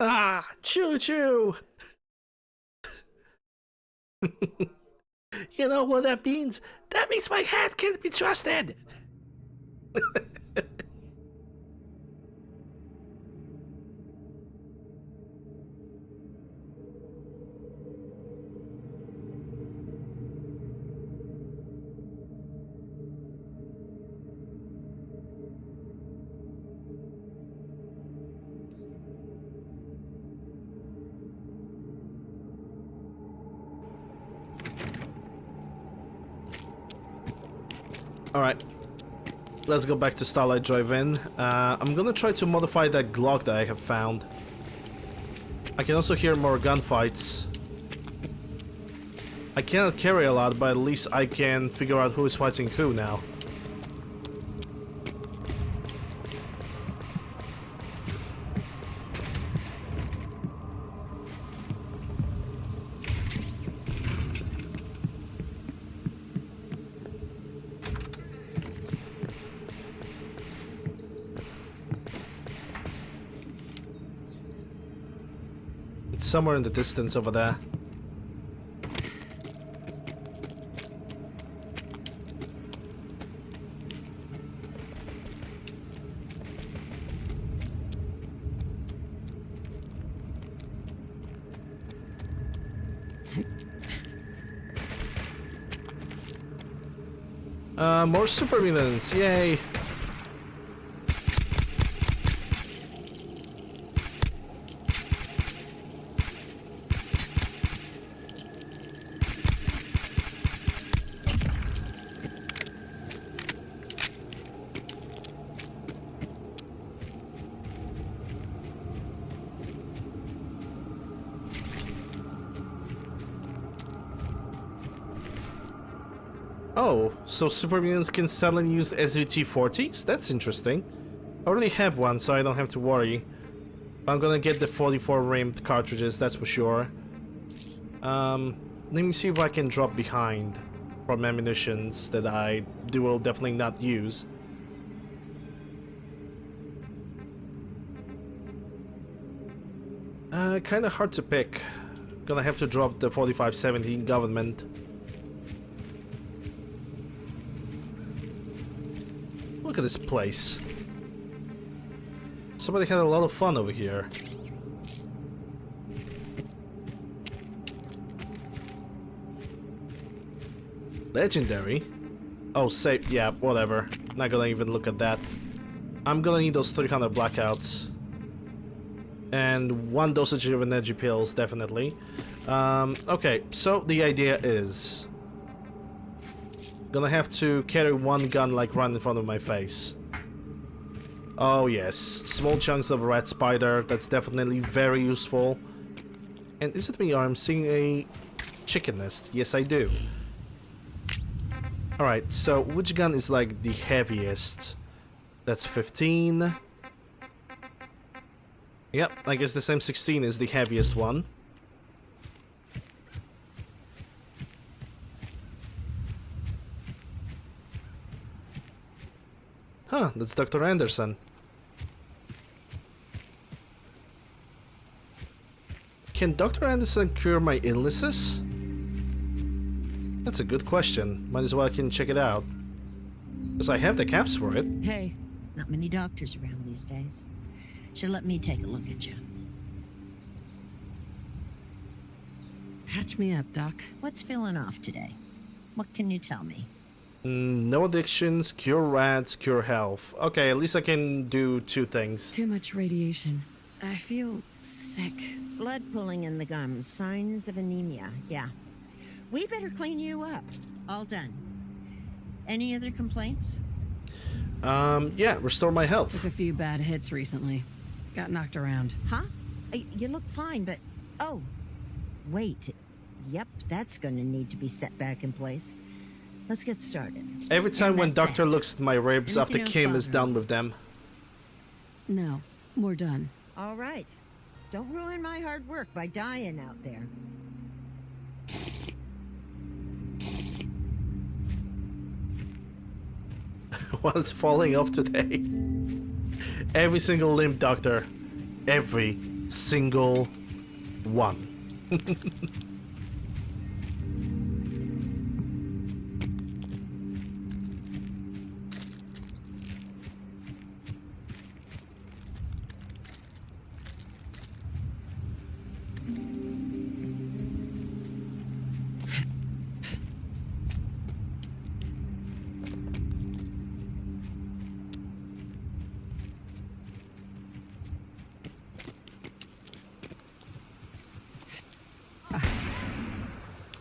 Ah, choo-choo! You know what that means? That means my hat can't be trusted! Alright. Let's go back to Starlight Drive-In. I'm gonna try to modify that Glock that I have found. I can also hear more gunfights. I cannot carry a lot, but at least I can figure out who is fighting who now. It's somewhere in the distance over there. More super mutants, yay! Oh, so super mutants can suddenly use SVT-40s? That's interesting. I already have one, so I don't have to worry. I'm gonna get the 44 rimmed cartridges, that's for sure. Let me see if I can drop behind from ammunitions that I will definitely not use. Kinda hard to pick. Gonna have to drop the 45-17 government. Look at this place. Somebody had a lot of fun over here. Legendary? Oh, save. Yeah, whatever. Not gonna even look at that. I'm gonna need those 300 blackouts. And 1 dosage of energy pills, definitely. Okay, so the idea is... gonna have to carry 1 gun like right in front of my face. Oh yes, small chunks of red spider, that's definitely very useful. And is it me or I'm seeing a chicken nest? Yes I do. Alright, so which gun is like the heaviest? That's 15. Yep, I guess this M16 is the heaviest one. Huh, that's Dr. Anderson. Can Dr. Anderson cure my illnesses? That's a good question. Might as well I can check it out. Because I have the caps for it. Hey. Not many doctors around these days. Should let me take a look at you. Patch me up, Doc. What's feeling off today? What can you tell me? No addictions, cure rats, cure health. Okay, at least I can do 2 things. Too much radiation. I feel sick. Blood pooling in the gums. Signs of anemia. Yeah. We better clean you up. All done. Any other complaints? Yeah, restore my health. Took a few bad hits recently. Got knocked around. Huh? You look fine, but... Oh. Wait. Yep, that's gonna need to be set back in place. Let's get started. Every time when Doctor looks at my ribs after Kim is done with them. No, we're done. All right. Don't ruin my hard work by dying out there. What's falling off today? Every single limb, Doctor. Every single one.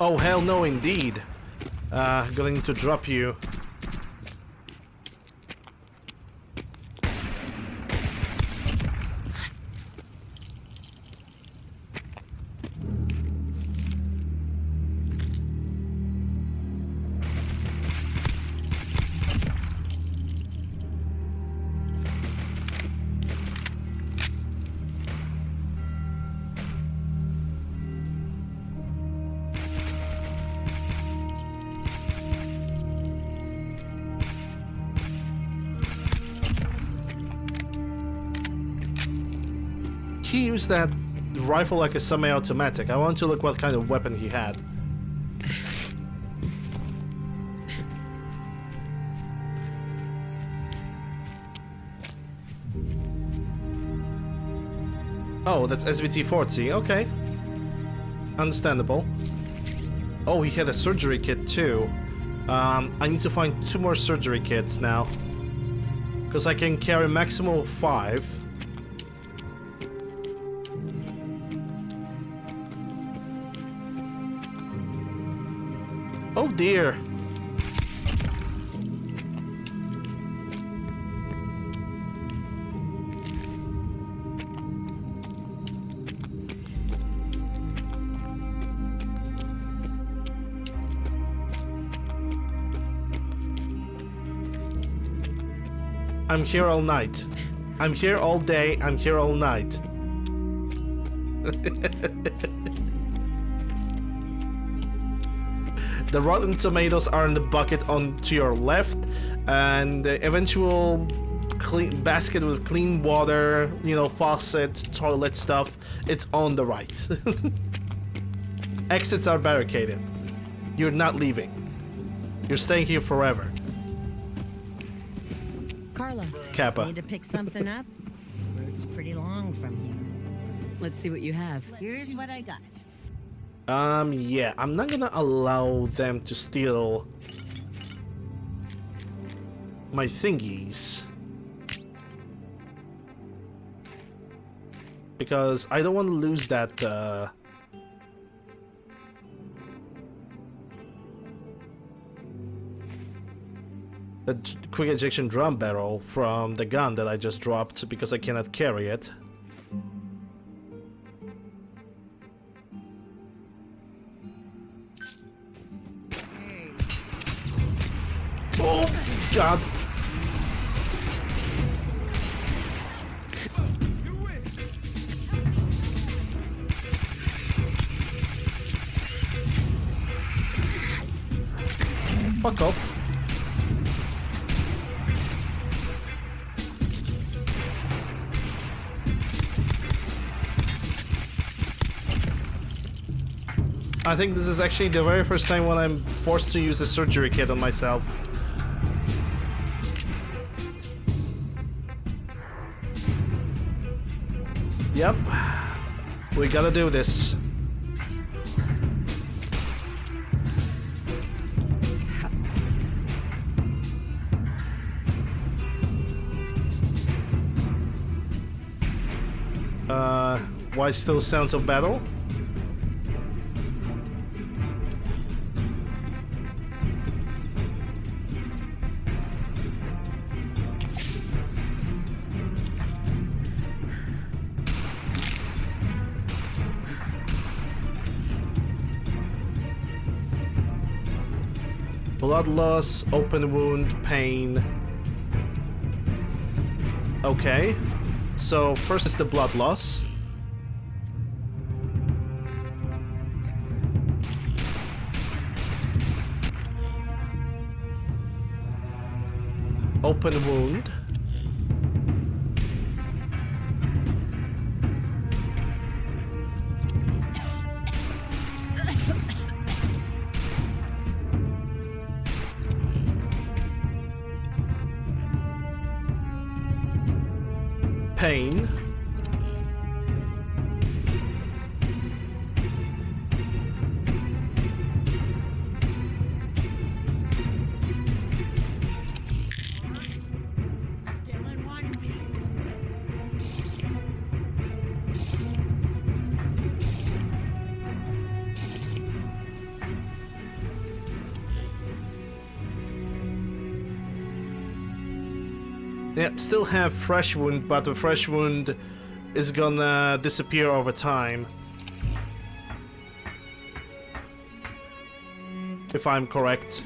Oh, hell no, indeed. Gonna need to drop you. he used that rifle like a semi-automatic? I want to look what kind of weapon he had. Oh, that's SVT-40. Okay. Understandable. Oh, he had a surgery kit too. I need to find 2 more surgery kits now. Because I can carry maximum of 5. Oh dear. I'm here all night. I'm here all day. I'm here all night. The rotten tomatoes are in the bucket on to your left, and the eventual clean basket with clean water, you know, faucet, toilet stuff, it's on the right. Exits are barricaded. You're not leaving. You're staying here forever. Carla. Kappa. Need to pick something up? It's pretty long from here. Let's see what you have. Here's what I got. Yeah, I'm not gonna allow them to steal my thingies. Because I don't want to lose that, the quick ejection drum barrel from the gun that I just dropped because I cannot carry it. Oh God! Fuck off. I think this is actually the very first time when I'm forced to use a surgery kit on myself. Yep. We gotta do this. Why still sounds of battle? Blood loss, open wound, pain. Okay. So first is the blood loss. Open wound. Pain. Yeah, still have fresh wound, but the fresh wound is gonna disappear over time. If I'm correct.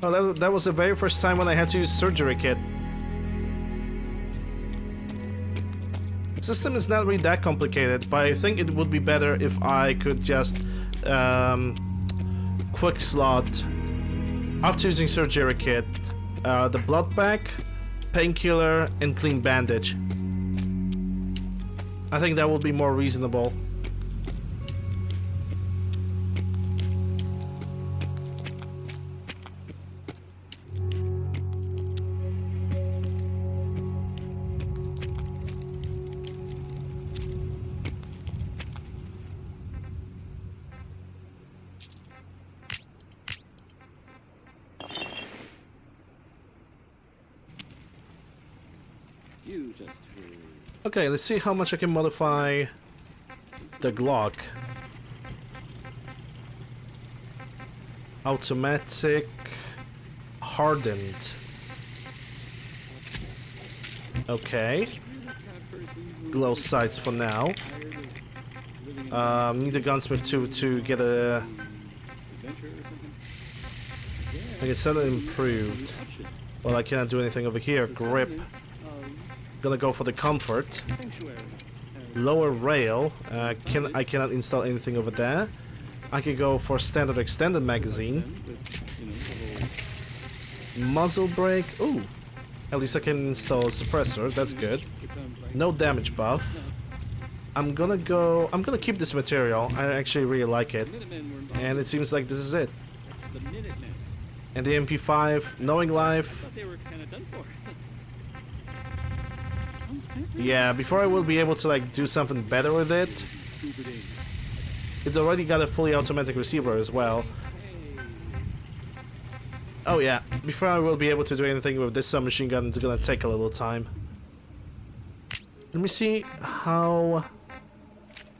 Oh, that was the very first time when I had to use surgery kit. The system is not really that complicated, but I think it would be better if I could just quick slot after using surgery kit, the blood bag, painkiller, and clean bandage. I think that would be more reasonable. You just heard. Okay, let's see how much I can modify the Glock. Automatic, hardened. Okay. Glow sights for now. Need a gunsmith to get a. I can set it improved. Well, I cannot do anything over here. Grip. Gonna go for the comfort. Lower rail. I cannot install anything over there. I can go for standard extended magazine. Muzzle brake. Ooh. At least I can install a suppressor. That's good. No damage buff. I'm gonna keep this material. I actually really like it. And it seems like this is it. And the MP5, knowing life. Yeah, before I will be able to like do something better with it. It's already got a fully automatic receiver as well. Oh yeah, before I will be able to do anything with this submachine gun, it's gonna take a little time. Let me see how's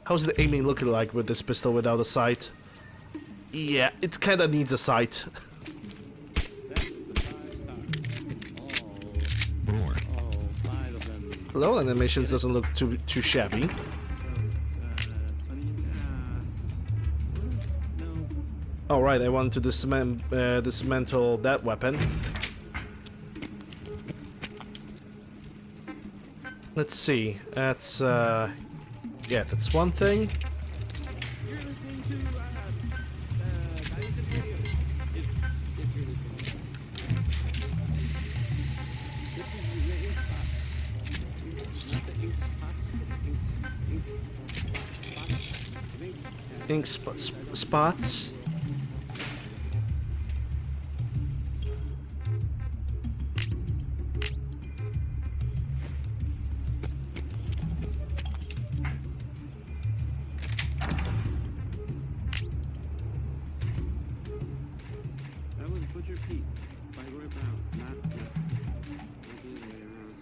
the aiming looking like with this pistol without a sight. Yeah, it kinda needs a sight. Low animations doesn't look too shabby. Alright, I want to dismantle that weapon. Let's see. That's yeah, that's one thing. Ink spots. That was Butcher Pete by Roy Brown, not the other way around.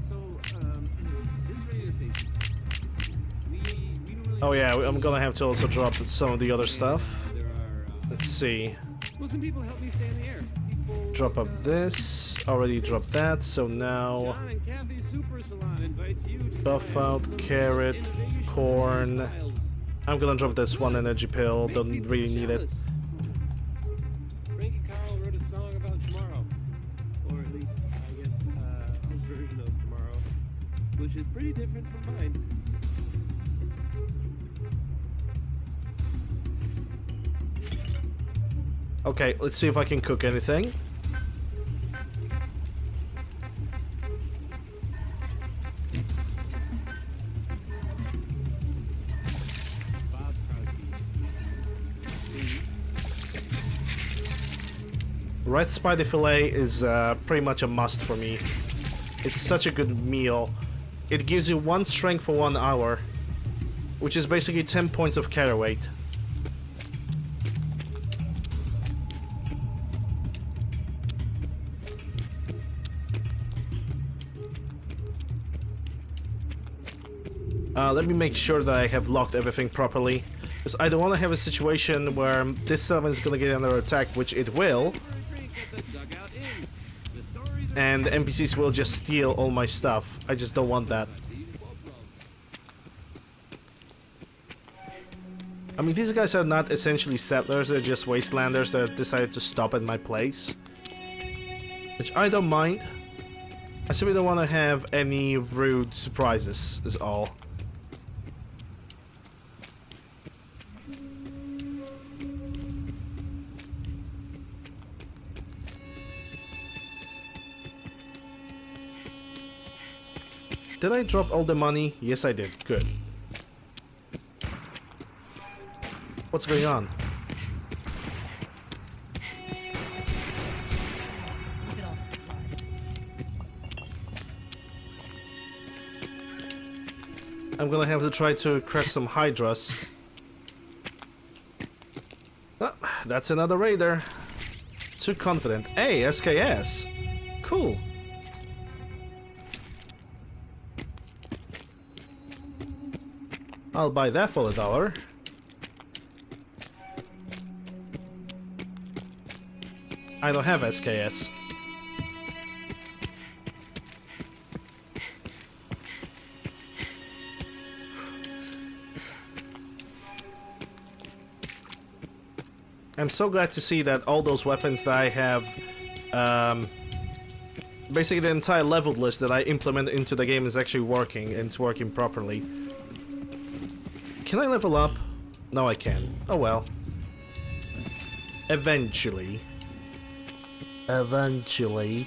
So, this radio station, we don't really. Oh yeah, I'm gonna have to also drop some of the other stuff. Let's see. Will some people help me stay in the air? Drop up this. Already dropped that, so now John and Kathy's Super Salon invites you to buff out, carrot, corn. I'm gonna drop this one energy pill, don't really need it. Frankie Carl wrote a song about tomorrow, or at least I guess his version of tomorrow, which is pretty different from mine. Okay, let's see if I can cook anything. Red spider fillet is pretty much a must for me. It's such a good meal. It gives you 1 strength for 1 hour, which is basically 10 points of carry weight. Let me make sure that I have locked everything properly, because I don't want to have a situation where this settlement is going to get under attack, which it will, and the NPCs will just steal all my stuff. I just don't want that. I mean, these guys are not essentially settlers, they're just wastelanders that decided to stop at my place, which I don't mind. I simply don't want to have any rude surprises, is all. Did I drop all the money? Yes, I did. Good. What's going on? I'm gonna have to try to craft some hydras. Oh, that's another raider. Too confident. Hey, SKS. Cool. I'll buy that for $1. I don't have SKS. I'm so glad to see that all those weapons that I have, basically the entire leveled list that I implemented into the game is actually working, and it's working properly. Can I level up? No, I can't. Oh well. Eventually. Eventually.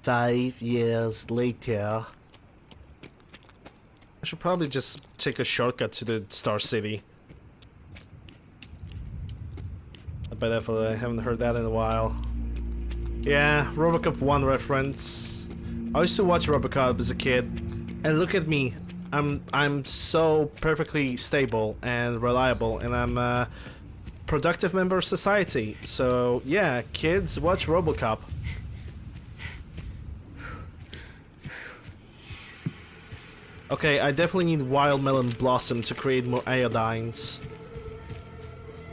Five years later. I should probably just take a shortcut to the Star City. I bet I haven't heard that in a while. Yeah, RoboCop 1 reference. I used to watch RoboCop as a kid, and look at me. I'm so perfectly stable and reliable, and I'm a productive member of society. So yeah, kids, watch RoboCop. Okay, I definitely need Wild Melon Blossom to create more iodines.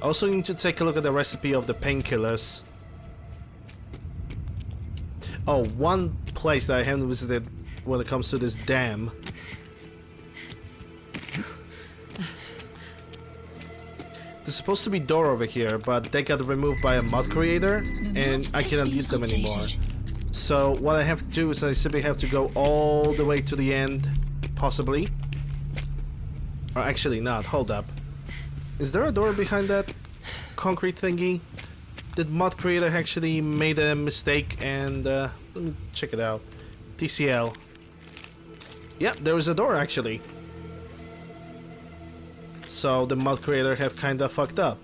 I also need to take a look at the recipe of the painkillers. Oh, one place that I haven't visited when it comes to this dam. There's supposed to be a door over here, but they got removed by a mod creator, and I cannot use them anymore. So what I have to do is I simply have to go all the way to the end. Possibly. Or actually not, hold up. Is there a door behind that concrete thingy? Did mod creator actually made a mistake and let me check it out. TCL. Yeah, there is a door actually. So the mod creator have kinda fucked up.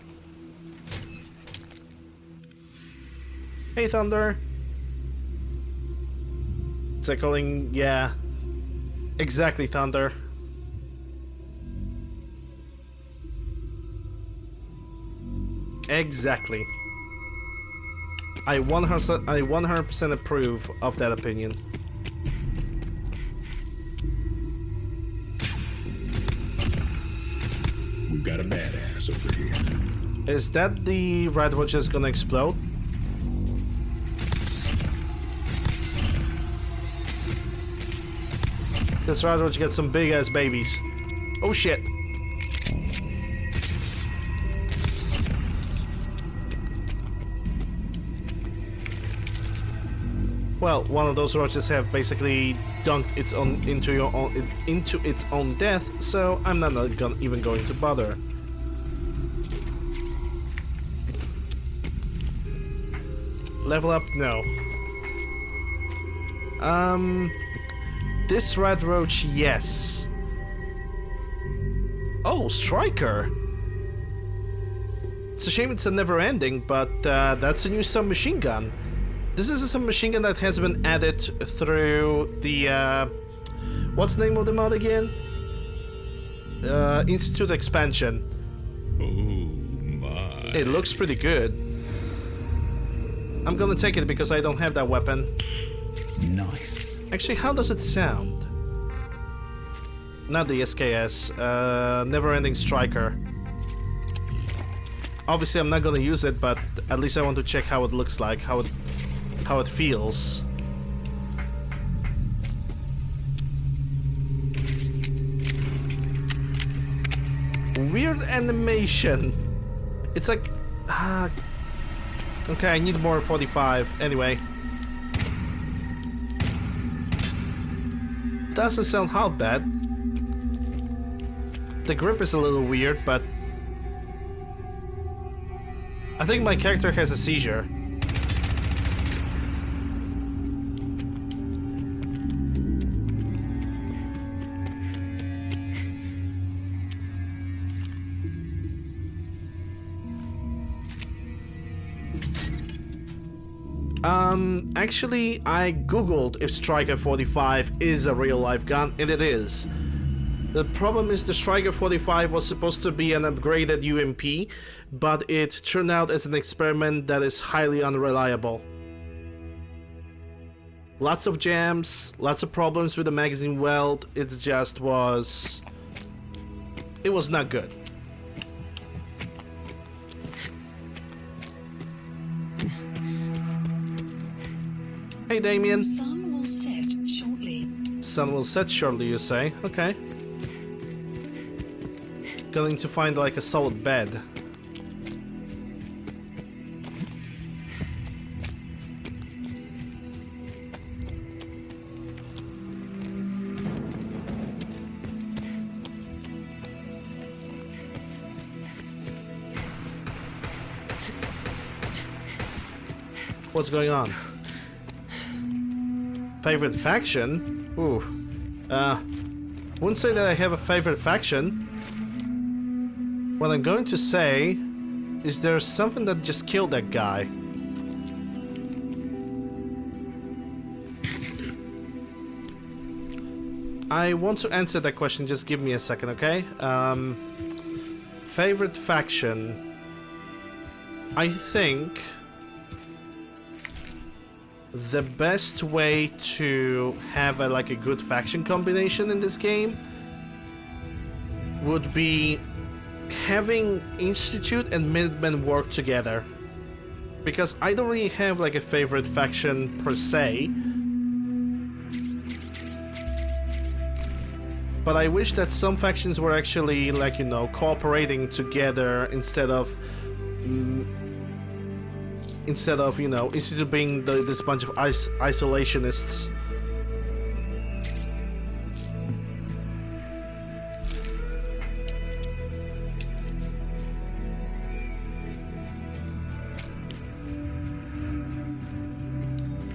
Hey Thunder. It's like calling, yeah. Exactly, Thunder. Exactly. I 100% approve of that opinion. We've got a badass over here. Is that the rat which is gonna explode? This rat which gets some big ass babies. Oh shit. Well, one of those roaches have basically dunked its own into its own death, so I'm not even going to bother. Level up? No. This red roach, yes. Oh, Striker. It's a shame it's a never ending, but that's a new submachine gun. This is a submachine gun that has been added through the, what's the name of the mod again? Institute expansion. Oh my. It looks pretty good. I'm gonna take it because I don't have that weapon. Nice. Actually, how does it sound? Not the SKS, Never-Ending Striker. Obviously, I'm not gonna use it, but at least I want to check how it looks like, how it feels. Weird animation. It's like, okay, I need more 45. Anyway. Doesn't sound half bad. The grip is a little weird, but I think my character has a seizure. Actually, I googled if Striker 45 is a real-life gun, and it is. The problem is the Striker 45 was supposed to be an upgraded UMP, but it turned out as an experiment that is highly unreliable. Lots of jams, lots of problems with the magazine weld, it just was... It was not good. Hey Damien. Sun will set shortly. Sun will set shortly, you say? Okay. Going to find like a solid bed. What's going on? Favorite faction? Ooh. Wouldn't say that I have a favorite faction. What I'm going to say is there's something that just killed that guy. I want to answer that question, just give me a second, okay? Favorite faction. I think the best way to have like a good faction combination in this game would be having Institute and Minutemen work together. Because I don't really have like a favorite faction per se. But I wish that some factions were actually like, you know, cooperating together instead of you know, Institute being this bunch of isolationists.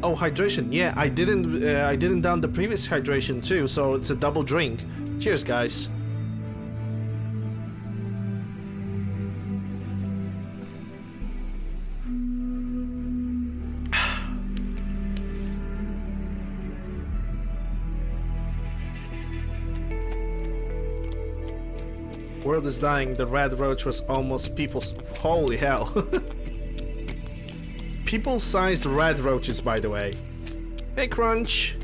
Oh, hydration. Yeah, I didn't down the previous hydration too, so it's a double drink. Cheers, guys. World is dying. The red roach was almost people's. Holy hell. People-sized red roaches, by the way. Hey, Crunch.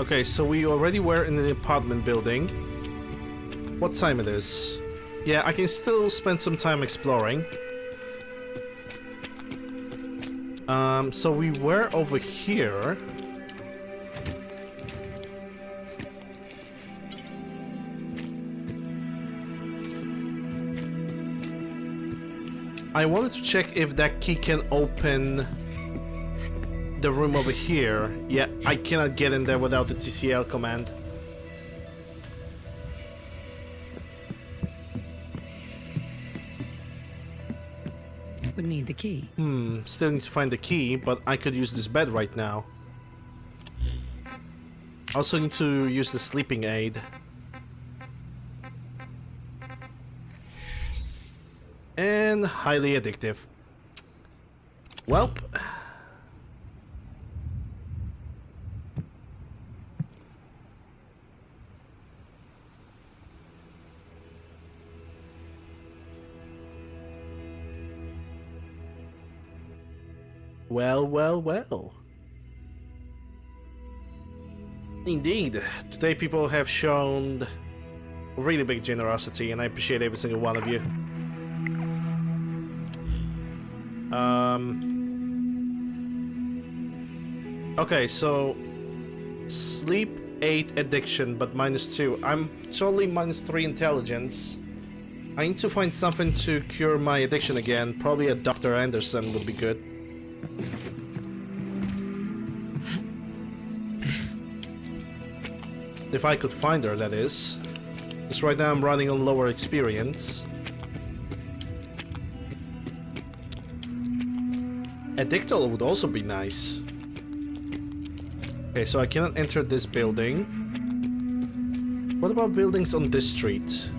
Okay, so we already were in the apartment building. What time it is? Yeah, I can still spend some time exploring. So we were over here. I wanted to check if that key can open the room over here. Yeah, I cannot get in there without the TCL command. Would need the key. Still need to find the key, but I could use this bed right now. Also need to use the sleeping aid. And highly addictive. Welp. Well, well, well. Indeed, today people have shown really big generosity, and I appreciate every single one of you. Okay, so sleep 8 addiction, but -2. I'm totally -3 intelligence. I need to find something to cure my addiction again. Probably a Dr. Anderson would be good. If I could find her, that is. Because right now I'm running on lower experience. Addictol would also be nice. Okay, so I cannot enter this building. What about buildings on this street?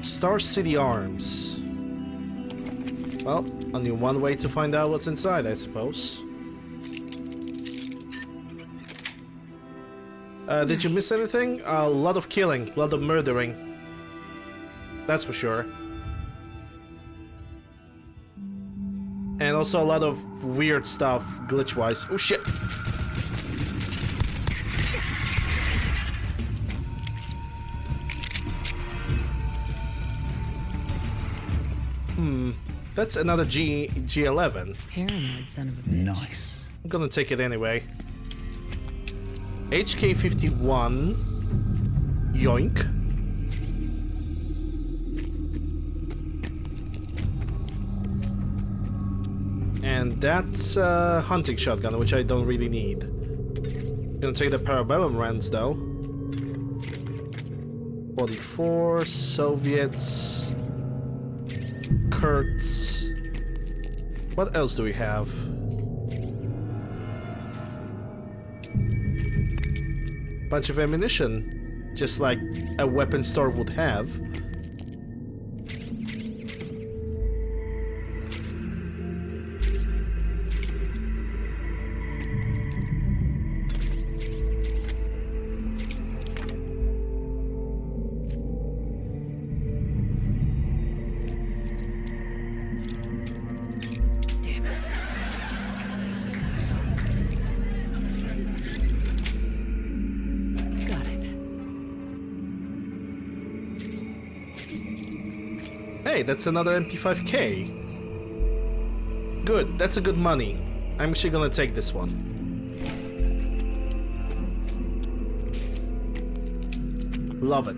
Star City Arms. Well, only one way to find out what's inside, I suppose. Did you miss anything? A lot of killing, a lot of murdering. That's for sure. And also a lot of weird stuff, glitch-wise. Oh shit! That's another G11. Paranoid son of a bitch. Nice. I'm gonna take it anyway. HK51. Yoink. And that's a hunting shotgun, which I don't really need. Gonna take the Parabellum rounds though. 44 Soviets. Kurtz. What else do we have? Bunch of ammunition, just like a weapon store would have. Hey, that's another MP5K. Good, that's a good money. I'm actually gonna take this one. Love it.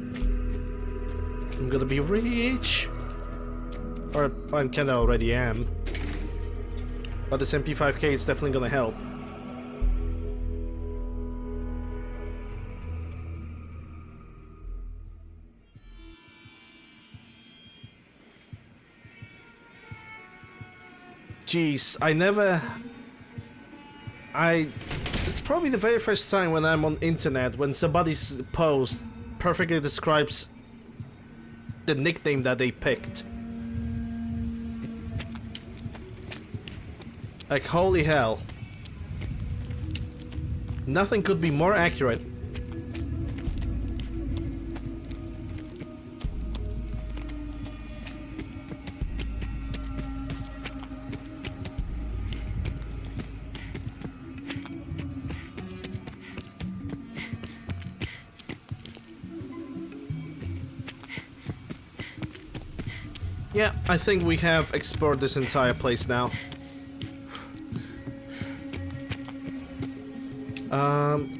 I'm gonna be rich. Or I kinda already am. But this MP5K is definitely gonna help. Jeez, it's probably the very first time when I'm on internet when somebody's post perfectly describes the nickname that they picked. Like, holy hell. Nothing could be more accurate. Yeah, I think we have explored this entire place now.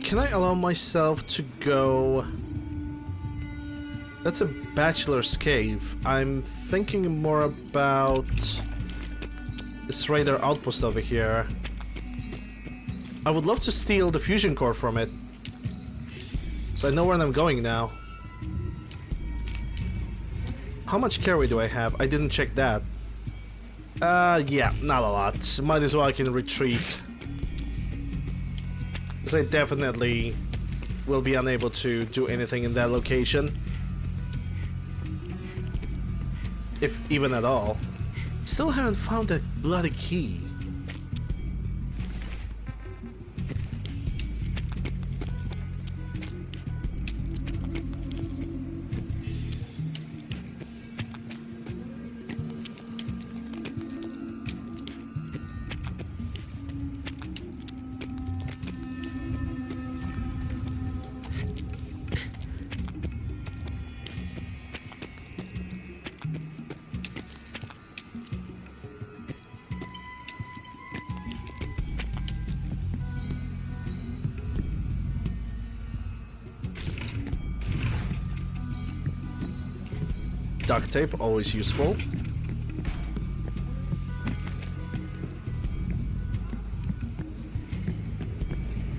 Can I allow myself to go... That's a bachelor's cave. I'm thinking more about this raider outpost over here. I would love to steal the fusion core from it, so I know where I'm going now. How much carry do I have? I didn't check that. Yeah, not a lot. Might as well I can retreat. Because I definitely will be unable to do anything in that location. If even at all. Still haven't found that bloody key. Duct tape, always useful.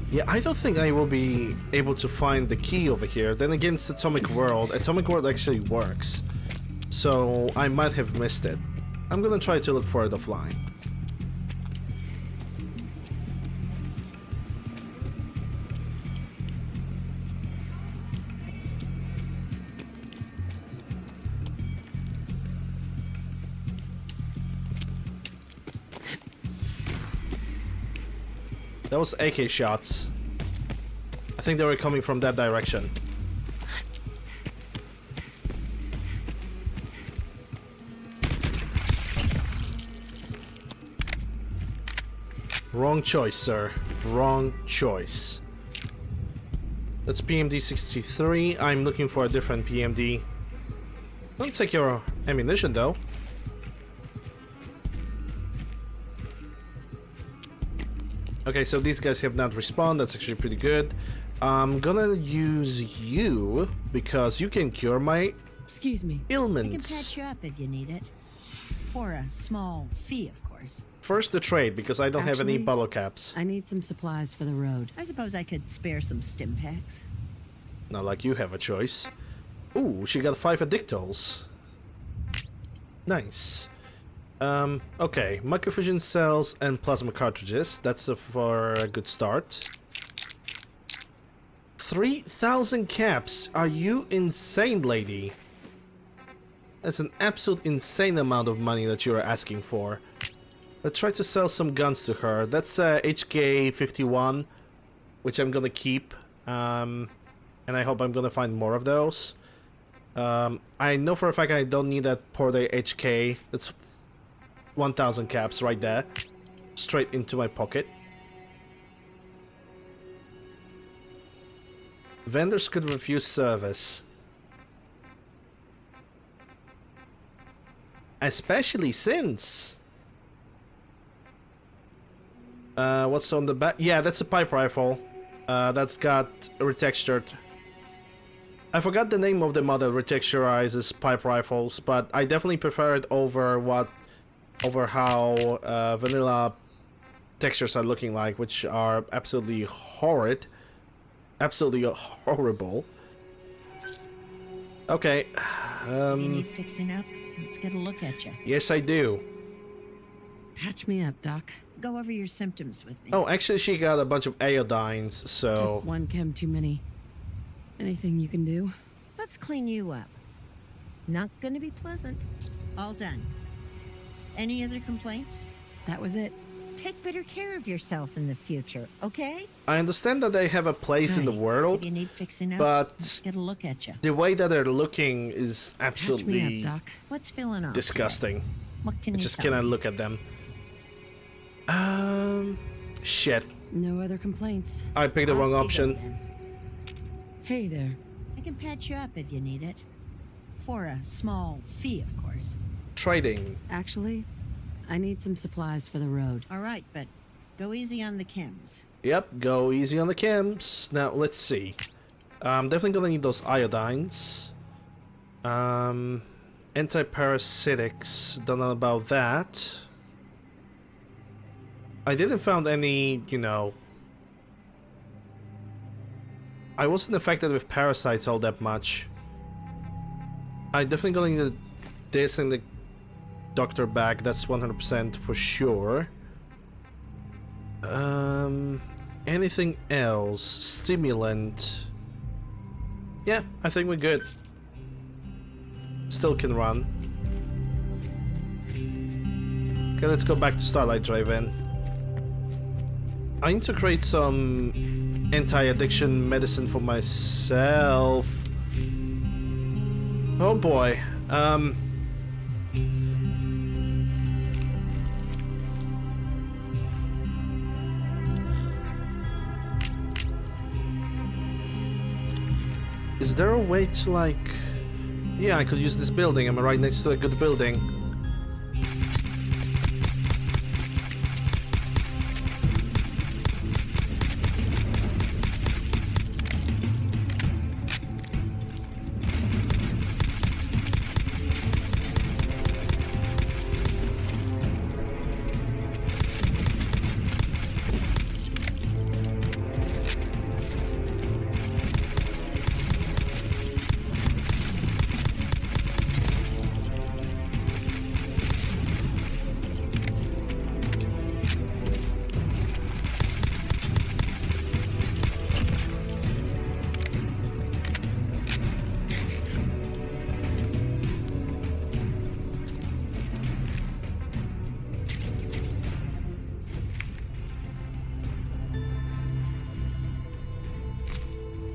Yeah, I don't think I will be able to find the key over here. Then again, it's Atomic World. Atomic World actually works. So I might have missed it. I'm gonna try to look for it offline. That was AK shots. I think they were coming from that direction. Wrong choice, sir. Wrong choice. That's PMD 63. I'm looking for a different PMD. Don't take your ammunition, though. Okay, so these guys have not respawned. That's actually pretty good. I'm gonna use you because you can cure my Excuse me. ailments. I can patch you up if you need it. For a small fee, of course. First the trade, because I don't have any Actually, bottle caps. I need some supplies for the road. I suppose I could spare some stim packs. Not like you have a choice. Ooh, she got 5 addictols. Nice. Okay, microfusion cells and plasma cartridges. That's for a good start. 3,000 caps. Are you insane, lady? That's an absolute insane amount of money that you are asking for. Let's try to sell some guns to her. That's HK51, which I'm gonna keep. And I hope I'm gonna find more of those. I know for a fact I don't need that Porte HK. That's 1,000 caps right there. Straight into my pocket. Vendors could refuse service. Especially since... what's on the back? Yeah, that's a pipe rifle. That's got retextured. I forgot the name of the model retexturizes pipe rifles, but I definitely prefer it over how vanilla textures are looking like, which are absolutely horrid. Absolutely horrible. Okay. You need fixing up? Let's get a look at you. Yes, I do. Patch me up, Doc. Go over your symptoms with me. Oh, actually, she got a bunch of iodines, so... Took one chem too many. Anything you can do? Let's clean you up. Not gonna be pleasant. All done. Any other complaints? That was it. Take better care of yourself in the future, okay? I understand that they have a place in the world, If you need fixing up, but let's get a look at you. the way that they're looking is Patch absolutely me up, Doc. What's filling off disgusting. today? What can I you just tell cannot me? look at them. Shit. No other complaints. I picked the wrong option. Hey there. I can patch you up if you need it. For a small fee, of course. Trading. Actually, I need some supplies for the road. All right, but go easy on the chems. Yep, go easy on the chems. Now, let's see. I'm definitely gonna need those iodines. Antiparasitics. Don't know about that. I didn't find any, you know... I wasn't affected with parasites all that much. I definitely gonna need this in the doctor bag, that's 100% for sure. Anything else? Stimulant. Yeah, I think we're good. Still can run. Okay, let's go back to Starlight Drive-In. I need to create some anti-addiction medicine for myself. Oh boy. Is there a way to, like... Yeah, I could use this building. I'm right next to a good building.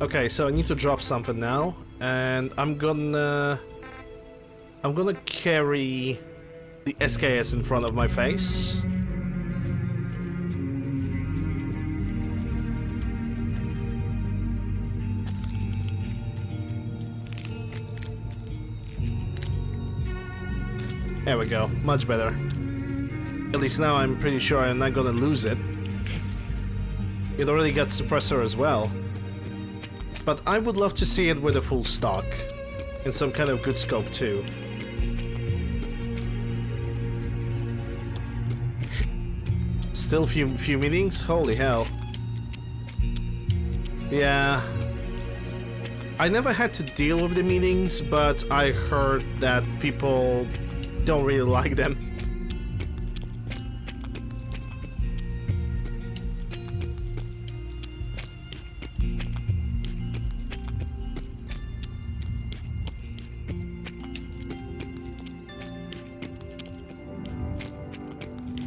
Okay, so I need to drop something now, and I'm gonna carry the SKS in front of my face. There we go, much better. At least now I'm pretty sure I'm not gonna lose it. It already got suppressor as well. But I would love to see it with a full stock. In some kind of good scope too. Still few meetings? Holy hell. Yeah. I never had to deal with the meetings, but I heard that people don't really like them.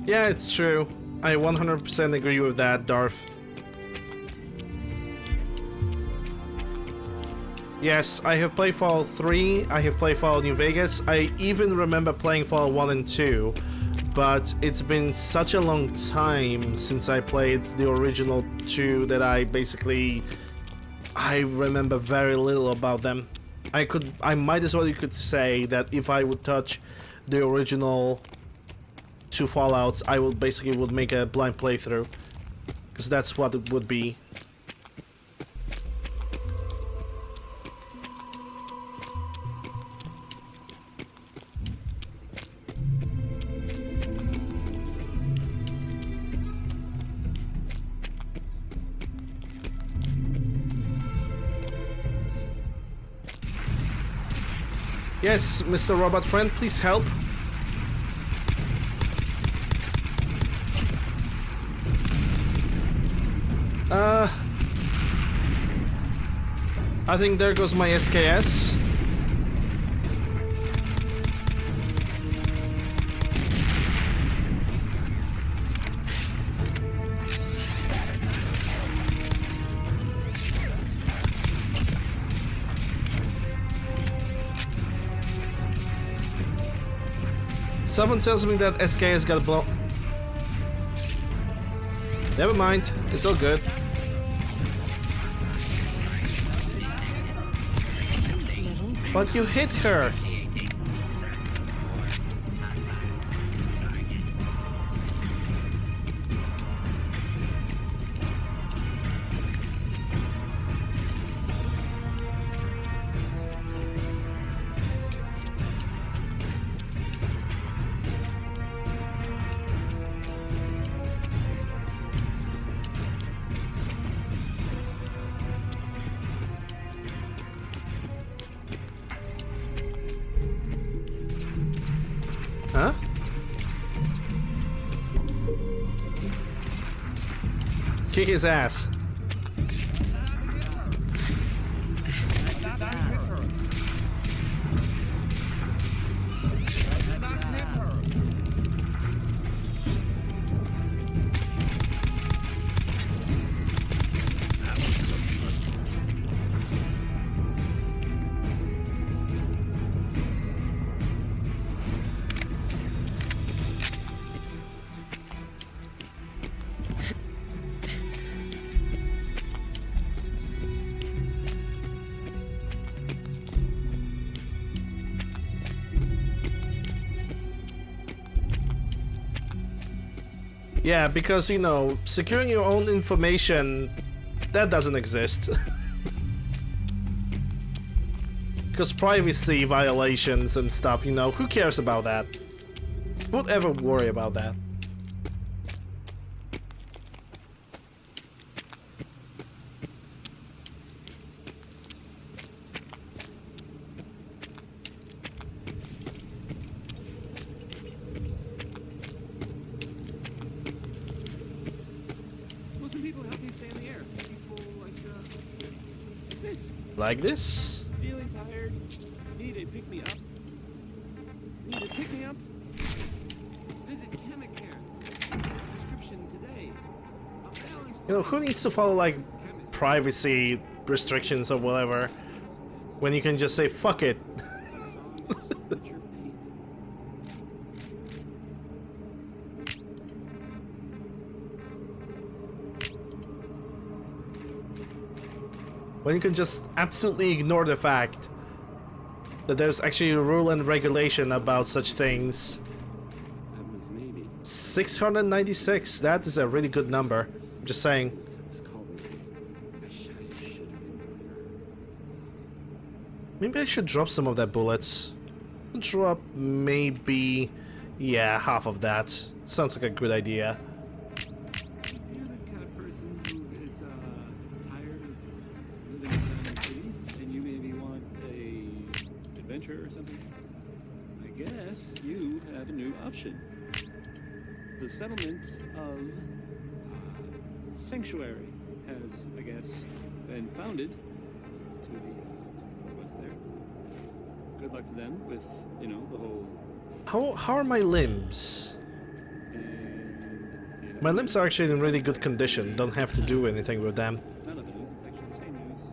Yeah, it's true. I 100% agree with that, Darth. Yes, I have played Fallout 3, I have played Fallout New Vegas, I even remember playing Fallout 1 and 2, but it's been such a long time since I played the original 2 that I remember very little about them. I might as well you could say that if I would touch the original 2 Fallouts, I would make a blind playthrough, because that's what it would be. Yes, Mr. Robot Friend, please help. I think there goes my SKS. Someone tells me that SKS got blown. Never mind, it's all good. But you hit her. Huh? Kick his ass. Yeah, because, you know, securing your own information, that doesn't exist. Because privacy violations and stuff, you know, who cares about that? Who would ever worry about that? Like this? Feeling tired? Need a pick me up? Need a pick me up? Visit Chemicare. Prescription today. You know, who needs to follow like privacy restrictions or whatever, when you can just say fuck it. When you can just absolutely ignore the fact that there's actually a rule and regulation about such things. 696, that is a really good number. I'm just saying. Maybe I should drop some of that bullets. Drop maybe, yeah, half of that. Sounds like a good idea. If you're the kind of person who is tired of living in a city and you maybe want a adventure or something, I guess you have a new option. The settlement of Sanctuary has, I guess, been founded to the northwest there. Good luck to them with, you know, the whole... How are my limbs? My limbs are actually in really good condition. Don't have to do anything with them. None of the news. It's actually the same news.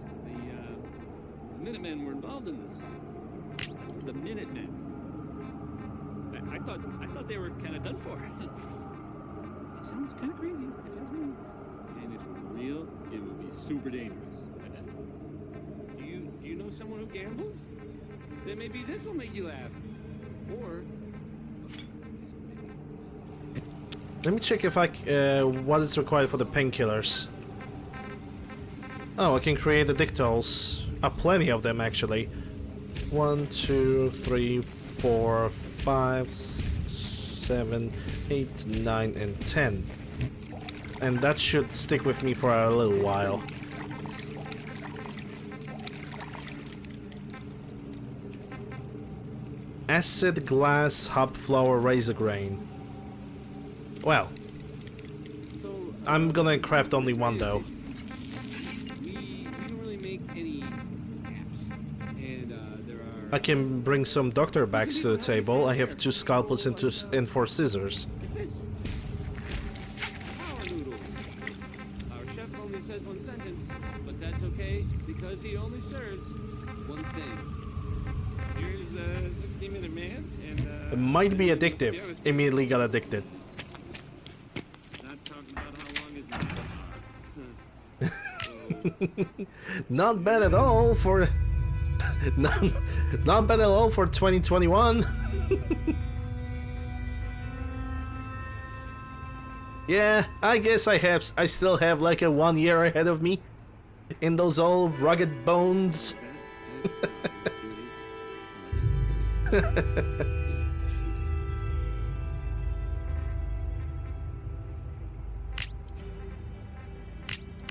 The Minutemen were involved in this. The Minutemen. I thought they were kind of done for. It sounds kind of crazy, if you ask me. And if it were real, it would be super dangerous. I bet. Do you know someone who gambles? Then maybe this will make you laugh. Or... Let me check if what is required for the painkillers. Oh, I can create addictols. Plenty of them actually. 1, 2, 3, 4, 5, 6, 7, 8, 9, and 10. And that should stick with me for a little while. Acid, glass, hop flour, razor grain. Well, I'm gonna craft only one though. We don't really make any apps, and there are... I can bring some doctor bags to the table. I have 2 scalpels and 4 scissors. This. Power noodles. Our chef only says one sentence, but that's okay because he only serves one thing. Here's a 60-minute man, and It might be addictive. Immediately got addicted. Not bad at all for not bad at all for 2021. Yeah, I guess I still have like a 1 year ahead of me in those old rugged bones.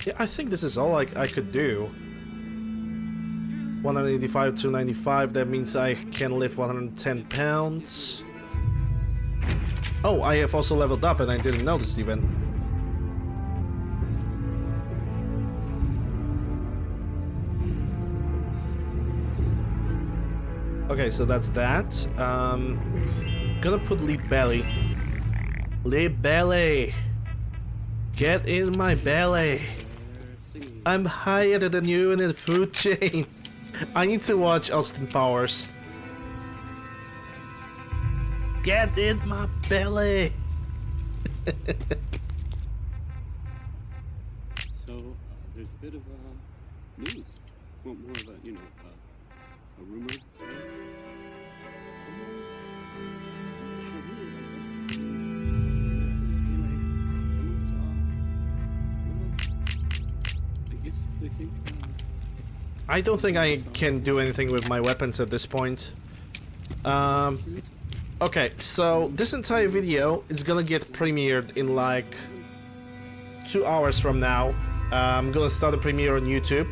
Yeah, I think this is all I could do. 185 to 95, that means I can lift 110 pounds. Oh, I have also leveled up and I didn't notice even. Okay, so that's that. Gonna put lead belly. Lead belly. Get in my belly. I'm higher than you in the food chain. I need to watch Austin Powers. Get in my belly. So there's a bit of news. Well, more of a, you know, a rumor. I don't think I can do anything with my weapons at this point. Okay, so this entire video is gonna get premiered in like 2 hours from now. I'm gonna start a premiere on YouTube,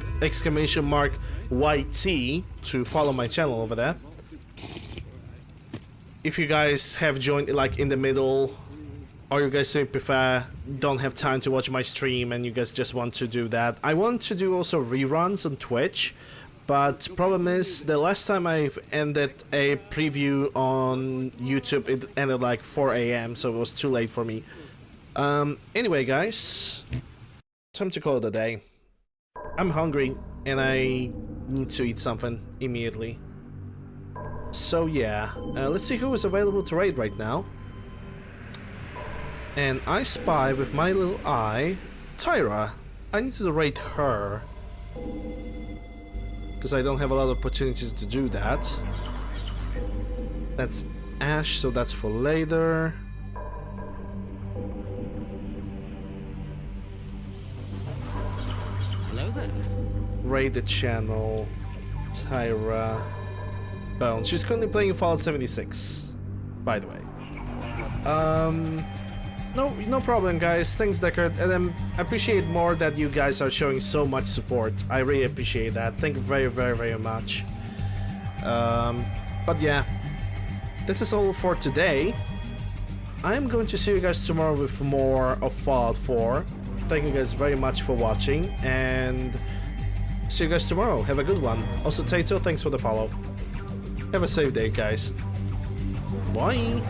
!YT, to follow my channel over there. If you guys have joined like in the middle, or you guys prefer don't have time to watch my stream and you guys just want to do that, I want to do also reruns on Twitch, but problem is the last time I've ended a preview on YouTube it ended like 4 AM, so it was too late for me. Anyway guys, time to call it a day. I'm hungry and I need to eat something immediately. So yeah, let's see who is available to raid right now. And I spy with my little eye Tyra. I need to raid her, because I don't have a lot of opportunities to do that. That's Ash, so that's for later. Hello there. Raid the channel. Tyra. Bone. She's currently playing Fallout 76, by the way. No problem, guys. Thanks, Deckard. And I appreciate more that you guys are showing so much support. I really appreciate that. Thank you very, very, very much. But yeah, this is all for today. I'm going to see you guys tomorrow with more of Fallout 4. Thank you guys very much for watching, and see you guys tomorrow. Have a good one. Also, Tato, thanks for the follow. Have a safe day, guys. Bye.